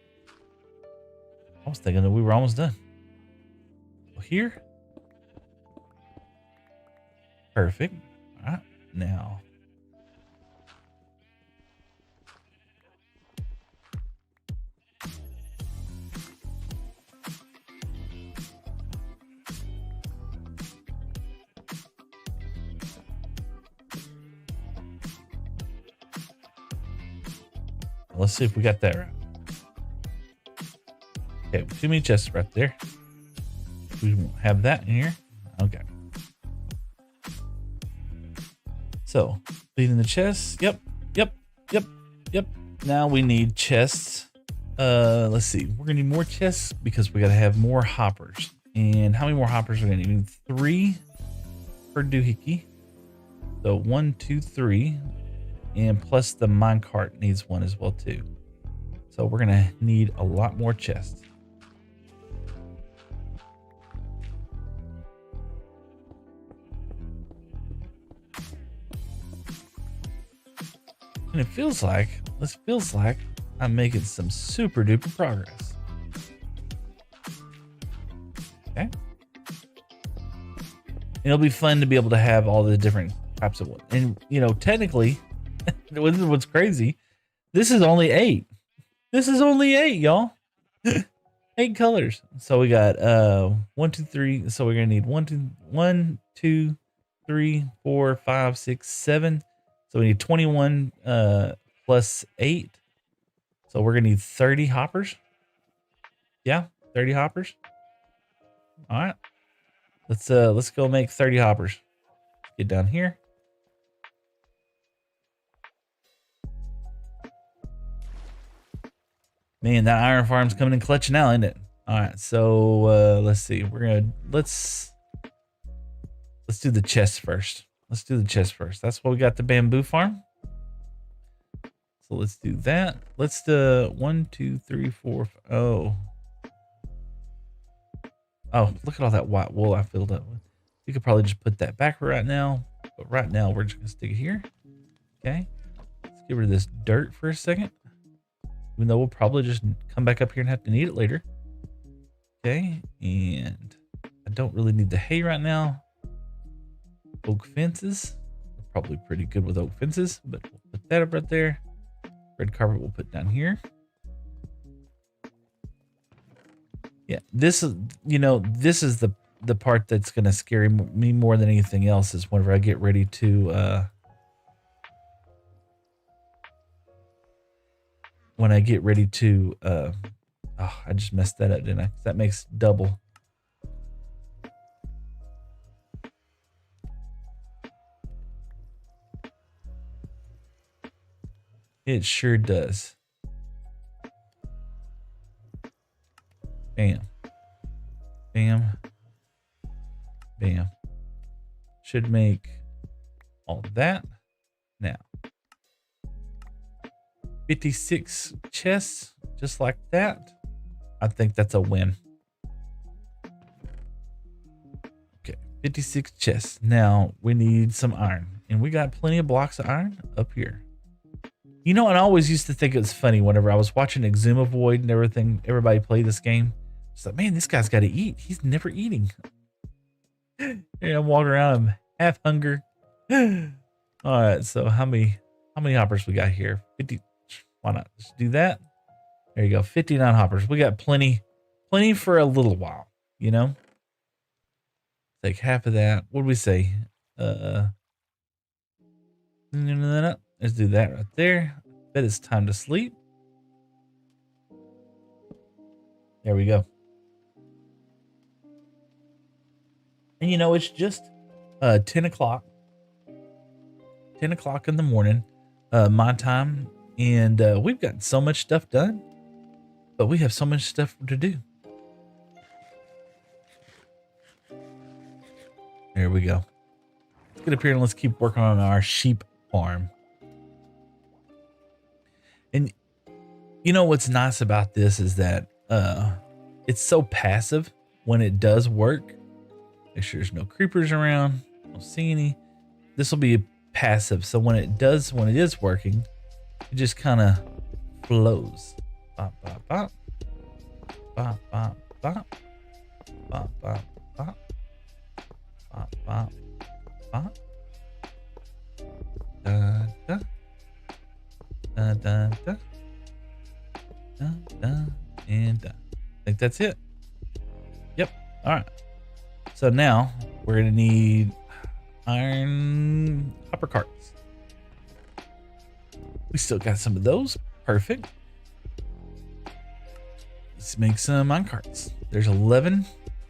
I was thinking that we were almost done. So here. Perfect. All right. Now. Let's see if we got that right. Okay, too many chests right there. We won't have that in here. Okay. So, leading the chests. Yep. Now we need chests. Let's see. We're gonna need more chests because we gotta have more hoppers. And how many more hoppers are we gonna need? 3 per doohickey. So 1, 2, 3. And plus the minecart needs one as well too. So we're gonna need a lot more chests. And it feels like, this feels like I'm making some super duper progress. Okay. It'll be fun to be able to have all the different types of wood. And you know, technically, what's crazy, this is only 8. This is only 8, y'all. 8 colors. So we got 1, 2, 3. So we're gonna need 1, 2, 3, 4, 5, 6, 7. So we need 21 plus 8. So we're gonna need 30 hoppers. Yeah, 30 hoppers. All right. Let's go make 30 hoppers. Get down here. Man, that iron farm's coming in clutch now, isn't it? All right, so let's see. Let's do the chest first. Let's do the chest first. That's why we got the bamboo farm. So let's do that. Let's do 1, 2, 3, 4. Oh, look at all that white wool I filled up with. You could probably just put that back right now, but right now we're just gonna stick it here. Okay, let's get rid of this dirt for a second. Even though we'll probably just come back up here and have to need it later. Okay, and I don't really need the hay right now. Oak fences. We're probably pretty good with oak fences, but we'll put that up right there. Red carpet we'll put down here. Yeah, this is, this is the part that's gonna scare me more than anything else is whenever I get ready to when I get ready to oh, I just messed that up, didn't I? That makes double. It sure does. Bam. Bam. Bam. Should make all that. Now, 56 chests, just like that. I think that's a win. Okay, 56 chests. Now, we need some iron. And we got plenty of blocks of iron up here. You know, and I always used to think it was funny whenever I was watching Exuma Void and everything, everybody play this game. It's like, man, this guy's got to eat. He's never eating. And I'm walking around, I'm half hunger. All right, so how many hoppers we got here? 50. Why not? Let's do that. There you go, 59 hoppers. We got plenty for a little while, you know? Take half of that. What do we say? Let's do that right there. Bet it's time to sleep. There we go. And you know, it's just 10 o'clock. 10 o'clock in the morning, my time. And we've gotten so much stuff done, but we have so much stuff to do. There we go. Let's get up here and let's keep working on our sheep farm. And you know what's nice about this is that it's so passive when it does work. Make sure there's no creepers around. Don't see any. This will be passive, so when it is working, it just kind of flows. Bop, bop, bop. Bop, bop, bop. Bop, bop, bop. Bop, bop, bop. Da, da. Da, da, da. Da, da, and da. I think that's it. Yep. All right. So now we're going to need iron hopper carts. We still got some of those. Perfect. Let's make some mine carts. There's 11.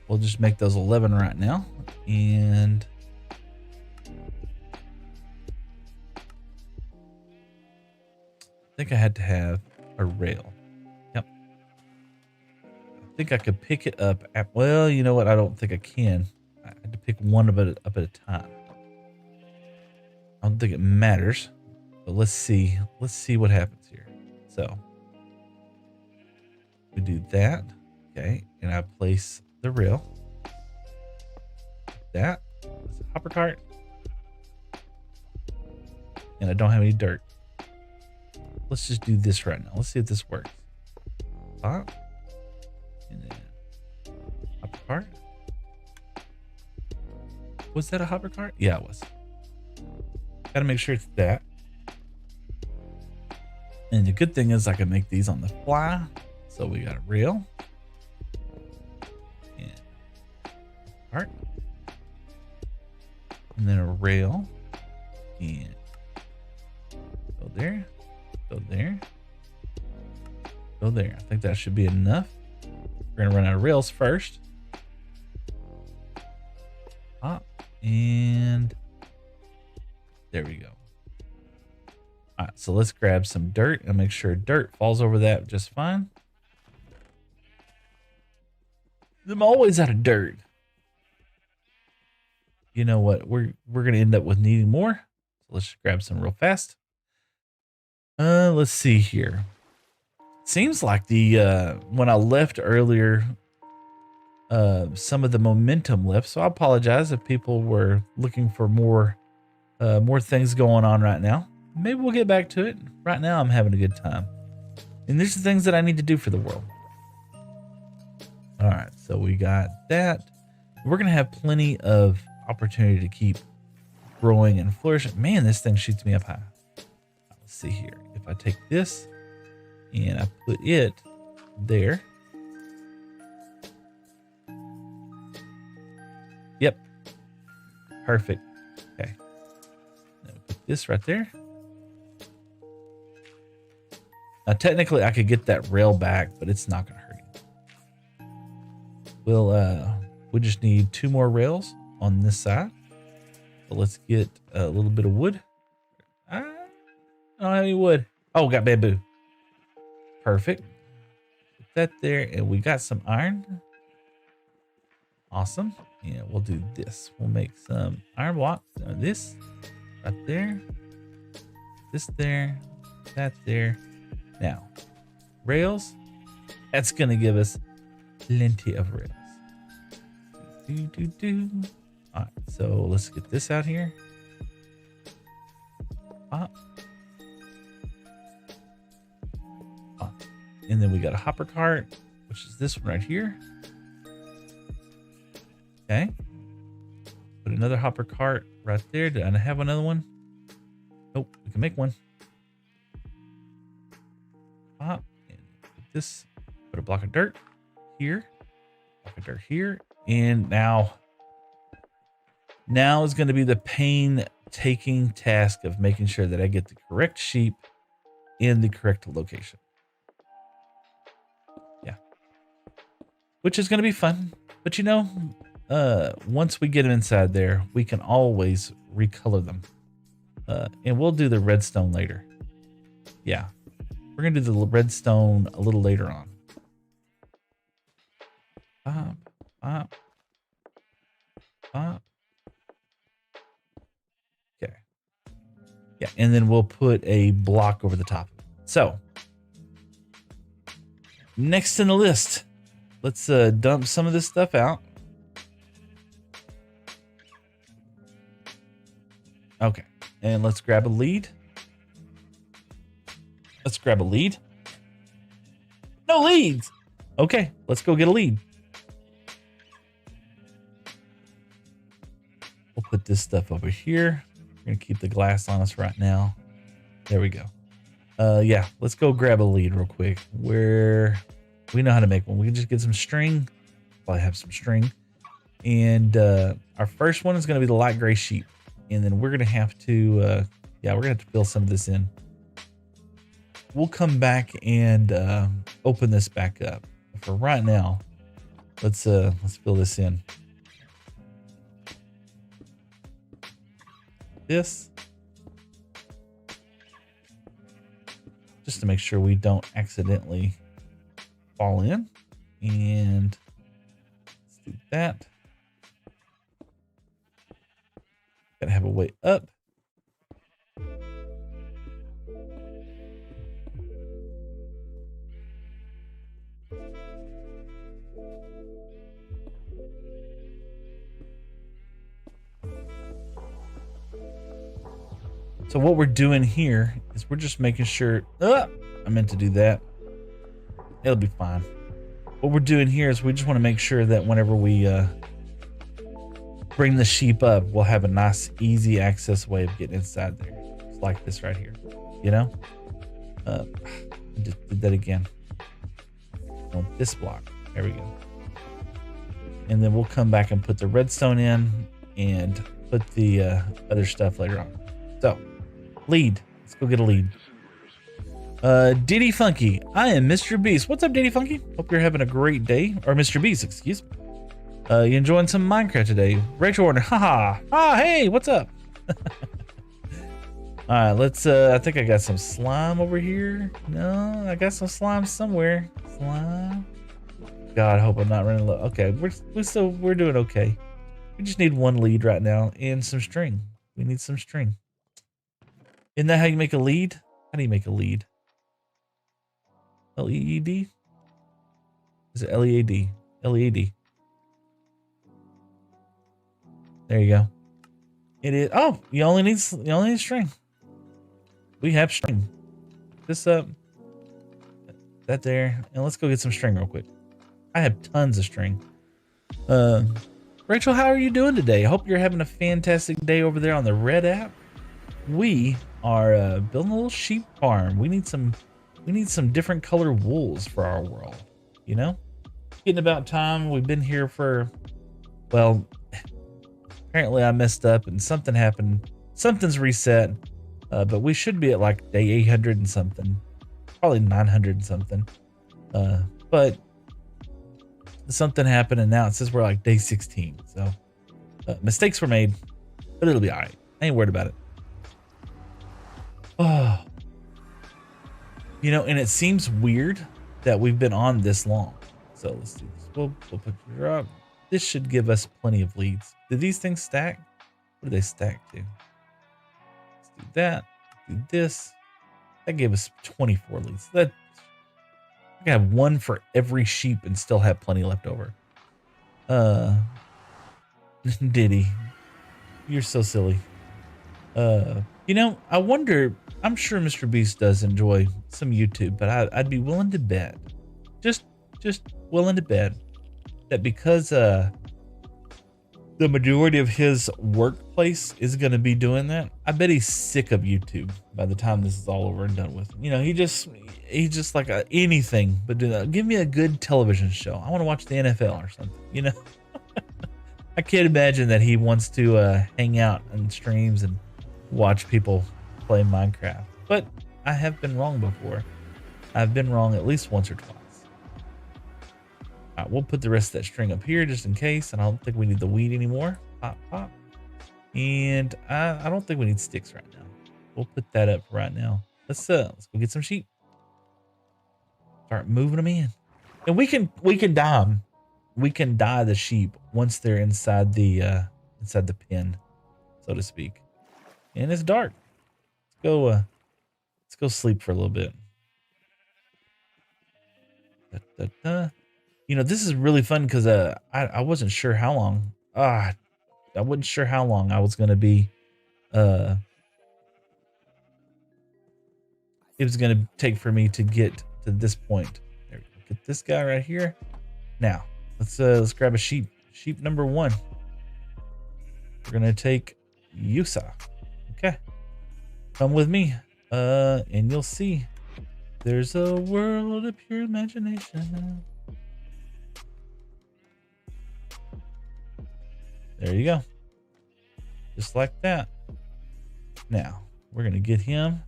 We'll just make those 11 right now. And I think I had to have a rail. Yep. I think I could pick it up at, well, you know what? I don't think I can. I had to pick one of it up at a time. I don't think it matters. But let's see. Let's see what happens here. So we do that. Okay. And I place the rail. That. That's a hopper cart. And I don't have any dirt. Let's just do this right now. Let's see if this works. Pop. And then hopper cart. Was that a hopper cart? Yeah, it was. Gotta make sure it's that. And the good thing is I can make these on the fly. So we got a rail. cart. And then a rail. And go there. Go there. Go there. I think that should be enough. We're going to run out of rails first. And there we go. All right, so let's grab some dirt and make sure dirt falls over that just fine. I'm always out of dirt. You know what? We're gonna end up with needing more. So let's just grab some real fast. Let's see here. Seems like the when I left earlier, some of the momentum left. So I apologize if people were looking for more things going on right now. Maybe we'll get back to it. Right now, I'm having a good time. And these are things that I need to do for the world. All right, so we got that. We're going to have plenty of opportunity to keep growing and flourishing. Man, this thing shoots me up high. Let's see here. If I take this and I put it there. Yep. Perfect. Okay. Now put this right there. Now, technically, I could get that rail back, but it's not going to hurt you. We just need 2 more rails on this side. So let's get a little bit of wood. I don't have any wood. Oh, got bamboo. Perfect. Put that there, and we got some iron. Awesome. And we'll do this. We'll make some iron blocks. This right there. This there. That there. Now, rails. That's going to give us plenty of rails. All right, so let's get this out here. Pop. Pop. And then we got a hopper cart, which is this one right here. Okay. Put another hopper cart right there. Did I have another one? Nope, we can make one. Pop. And put this. Put a block of dirt here. Block of dirt here. And now is going to be the painstaking task of making sure that I get the correct sheep in the correct location. Yeah. Which is going to be fun. But you know, once we get them inside there, we can always recolor them. And we'll do the redstone later. Yeah. We're going to do the redstone a little later on. Pop, pop, pop. Okay. Yeah, and then we'll put a block over the top of it. So, next in the list, let's dump some of this stuff out. Okay, and let's grab a lead. Let's grab a lead. No leads! Okay, let's go get a lead. We'll put this stuff over here. We're going to keep the glass on us right now. There we go. Yeah, let's go grab a lead real quick. Where we know how to make one. We can just get some string. Probably have some string. And our first one is going to be the light gray sheep. And then we're going to have to, yeah, we're going to have to fill some of this in. We'll come back and open this back up. But for right now, let's fill this in. This. Just to make sure we don't accidentally fall in. And let's do that. Gotta have a way up. So what we're doing here is we're just making sure, I meant to do that. It'll be fine. What we're doing here is we just want to make sure that whenever we bring the sheep up, we'll have a nice, easy access way of getting inside there. It's like this right here, you know? I just did that again. On this block. There we go. and then we'll come back and put the redstone in and put the other stuff later on. So, lead. Let's go get a lead. Diddy Funky. I am Mr. Beast. What's up, Diddy Funky? Hope you're having a great day. Or Mr. Beast, excuse me. You enjoying some Minecraft today? Rachel Warner. Haha. Ah, hey, what's up? All right, let's, I think I got some slime over here. No, I got some slime somewhere. Slime. God, I hope I'm not running low. Okay, we're doing okay. We just need one lead right now and some string. We need some string. Isn't that how you make a lead? How do you make a lead? L-E-E-D? Is it L-E-A-D? L-E-A-D. There you go. It is. Oh, you only need string. We have string. This up. That there. And let's go get some string real quick. I have tons of string. Rachel, how are you doing today? I hope you're having a fantastic day over there on the Red app. We are building a little sheep farm. We need some different color wools for our world. You know, getting about time. We've been here for, well, apparently I messed up and something happened. Something's reset, but we should be at like day 800 and something, probably 900 and something. But something happened and now it says we're like day 16. So mistakes were made, but it'll be all right. I ain't worried about it. Oh, you know, and it seems weird that we've been on this long. So let's do this. We'll put it up. This should give us plenty of leads. Do these things stack? What do they stack to? Let's do that. Do this. That gave us 24 leads. That I can have one for every sheep and still have plenty left over. Diddy, you're so silly. You know, I wonder, I'm sure Mr. Beast does enjoy some YouTube, but I'd be willing to bet, just willing to bet that because the majority of his workplace is going to be doing that, I bet he's sick of YouTube by the time this is all over and done with. You know, he's just like anything, but give me a good television show. I want to watch the NFL or something, you know? I can't imagine that he wants to hang out on streams and watch people play Minecraft, but I have been wrong before. I've been wrong at least once or twice. All right, we'll put the rest of that string up here just in case, and I don't think we need the wheat anymore. Pop, pop. And I don't think we need sticks right now. We'll put that up right now. Let's go get some sheep. Start moving them in, and we can dye them. We can dye the sheep once they're inside the pen, so to speak. And it's dark. Let's go sleep for a little bit. You know, this is really fun because I wasn't sure how long. I wasn't sure how long I was gonna be. It was gonna take for me to get to this point. There we go. Get this guy right here. Now let's grab a sheep. Sheep number 1. We're gonna take Yusa. Okay, come with me, and you'll see. There's a world of pure imagination. There you go. Just like that. Now, we're going to get him,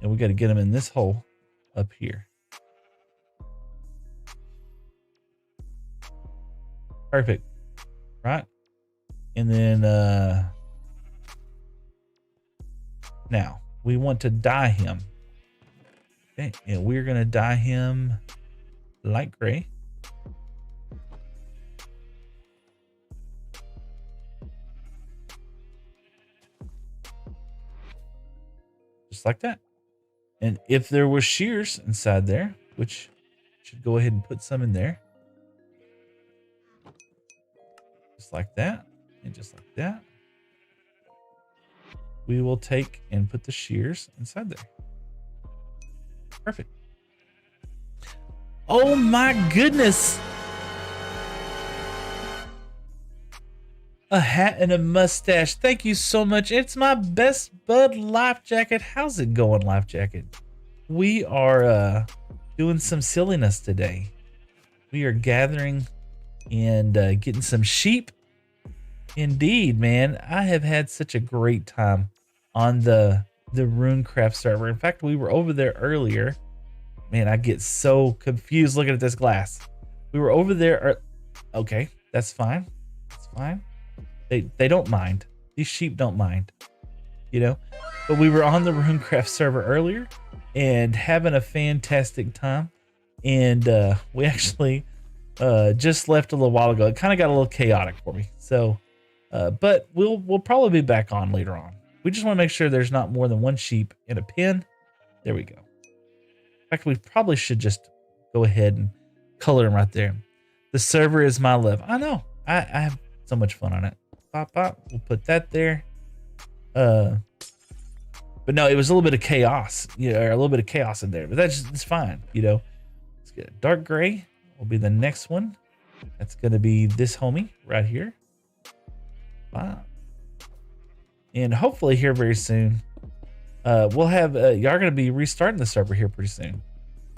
and we got to get him in this hole up here. Perfect. Right? And then, now, we want to dye him. Okay, and we're going to dye him light gray. Just like that. And if there was shears inside there, which should go ahead and put some in there. Just like that, and just like that. We will take and put the shears inside there. Perfect. Oh my goodness. A hat and a mustache. Thank you so much. It's my best bud life jacket. How's it going, life jacket? We are doing some silliness today. We are gathering and getting some sheep. Indeed, man. I have had such a great time on the Runecraft server. In fact, we were over there earlier. Man, I get so confused looking at this glass. We were over there. Okay, that's fine. That's fine. They don't mind. These sheep don't mind, you know. But we were on the Runecraft server earlier and having a fantastic time. And we actually just left a little while ago. It kind of got a little chaotic for me. So, but we'll probably be back on later on. We just want to make sure there's not more than one sheep in a pen. There we go. In fact, we probably should just go ahead and color them right there. The server is my love. I know. I have so much fun on it. Pop, pop. We'll put that there. But no, it was a little bit of chaos. Yeah, a little bit of chaos in there. But it's fine. You know, let's get a dark gray. Will be the next one. That's gonna be this homie right here. Wow. And hopefully here very soon, we'll have y'all are gonna be restarting the server here pretty soon.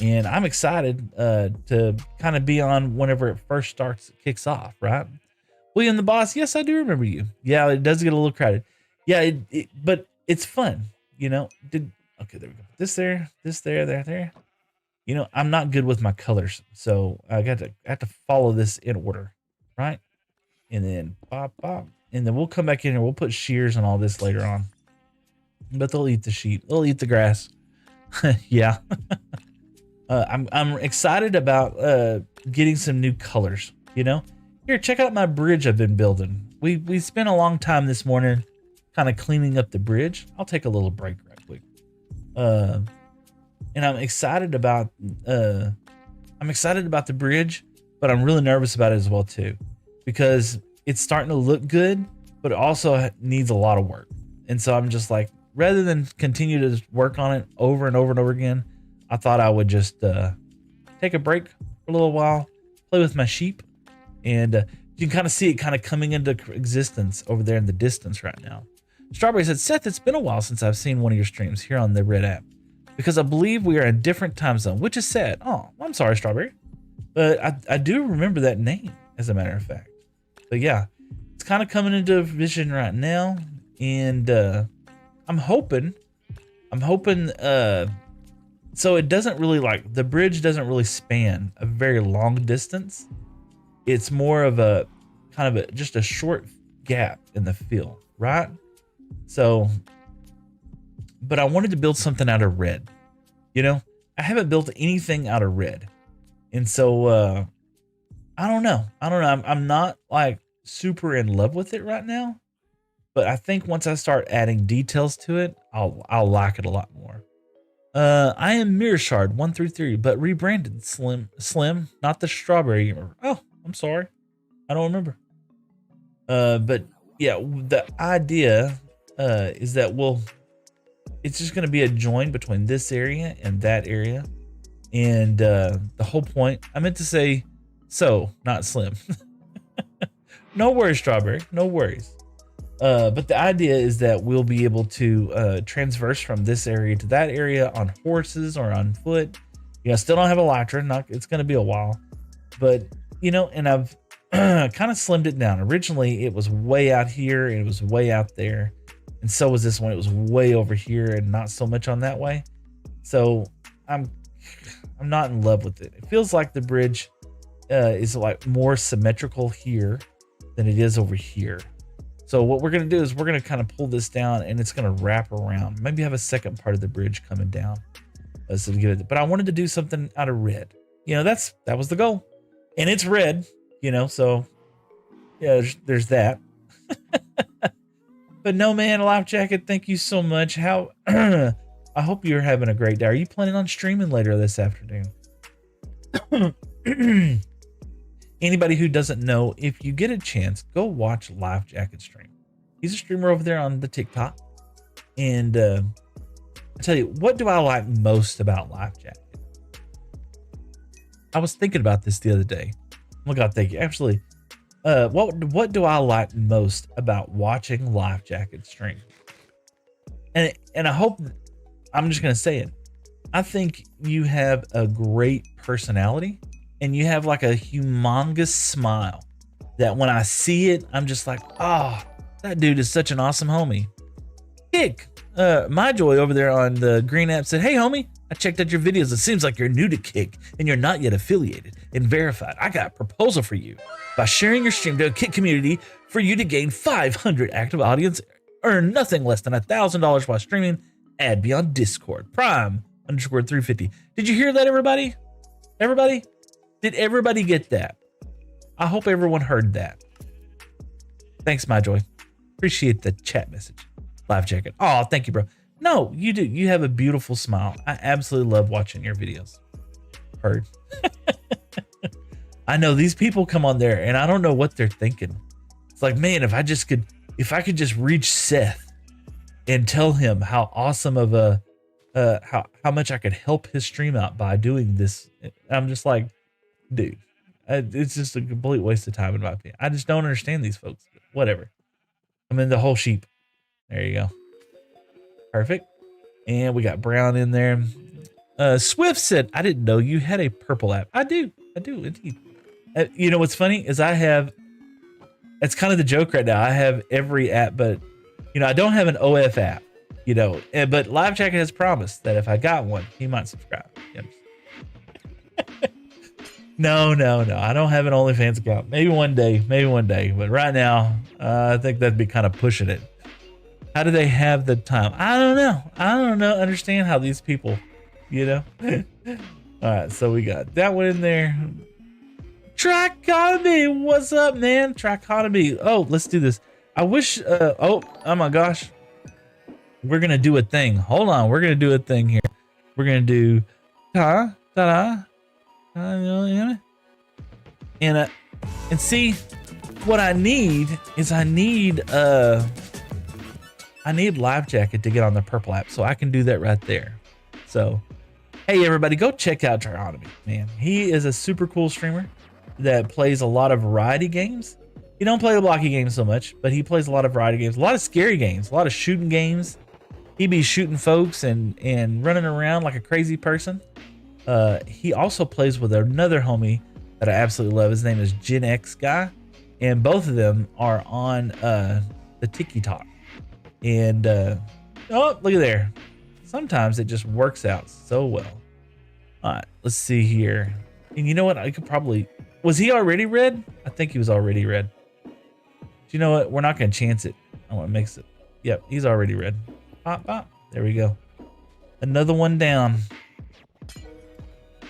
And I'm excited to kind of be on whenever it first kicks off, right? William the boss, yes, I do remember you. Yeah, it does get a little crowded. Yeah, but it's fun, you know. Okay, there we go. This there, there. You know, I'm not good with my colors, so I have to follow this in order, right? And then pop, pop, and then we'll come back in and we'll put shears and all this later on. But they'll eat the sheep. They'll eat the grass. Yeah. I'm excited about getting some new colors. You know, here, check out my bridge I've been building. We spent a long time this morning, kind of cleaning up the bridge. I'll take a little break right quick. And I'm excited about the bridge, but I'm really nervous about it as well too, because it's starting to look good, but it also needs a lot of work. And so I'm just like, rather than continue to work on it over and over and over again, I thought I would just take a break for a little while, play with my sheep, and you can kind of see it kind of coming into existence over there in the distance right now. Strawberry said, Seth, it's been a while since I've seen one of your streams here on the Red app, because I believe we are in a different time zone, which is sad. Oh, I'm sorry, Strawberry. But I do remember that name, as a matter of fact. But yeah, it's kind of coming into vision right now. And I'm hoping, so it doesn't really, like, the bridge doesn't really span a very long distance. It's more of a kind of just a short gap in the field, right? So, but I wanted to build something out of red. You know, I haven't built anything out of red. And so, I don't know. I'm not like super in love with it right now, but I think once I start adding details to it, I'll like it a lot more. I am Mirror Shard 133, but rebranded Slim, not the strawberry. Oh, I'm sorry. I don't remember. But yeah, the idea is that it's just going to be a join between this area and that area. And the whole point, I meant to say so, not Slim. No worries, Strawberry. No worries. But the idea is that we'll be able to transverse from this area to that area on horses or on foot. You know, still don't have a Elytra. It's going to be a while. But, you know, and I've kind of slimmed it down. Originally, it was way out here and it was way out there. And so was this one. It was way over here and not so much on that way. So I'm not in love with it. It feels like the bridge is like more symmetrical here than it is over here. So what we're going to do is we're going to kind of pull this down and it's going to wrap around. Maybe have a second part of the bridge coming down. So to get it. But I wanted to do something out of red. You know, that was the goal. And it's red, you know, so yeah, there's that. But no, man, Life Jacket, thank you so much. How I hope you're having a great day. Are you planning on streaming later this afternoon? Anybody who doesn't know, if you get a chance, go watch Life Jacket stream. He's a streamer over there on the TikTok. And I tell you, what do I like most about Life Jacket? I was thinking about this the other day. Oh my God, thank you. Actually, what do I like most about watching Life Jacket stream? And I hope, I'm just gonna say it. I think you have a great personality, and you have like a humongous smile that when I see it, I'm just like, oh, that dude is such an awesome homie. Kick, my joy over there on the green app said, hey homie, I checked out your videos. It seems like you're new to Kick and you're not yet affiliated and verified. I got a proposal for you. By sharing your stream to a Kick community for you to gain 500 active audience, earn nothing less than $1,000 while streaming, add me on Discord. Prime _ 350. Did you hear that, everybody? Everybody? Did everybody get that? I hope everyone heard that. Thanks, my joy. Appreciate the chat message. Live jacket. Oh, thank you, bro. No, you do. You have a beautiful smile. I absolutely love watching your videos. Heard. I know these people come on there and I don't know what they're thinking. It's like, man, if I could just reach Seth and tell him how awesome of a, how much I could help his stream out by doing this. I'm just like, dude, it's just a complete waste of time in my opinion. I just don't understand these folks. Whatever. I'm in the whole sheep. There you go. Perfect. And we got Brown in there. Swift said, I didn't know you had a purple app. I do indeed. You know what's funny is it's kind of the joke right now. I have every app, but I don't have an OF app, but Live Jacket has promised that if I got one, he might subscribe. No. I don't have an OnlyFans account. Maybe one day, but right now, I think that'd be kind of pushing it. How do they have the time? I don't know. Understand how these people, All right, so we got that one in there. Trichotomy, what's up, man? Trichotomy. Oh, let's do this. I wish. Oh my gosh. We're gonna do a thing. Hold on, we're gonna do a thing here. We're gonna do and see what I need is I need Live Jacket to get on the purple app, so I can do that right there. So, hey everybody, go check out Trichotomy, man. He is a super cool streamer that plays a lot of variety games. He don't play the blocky games so much, but he plays a lot of variety games, a lot of scary games, a lot of shooting games. He be shooting folks and running around like a crazy person. He also plays with another homie that I absolutely love. His name is Gen X Guy, and both of them are on the TikTok. And oh, look at there. Sometimes it just works out so well. All right, let's see here. And you know what? I could probably. Was he already red? I think he was already red. Do you know what? We're not going to chance it. I want to mix it. Yep, he's already red. Pop, pop. There we go. Another one down.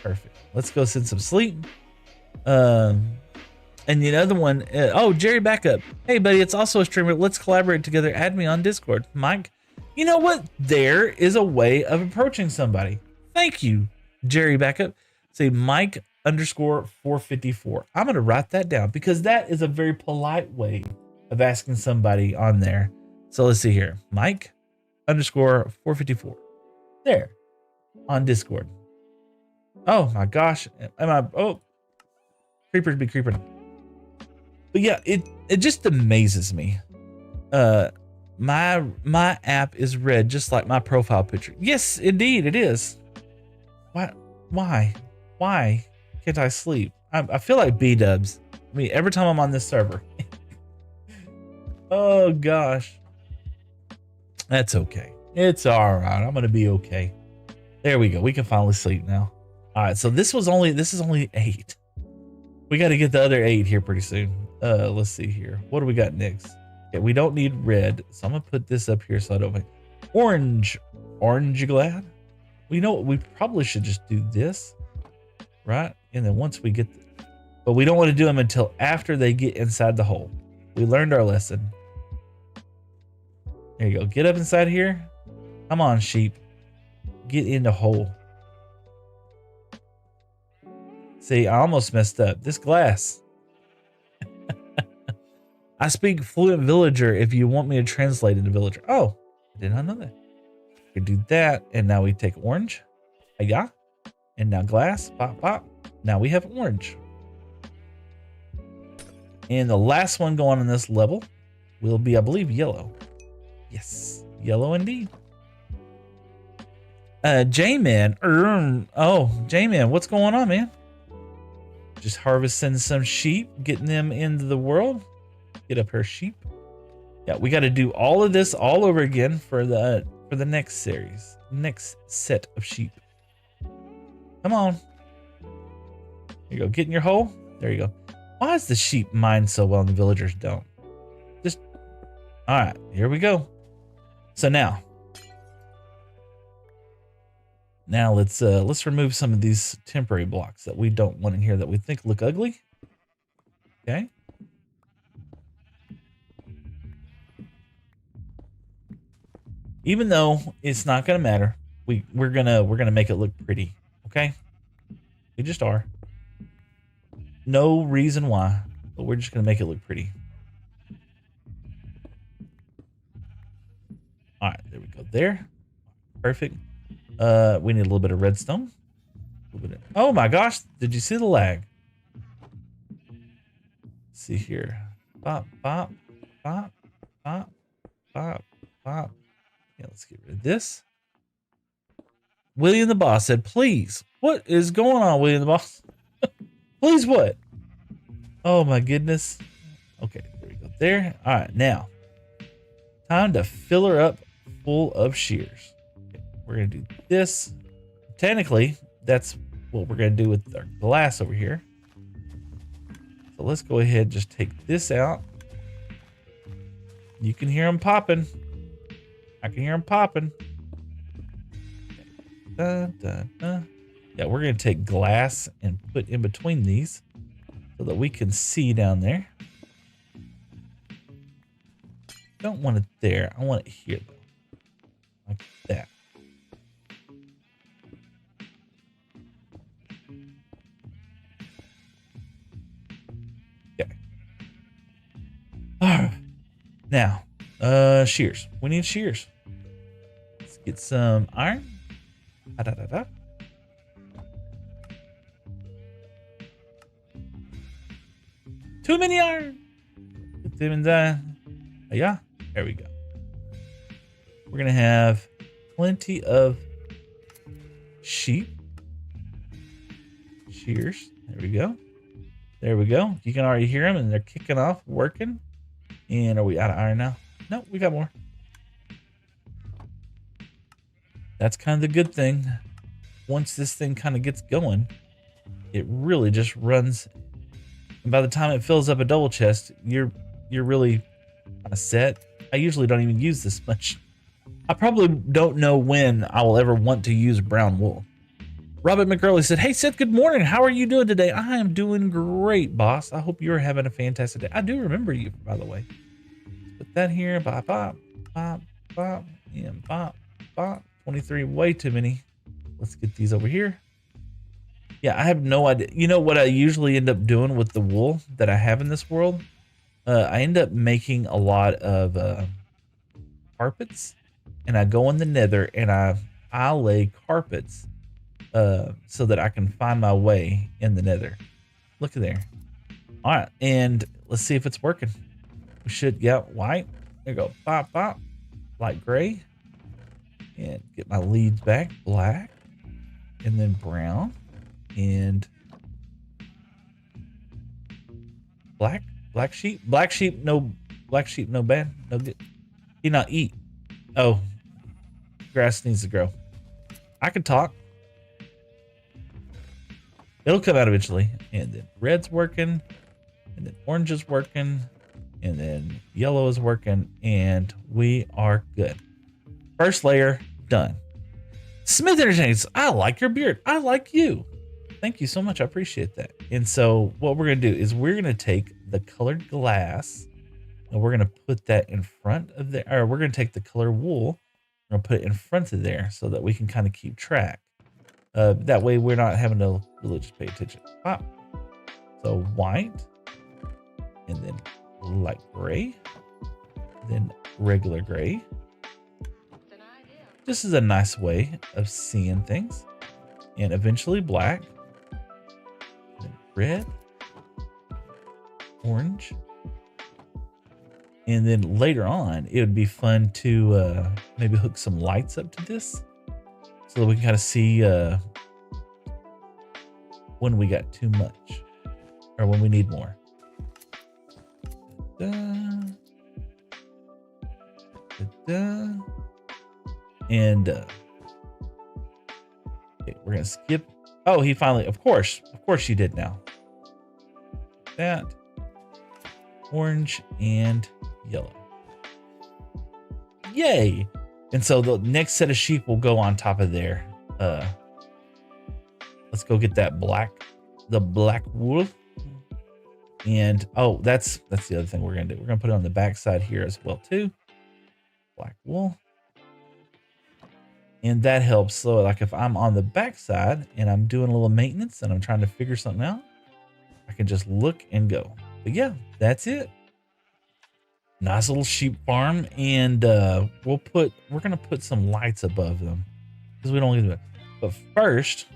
Perfect. Let's go send some sleep. And the other one. Oh, Jerry Backup. Hey, buddy, it's also a streamer. Let's collaborate together. Add me on Discord. Mike, you know what? There is a way of approaching somebody. Thank you, Jerry Backup. Say Mike _454. I'm going to write that down because that is a very polite way of asking somebody on there. So let's see here. Mike _454. There. On Discord. Oh my gosh. Oh. Creepers be creeping. But yeah, it just amazes me. My app is red just like my profile picture. Yes, indeed it is. Why can't I sleep? I feel like B-dubs. I mean, every time I'm on this server. Oh gosh. That's okay. It's all right. I'm gonna be okay. There we go. We can finally sleep now. All right. So this is only 8. We got to get the other 8 here pretty soon. Let's see here. What do we got next? Okay, we don't need red, so I'm gonna put this up here so I don't make orange. Orange, you glad? We know we probably should just do this, right? And then once we get, but we don't want to do them until after they get inside the hole. We learned our lesson. There you go. Get up inside here. Come on, sheep. Get in the hole. See, I almost messed up. This glass. I speak fluent villager if you want me to translate into villager. Oh, I did not know that. We can do that. And now we take orange. Yeah. And now glass. Pop, pop. Now we have orange. And the last one going on this level will be, I believe, yellow. Yes. Yellow indeed. J-Man. Oh, J-Man, what's going on, man? just harvesting some sheep, getting them into the world. Get up her sheep. Yeah, we got to do all of this all over again for the next series, next set of sheep. Come on. There you go. Get in your hole. There you go. Why is the sheep mined so well and the villagers don't? Just all right. Here we go. So now let's remove some of these temporary blocks that we don't want in here that we think look ugly. Okay. Even though it's not gonna matter, we're gonna make it look pretty. Okay. We just are. No reason why, but we're just gonna make it look pretty. All right, there we go. There, perfect. We need a little bit of redstone. Oh my gosh! Did you see the lag? Let's see here. Bop, bop, bop, bop, bop, bop. Yeah, let's get rid of this. William the Boss said, "Please, what is going on, William the Boss? Please, what? Oh my goodness. Okay, there we go. There. All right, now time to fill her up full of shears. Okay, we're gonna do this. Technically, that's what we're gonna do with our glass over here. So let's go ahead and just take this out. You can hear them popping. I can hear them popping. Dun, dun, dun. Yeah, we're gonna take glass and put in between these so that we can see down there. Don't want it there. I want it here though. Like that. Okay. Alright. Now, shears. We need shears. Let's get some iron. Da, da, da, da. Too many iron. Put them in there. Yeah, there we go. We're gonna have plenty of sheep. Shears. There we go. There we go. You can already hear them and they're kicking off, working. And are we out of iron now? No, we got more. That's kind of the good thing. Once this thing kind of gets going, it really just runs. And by the time it fills up a double chest, you're really kind of set. I usually don't even use this much. I probably don't know when I will ever want to use brown wool. Robert McGurley said, "Hey Seth, good morning. How are you doing today?" I am doing great, boss. I hope you're having a fantastic day. I do remember you, by the way. Put that here. Bop, bop, bop, bop, and bop, bop. 23, way too many. Let's get these over here. Yeah, I have no idea. You know what I usually end up doing with the wool that I have in this world? I end up making a lot of carpets, and I go in the nether and I lay carpets so that I can find my way in the nether. Look at there. All right, and let's see if it's working. We should, yeah, white. There you go. Pop, pop. Light gray. And get my leads back. Black. And then brown. And black. Black sheep. Black sheep, no. Black sheep, no bad. No good. He not eat. Oh. Grass needs to grow. I can talk. It'll come out eventually. And then red's working. And then orange is working. And then yellow is working. And we are good. First layer done. Smith Entertainment, I like your beard. I like you. Thank you so much. I appreciate that. And so what we're going to do is we're going to take the colored glass and we're going to put that in front of there. Or we're going to take the colored wool. We're going to put it in front of there so that we can kind of keep track. That way we're not having to really just pay attention. Pop. So white. And then light gray. Then regular gray. This is a nice way of seeing things. And eventually black. Then red. Orange. And then later on, it would be fun to maybe hook some lights up to this. So that we can kind of see when we got too much. or when we need more. And okay, we're gonna skip. Oh, he finally, of course you did now. That orange and yellow. Yay! And so the next set of sheep will go on top of there. Let's go get that the black wool. And oh, that's the other thing we're gonna do. We're gonna put it on the back side here as well too. Black wool. And that helps. So like if I'm on the back side and I'm doing a little maintenance and I'm trying to figure something out, I can just look and go. But yeah, that's it. Nice little sheep farm. And we're gonna put some lights above them because we don't need it. But first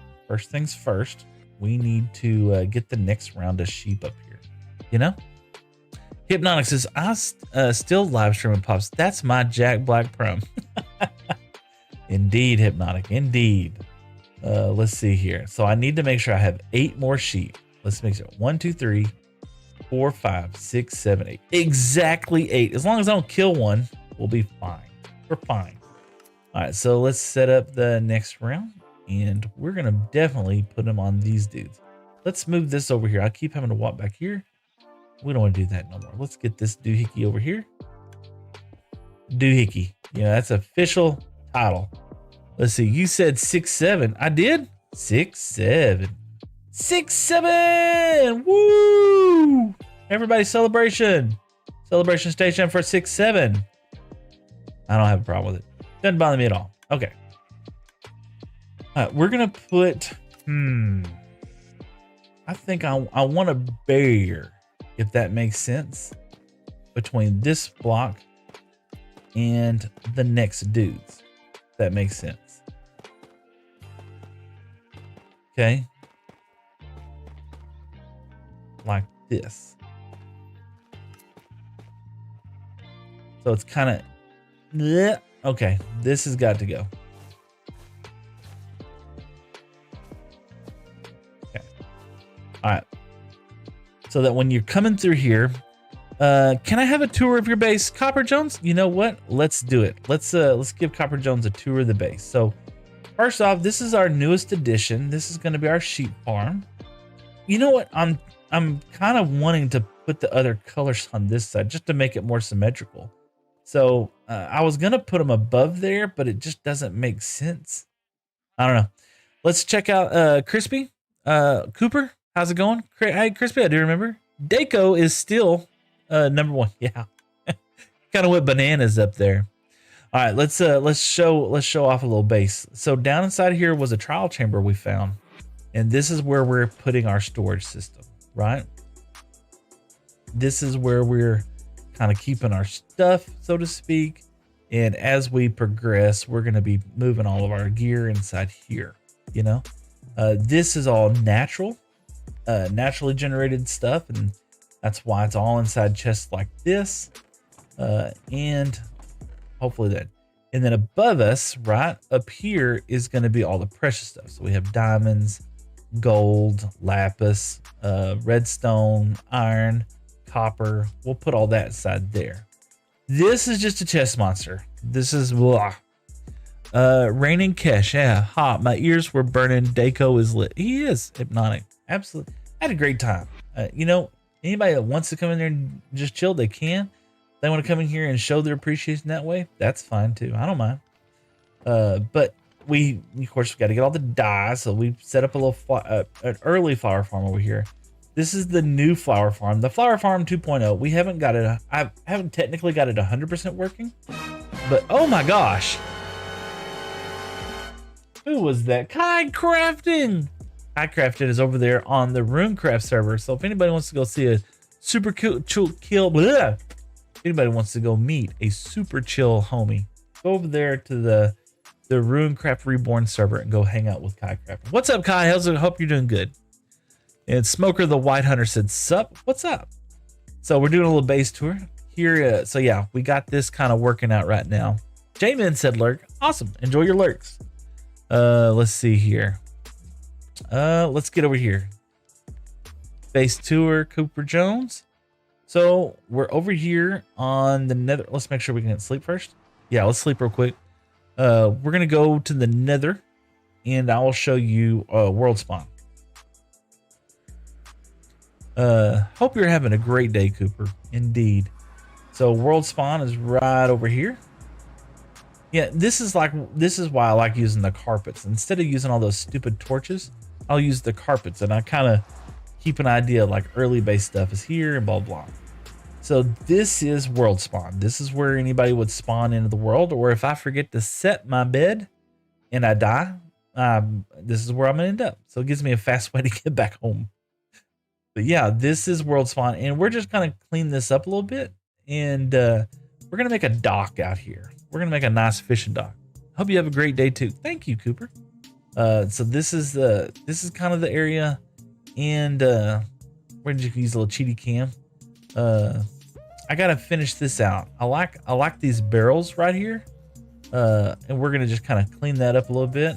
things first, we need to get the next round of sheep up here. You know? Hypnotic says, I still live streaming Pops. That's my Jack Black Prom. Indeed, Hypnotic. Indeed. Let's see here. So I need to make sure I have 8 more sheep. Let's make sure. 1, 2, 3, 4, 5, 6, 7, 8. Exactly 8. As long as I don't kill one, we'll be fine. We're fine. All right, so let's set up the next round. And we're going to definitely put them on these dudes. Let's move this over here. I keep having to walk back here. We don't want to do that no more. Let's get this doohickey over here. Doohickey. Yeah, that's official title. Let's see. You said 6, 7. I did? 6, 7. 6, 7. Woo! Everybody celebration. Celebration station for 6, 7. I don't have a problem with it. Doesn't bother me at all. Okay. All right, we're going to put, I think I want a bear, if that makes sense, between this block and the next dudes. If that makes sense. Okay. Like this. So it's kind of, okay, this has got to go. Okay. All right. So that when you're coming through here, can I have a tour of your base, Copper Jones? You know what? Let's do it. Let's give Copper Jones a tour of the base. So first off, this is our newest addition. This is going to be our sheep farm. You know what? I'm kind of wanting to put the other colors on this side just to make it more symmetrical. So I was going to put them above there, but it just doesn't make sense. I don't know. Let's check out Crispy. Cooper, how's it going? Hey, Crispy, I do remember. Daco is still number 1. Yeah. Kind of went bananas up there. All right, let's show off a little base. So down inside here was a trial chamber we found. And this is where we're putting our storage system, right? This is where we're kind of keeping our stuff, so to speak. And as we progress, we're going to be moving all of our gear inside here, you know? This is all natural, naturally generated stuff. And that's why it's all inside chests like this. And hopefully that. And then above us, right up here is going to be all the precious stuff. So we have diamonds, gold, lapis, redstone, iron, copper. We'll put all that inside there. This is just a chest monster. This is blah. Raining Kesh. Yeah, hot. My ears were burning. Daco is lit. He is hypnotic. Absolutely. I had a great time. You know, anybody that wants to come in there and just chill, they can. They want to come in here and show their appreciation that way. That's fine too. I don't mind. But we, of course, we got to get all the dye. So we set up a little an early flower farm over here. This is the new flower farm, the flower farm 2.0. We haven't got it. I haven't technically got it 100% working, but oh my gosh. Who was that? Kai Crafting. Kai Crafting is over there on the Runecraft server. So if anybody wants to go see a super if anybody wants to go meet a super chill homie, go over there to the Runecraft Reborn server and go hang out with Kai Crafting. What's up, Kai? How's it? Hope you're doing good. And Smoker the White Hunter said, sup? What's up? So we're doing a little base tour here. So yeah, we got this kind of working out right now. J-Man said lurk. Awesome. Enjoy your lurks. Let's see here. Let's get over here. Space Tour, Cooper Jones. So we're over here on the nether. Let's make sure we can sleep first. Yeah, let's sleep real quick. We're going to go to the nether and I will show you world spawn. Hope you're having a great day, Cooper. Indeed. So world spawn is right over here. Yeah, this is why I like using the carpets. Instead of using all those stupid torches, I'll use the carpets and I kind of keep an idea like early base stuff is here and blah, blah. So this is world spawn. This is where anybody would spawn into the world, or if I forget to set my bed and I die, this is where I'm gonna end up. So it gives me a fast way to get back home. But yeah, this is world spawn and we're just gonna clean this up a little bit and we're gonna make a dock out here. We're gonna make a nice fishing dock. Hope you have a great day too. Thank you, Cooper. So this is kind of the area, and where did you use a little cheaty cam? I gotta finish this out. I like these barrels right here, and we're gonna just kind of clean that up a little bit.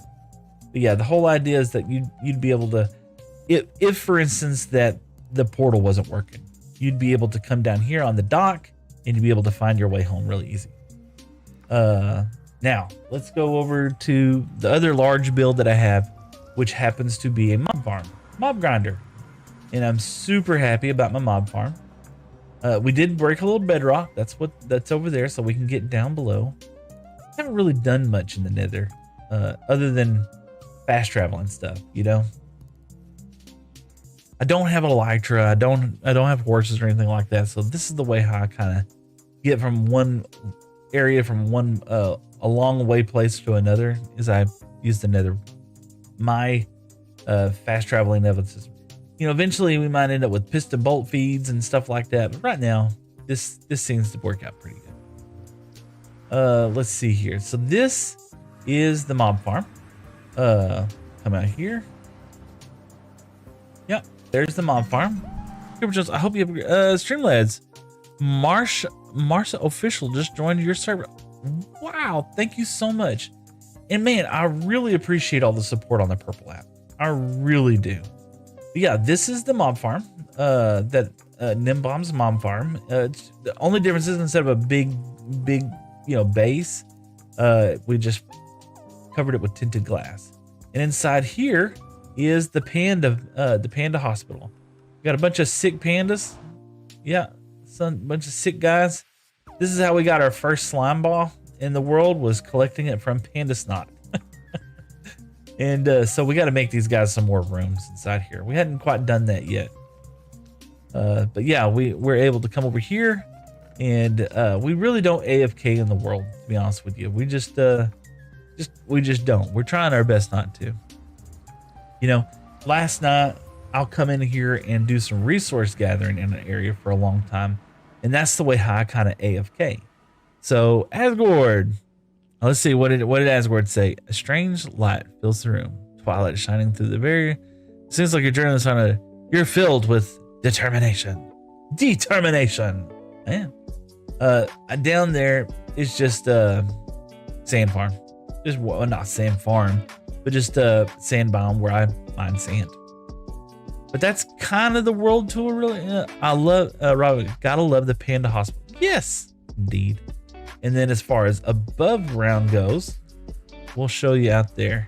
But yeah, the whole idea is that you'd be able to, if for instance that the portal wasn't working, you'd be able to come down here on the dock and you'd be able to find your way home really easy. Now let's go over to the other large build that I have, which happens to be a mob farm, mob grinder. And I'm super happy about my mob farm. We did break a little bedrock. That's over there, so we can get down below. Haven't really done much in the nether, other than fast traveling stuff, you know. I don't have elytra. I don't have horses or anything like that. So this is the way how I kind of get from one area, from one a long way place to another, is I use the nether. My fast traveling evidence. You know, eventually we might end up with piston bolt feeds and stuff like that. But right now, this seems to work out pretty good. Let's see here. So this is the mob farm. Come out here. Yep, there's the mob farm. I hope you have Streamlads. Marsha Official just joined your server. Wow, thank you so much. And man, I really appreciate all the support on the Purple app. I really do. But yeah, this is the mob farm. That Nimbomb's mob farm. The only difference is instead of a big, base, we just covered it with tinted glass. And inside here is the Panda hospital. We got a bunch of sick pandas. Yeah, bunch of sick guys. This is how we got our first slime ball in the world, was collecting it from panda snot. And so we got to make these guys some more rooms inside here. We hadn't quite done that yet. But yeah, we're able to come over here, and we really don't AFK in the world, to be honest with you. We just don't. We're trying our best not to. You know, last night I'll come in here and do some resource gathering in an area for a long time, and that's the way how I kind of AFK. So Asgard, let's see, what did Asgard say? A strange light fills the room. Twilight is shining through the barrier. Seems like you're filled with determination. Determination. Man. Down there is just a sand farm. Not sand farm, but just a sand biome where I mine sand. But that's kind of the world tour, really. I love, Robert, gotta love the Panda Hospital. Yes, indeed. And then as far as above ground goes, we'll show you out there.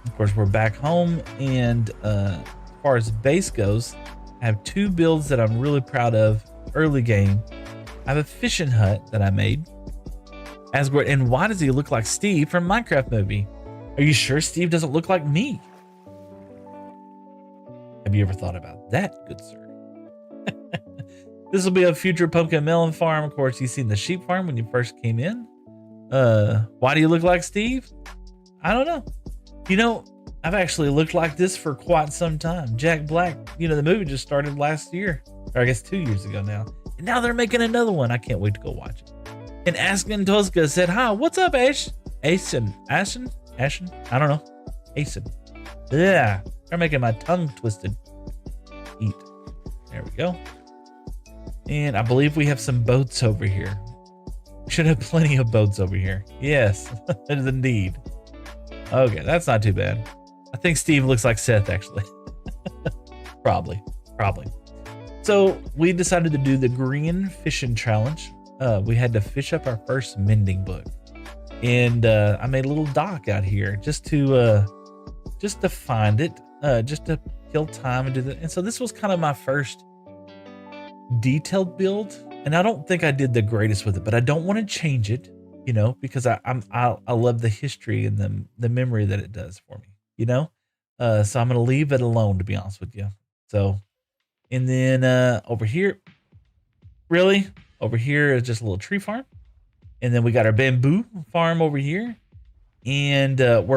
Of course, we're back home, and as far as base goes, I have two builds that I'm really proud of early game. I have a fishing hut that I made. Asgard, and why does he look like Steve from Minecraft movie? Are you sure Steve doesn't look like me? Have you ever thought about that, good sir? This will be a future pumpkin melon farm. Of course, you've seen the sheep farm when you first came in. Why do you look like Steve? I don't know. You know, I've actually looked like this for quite some time. Jack Black, you know, the movie just started last year, or I guess 2 years ago now. And now they're making another one. I can't wait to go watch it. And Askin Tosca said, hi, what's up, Ash? Ashen? I don't know. Asen. Yeah, they're making my tongue twisted. Eat. There we go. And I believe we have some boats over here. We should have plenty of boats over here. Yes, that is indeed. Okay, that's not too bad. I think Steve looks like Seth, actually. Probably. So we decided to do the green fishing challenge. We had to fish up our first mending book, and I made a little dock out here just to find it, just to kill time and do that. And so this was kind of my first detailed build, and I don't think I did the greatest with it, but I don't want to change it, because I love the history and the memory that it does for me, So I'm gonna leave it alone, to be honest with you. So, and then over here is just a little tree farm, and then we got our bamboo farm over here, and of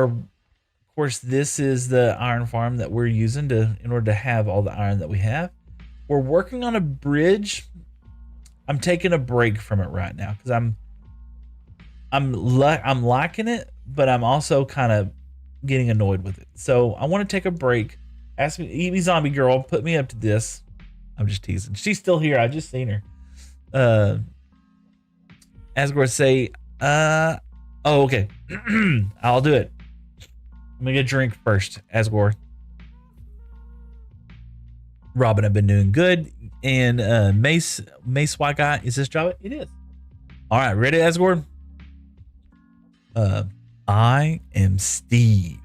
course, this is the iron farm that we're using in order to have all the iron that we have. We're working on a bridge. I'm taking a break from it right now because I'm liking it, but I'm also kind of getting annoyed with it. So I want to take a break. Ask me, eat me zombie girl, put me up to this. I'm just teasing. She's still here. I just seen her. Asgore say, oh, okay. I'll do it. I'm gonna get a drink first, Asgore. Robin, I've been doing good. And Mace White Guy, is this Java? It is. All right, ready, Asgore? I am Steve.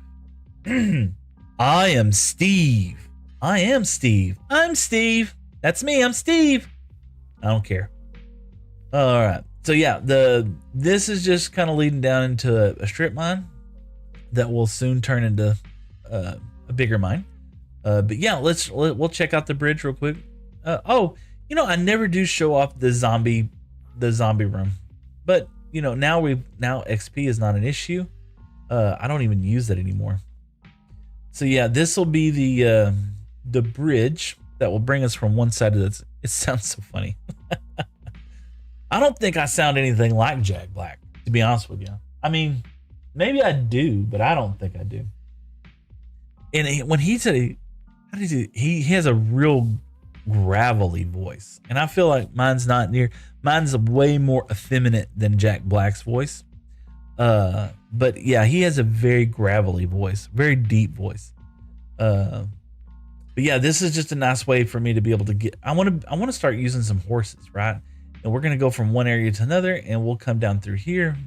I am Steve. I'm Steve. That's me. I'm Steve. I don't care. All right. So yeah, this is just kind of leading down into a strip mine that will soon turn into a bigger mine. But yeah, we'll check out the bridge real quick. I never do show off the zombie room, but now XP is not an issue. I don't even use that anymore. So yeah, this will be the bridge that will bring us from one side to this. It sounds so funny. I don't think I sound anything like Jack Black, to be honest with you. I mean, maybe I do, but I don't think I do. And when he said, he has a real gravelly voice, and I feel like mine's way more effeminate than Jack Black's voice. But yeah, he has a very gravelly voice, very deep voice. But yeah, this is just a nice way for me to be able to get. I want to start using some horses, right? And we're gonna go from one area to another, and we'll come down through here.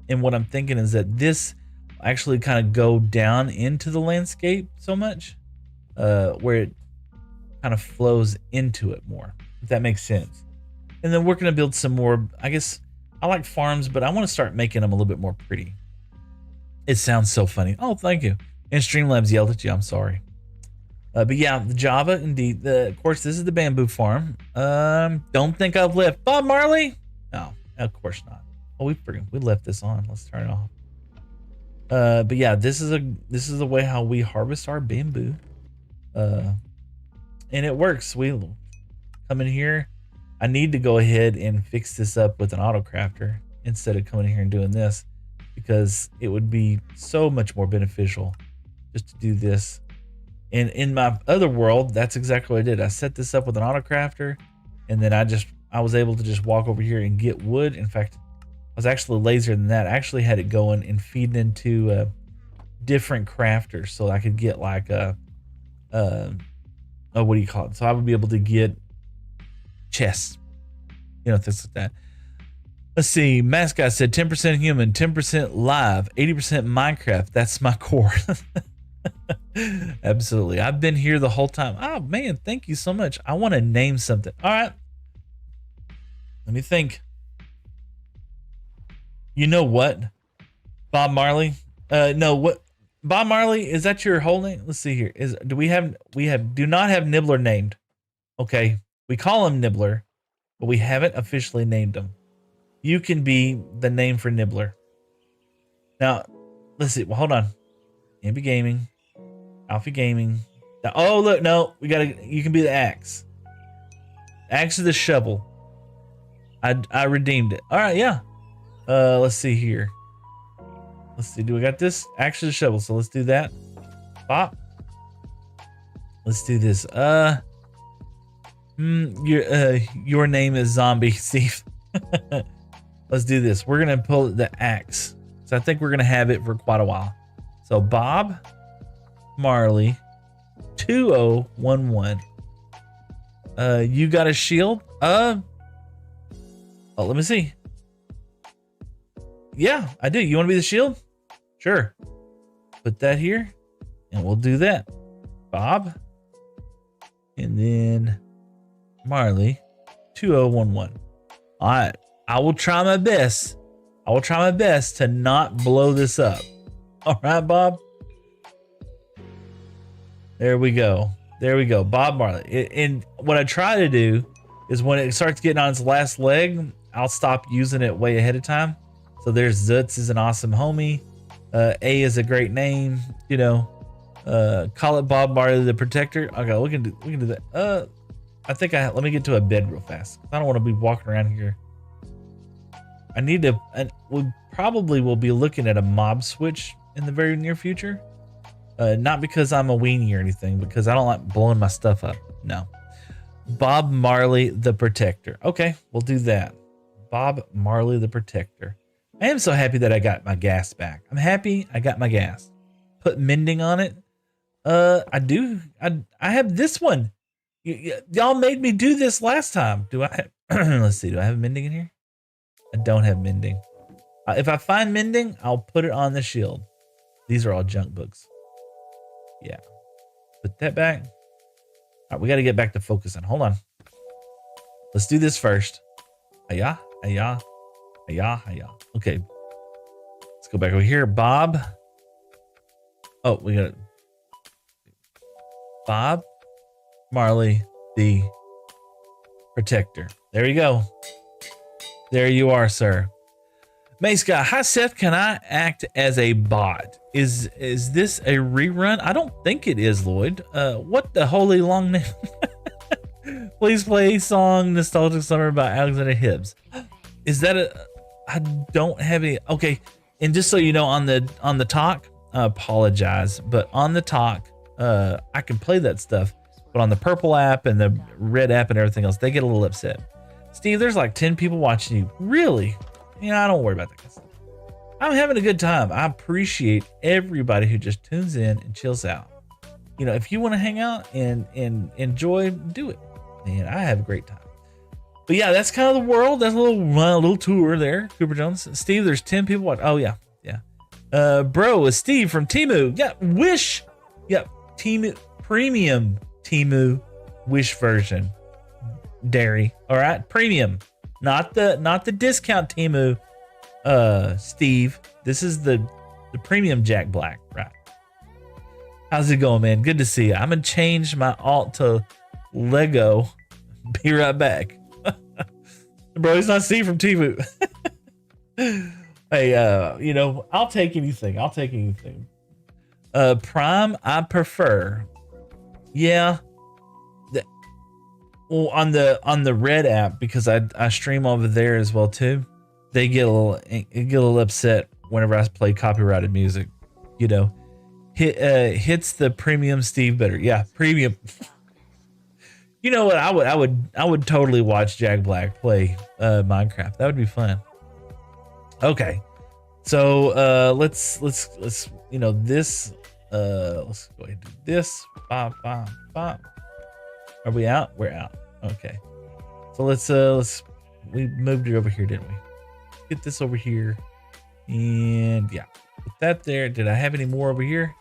And what I'm thinking is that this actually kind of go down into the landscape so much, where it kind of flows into it more, if that makes sense. And then we're gonna build some more. I guess I like farms, but I want to start making them a little bit more pretty. It sounds so funny. Oh, thank you. And Streamlabs yelled at you. I'm sorry. But yeah, the Java, indeed. Of course, this is the bamboo farm. Don't think I've left Bob Marley. No, of course not. Oh, we left this on. Let's turn it off. But yeah, this is the way how we harvest our bamboo. And it works. We come in here. I need to go ahead and fix this up with an auto crafter instead of coming in here and doing this, because it would be so much more beneficial just to do this. And in my other world, that's exactly what I did. I set this up with an auto crafter, and then I was able to just walk over here and get wood. In fact, I was actually lazier than that. I actually had it going and feeding into different crafters, so I could get like what do you call it? So I would be able to get chests, things like that. Let's see. Mascot said 10% human, 10% live, 80% Minecraft. That's my core. Absolutely. I've been here the whole time. Oh man, thank you so much. I want to name something. All right. Let me think. You know what? Bob Marley? No, what? Bob Marley, is that your whole name? Let's see here. Do not have Nibbler named. Okay. We call him Nibbler, but we haven't officially named him. You can be the name for Nibbler. Now, let's see. Well, hold on. Ambi Gaming. Alfie Gaming. Now, oh, look. No, you can be the axe. Axe is the shovel. I redeemed it. All right. Yeah. Let's see here. Let's see. Do we got this? Axe is the shovel. So let's do that. Pop. Let's do this. Your name is Zombie Steve. Let's do this. We're gonna pull the axe. So I think we're gonna have it for quite a while. So Bob Marley 2011. You got a shield? Oh, let me see. Yeah, I do. You want to be the shield? Sure. Put that here, and we'll do that. Bob, and then Marley, 2011. All right, I will try my best. I will try my best to not blow this up. All right, Bob. There we go. There we go. Bob Marley. And what I try to do is when it starts getting on its last leg, I'll stop using it way ahead of time. So there's Zutz is an awesome homie. A is a great name. You know, call it Bob Marley the Protector. Okay, we can do that. I think let me get to a bed real fast. I don't want to be walking around here. I need to. We probably will be looking at a mob switch in the very near future. Not because I'm a weenie or anything, because I don't like blowing my stuff up. No. Bob Marley the Protector. Okay, we'll do that. Bob Marley the Protector. I am so happy that I got my gas back. I'm happy I got my gas. Put mending on it. I do. I have this one. Y'all made me do this last time. Do I have, let's see. Do I have mending in here? I don't have mending. If I find mending, I'll put it on the shield. These are all junk books. Yeah. Put that back. All right, we got to get back to focusing. Hold on. Let's do this first. Hiya, hiya, hiya, hiya. Okay. Let's go back over here. Bob. Oh, we got it. Bob Marley the Protector. There you go. There you are, sir. Mace guy, hi Seth, can I act as a bot? Is this a rerun? I don't think it is, Lloyd. What the holy long name? Please play song Nostalgic Summer by Alexander Hibbs. Is that I don't have any. Okay, and just so you know, on the talk, I apologize, but on the talk, I can play that stuff, but on the purple app and the red app and everything else, they get a little upset. Steve, there's like 10 people watching you. Really? Yeah, I don't worry about that kind of stuff. I'm having a good time. I appreciate everybody who just tunes in and chills out. You know, if you want to hang out and enjoy, do it. Man, I have a great time. But yeah, that's kind of the world. That's a little tour there, Cooper Jones. Steve, there's 10 people watching. Oh yeah, yeah. Bro, is Steve from Temu. Yeah, Wish. Yeah, Temu Premium Temu Wish version. Dairy. All right, premium. Not the discount Temu, Steve. This is the premium Jack Black, right? How's it going, man? Good to see you. I'm gonna change my alt to Lego. Be right back. Bro, he's not Steve from Temu. Hey, you know, I'll take anything. I'll take anything. Prime, I prefer. Yeah. Well, on the Red app, because I stream over there as well too. They get a little upset whenever I play copyrighted music. You know, hits the premium Steve better. Yeah, premium. You know what? I would totally watch Jack Black play Minecraft. That would be fun. Okay, so let's you know this. Let's go ahead and do this. Bop, bop, bop. Are we out? We're out. Okay. So let's we moved it over here, didn't we? Get this over here. And yeah. Put that there. Did I have any more over here?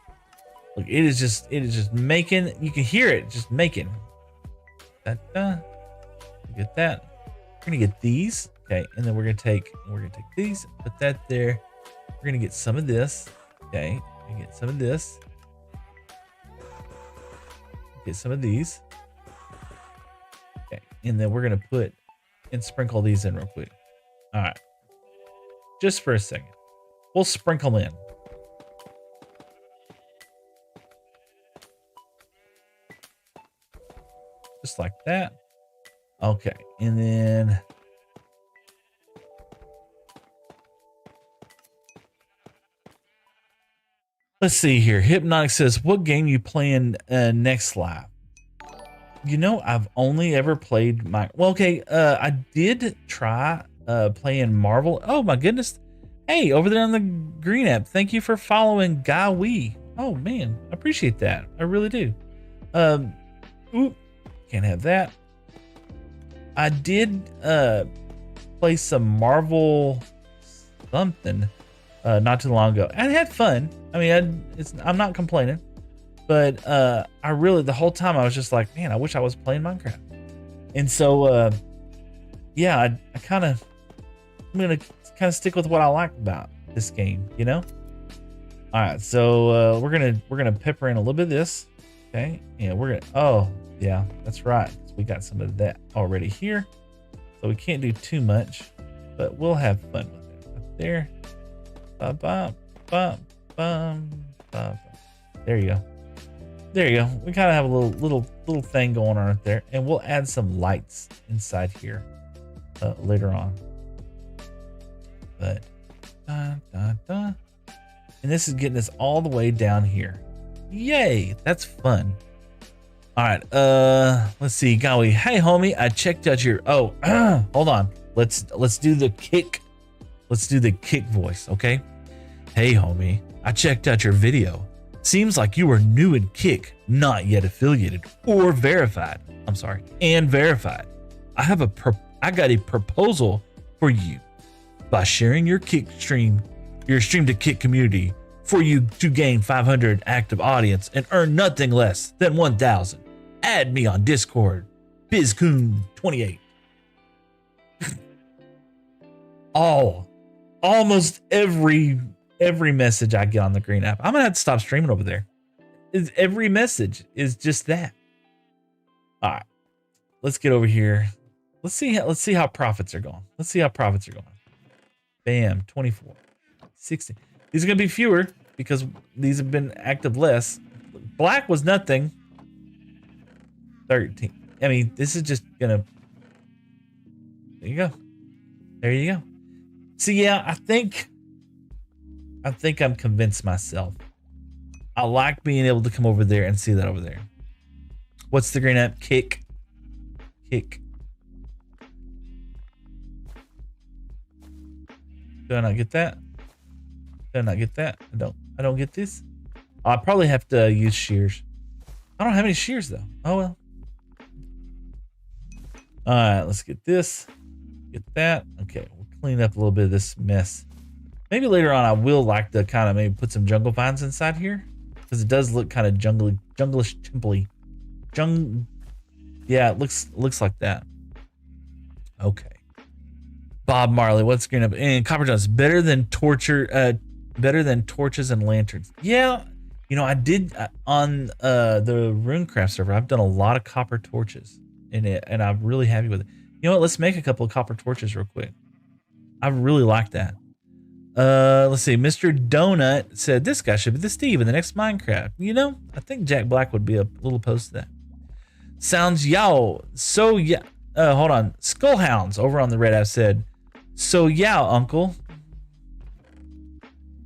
Look, it is just making, you can hear it just making. Get that. We're gonna get these. Okay, and then we're gonna take these, put that there. We're gonna get some of this. Okay, and get some of this. Get some of these. Okay, and then we're gonna put and sprinkle these in real quick. All right, just for a second, we'll sprinkle in. Just like that. Okay, and then let's see here. Hypnotic says, what game you playing next live? You know, I've only ever played well, okay, I did try playing Marvel. Oh my goodness. Hey, over there on the green app, thank you for following Guy Wee. Oh man, I appreciate that. I really do. Oop, can't have that. I did play some Marvel something not too long ago. I had fun. I mean, I'm not complaining, but I really, the whole time I was just like, man, I wish I was playing Minecraft. And so yeah, I'm gonna kind of stick with what I like about this game, you know. All right, so we're gonna pepper in a little bit of this. Okay, and we're gonna, oh yeah, that's right, we got some of that already here, so we can't do too much, but we'll have fun with it. Up there, there you go, there you go. We kind of have a little thing going on right there, and we'll add some lights inside here later on. But and this is getting us all the way down here. Yay, that's fun. All right, let's see, golly. Hey homie, I checked out your, oh, hold on. Let's do the kick. Let's do the kick voice, okay? Hey homie, I checked out your video. Seems like you were new in Kick, not yet affiliated or verified. I'm sorry, and verified. I got a proposal for you. By sharing your stream to Kick community, for you to gain 500 active audience and earn nothing less than 1,000. Add me on Discord, BizCoon28. Almost every message I get on the green app, I'm gonna have to stop streaming over there. Every message is just that. All right, let's get over here. Let's see how profits are going. Let's see how profits are going. Bam, 24, 16. These are gonna be fewer because these have been active less. Black was nothing. 13. I mean, this is just gonna, there you go. There you go. So yeah, I think I'm convinced myself. I like being able to come over there and see that over there. What's the green app? Kick. Kick. Do I not get that? Do I not get that? I don't get this. I probably have to use shears. I don't have any shears though. Oh well. All right, let's get this. Get that. Okay, we'll clean up a little bit of this mess. Maybe later on I will like to kind of maybe put some jungle vines inside here, because it does look kind of junglish templey. Yeah, it looks like that. Okay. Bob Marley, what's green up? And Copper Jones, better than torches and lanterns. Yeah, you know, I did on the Runecraft server. I've done a lot of copper torches in it, and I'm really happy with it. You know what? Let's make a couple of copper torches real quick. I really like that. Let's see. Mr. Donut said this guy should be the Steve in the next Minecraft. You know, I think Jack Black would be a little opposed to that. Sounds yow. So yeah. Hold on. Skullhounds over on the Red app said, so yeah, uncle.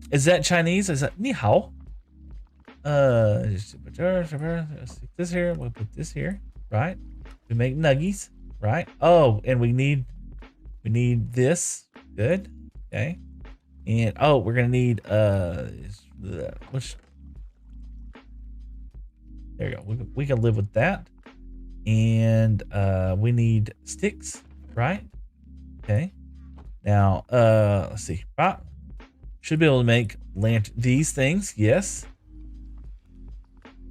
Is that Chinese? Is that ni hao? Let's put this here. We'll put this here, right? We make nuggies, right? Oh, and we need this. Good. Okay. And oh, we're gonna need which, there you go. We can live with that. And we need sticks, right? Okay. Now let's see. Should be able to make these things, yes.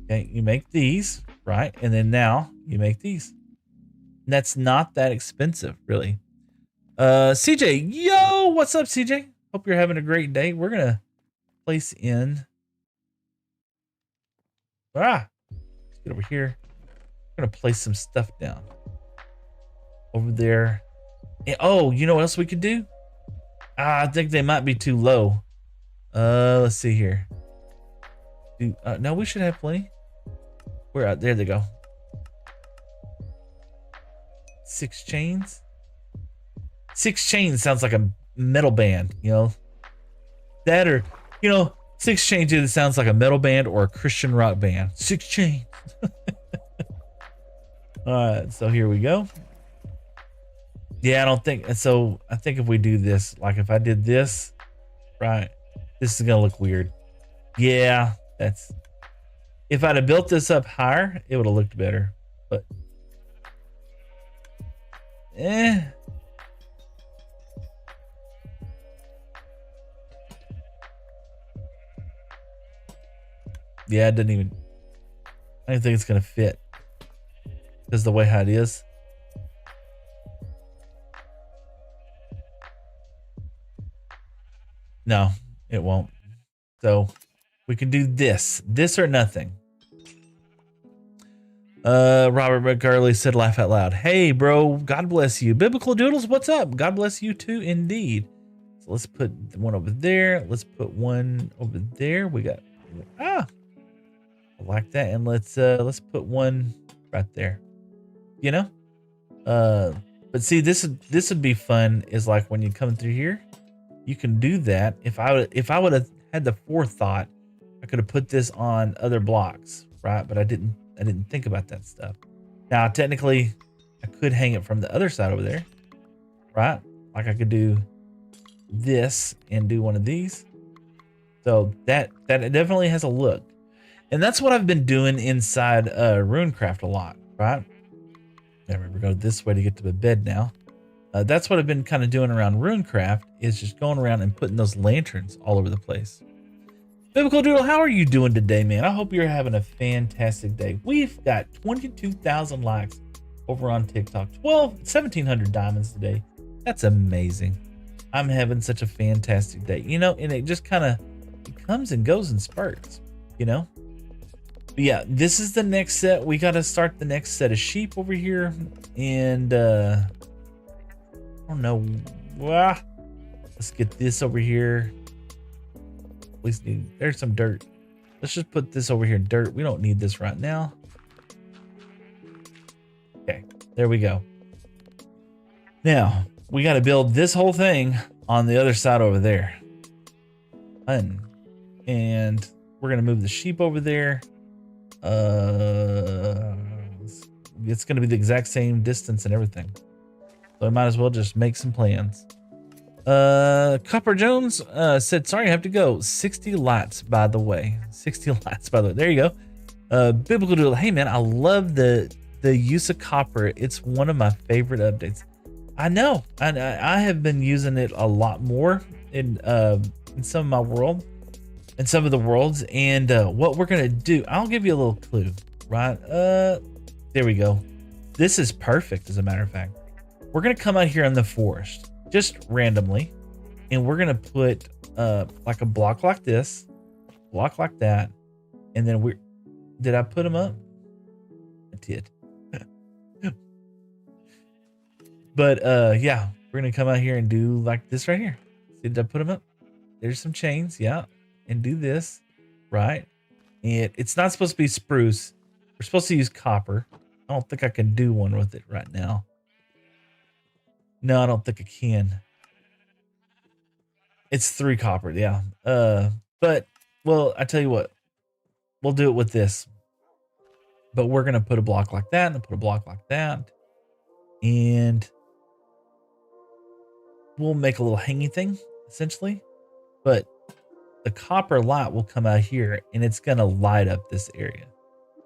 Okay, you make these, right? And then now you make these. And that's not that expensive, really. CJ, yo, what's up, CJ? Hope you're having a great day. We're gonna place in. Let's get over here. We're gonna place some stuff down over there. And, oh, you know what else we could do? I think they might be too low. Let's see here. No, we should have plenty. Where out there they go. 6 chains. 6 chains sounds like a metal band, you know. That, or, you know, 6 chains either sounds like a metal band or a Christian rock band. 6 chains. All right, so here we go. Yeah, I don't think so. I think if we do this, like if I did this, right, this is gonna look weird. Yeah, that's If I'd have built this up higher, it would have looked better. But yeah, it didn't even. I don't think it's gonna fit because the way how it is. No, it won't. So we can do this or nothing. Robert McGurley said, laugh out loud. Hey, bro, God bless you. Biblical Doodles, what's up? God bless you too, indeed. So let's put one over there. Let's put one over there. We got, I like that. And let's put one right there. You know? But see, this would be fun is like when you come through here, you can do that. If I would have had the forethought, I could have put this on other blocks, right? But I didn't think about that stuff. Now, technically, I could hang it from the other side over there, right? Like I could do this and do one of these. So that definitely has a look. And that's what I've been doing inside Runecraft a lot, right? There we go this way to get to the bed now. That's what I've been kind of doing around Runecraft is just going around and putting those lanterns all over the place. Biblical Doodle, how are you doing today, man? I hope you're having a fantastic day. We've got 22,000 likes over on TikTok, 1,700 diamonds today. That's amazing. I'm having such a fantastic day, you know, and it just kind of comes and goes in spurts, you know? But yeah, this is the next set. We got to start the next set of sheep over here. And, I don't know. Let's get this over here. There's some dirt. Let's just put this over here in dirt. We don't need this right now. Okay, there we go. Now we got to build this whole thing on the other side over there. And we're gonna move the sheep over there. It's gonna be the exact same distance and everything. So I might as well just make some plans. Copper Jones said, sorry, I have to go. 60 lots, by the way. 60 lots, by the way. There you go. Biblical Doodle. Hey, man, I love the use of copper. It's one of my favorite updates. I know. I have been using it a lot more in some of my world, in some of the worlds. And what we're going to do, I'll give you a little clue, right? There we go. This is perfect, as a matter of fact. We're going to come out here in the forest. Just randomly, and we're gonna put like a block like this, block like that, and then did I put them up? I did. But yeah, we're gonna come out here and do like this right here. See, did I put them up? There's some chains, yeah, and do this, right? And it's not supposed to be spruce. We're supposed to use copper. I don't think I can do one with it right now. No, I don't think I can. It's 3 copper, yeah. But, well, I tell you what. We'll do it with this. But we're going to put a block like that and put a block like that. And we'll make a little hanging thing, essentially. But the copper light will come out here, and it's going to light up this area.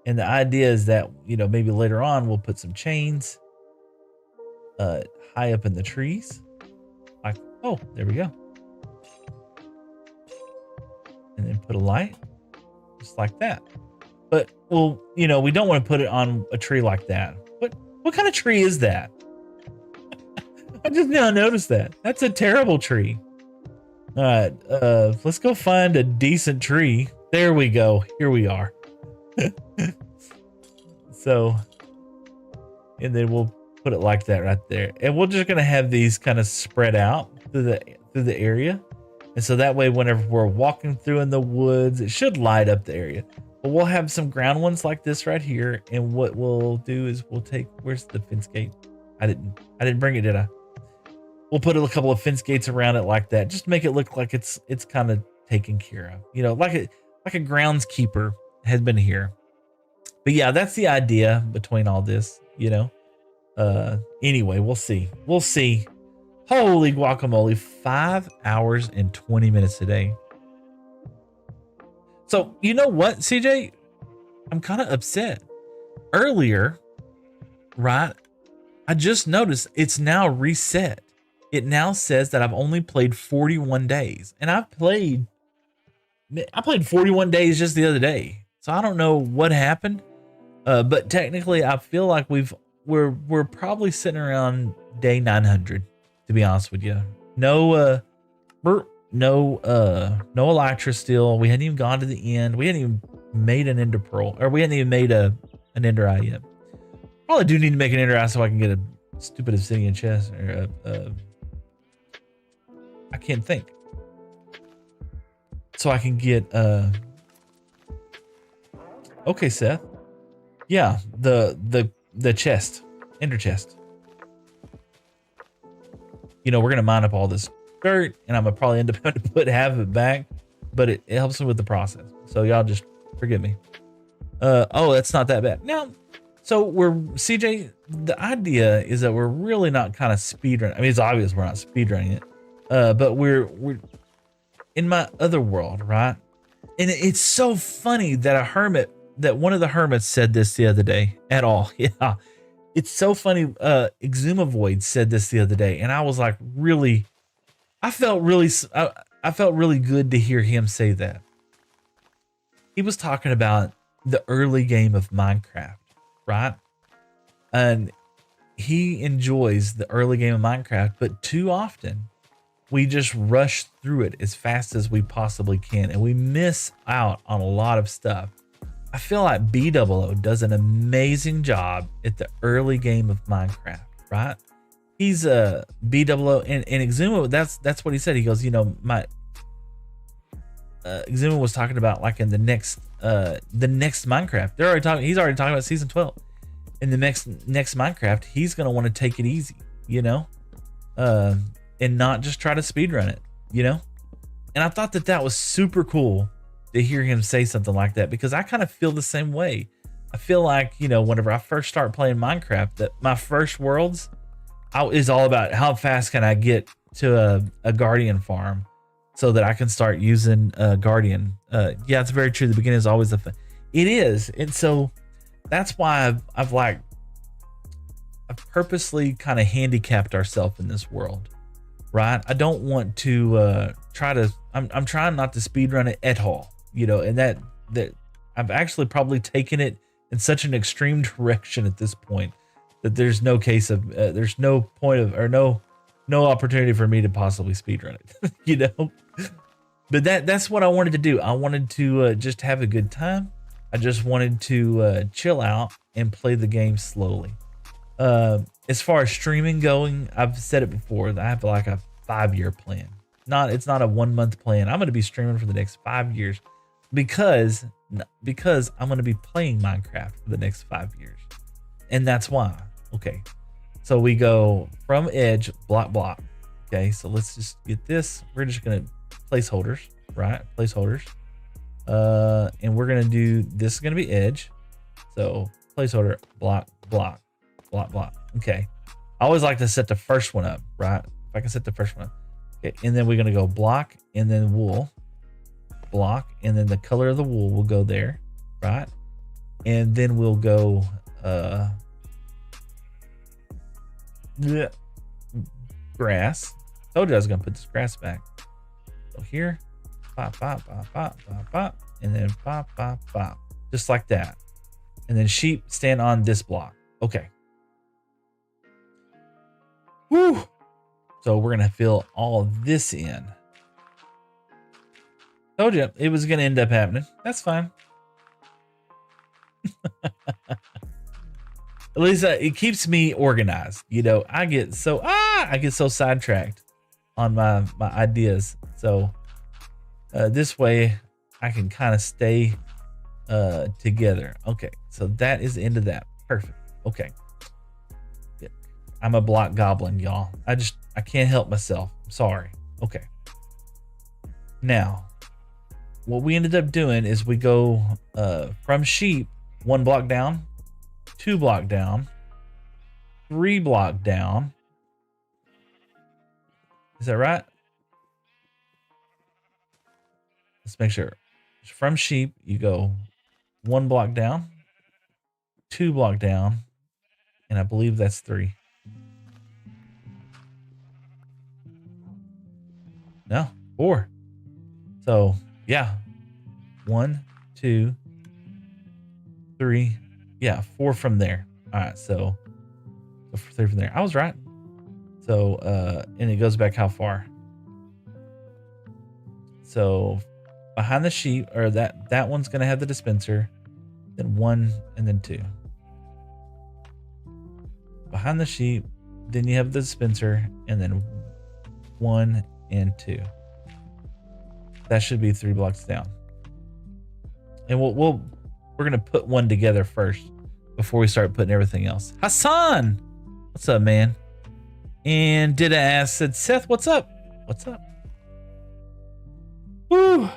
And the idea is that, you know, maybe later on we'll put some chains high up in the trees. Like, oh, there we go. And then put a light just like that. But, well, you know, we don't want to put it on a tree like that. What kind of tree is that? I just now noticed that. That's a terrible tree. All right, let's go find a decent tree. There we go. Here we are. So, and then we'll put it like that right there, and we're just gonna have these kind of spread out through the area, and so that way whenever we're walking through in the woods, it should light up the area. But we'll have some ground ones like this right here, and what we'll do is we'll take, where's the fence gate? I didn't bring it, did I? We'll put a couple of fence gates around it like that, just to make it look like it's kind of taken care of, you know, like a groundskeeper has been here. But yeah, that's the idea between all this, you know. Anyway, we'll see. Holy guacamole, 5 hours and 20 minutes today. So you know what, CJ? I'm kind of upset. Earlier, right, I just noticed it's now reset. It now says that I've only played 41 days. And I played 41 days just the other day. So I don't know what happened. But technically I feel like we're probably sitting around day 900, to be honest with you. No no Elytra still. We hadn't even gone to the end. We hadn't even made an Ender Pearl, or we hadn't even made an Ender Eye yet. Probably do need to make an Ender Eye so I can get a stupid obsidian chest, or I can't think. So I can get okay, Seth. Yeah, the chest, Ender chest. You know, we're gonna mine up all this dirt, and I'm gonna probably end up having to put half of it back, but it helps me with the process. So y'all just forgive me. Oh, that's not that bad. Now, so we're CJ. The idea is that we're really not kind of speedrunning. I mean, it's obvious we're not speedrunning it, but we're in my other world, right? And it's so funny that one of the hermits said this the other day at all. Yeah. It's so funny. Exuma Void said this the other day, and I was like, really, I felt really good to hear him say that. He was talking about the early game of Minecraft, right? And he enjoys the early game of Minecraft, but too often we just rush through it as fast as we possibly can, and we miss out on a lot of stuff. I feel like B00 does an amazing job at the early game of Minecraft, right? He's B00 and Exuma. That's what he said. He goes, you know, my Exuma was talking about like in the next Minecraft. He's already talking about season 12. In the next Minecraft, he's gonna want to take it easy, you know, and not just try to speedrun it, you know. And I thought that was super cool to hear him say something like that, because I kind of feel the same way. I feel like, you know, whenever I first start playing Minecraft, that my first worlds is all about how fast can I get to a guardian farm so that I can start using guardian. Yeah, it's very true. The beginning is always it is. And so that's why I've purposely kind of handicapped ourselves in this world, right? I don't want to I'm trying not to speedrun it at all. You know, and that I've actually probably taken it in such an extreme direction at this point that there's no case of there's no point of, or no opportunity for me to possibly speedrun it. You know, but that's what I wanted to do. I wanted to just have a good time. I just wanted to chill out and play the game slowly. As far as streaming going, I've said it before, I have like a 5-year plan. It's not a 1-month plan. I'm going to be streaming for the next 5 years. Because I'm going to be playing Minecraft for the next 5 years. And that's why. Okay. So we go from edge, block. Okay. So let's just get this. We're just going to placeholders, right? Placeholders. And we're going to do, this is going to be edge. So placeholder, block. Okay. I always like to set the first one up, right? If I can set the first one up. Okay. And then we're going to go block and then wool. Block, and then the color of the wool will go there, right? And then we'll go grass. Told you I was gonna put this grass back. So here, pop, and then pop, just like that. And then sheep stand on this block. Okay. Woo! So we're gonna fill all of this in. Told you it was going to end up happening. That's fine. At least it keeps me organized. You know, I get so sidetracked on my ideas. So this way I can kind of stay together. Okay, so that is the end of that. Perfect. Okay. I'm a block goblin, y'all. I can't help myself. I'm sorry. Okay. Now, what we ended up doing is we go from sheep 1 block down, 2 block down, 3 block down. Is that right? Let's make sure. From sheep, you go 1 block down, 2 block down, and I believe that's 3. No, 4. So yeah, 1, 2, 3. Yeah, 4 from there. All right, so 3 from there. I was right. So and it goes back how far? So behind the sheep, or that one's gonna have the dispenser, then 1 and then 2. Behind the sheep, then you have the dispenser, and then 1 and 2. That should be 3 blocks down. And we're gonna put 1 together first before we start putting everything else. Hassan, what's up, man? And did I ask? Said Seth, what's up? What's up? Woo!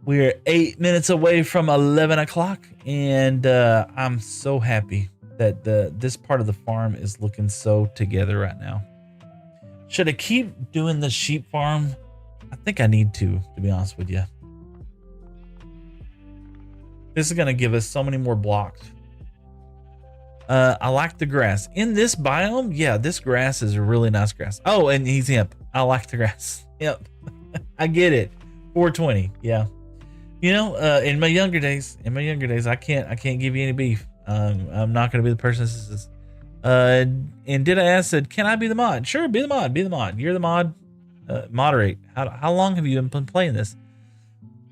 We're 8 minutes away from 11 o'clock, and I'm so happy that this part of the farm is looking so together right now. Should I keep doing the sheep farm? I think I need to be honest with you. This is gonna give us so many more blocks. I like the grass in this biome. Yeah, this grass is a really nice grass. Oh, and he's imp. I like the grass. Yep, I get it. 420. Yeah, you know, in my younger days, I can't give you any beef. I'm not gonna be the person that says. And did I ask? Said, can I be the mod? Sure, be the mod. Be the mod. You're the mod. Moderate. How long have you been playing this?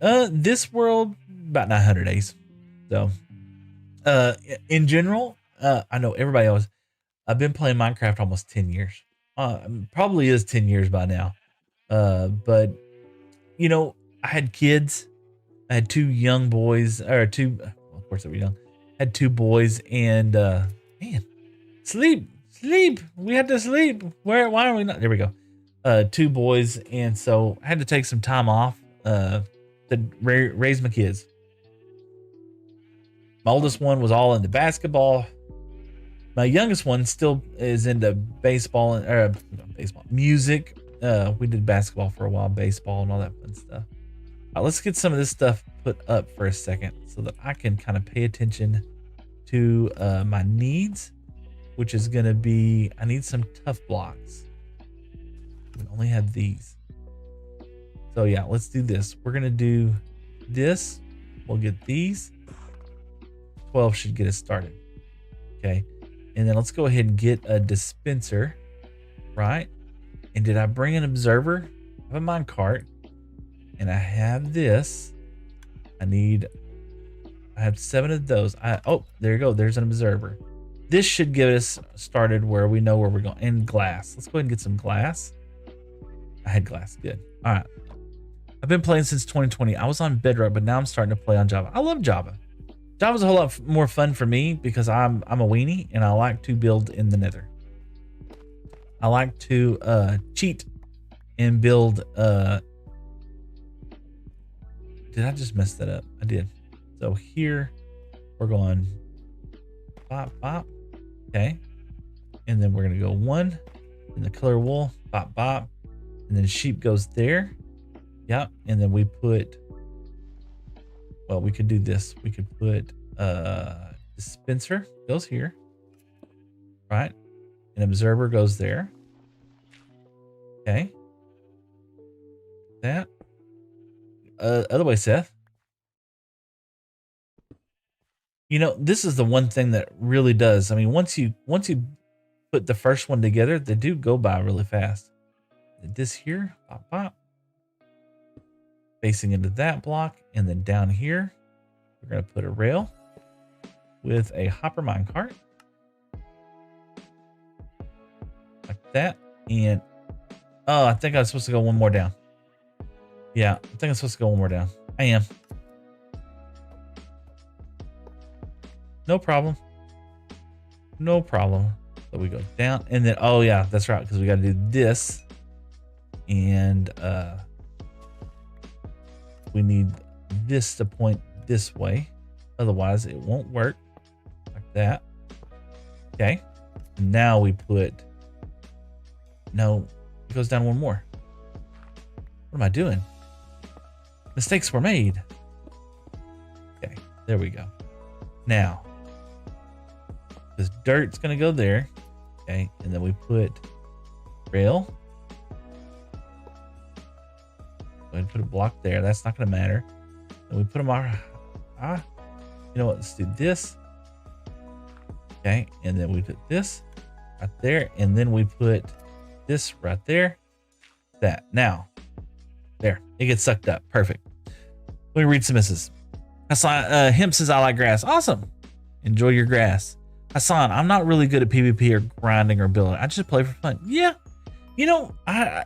This world about 900 days. So, in general. I know everybody else. I've been playing Minecraft almost 10 years. Probably is 10 years by now. But you know, I had kids. I had 2 young boys, or 2. Well, of course they were young. I had 2 boys, and man, sleep. We had to sleep. Why are we not? There we go. 2 boys, and so I had to take some time off to raise my kids. My oldest one was all into basketball. My youngest one still is into baseball and music. We did basketball for a while, baseball and all that fun stuff. Let's get some of this stuff put up for a second so that I can kind of pay attention to my needs, which is going to be, I need some tough blocks. We only have these. So yeah, let's do this. We're going to do this. We'll get these. 12 should get us started. Okay. And then let's go ahead and get a dispenser, right? And did I bring an observer? I have a mine cart, and I have this. I have 7 of those. Oh, there you go. There's an observer. This should get us started where we know where we're going. And glass. Let's go ahead and get some glass. I had glass. Good. All right. I've been playing since 2020. I was on Bedrock, but now I'm starting to play on Java. I love Java. Java's a whole lot more fun for me because I'm a weenie and I like to build in the nether. I like to cheat and build. Did I just mess that up? I did. So here we're going bop, bop. Okay. And then we're going to go 1 in the color wool, bop, bop. And then sheep goes there. Yep. And then we put, well, we could do this. We could put dispenser goes here, right? An observer goes there. Okay. That. Other way, Seth. You know, this is the one thing that really does. I mean, once you put the first one together, they do go by really fast. This here, pop, pop. Facing into that block, and then down here, we're gonna put a rail with a hopper minecart. Like that. And oh, I think I was supposed to go 1 more down. Yeah, I think I'm supposed to go 1 more down. I am. No problem. No problem. So we go down and then, oh yeah, that's right. Because we got to do this. And we need this to point this way. Otherwise it won't work. Like that. Okay. Now we put, no, it goes down 1 more. What am I doing? Mistakes were made. Okay. There we go. Now, this dirt's gonna go there. Okay, and then we put rail. Go ahead and put a block there. That's not gonna matter. And we put them on. You know what? Let's do this. Okay, and then we put this right there, and then we put this right there. That now, there it gets sucked up. Perfect. Let me read some misses. Hemp says I like grass. Awesome. Enjoy your grass. Hassan, I'm not really good at PvP or grinding or building. I just play for fun. Yeah, you know, I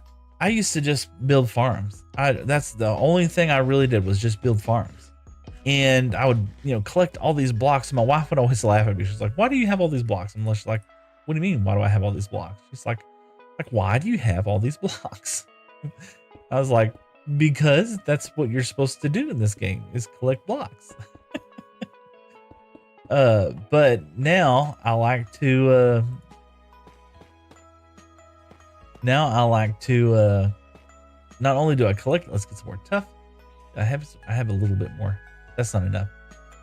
used to just build farms. That's the only thing I really did was just build farms. And I would, collect all these blocks. And my wife would always laugh at me. She's like, "Why do you have all these blocks?" I'm just like, "What do you mean? Why do I have all these blocks?" She's like, why do you have all these blocks? I was like, because that's what you're supposed to do in this game is collect blocks. But now I like to not only do I collect, let's get some more tough. I have a little bit more. That's not enough.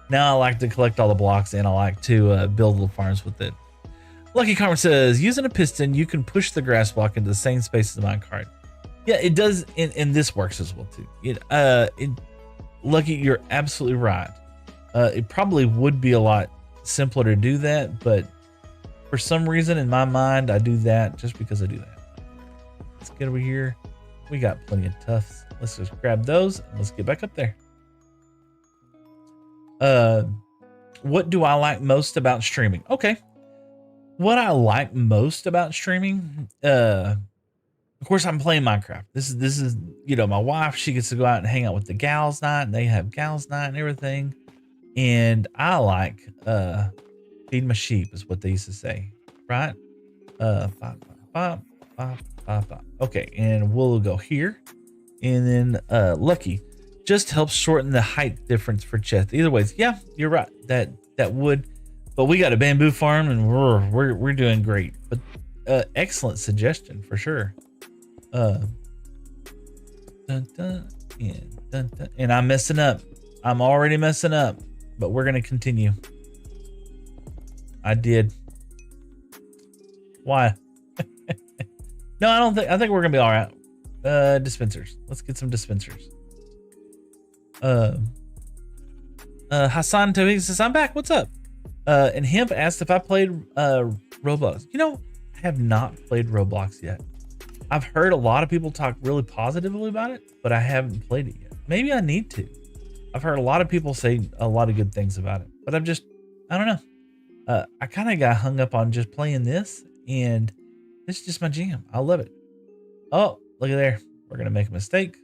Now I like to collect all the blocks and I like to build little farms with it. Lucky Karma says, using a piston, you can push the grass block into the same space as the minecart. Yeah, it does, and this works as well too. Lucky, you're absolutely right. It probably would be a lot simpler to do that, but for some reason in my mind, I do that just because I do that. Let's get over here. We got plenty of tufts. Let's just grab those and let's get back up there. What do I like most about streaming? Okay. What I like most about streaming, of course, I'm playing Minecraft. This is my wife. She gets to go out and hang out with the gals night, and they have gals night and everything. And I like feed my sheep is what they used to say, right? Bop, bop, bop, bop, bop, bop. Okay, and we'll go here, and then Lucky just helps shorten the height difference for chest. Either ways, yeah, you're right. That would. But we got a bamboo farm and we're doing great. But excellent suggestion for sure. Dun, dun, and, dun, dun. And I'm messing up. I'm already messing up, but we're gonna continue. I did. Why? No, I think we're gonna be all right. Dispensers. Let's get some dispensers. Hassan Tawig says, I'm back. What's up? And Hemp asked if I played Roblox. I have not played Roblox yet. I've heard a lot of people talk really positively about it, but I haven't played it yet. Maybe I need to. I've heard a lot of people say a lot of good things about it, but I don't know. I kind of got hung up on just playing this, and it's just my jam. I love it. Oh, look at there. We're going to make a mistake.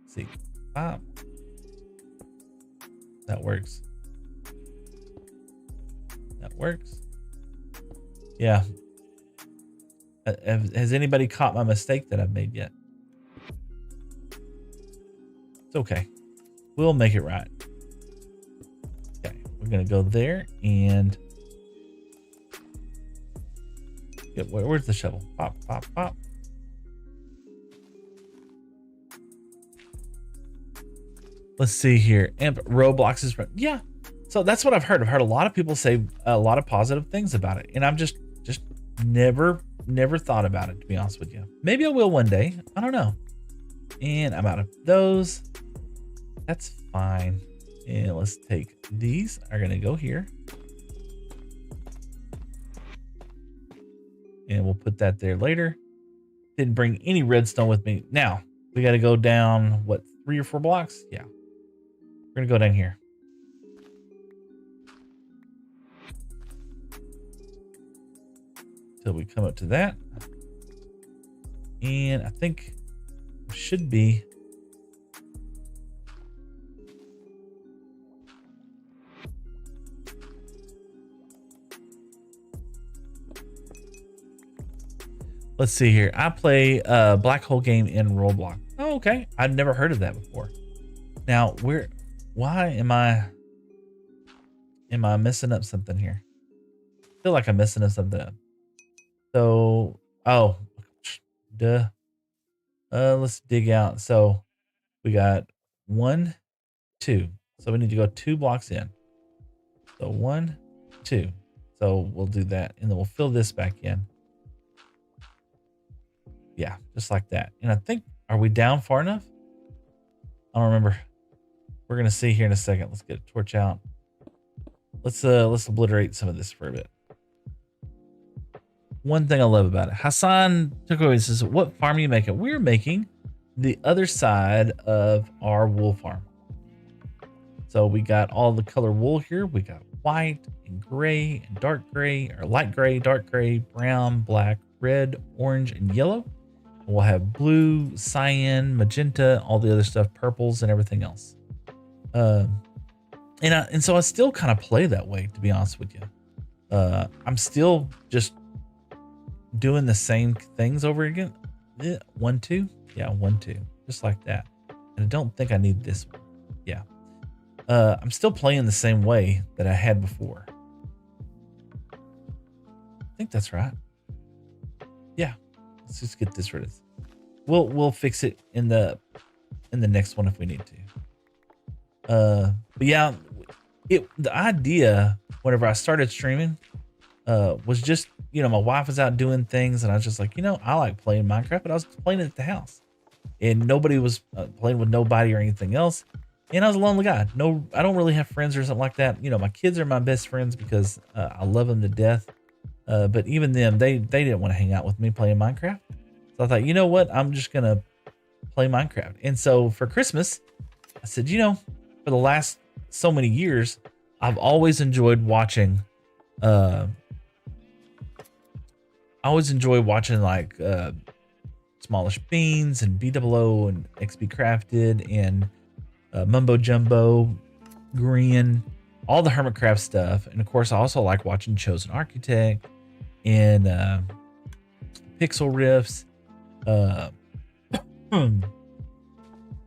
Let's see. Wow. That works. That works. Yeah. Has anybody caught my mistake that I've made yet? It's okay. We'll make it right. Okay. We're going to go there and where's the shovel? Pop, pop, pop. Let's see here. Imp Roblox is run. Yeah. So that's what I've heard. I've heard a lot of people say a lot of positive things about it. And I've just never thought about it, to be honest with you. Maybe I will one day. I don't know. And I'm out of those. That's fine. And let's take these. Are going to go here. And we'll put that there later. Didn't bring any redstone with me. Now, we got to go down, what, 3 or 4 blocks? Yeah. We're going to go down here. Till we come up to that. And I think it should be. Let's see here. I play a black hole game in Roblox. Oh, okay. I've never heard of that before. Now, why am I messing up something here? I feel like I'm messing up something up. So, oh, duh. Let's dig out. So we got 1, 2. So we need to go 2 blocks in. So 1, 2. So we'll do that, and then we'll fill this back in. Yeah, just like that. And I think, are we down far enough? I don't remember. We're gonna see here in a second. Let's get a torch out. Let's obliterate some of this for a bit. One thing I love about it, Hassan took away and says, "What farm are you making?" We're making the other side of our wool farm. So we got all the color wool here. We got white and gray and dark gray, or light gray, dark gray, brown, black, red, orange, and yellow. We'll have blue, cyan, magenta, all the other stuff, purples, and everything else. And so I still kind of play that way, to be honest with you. I'm still just doing the same things over again. 1, 2, yeah, 1, 2, just like that. And I don't think I need this one. Yeah, I'm still playing the same way that I had before. I think that's right. Yeah, let's just get this rid of. We'll fix it in the next one if we need to. But yeah, the idea whenever I started streaming was just, you know, my wife was out doing things, and I was just like, you know, I like playing Minecraft, but I was playing it at the house, and nobody was playing with nobody or anything else, and I was a lonely guy. No, I don't really have friends or something like that. You know, my kids are my best friends because I love them to death. But even them, they didn't want to hang out with me playing Minecraft. So I thought, you know what, I'm just gonna play Minecraft. And so for Christmas, I said, you know, for the last so many years, I've always enjoyed watching. I always enjoy watching like Smallish Beans and BWO and XP Crafted and Mumbo Jumbo, Green, all the Hermitcraft stuff. And of course, I also like watching Chosen Architect and Pixel Riffs,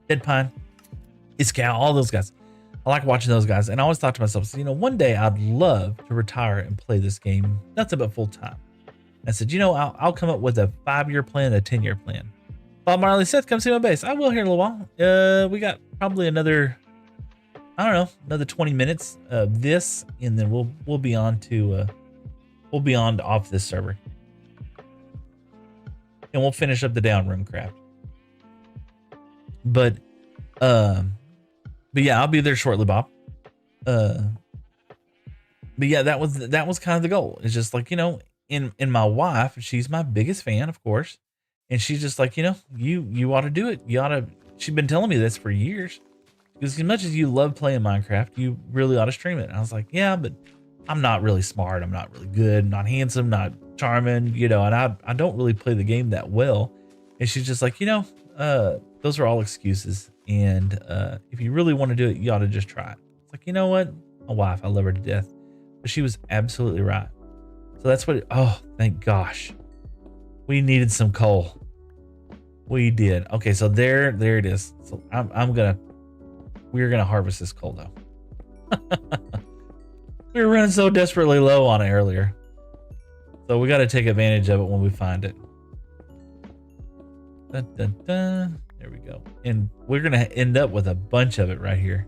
Dead Pine, Iskal, all those guys. I like watching those guys. And I always thought to myself, so, you know, one day I'd love to retire and play this game nothing but full time. I said, you know, I'll come up with a 5-year plan, a 10-year plan. Bob Marley, Seth, come see my base. I will here in a little while. We got probably another, I don't know, another 20 minutes of this, and then we'll be on to off this server, and we'll finish up the down Runecraft. But yeah, I'll be there shortly, Bob. But yeah, that was kind of the goal. It's just like, you know, in my wife, she's my biggest fan, of course. And she's just like, you know, you ought to do it. You ought to, she's been telling me this for years. Because as much as you love playing Minecraft, you really ought to stream it. And I was like, yeah, but I'm not really smart. I'm not really good, not handsome, not charming, you know, and I don't really play the game that well. And she's just like, you know, those are all excuses. And if you really want to do it, you ought to just try it. It's like, you know what? My wife, I love her to death. But she was absolutely right. So that's what, oh, thank gosh. We needed some coal. We did. Okay, so there it is. So we're gonna harvest this coal though. We were running so desperately low on it earlier. So we gotta take advantage of it when we find it. Dun, dun, dun. There we go. And we're gonna end up with a bunch of it right here.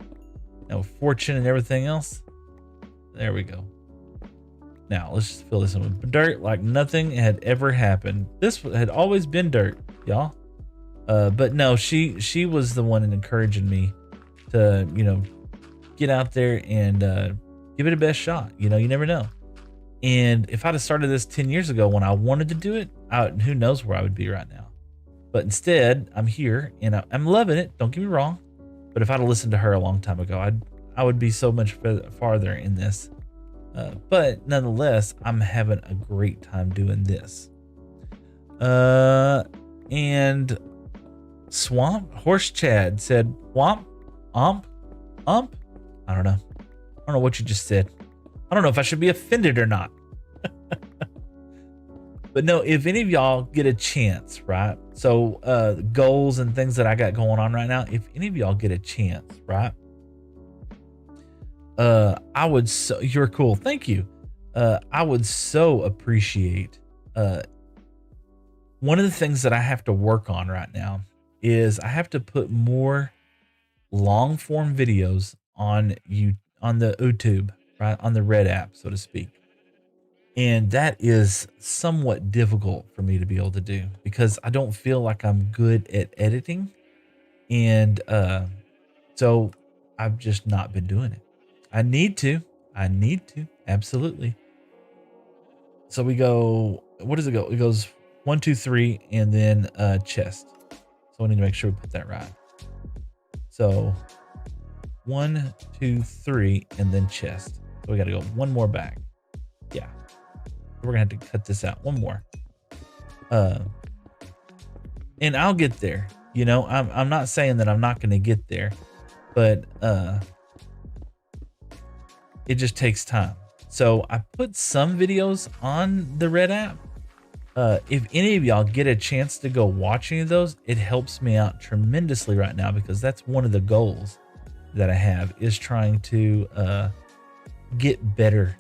Now fortune and everything else. There we go. Now let's just fill this in with dirt like nothing had ever happened. This had always been dirt, y'all. But no, she was the one encouraging me to, you know, get out there and give it a best shot. You know, you never know. And if I'd have started this 10 years ago when I wanted to do it, who knows where I would be right now. But instead, I'm here and I'm loving it. Don't get me wrong. But if I'd have listened to her a long time ago, I would be so much farther in this. But nonetheless, I'm having a great time doing this. And Swamp Horse Chad said, "Womp, ump. I don't know. I don't know what you just said. I don't know if I should be offended or not." But no, if any of y'all get a chance, right? So goals and things that I got going on right now, if any of y'all get a chance, right? I would you're cool. Thank you. I would so appreciate one of the things that I have to work on right now is I have to put more long form videos on the YouTube, right? On the Red app, so to speak. And that is somewhat difficult for me to be able to do because I don't feel like I'm good at editing. And so I've just not been doing it. I need to. Absolutely. So we go, what does it go? It goes 1, 2, 3, and then chest. So I need to make sure we put that right. So 1, 2, 3, and then chest. So we got to go one more back. Yeah. We're gonna have to cut this out. One more. And I'll get there. You know, I'm not saying that I'm not gonna get there, but it just takes time. So I put some videos on the Red app. If any of y'all get a chance to go watch any of those, it helps me out tremendously right now because that's one of the goals that I have is trying to get better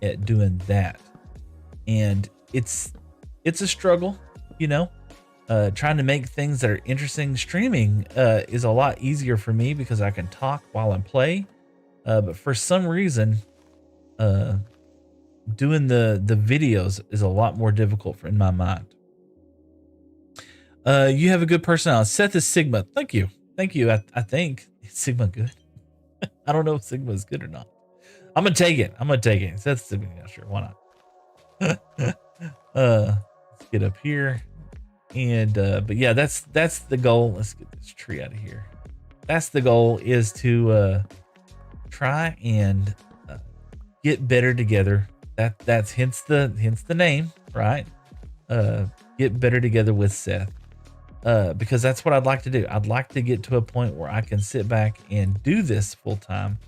at doing that. And it's a struggle, you know. Trying to make things that are interesting. Streaming is a lot easier for me because I can talk while I play. But for some reason, doing the videos is a lot more difficult in my mind. You have a good personality. Seth is Sigma. Thank you. I think is Sigma good. I don't know if Sigma is good or not. I'm gonna take it. Seth's Sigma. Yeah, sure. Why not? Let's get up here. And but yeah, that's the goal. Let's get this tree out of here. That's the goal, is to try and get better together. That's hence the name, right? Get better together with Seth. Because that's what I'd like to do. I'd like to get to a point where I can sit back and do this full time,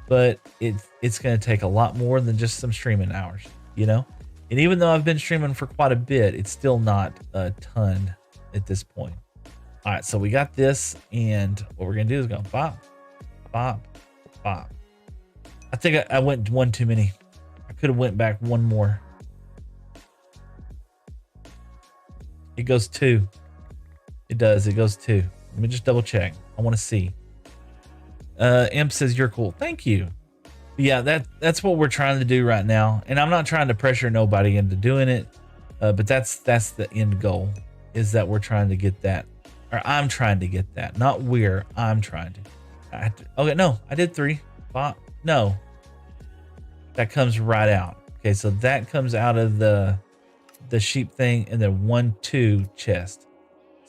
but it's going to take a lot more than just some streaming hours, you know? And even though I've been streaming for quite a bit, it's still not a ton at this point. All right, so we got this, and what we're going to do is go bop, bop, bop. I think I went one too many. I could have went back one more. It goes 2. It does. It goes 2. Let me just double check. I want to see. Imp says you're cool. Thank you. Yeah, that's what we're trying to do right now. And I'm not trying to pressure nobody into doing it. But that's the end goal, is that we're trying to get that. Or I'm trying to get that. Not we're. I'm trying to. Okay, no. I did 3. No. That comes right out. Okay, so that comes out of the sheep thing, and then 1, 2 chest.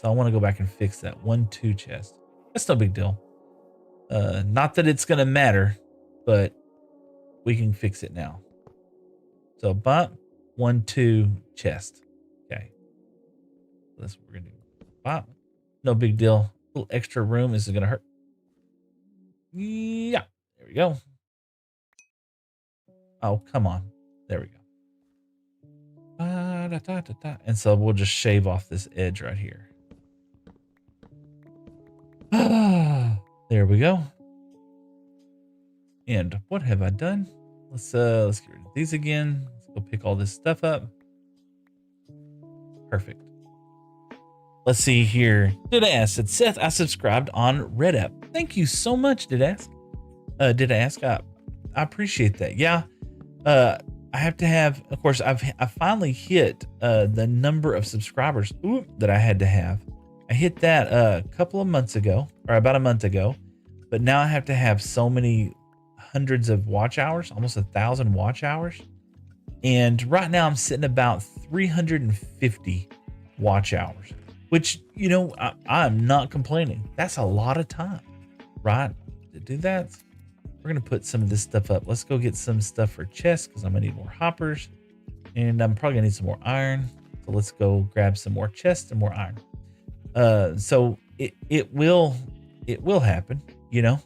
So I want to go back and fix that. 1, 2 chest. That's no big deal. Not that it's gonna matter, but we can fix it now. So bop, 1, 2 chest. Okay. That's what we're gonna do. Bop. No big deal. A little extra room isn't gonna hurt. Yeah. There we go. Oh, come on. There we go. And so we'll just shave off this edge right here. There we go. And what have I done? Let's get rid of these again. Let's go pick all this stuff up. Perfect. Let's see here. Did I ask? Said Seth, I subscribed on Red app. Thank you so much. Did I ask? I appreciate that. Yeah. I have to have, of course, I finally hit the number of subscribers that I had to have. I hit that a couple of months ago, or about a month ago, but now I have to have so many hundreds of watch hours, almost 1,000 watch hours. And right now I'm sitting about 350 watch hours, which, you know, I'm not complaining. That's a lot of time, right? To do that. We're going to put some of this stuff up. Let's go get some stuff for chests, because I'm going to need more hoppers, and I'm probably going to need some more iron. So let's go grab some more chests and more iron. So it will happen. You know,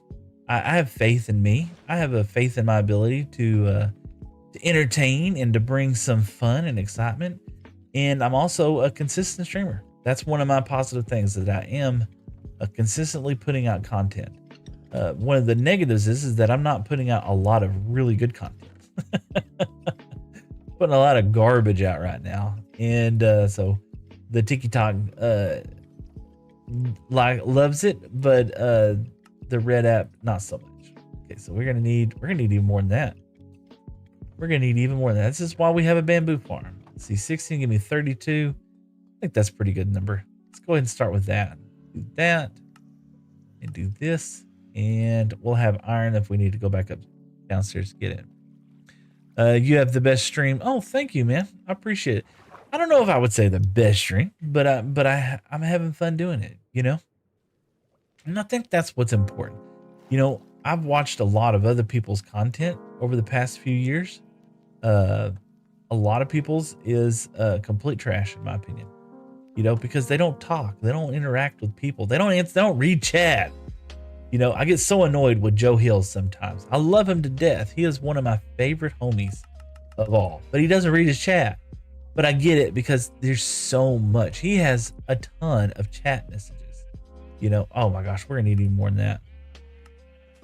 I have faith in me. I have a faith in my ability to entertain and to bring some fun and excitement. And I'm also a consistent streamer. That's one of my positive things, that I am consistently putting out content. One of the negatives is that I'm not putting out a lot of really good content. Putting a lot of garbage out right now. And so the TikTok loves it, but the the red app, not so much. Okay, so we're gonna need even more than that. We're gonna need even more than that. This is why we have a bamboo farm. Let's see, 16 give me 32. I think that's a pretty good number. Let's go ahead and start with that. Do that and do this, and we'll have iron if we need to go back up downstairs to get it. You have the best stream. Oh, thank you, man. I appreciate it. I don't know if I would say the best stream, but I'm having fun doing it, you know? And I think that's what's important. You know, I've watched a lot of other people's content over the past few years. A lot of people's is complete trash, in my opinion. You know, because they don't talk, they don't interact with people, they don't answer, they don't read chat. You know, I get so annoyed with Joe Hills sometimes. I love him to death. He is one of my favorite homies of all, but he doesn't read his chat. But I get it because there's so much. He has a ton of chat messages. You know, oh my gosh, we're gonna need even more than that.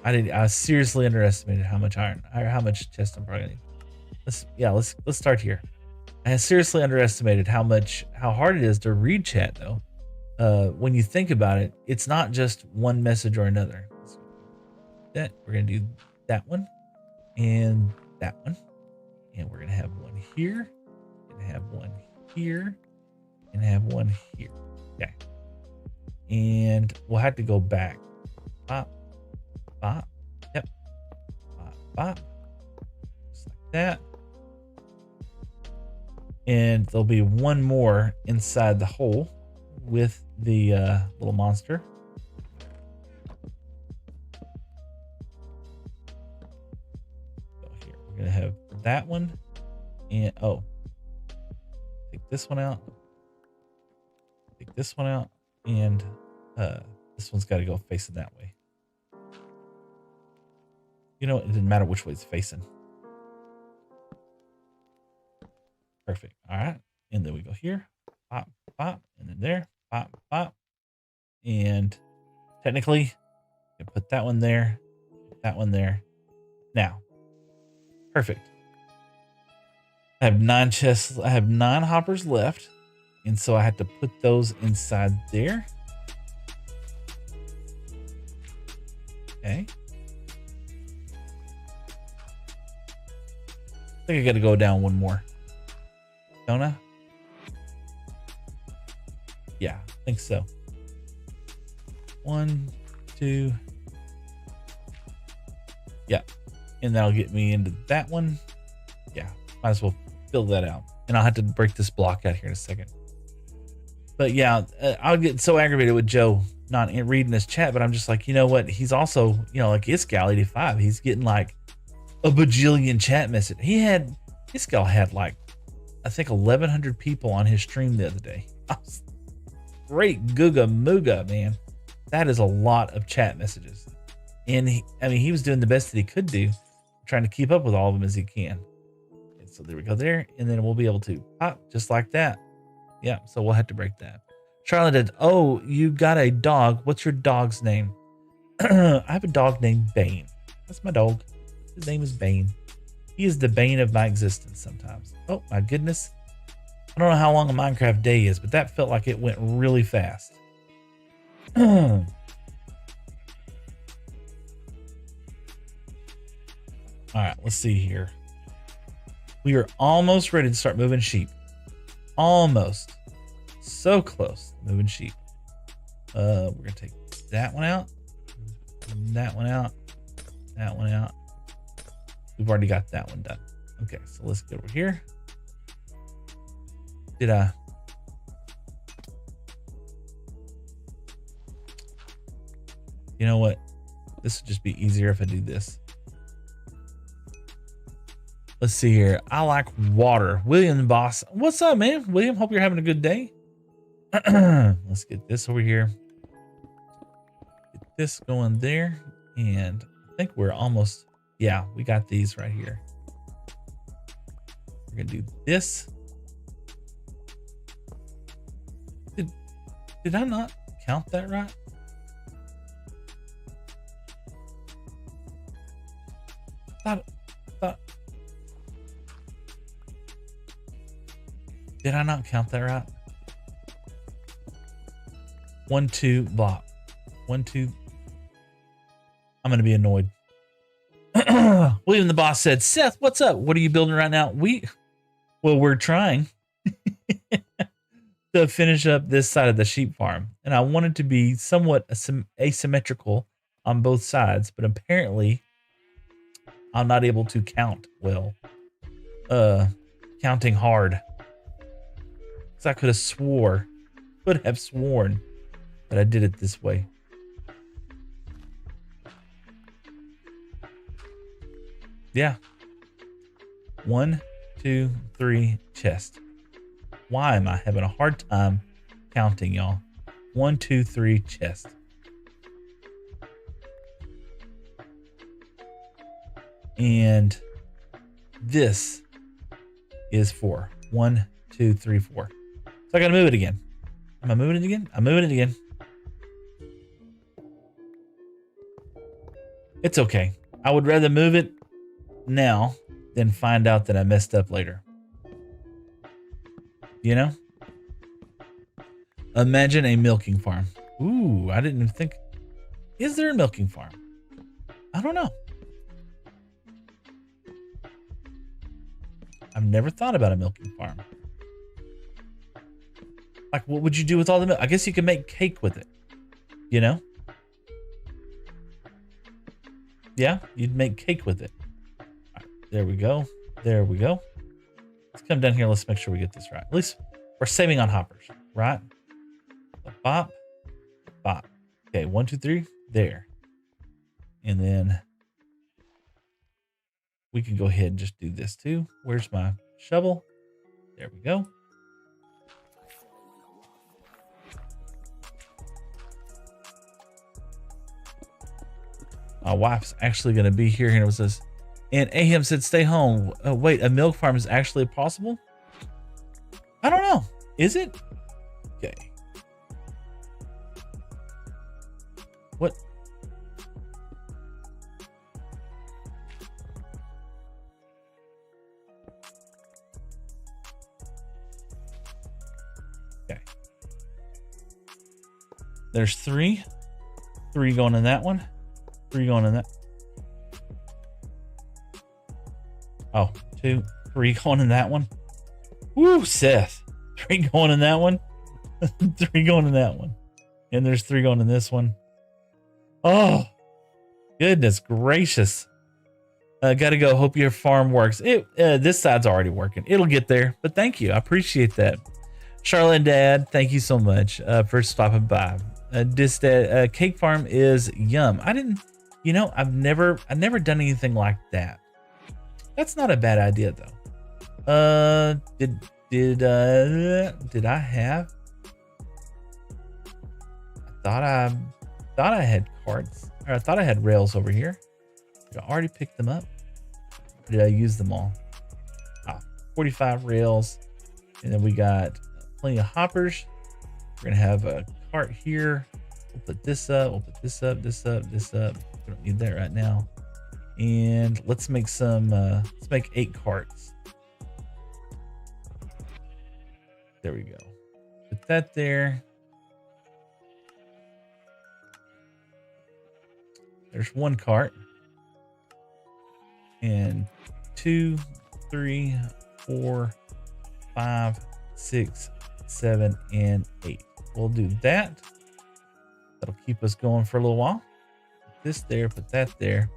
I seriously underestimated how much iron, how much chest I'm probably gonna need. Let's start here. I seriously underestimated how hard it is to read chat though. When you think about it, it's not just one message or another. That we're gonna do that one and that one, and we're gonna have one here, and have one here, and have one here. Okay, and we'll have to go back. Bop, bop, yep, bop, bop, just like that. And there'll be one more inside the hole with the little monster. So here, we're gonna have that one, and oh, take this one out, take this one out, and this one's got to go facing that way. You know, it didn't matter which way it's facing. Perfect. All right. And then we go here, pop, pop, and then there, pop, pop. And technically, I put that one there, that one there. Now, perfect. I have 9 chests. I have 9 hoppers left. And so I have to put those inside there. Okay. I think I got to go down one more. Don't I? Yeah, I think so. 1, 2. Yeah. And that'll get me into that one. Yeah, might as well fill that out. And I'll have to break this block out here in a second. But yeah, I'll get so aggravated with Joe not reading this chat, but I'm just like, you know what? He's also, you know, like Iscal85. He's getting like a bajillion chat messages. Iscal had like, I think 1,100 people on his stream the other day. Great Googa Mooga, man. That is a lot of chat messages. And he was doing the best that he could do, trying to keep up with all of them as he can. And so there we go there. And then we'll be able to pop just like that. Yeah, so we'll have to break that. Charlotte did, oh, you got a dog. What's your dog's name? I have a dog named Bane. That's my dog. His name is Bane. He is the bane of my existence sometimes. Oh my goodness. I don't know how long a Minecraft day is, but that felt like it went really fast. All right, let's see here. We are almost ready to start moving sheep. Almost. So close to moving sheep. We're going to take that one out. That one out. That one out. We've already got that one done. Okay, so let's go over here. You know what? This would just be easier if I do this. Let's see here. I like water. William Boss. What's up, man? William, hope you're having a good day. Let's get this over here. Get this going there. And I think we're almost, yeah, we got these right here. We're gonna do this. Did I not count that right? Did I not count that right? 1, 2, block. 1, 2. I'm gonna be annoyed. William the boss said, Seth, what's up? What are you building right now? We're trying to finish up this side of the sheep farm. And I want it to be somewhat asymmetrical on both sides, but apparently I'm not able to count well. Counting hard. Because I could have sworn that I did it this way. Yeah. 1, 2, 3, chest. Why am I having a hard time counting, y'all? 1, 2, 3, chest. And this is 4. 1, 2, 3, 4. So I gotta move it again. Am I moving it again? I'm moving it again. It's okay. I would rather move it now than find out that I messed up later. You know? Imagine a milking farm. Ooh, I didn't even think. Is there a milking farm? I don't know. I've never thought about a milking farm. Like, what would you do with all the milk? I guess you could make cake with it. You know? Yeah, you'd make cake with it. All right, there we go. There we go. Let's come down here. Let's make sure we get this right. At least we're saving on hoppers, right? Bop, bop. Okay, 1, 2, 3. There. And then we can go ahead and just do this too. Where's my shovel? There we go. My wife's actually going to be here. And it says, and Aham said, stay home. Wait, a milk farm is actually possible? I don't know. Is it? Okay. What? Okay. There's 3. 3 going in that one. 3 going in that. Oh, 2, 3 going in that one. Woo, Seth. 3 going in that one. 3 going in that one. And there's 3 going in this one. Oh, goodness gracious. Gotta go. Hope your farm works. This side's already working. It'll get there. But thank you. I appreciate that. Charlotte and Dad, thank you so much for stopping by. This cake farm is yum. I didn't, you know, I've never done anything like that. That's not a bad idea though. Did I have? I thought I had carts, or I thought I had rails over here. Did I already pick them up? Or did I use them all? 45 rails, and then we got plenty of hoppers. We're gonna have a cart here. We'll put this up. We'll put this up. This up. This up. We don't need that right now. And let's make some. Let's make 8 carts. There we go. Put that there. There's 1 cart. And 2, 3, 4, 5, 6, 7, and 8. We'll do that. That'll keep us going for a little while. Put this there, put that there.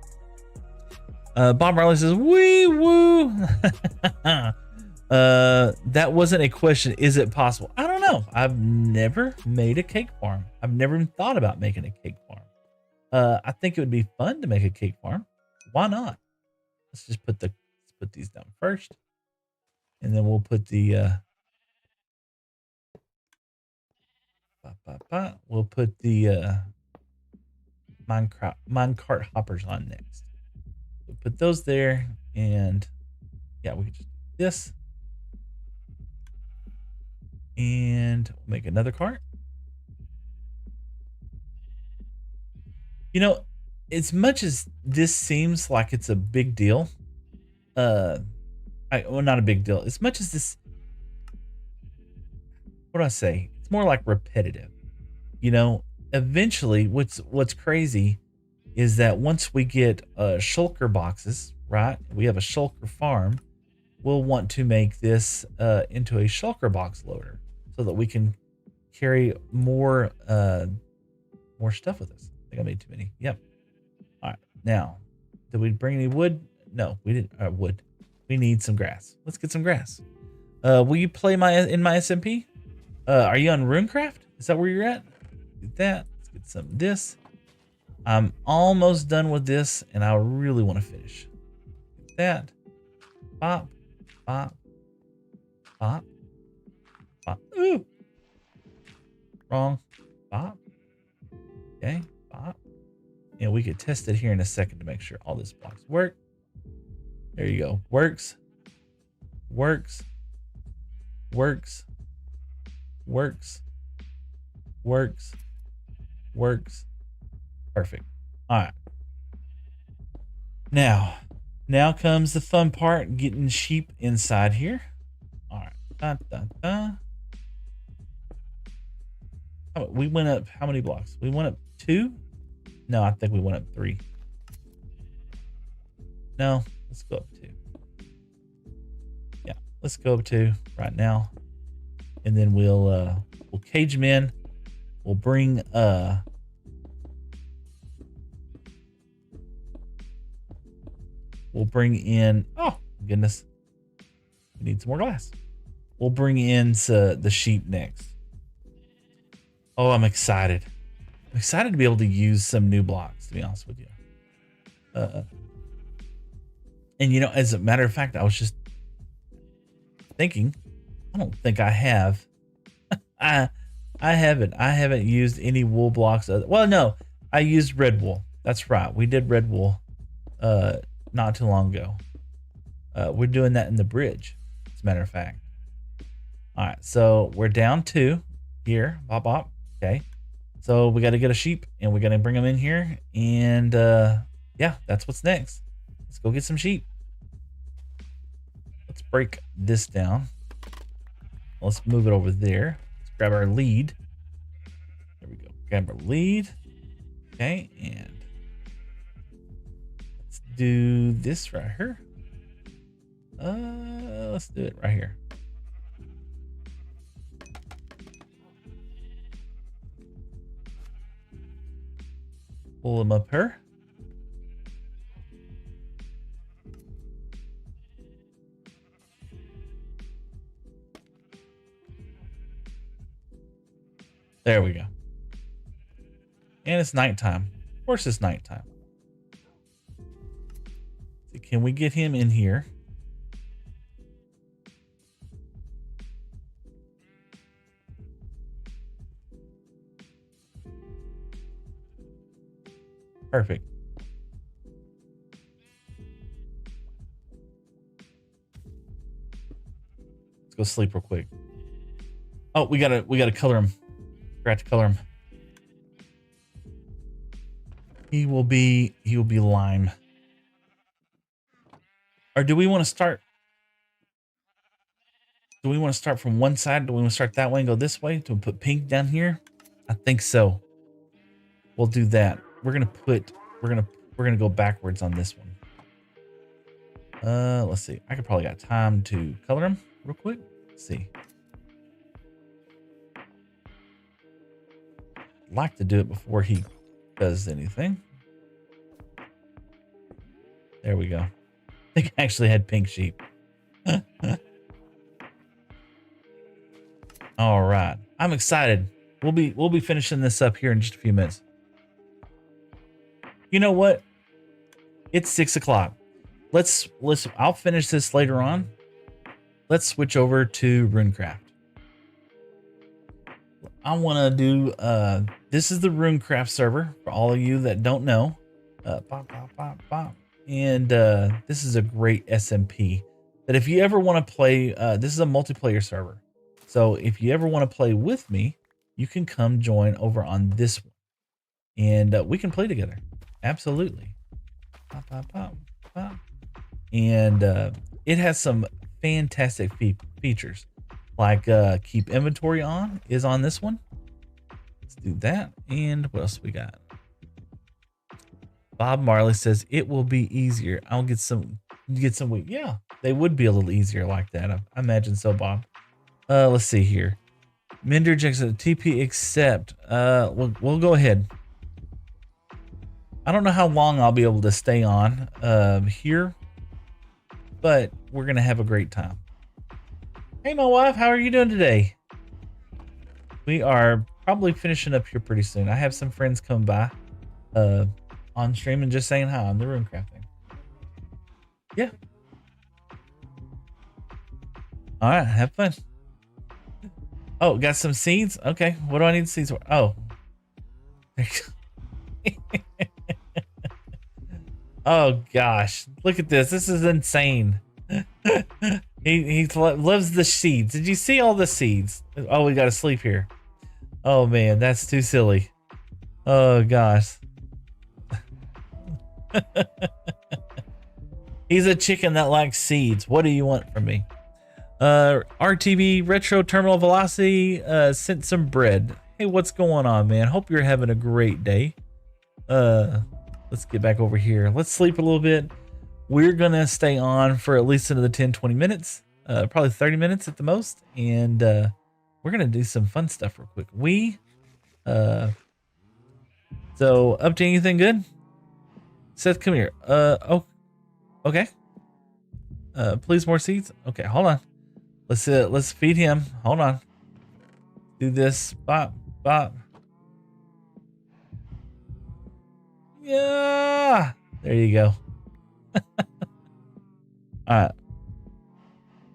Bob Marley says, wee woo. That wasn't a question. Is it possible? I don't know. I've never made a cake farm. I've never even thought about making a cake farm. I think it would be fun to make a cake farm. Why not? Let's just put these down first. And then we'll put the we'll put the minecart hoppers on next. We'll put those there, and yeah, we can just do this. And we'll make another cart. You know, as much as this seems like it's a big deal, well, not a big deal. As much as this, what do I say? It's more like repetitive. You know, eventually, what's crazy is that once we get shulker boxes, right? We have a shulker farm. We'll want to make this into a shulker box loader so that we can carry more stuff with us. I think I made too many. Yep. All right. Now, did we bring any wood? No, we didn't. Wood. We need some grass. Let's get some grass. Will you play in my SMP? Are you on Runecraft? Is that where you're at? Get that. Let's get some of this. I'm almost done with this, and I really want to finish. Get that. Pop, pop, pop, pop. Ooh. Wrong. Pop. Okay. Pop. And we could test it here in a second to make sure all this blocks work. There you go. Works. Works. Works. Works. Works. Works. Perfect. All right. Now comes the fun part, getting sheep inside here. All right. Da, da, da. We went up how many blocks? We went up 2? No, I think we went up 3. No, let's go up 2. Yeah, let's go up 2 right now. And then we'll cage them in. We'll bring in, oh goodness, we need some more glass. We'll bring in the sheep next. Oh, I'm excited. I'm excited to be able to use some new blocks, to be honest with you. And you know, as a matter of fact, I was just thinking, I don't think I have. I haven't used any wool blocks. Well, no, I used red wool. That's right. We did red wool not too long ago. We're doing that in the bridge, as a matter of fact. All right, so we're down 2 here. Bop, bop. Okay. So we got to get a sheep, and we got to bring them in here. And yeah, that's what's next. Let's go get some sheep. Let's break this down. Let's move it over there. Let's grab our lead. There we go. Grab our lead. Okay, and let's do this right here. Let's do it right here. Pull them up here. There we go. And it's nighttime. Of course it's nighttime. So can we get him in here? Perfect. Let's go sleep real quick. Oh, we gotta color him. Forgot to color him. He will be lime. Or do we want to start? Do we want to start from one side? Do we want to start that way and go this way? Do we put pink down here? I think so. We'll do that. We're gonna go backwards on this one. Let's see. I could probably got time to color him real quick. Let's see. I'd like to do it before he does anything. There we go. I think I actually had pink sheep. All right. I'm excited. We'll be finishing this up here in just a few minutes. You know what? It's 6 o'clock. Let's I'll finish this later on. Let's switch over to Runecraft. I want to do this is the Runecraft server for all of you that don't know. And this is a great SMP that if you ever want to play, this is a multiplayer server. So if you ever want to play with me, you can come join over on this one, and we can play together. Absolutely. And it has some fantastic features, like keep inventory on is on this one. Let's do that. And what else we got? Bob Marley says it will be easier. I'll get some wheat. Yeah, they would be a little easier like that. I imagine so, Bob. Let's see here. Minder Jackson TP accept. We'll go ahead. I don't know how long I'll be able to stay on here, but we're gonna have a great time. Hey, my wife, how are you doing today? We are probably finishing up here pretty soon. I have some friends come by on stream and just saying hi on the Runecraft thing. Yeah. All right, have fun. Oh, got some seeds? Okay, what do I need seeds for? Oh. Oh gosh, look at this. This is insane. he loves the seeds. Did you see all the seeds? Oh, we got to sleep here. Oh man, that's too silly. Oh gosh. He's a chicken that likes seeds. What do you want from me? RTV Retro Terminal Velocity sent some bread. Hey, what's going on, man? Hope you're having a great day. Let's get back over here. Let's sleep a little bit. We're gonna stay on for at least another 10-20 minutes, probably 30 minutes at the most, and we're gonna do some fun stuff real quick. So up to anything good? Seth, come here. Oh, okay. Please more seeds. Okay, hold on. Let's feed him. Hold on. Do this. Bop, bop. Yeah. There you go. All right.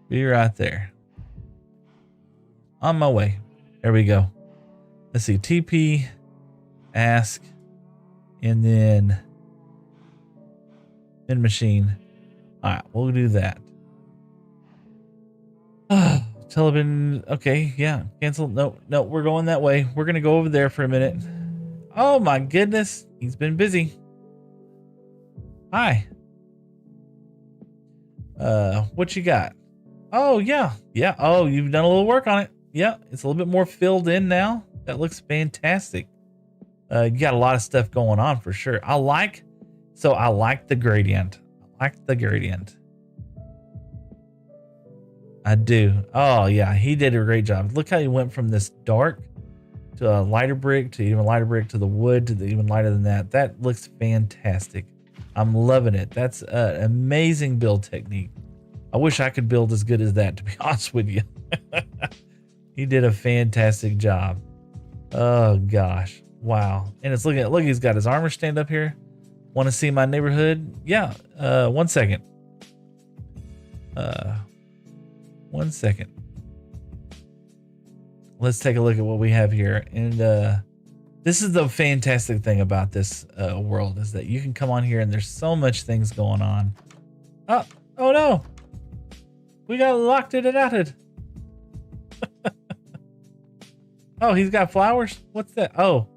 Be right there. On my way. There we go. Let's see. TP, ask, and then in machine. All right, we'll do that. Television. Okay, yeah. Cancel. No, we're going that way. We're gonna go over there for a minute. Oh my goodness, he's been busy. Hi. What you got? Oh yeah. Oh, you've done a little work on it. Yeah, it's a little bit more filled in now. That looks fantastic. You got a lot of stuff going on for sure. I like the gradient. I do. Oh yeah, he did a great job. Look how he went from this dark to a lighter brick to even lighter brick to the wood to the even lighter than that. That looks fantastic. I'm loving it. That's an amazing build technique. I wish I could build as good as that, to be honest with you. He did a fantastic job. Oh gosh. Wow. And it's look, he's got his armor stand up here. Want to see my neighborhood? Yeah. 1 second. 1 second. Let's take a look at what we have here. And this is the fantastic thing about this world, is that you can come on here and there's so much things going on. Oh no. We got locked it out. Oh, he's got flowers? What's that? Oh,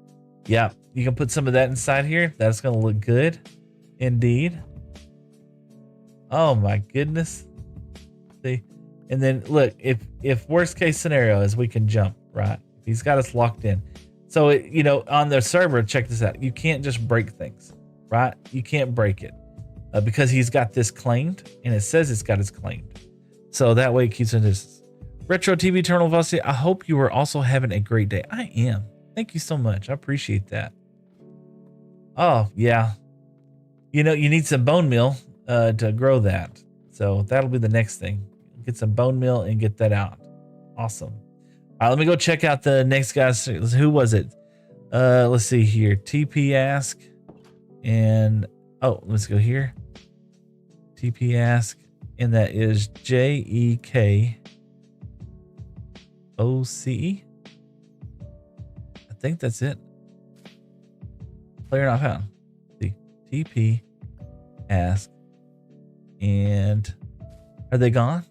yeah. You can put some of that inside here. That's going to look good. Indeed. Oh my goodness. See? And then look, if worst case scenario is we can jump, right? He's got us locked in. So, on the server, check this out. You can't just break things, right? You can't break it because he's got this claimed, and it says it's got his claimed. So that way it keeps in this. Retro TV Terminal Velocity, I hope you are also having a great day. I am. Thank you so much. I appreciate that. Oh, yeah. You need some bone meal to grow that. So that'll be the next thing. Get some bone meal and get that out. Awesome. All right, let me go check out the next guys. Who was it? Let's see here. TP ask. And, let's go here. TP ask. And that is JEKOCE. I think that's it. Player not found. See, TP ask. And are they gone?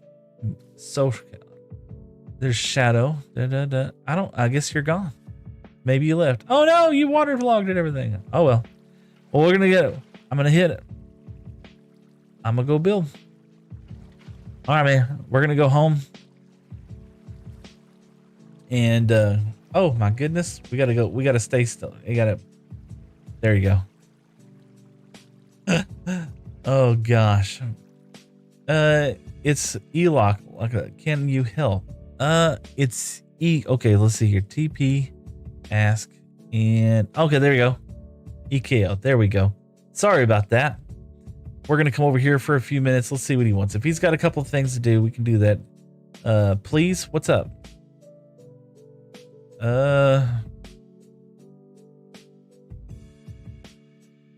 So there's Shadow. I guess you're gone. Maybe you left. Oh no, you waterlogged and everything. Oh well. Well, we're gonna get it. I'm gonna hit it. I'm gonna go build. All right, man. We're gonna go home. And oh my goodness, we gotta go. We gotta stay still. There you go. Oh gosh. It's Elock. Can you help? It's Okay, let's see here. TP, ask, and okay, there we go. EKO. There we go. Sorry about that. We're gonna come over here for a few minutes. Let's see what he wants. If he's got a couple of things to do, we can do that. Please, what's up?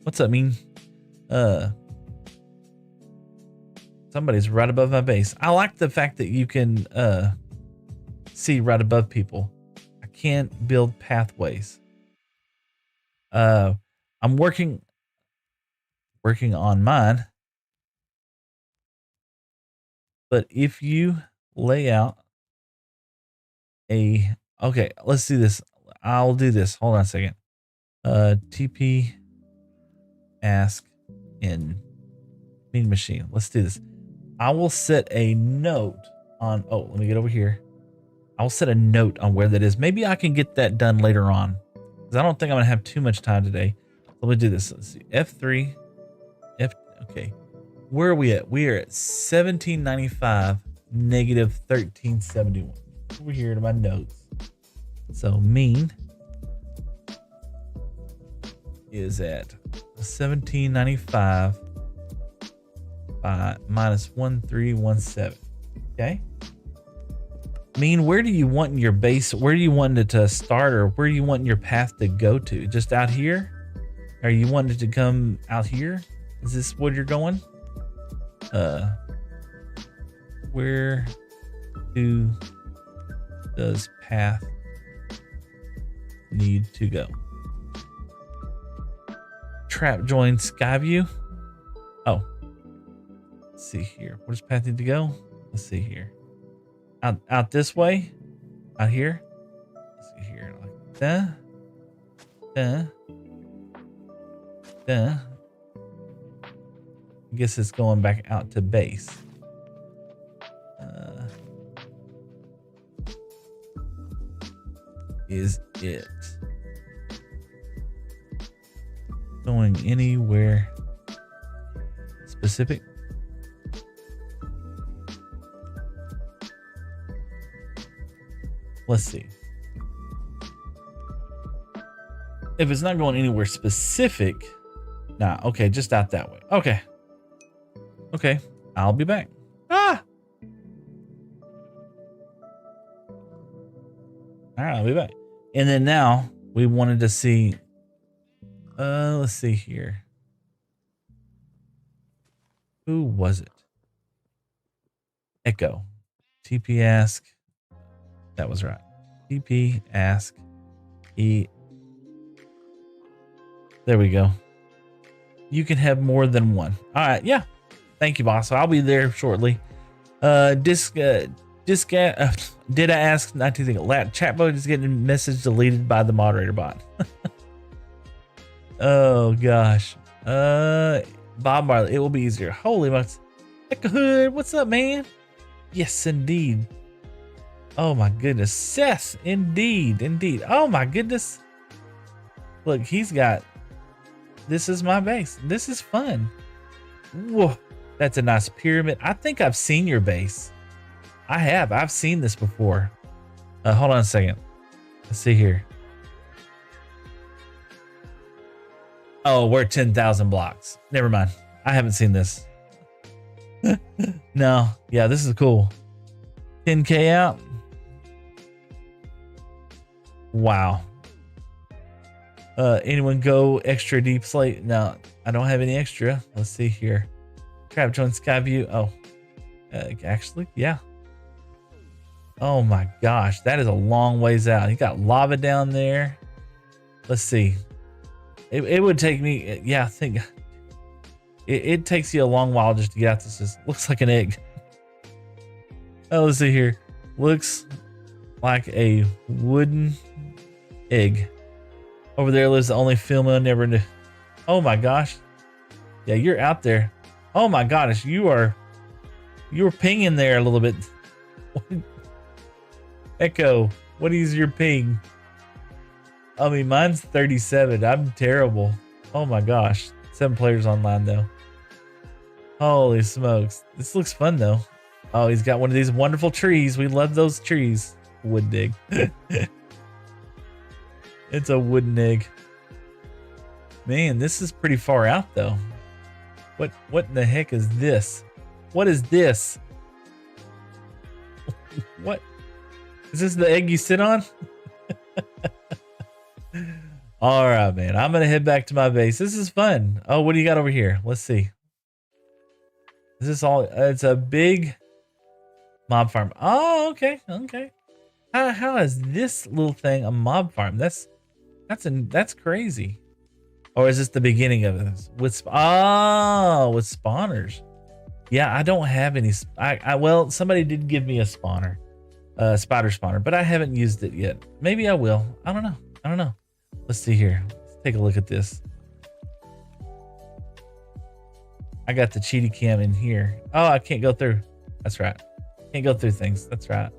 What's up, mean? Somebody's right above my base. I like the fact that you can see right above people. I can't build pathways. I'm working on mine. But if you lay out okay, let's do this. I'll do this. Hold on a second. TP ask in mean machine. Let's do this. I will set a note on, let me get over here. I'll set a note on where that is. Maybe I can get that done later on, because I don't think I'm gonna have too much time today. Let me do this. Let's see. F3. Okay. Where are we at? We are at 1795 negative 1371. Over here to my notes. So mean is at 1795 by minus 1317. Okay. Mean, where do you want your base? Where do you want it to start, or where do you want your path to go to? Just out here? Are you wanting it to come out here? Is this where you're going? Where does path need to go? Trap join Skyview. Oh, let's see here. Where does path need to go? Let's see here. Out this way. Out here. Let's see here. Like that. I guess it's going back out to base. Is it going anywhere specific? Let's see. If it's not going anywhere specific, nah, okay, just out that way. Okay. Okay, I'll be back. Ah! All right, I'll be back. And then now we wanted to see, let's see here. Who was it? Echo. TP ask. That was right. TP ask. There we go. You can have more than one. All right, yeah. Thank you, boss. I'll be there shortly. Did I ask not to think? Chat bot is getting a message deleted by the moderator bot. Oh gosh. Bob Marley, it will be easier. Holy smokes. Echo Hood, what's up, man? Yes, indeed. Oh my goodness. Seth, indeed. Oh my goodness. Look, he's got. This is my base. This is fun. Whoa, that's a nice pyramid. I think I've seen your base. I have. I've seen this before. Hold on a second. Let's see here. Oh, we're 10,000 blocks. Never mind. I haven't seen this. No. Yeah, this is cool. 10K out. Wow. Anyone go extra deep slate? No, I don't have any extra. Let's see here. Crab join Skyview. Oh, actually, yeah. Oh my gosh, that is a long ways out. You got lava down there. Let's see. It would take me, yeah, I think it takes you a long while just to get out this. Just looks like an egg. Oh, let's see here. Looks like a wooden egg. Over there lives the only female I never knew. Oh my gosh. Yeah, you're out there. Oh my gosh, you were pinging there a little bit. Echo, what is your ping? I mean, mine's 37. I'm terrible. Oh my gosh. 7 players online though. Holy smokes. This looks fun though. Oh, he's got one of these wonderful trees. We love those trees. Wood dig. It's a wooden egg. Man, this is pretty far out though. What in the heck is this? What is this? What? Is this the egg you sit on? All right, man. I'm going to head back to my base. This is fun. Oh, what do you got over here? Let's see. Is this all? It's a big mob farm. Oh, okay. Okay. How is this little thing a mob farm? That's crazy. Or is this the beginning of this? With spawners. Yeah, I don't have any. Well, somebody did give me a spawner, spider spawner, but I haven't used it yet. Maybe I will. I don't know. Let's see here. Let's take a look at this. I got the cheaty cam in here. Oh, I can't go through. That's right. Can't go through things. That's right.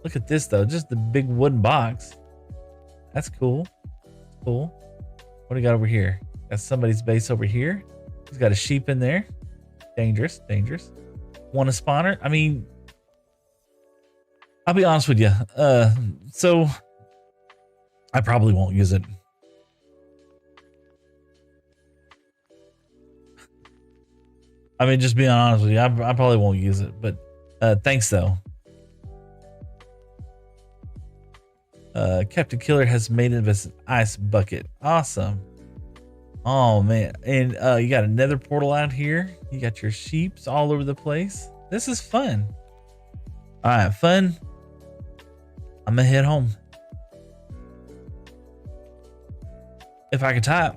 Look at this though. Just the big wooden box. That's cool. Cool. What do we got over here? Got somebody's base over here. He's got a sheep in there. Dangerous. Want a spawner? I mean, I'll be honest with you. So I probably won't use it. I mean, just being honest with you, I probably won't use it, but thanks though. Captain Killer has made it as an ice bucket. Awesome. Oh man. And you got another portal out here. You got your sheeps all over the place. This is fun. All right, fun. I'm gonna head home. If I can type.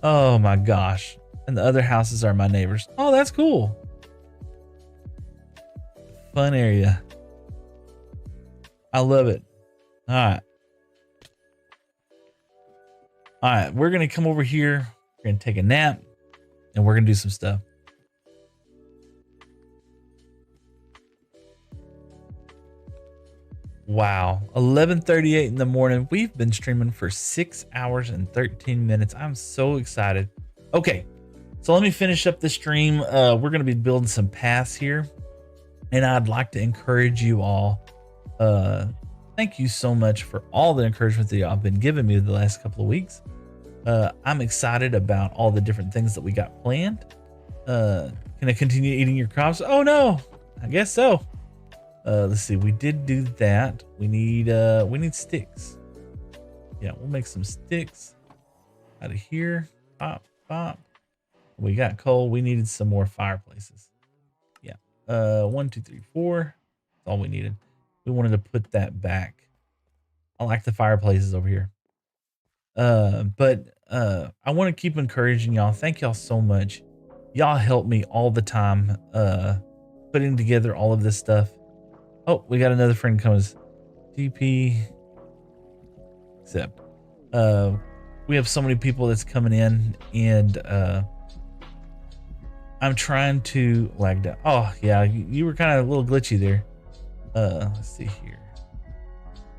Oh my gosh. And the other houses are my neighbors. Oh, that's cool. Fun area. I love it. All right. All right. We're going to come over here. We're going to take a nap and we're going to do some stuff. Wow. 11:38 in the morning. We've been streaming for 6 hours and 13 minutes. I'm so excited. Okay. So let me finish up the stream. We're going to be building some paths here. And I'd like to encourage you all. Thank you so much for all the encouragement that y'all have been giving me the last couple of weeks. I'm excited about all the different things that we got planned. Can I continue eating your crops? Oh no, I guess so. Let's see. We did do that. We need sticks. Yeah, we'll make some sticks out of here. Pop, pop. We got coal. We needed some more fireplaces. Yeah. 1, 2, 3, 4. That's all we needed. We wanted to put that back. I like the fireplaces over here. But I want to keep encouraging y'all. Thank y'all so much. Y'all help me all the time putting together all of this stuff. Oh, we got another friend coming. DP. Except we have so many people that's coming in, and I'm trying to lag down. Oh yeah, you were kind of a little glitchy there. Let's see here.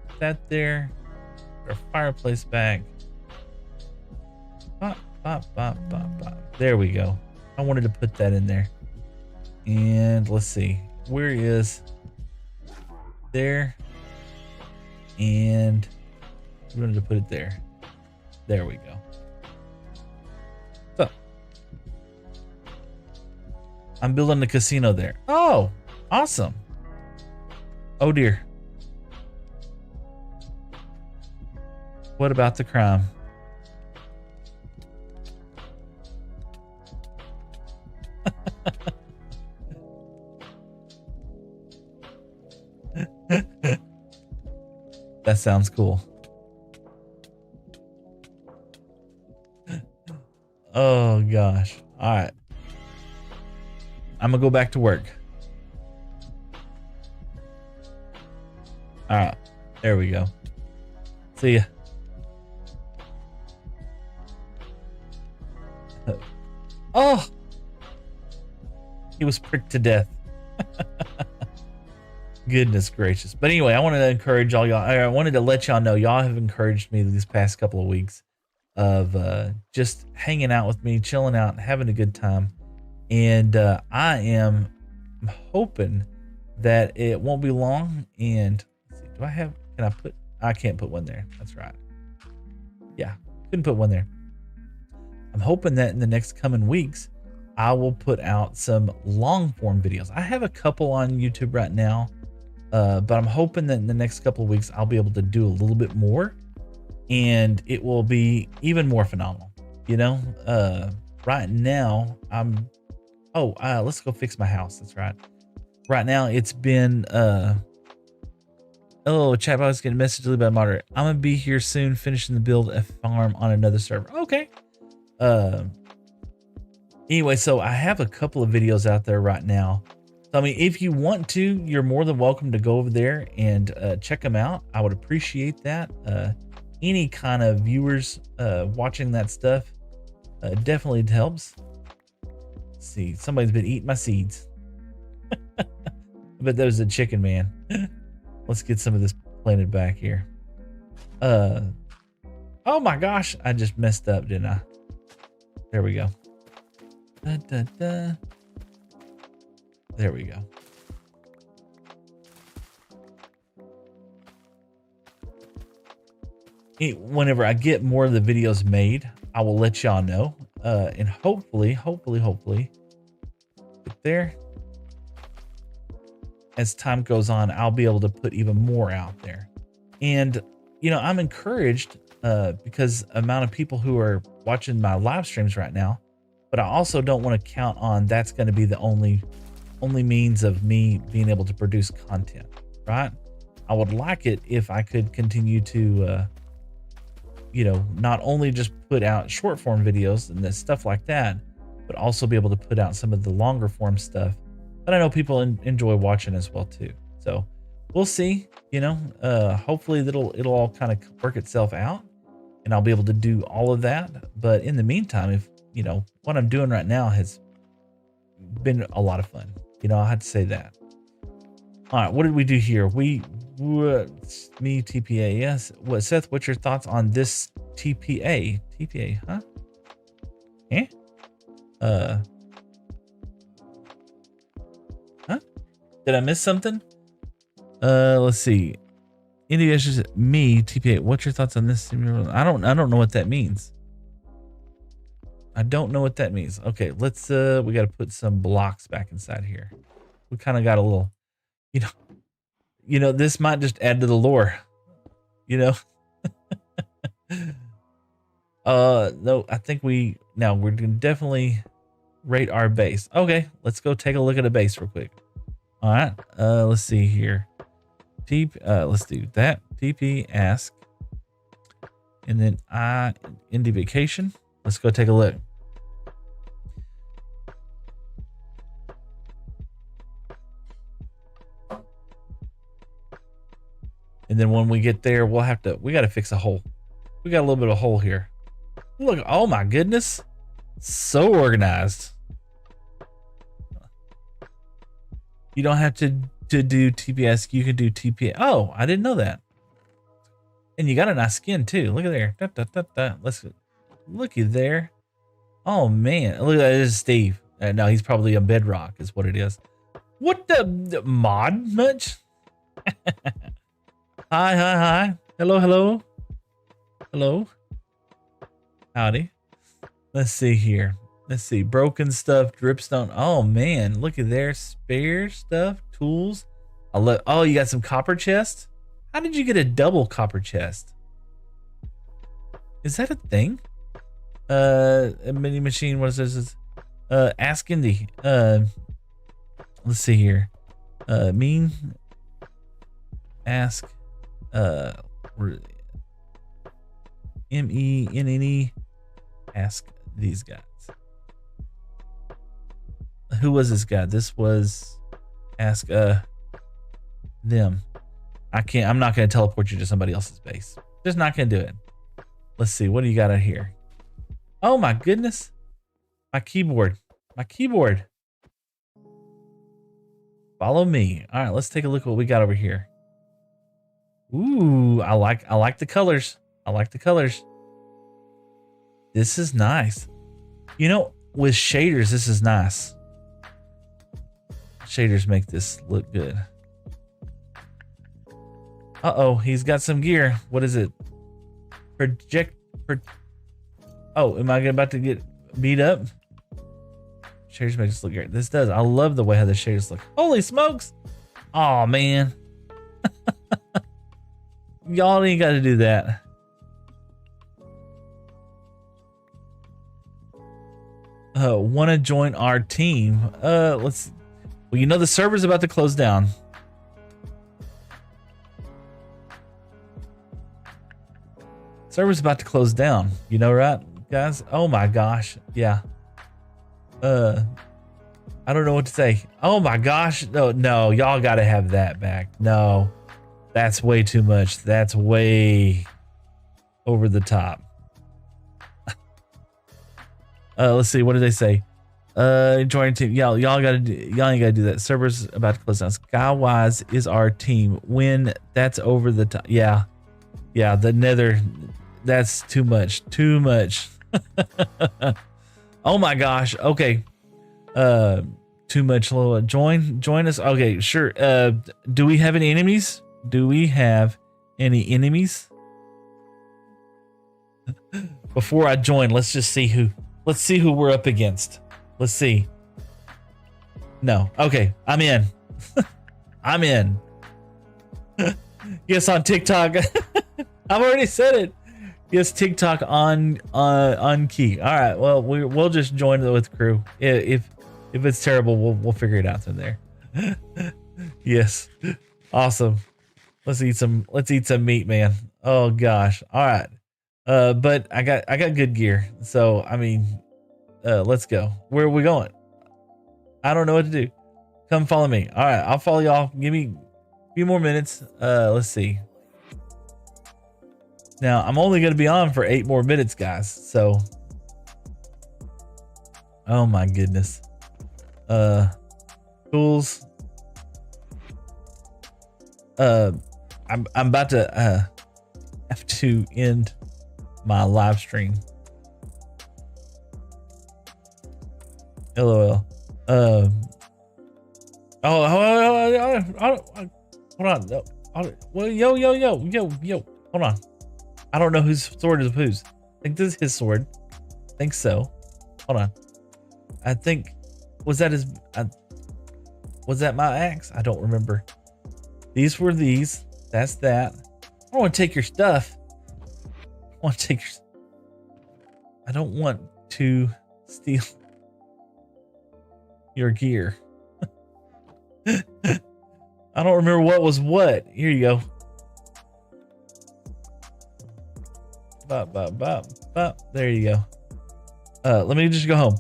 Put that there. Our fireplace back. Bop, bop, bop, bop, bop. There we go. I wanted to put that in there. And let's see. Where is there? And we wanted to put it there. There we go. So I'm building the casino there. Oh, awesome. Oh dear. What about the crime? That sounds cool. Oh gosh. All right. I'm gonna go back to work. All right. There we go. See ya. Oh, he was pricked to death. Goodness gracious. But anyway, I wanted to encourage all y'all. I wanted to let y'all know y'all have encouraged me these past couple of weeks. of just hanging out with me, chilling out, having a good time. And I am hoping that it won't be long. And let's see, can I put, I can't put one there. That's right. Yeah, couldn't put one there. I'm hoping that in the next coming weeks, I will put out some long form videos. I have a couple on YouTube right now, but I'm hoping that in the next couple of weeks, I'll be able to do a little bit more and it will be even more phenomenal. You know, right now let's go fix my house. That's right. Right now it's been, chat box getting a message deleted by moderator. I'm gonna be here soon, finishing the build a farm on another server. Okay. Anyway, so I have a couple of videos out there right now. So, I mean, if you want to, you're more than welcome to go over there and check them out. I would appreciate that. Any kind of viewers watching that stuff definitely helps. Let's see, somebody's been eating my seeds. I bet that was a chicken, man. Let's get some of this planted back here. Oh my gosh, I just messed up, didn't I? There we go. Da, da, da. There we go. Whenever I get more of the videos made, I will let y'all know. And hopefully, there, as time goes on, I'll be able to put even more out there. And, you know, I'm encouraged because amount of people who are watching my live streams right now, but I also don't want to count on that's going to be the only means of me being able to produce content, right? I would like it if I could continue to, you know, not only just put out short form videos and stuff like that, but also be able to put out some of the longer form stuff that I know people enjoy watching as well too. So we'll see, you know, hopefully it'll all kind of work itself out and I'll be able to do all of that. But in the meantime, if, you know, what I'm doing right now has been a lot of fun. You know, I had to say that. All right, what did we do here? Me TPA, yes. What, Seth? What's your thoughts on this TPA? TPA, huh? Eh? Huh? Did I miss something? Let's see. India says me TPA. What's your thoughts on this? I don't know what that means. I don't know what that means. Okay, let's we got to put some blocks back inside here. We kind of got a little, you know, this might just add to the lore, you know. No, I think we're gonna definitely rate our base. Okay, let's go take a look at a base real quick. All right, let's see here. Let's do that. TP ask, and then indie vacation. Let's go take a look. And then when we get there, we got to fix a hole. We got a little bit of a hole here. Look, oh my goodness. So organized. You don't have to do TPS. You can do TPA. Oh, I didn't know that. And you got a nice skin too. Look at there. Let's looky there. Oh man, look at that. This is Steve. No, he's probably a bedrock is what it is. What the mod much? Hi. Hello. Howdy. Let's see here. Let's see. Broken stuff, dripstone. Oh man, look at there. Spare stuff, tools. Oh, you got some copper chest? How did you get a double copper chest? Is that a thing? A mini machine. What is this? Ask Indy. Let's see here. Mean. Ask. MENNE. Ask these guys. Who was this guy? This was ask them. I'm not gonna teleport you to somebody else's base. Just not gonna do it. Let's see, what do you got out here? Oh my goodness. My keyboard. Follow me. All right, let's take a look at what we got over here. Ooh, I like the colors. This is nice. You know, with shaders, this is nice. Shaders make this look good. Uh-oh, he's got some gear. What is it? Oh, am I about to get beat up? Shaders make this look great. This does. I love the way how the shaders look. Holy smokes! Oh man. Y'all ain't got to do that. Want to join our team? Let's. Well, you know the server's about to close down. Server's about to close down. You know, right, guys? Oh my gosh. Yeah. I don't know what to say. Oh my gosh. No, y'all got to have that back. No, that's way too much. That's way over the top. Let's see. What did they say? Join team. Y'all ain't gotta do that. Server's about to close down. Skywise is our team. When that's over the top. Yeah. The nether. That's too much. Too much. Oh my gosh. Okay. Too much. Join us. Okay, sure. Do we have any enemies? Before I join, let's just see who. Let's see who we're up against. Let's see. No. Okay, I'm in. I'm in. Yes, on TikTok. I've already said it. Yes, TikTok on key. All right. Well, we'll just join with crew. If it's terrible, we'll figure it out from there. Yes. Awesome. Let's eat some meat, man. Oh gosh. All right. But I got good gear. So I mean, let's go. Where are we going? I don't know what to do. Come follow me. All right, I'll follow y'all. Give me a few more minutes. Let's see. Now I'm only gonna be on for 8 more minutes, guys. So oh my goodness. Tools. I'm about to have to end my live stream. LOL. Hold on. Well, yo. Hold on. I don't know whose sword is whose. I think this is his sword. I think so. Hold on. I think was that my axe? I don't remember. These were these. That's that. I don't want to take your stuff. I don't want to steal your gear. I don't remember what was what. Here you go. Bop. There you go. Let me just go home.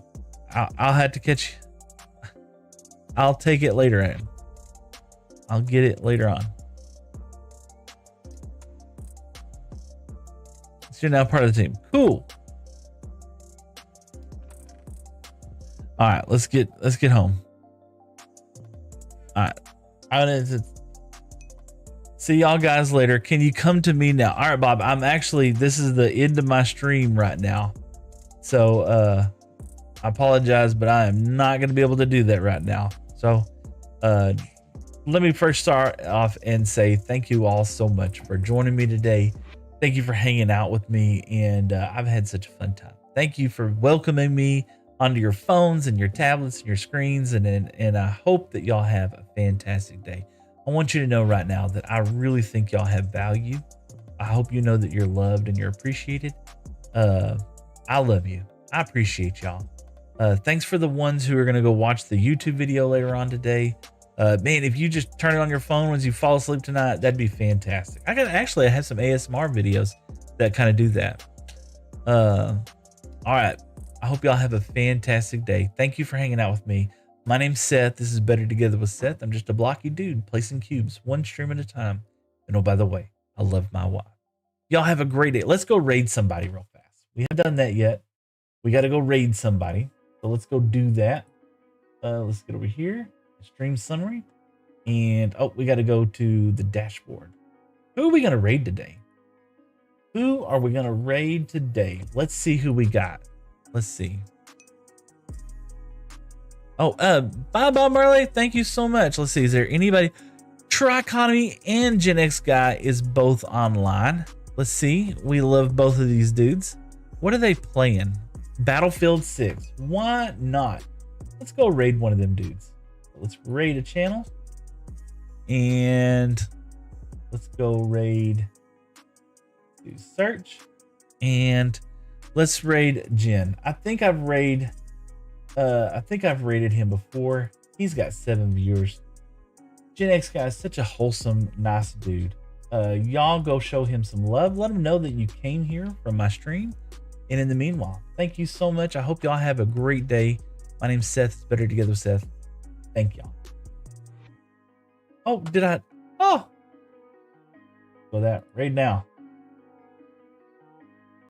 I'll have to catch you. I'll take it later on. I'll get it later on. So you're now part of the team. Cool. All right, let's get home. All right, I'm gonna see y'all guys later. Can you come to me now? All right, Bob. This is the end of my stream right now, so I apologize, but I am not gonna be able to do that right now. So let me first start off and say thank you all so much for joining me today. Thank you for hanging out with me, and I've had such a fun time. Thank you for welcoming me onto your phones and your tablets and your screens, and I hope that y'all have a fantastic day. I want you to know right now that I really think y'all have value. I hope you know that you're loved and you're appreciated. I love you. I appreciate y'all. Thanks for the ones who are going to go watch the YouTube video later on today. Man, if you just turn it on your phone when you fall asleep tonight, that'd be fantastic. I have some ASMR videos that kind of do that. All right. I hope y'all have a fantastic day. Thank you for hanging out with me. My name's Seth. This is Better Together with Seth. I'm just a blocky dude placing cubes one stream at a time. And oh, by the way, I love my wife. Y'all have a great day. Let's go raid somebody real fast. We haven't done that yet. We got to go raid somebody. So let's go do that. Let's get over here. Stream summary. And oh, we got to go to the dashboard. Who are we going to raid today? Who are we gonna raid today? Let's see who we got. Let's see. Oh, bye bye Marley. Thank you so much. Let's see. Is there anybody? Trichotomy and Gen X guy is both online. Let's see. We love both of these dudes. What are they playing? Battlefield 6. Why not? Let's go raid one of them dudes. Let's raid a channel. And let's go raid. Do search. And let's raid Jen. I think I've raided him before. He's got 7 viewers. Gen X guy is such a wholesome, nice dude. Y'all go show him some love. Let him know that you came here from my stream. And in the meanwhile, thank you so much. I hope y'all have a great day. My name's Seth. It's Better Together with Seth. Thank y'all. Oh, did I? Oh. Go that right now.